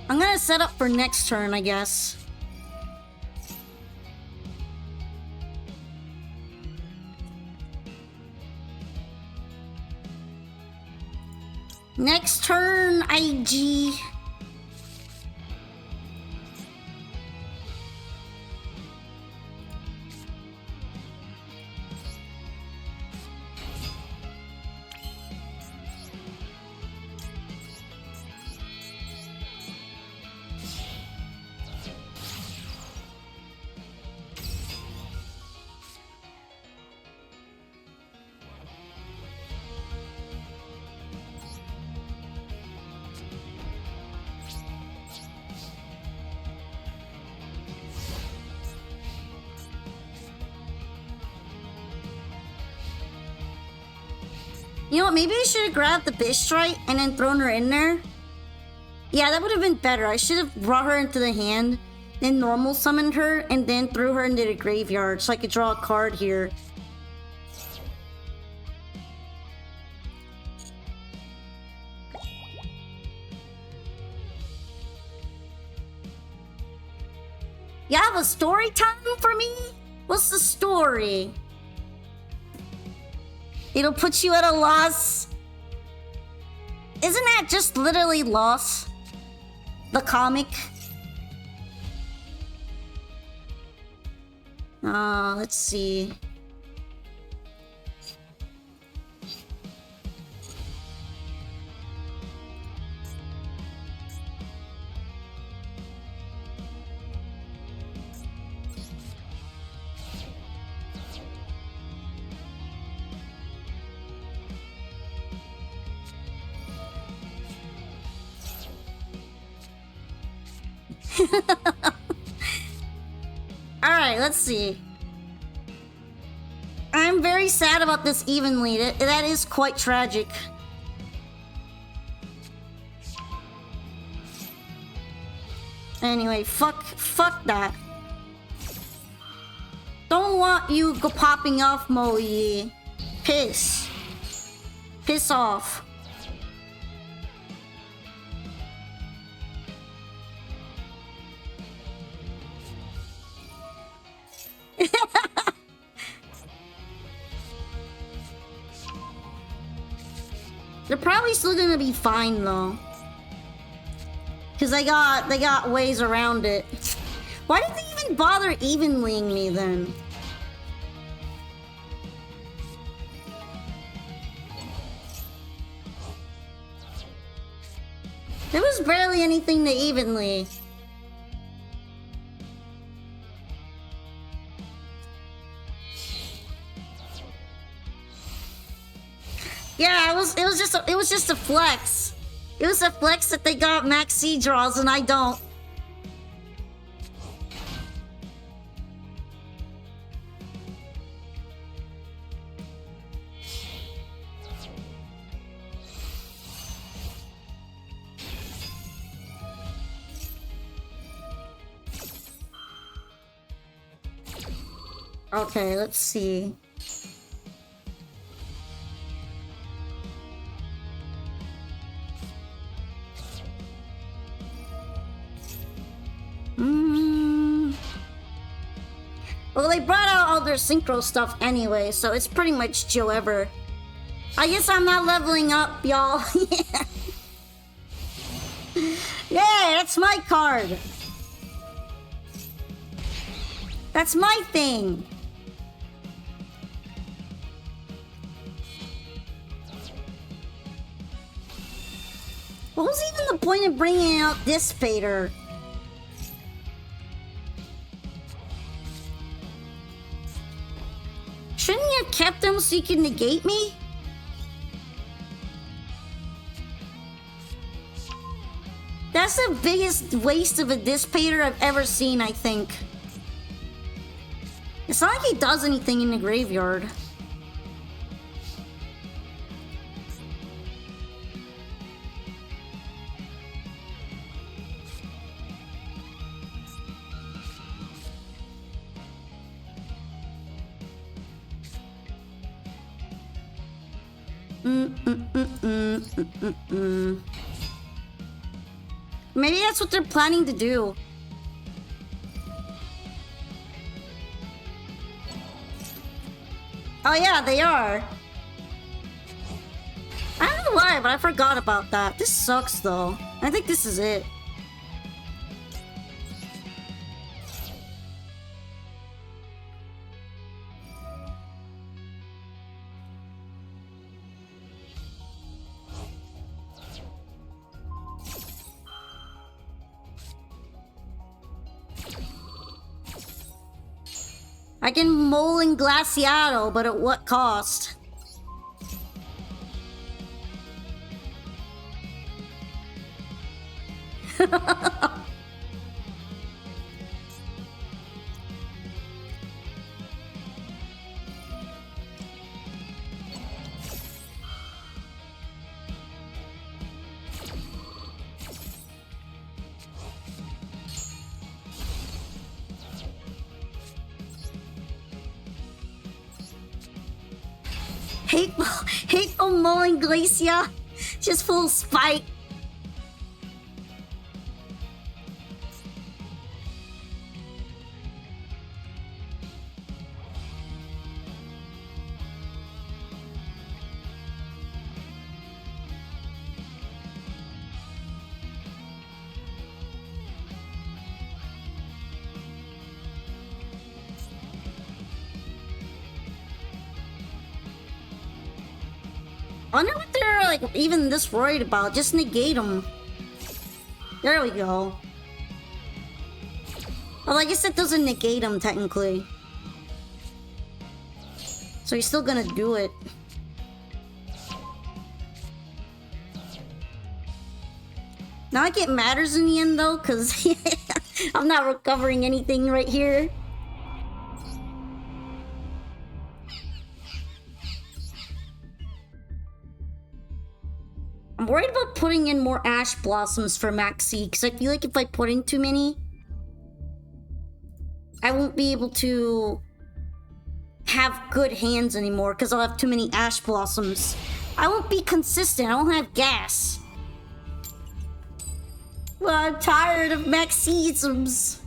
I'm gonna set up for next turn, I guess. Next turn, IG. You know what, maybe I should have grabbed the Bishrite and then thrown her in there. Yeah, that would have been better. I should have brought her into the hand, then normal summoned her, and then threw her into the graveyard so I could draw a card here. You have a story time for me? What's the story? It'll put you at a loss. Isn't that just literally loss? The comic? Let's see. Alright, let's see. I'm very sad about this evenly. That is quite tragic. Anyway, fuck that. Don't want you go popping off, Moe. Piss. Piss off. They're probably still gonna be fine though, cause they got ways around it. Why did they even bother evenlying me then? There was barely anything to evenly. Yeah, it was just a flex. It was a flex that they got max C draws and I don't. Okay, let's see. Well, they brought out all their synchro stuff anyway, so it's pretty much Joe Ever. I guess I'm not leveling up, y'all. Yeah, that's my card. That's my thing. What was even the point of bringing out Dissipator? Shouldn't you have kept them so you can negate me? That's the biggest waste of a Dissipator I've ever seen, I think. It's not like he does anything in the graveyard. Maybe that's what they're planning to do. Oh yeah, they are. I don't know why, but I forgot about that. This sucks though. I think this is it. I can Mole and Glaciado, but at what cost? Hateful Mole Glacia, just full of spite. I wonder what they're like even this worried about. Just negate them. There we go. Well, I guess it doesn't negate them technically. So he's still gonna do it. Not like it matters in the end though, because I'm not recovering anything right here. I'm worried about putting in more Ash Blossoms for Maxi, because I feel like if I put in too many, I won't be able to have good hands anymore, because I'll have too many Ash Blossoms. I won't be consistent, I won't have gas. Well, I'm tired of Maxisms.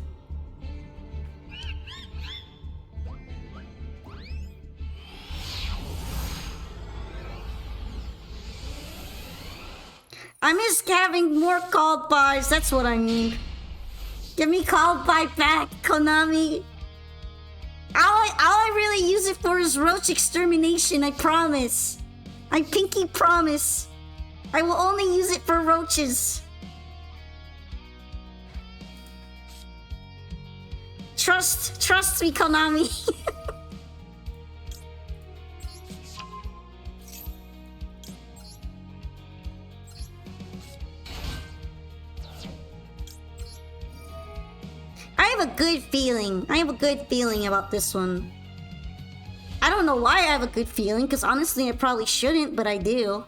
I miss having more called buys, that's what I mean. Give me called buy back, Konami. All I really use it for is Roach Extermination, I promise. I pinky promise. I will only use it for roaches. Trust me, Konami. have a good feeling. I have a good feeling about this one. I don't know why I have a good feeling, because honestly I probably shouldn't, but I do.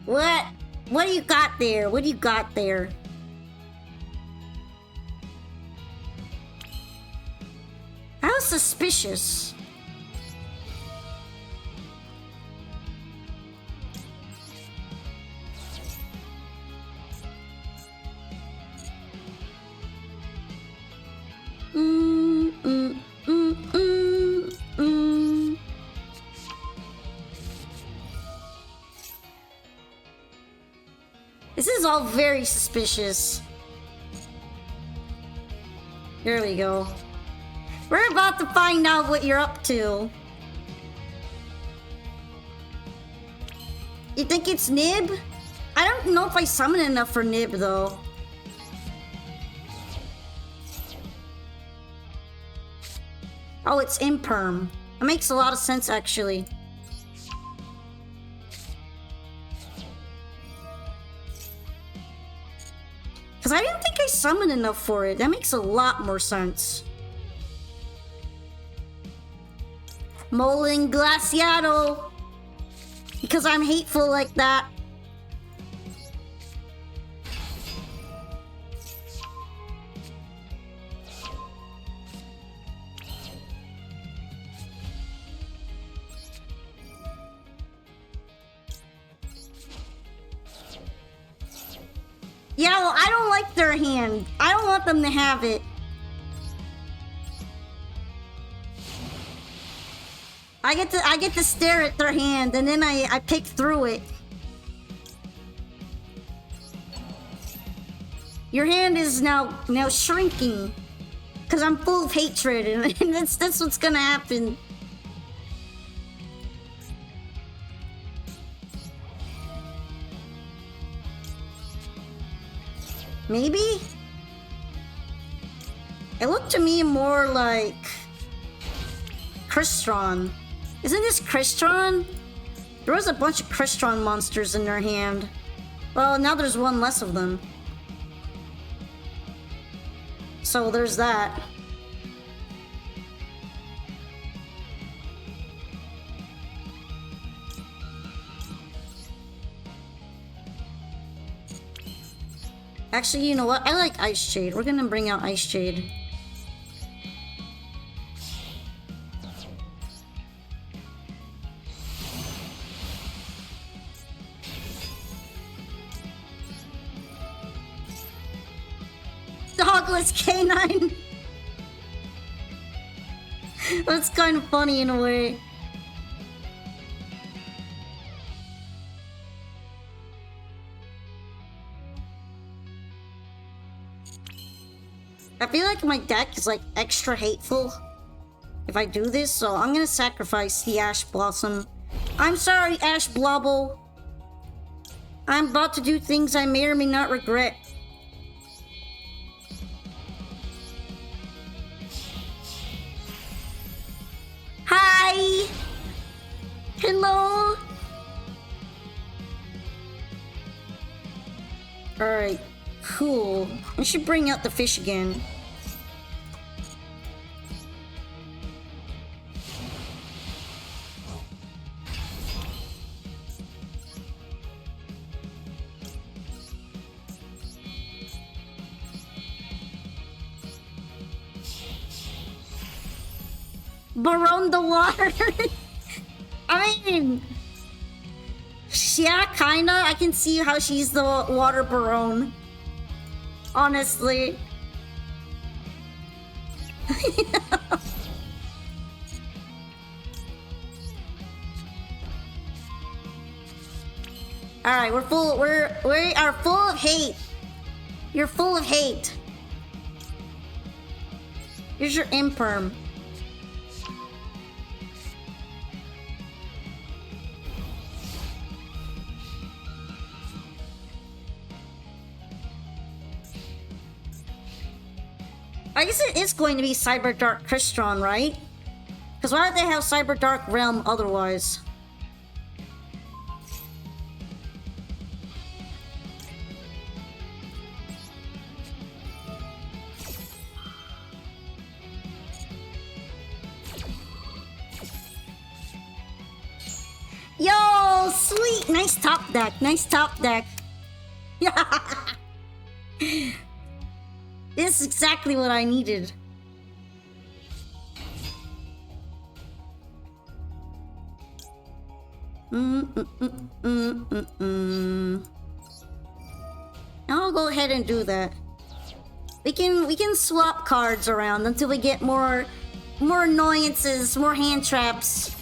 What? What do you got there? What do you got there? How suspicious. This is all very suspicious. Here we go. We're about to find out what you're up to. You think it's Nib? I don't know if I summon enough for Nib though. Oh, it's Imperm. That makes a lot of sense actually. Because I didn't think I summoned enough for it. That makes a lot more sense. Molding Glaciado. Because I'm hateful like that. Yeah, well, I don't like their hand. I don't want them to have it. I get to stare at their hand and then I pick through it. Your hand is now shrinking. Cause I'm full of hatred and that's what's gonna happen. Maybe? It looked to me more like Crystron. Isn't this Crystron? There was a bunch of Crystron monsters in their hand. Well, now there's one less of them. So there's that. Actually, you know what? I like Ice Jade. We're gonna bring out Ice Jade. Dogless canine. That's kind of funny in a way. I feel like my deck is like extra hateful if I do this, so I'm gonna sacrifice the Ash Blossom. I'm sorry, Ash Blobble. I'm about to do things I may or may not regret. Hi! Hello! Alright. Cool. I should bring out the fish again. Baron the water. I mean, yeah, kinda. I can see how she's the water baron. Honestly. Alright, we are full of hate. You're full of hate. Here's your imperm. I guess it is going to be Cyber Dark Crystron, right? Because why would they have Cyber Dark Realm otherwise? Yo, sweet! Nice top deck. Nice top deck. This is exactly what I needed. I'll go ahead and do that. We can swap cards around until we get more annoyances, more hand traps.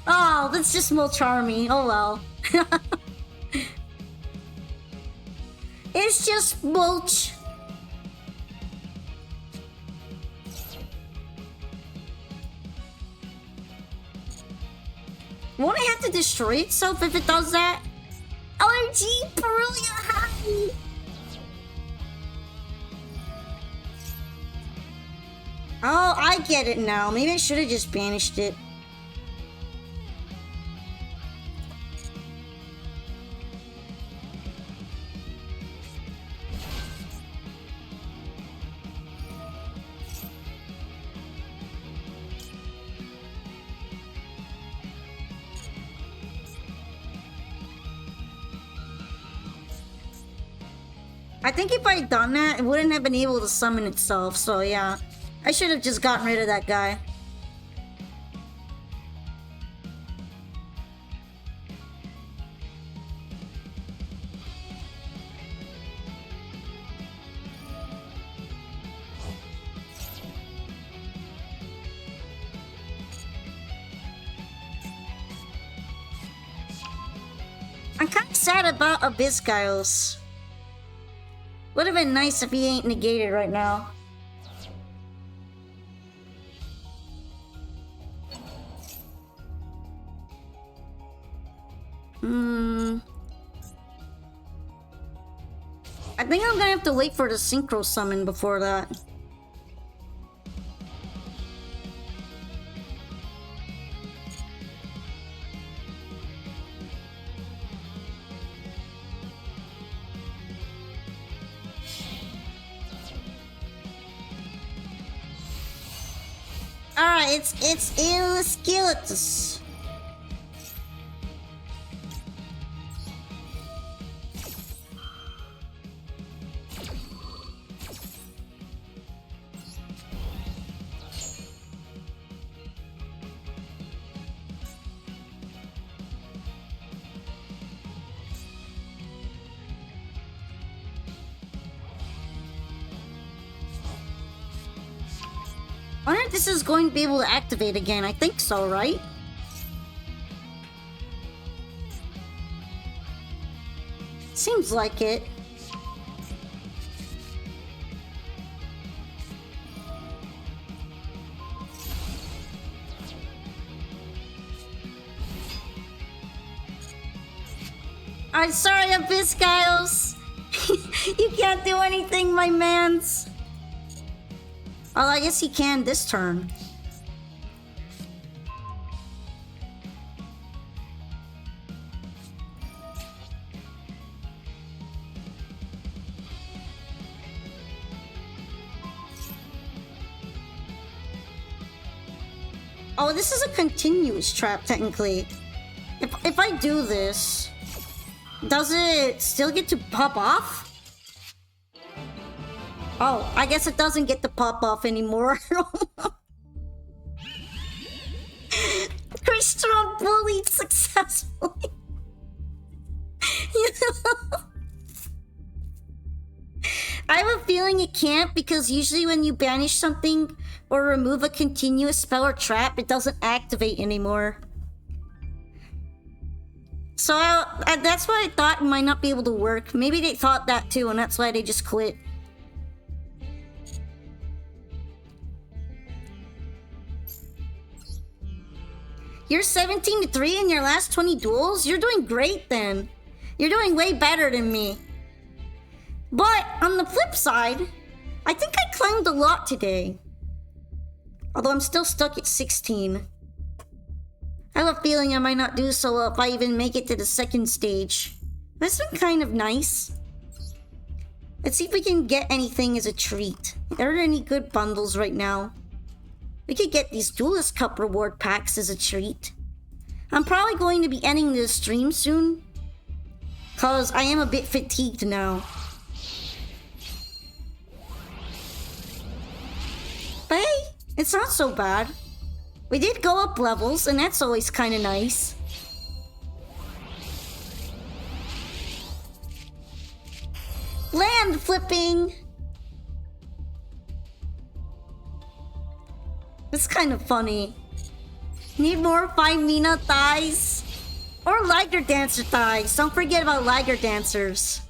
Oh, that's just more charming. Oh well. It's just mulch. Won't it have to destroy itself if it does that? OMG, Perulia, hi! Oh, I get it now. Maybe I should have just banished it. I think if I'd done that, it wouldn't have been able to summon itself, so yeah. I should have just gotten rid of that guy. I'm kind of sad about Abyssgios. Would have been nice if he ain't negated right now. I think I'm gonna have to wait for the synchro summon before that. Alright, it's Illosculatus. I wonder if this is going to be able to activate again. I think so, right? Seems like it. I'm sorry, Abyssgios. You can't do anything, my mans. Oh, I guess he can this turn. Oh, this is a continuous trap, technically. If I do this, does it still get to pop off? Oh, I guess it doesn't get to pop off anymore. Crystron bullied successfully. I have a feeling it can't because usually when you banish something or remove a continuous spell or trap, it doesn't activate anymore. So that's why I thought it might not be able to work. Maybe they thought that too, and that's why they just quit. You're 17-3 in your last 20 duels? You're doing great then. You're doing way better than me. But on the flip side, I think I climbed a lot today. Although I'm still stuck at 16. I have a feeling I might not do so well if I even make it to the second stage. That's been kind of nice. Let's see if we can get anything as a treat. Are there any good bundles right now? We could get these Duelist Cup reward packs as a treat. I'm probably going to be ending the stream soon, cause I am a bit fatigued now. But hey, it's not so bad. We did go up levels, and that's always kind of nice. Land flipping! It's kind of funny. Need more 5 Mina thighs? Or Liger Dancer thighs. Don't forget about Liger Dancers.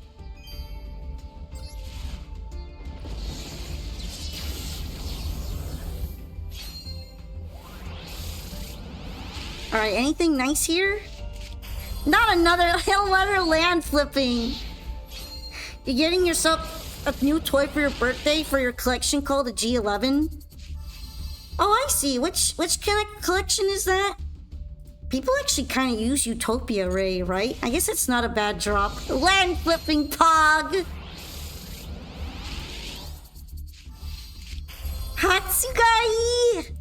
Alright, anything nice here? Not another land flipping. You're getting yourself a new toy for your birthday for your collection called the G11? Oh, I see. Which kind of collection is that? People actually kind of use Utopia Ray, right? I guess it's not a bad drop. Land flipping pog! Hatsugai!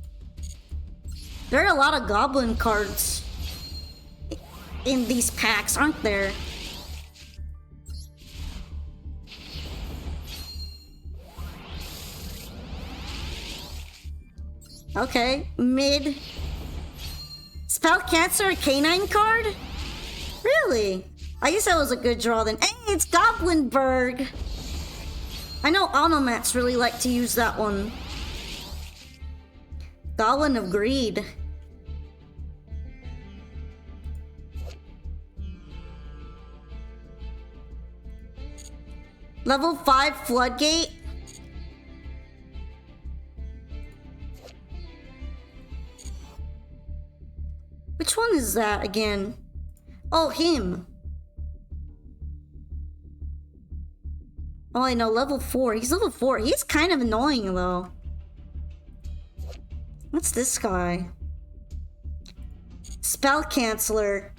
There are a lot of goblin cards in these packs, aren't there? Okay, mid. Spell Cancer, a canine card? Really? I guess that was a good draw then. Hey, it's Goblinberg! I know Onomats really like to use that one. Goblin of Greed. Level 5 Floodgate. Which one is that again? Oh, him. Oh, I know, level 4. He's level 4. He's kind of annoying, though. What's this guy? Spell Canceller.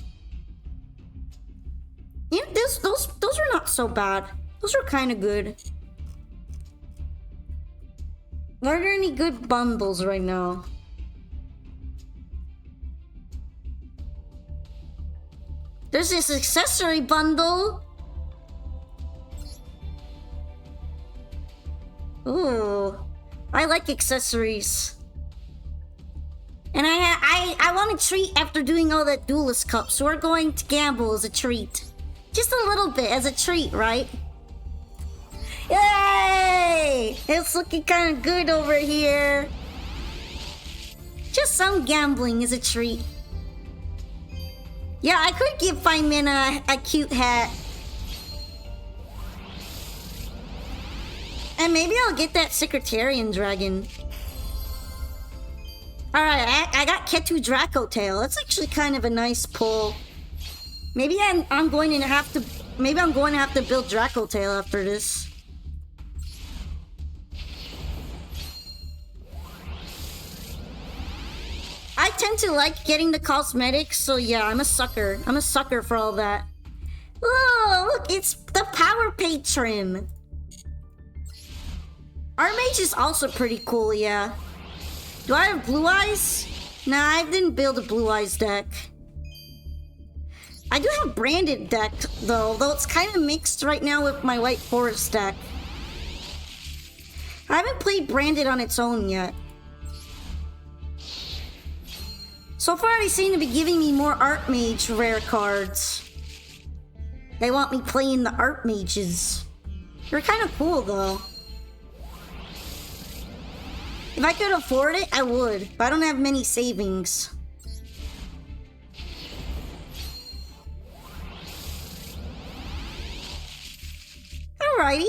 Yeah, those are not so bad. Those are kind of good. Are there any good bundles right now? There's this accessory bundle. Ooh, I like accessories. And I want a treat after doing all that Duelist Cup, so we're going to gamble as a treat. Just a little bit as a treat, right? Yay! It's looking kind of good over here. Just some gambling as a treat. Yeah, I could give Femina a cute hat. And maybe I'll get that Secretarian Dragon. Alright, I got Ketu Draco Tail. That's actually kind of a nice pull. Maybe I'm going to have to build Draco Tail after this. I tend to like getting the cosmetics, so yeah, I'm a sucker. I'm a sucker for all that. Oh, look, it's the Power Patron. Armage is also pretty cool, yeah. Do I have Blue Eyes? Nah, I didn't build a Blue Eyes deck. I do have Branded deck, though it's kind of mixed right now with my White Forest deck. I haven't played Branded on its own yet. So far, they seem to be giving me more Archmage rare cards. They want me playing the Archmages. They're kind of cool though. If I could afford it, I would, but I don't have many savings. Alrighty.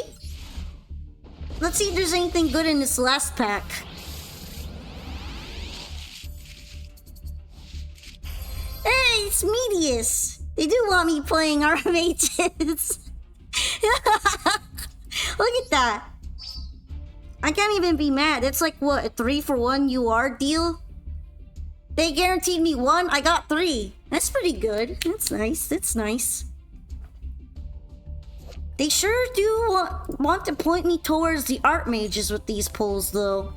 Let's see if there's anything good in this last pack. Hey, it's Medius. They do want me playing our mages. Look at that. I can't even be mad. It's like, what, a 3-for-1 UR deal? They guaranteed me 1, I got 3. That's pretty good. That's nice. That's nice. They sure do want to point me towards the art mages with these pulls, though.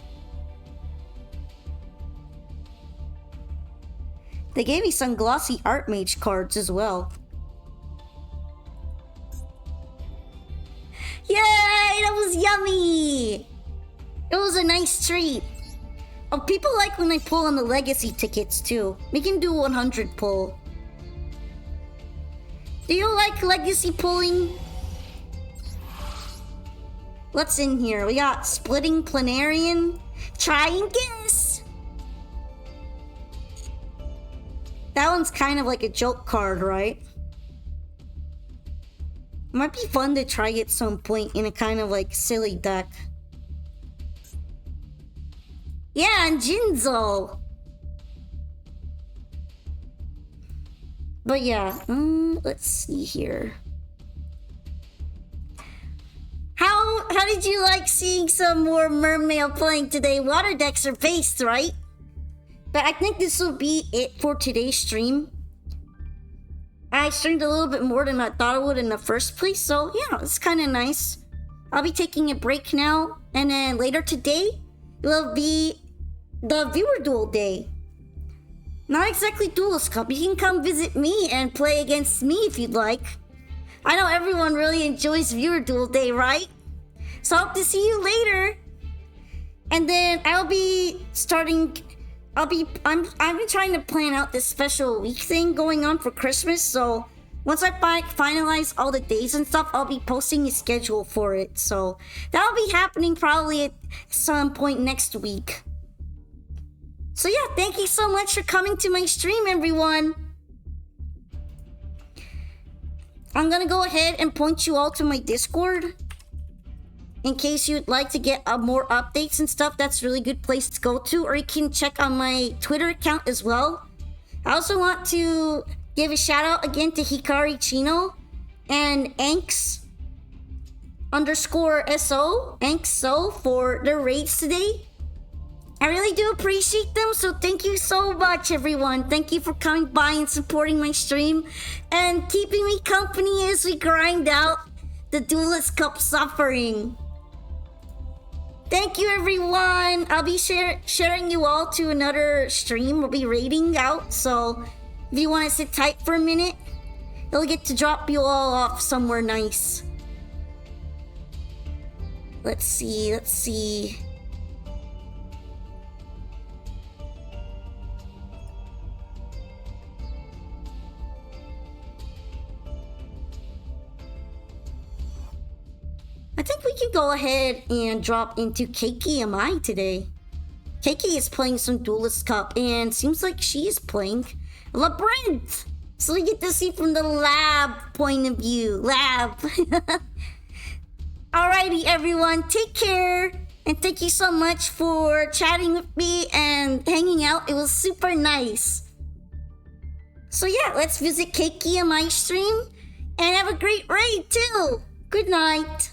They gave me some glossy art mage cards as well. Yay! That was yummy! It was a nice treat. Oh, people like when I pull on the legacy tickets too. We can do 100 pull. Do you like legacy pulling? What's in here? We got Splitting Planarian. Try and guess. That one's kind of like a joke card, right? Might be fun to try at some point in a kind of like silly deck. Yeah, and Jinzo. But yeah, let's see here. How did you like seeing some more Mermail playing today? Water decks are based, right? But I think this will be it for today's stream. I streamed a little bit more than I thought I would in the first place, so yeah, it's kind of nice. I'll be taking a break now, and then later today will be the viewer duel day. Not exactly Duelist Cup. You can come visit me and play against me if you'd like. I know everyone really enjoys viewer duel day, right? So I hope to see you later. And then I've been trying to plan out this special week thing going on for Christmas. So once I finalize all the days and stuff, I'll be posting a schedule for it. So that'll be happening probably at some point next week. So yeah, thank you so much for coming to my stream, everyone. I'm gonna go ahead and point you all to my Discord. In case you'd like to get more updates and stuff, that's a really good place to go to. Or you can check on my Twitter account as well. I also want to give a shout out again to Hikari Chino and Anx_SO for their raids today. I really do appreciate them, so thank you so much, everyone. Thank you for coming by and supporting my stream and keeping me company as we grind out the Duelist Cup suffering. Thank you, everyone. I'll be sharing you all to another stream. We'll be raiding out, so if you want to sit tight for a minute, it'll get to drop you all off somewhere nice. Let's see. I think we can go ahead and drop into Keiki MI today. Keiki is playing some Duelist Cup and seems like she is playing Labyrinth. So we get to see from the lab point of view. Alrighty, everyone, take care. And thank you so much for chatting with me and hanging out. It was super nice. So yeah, let's visit Keiki MI stream and have a great raid too. Good night.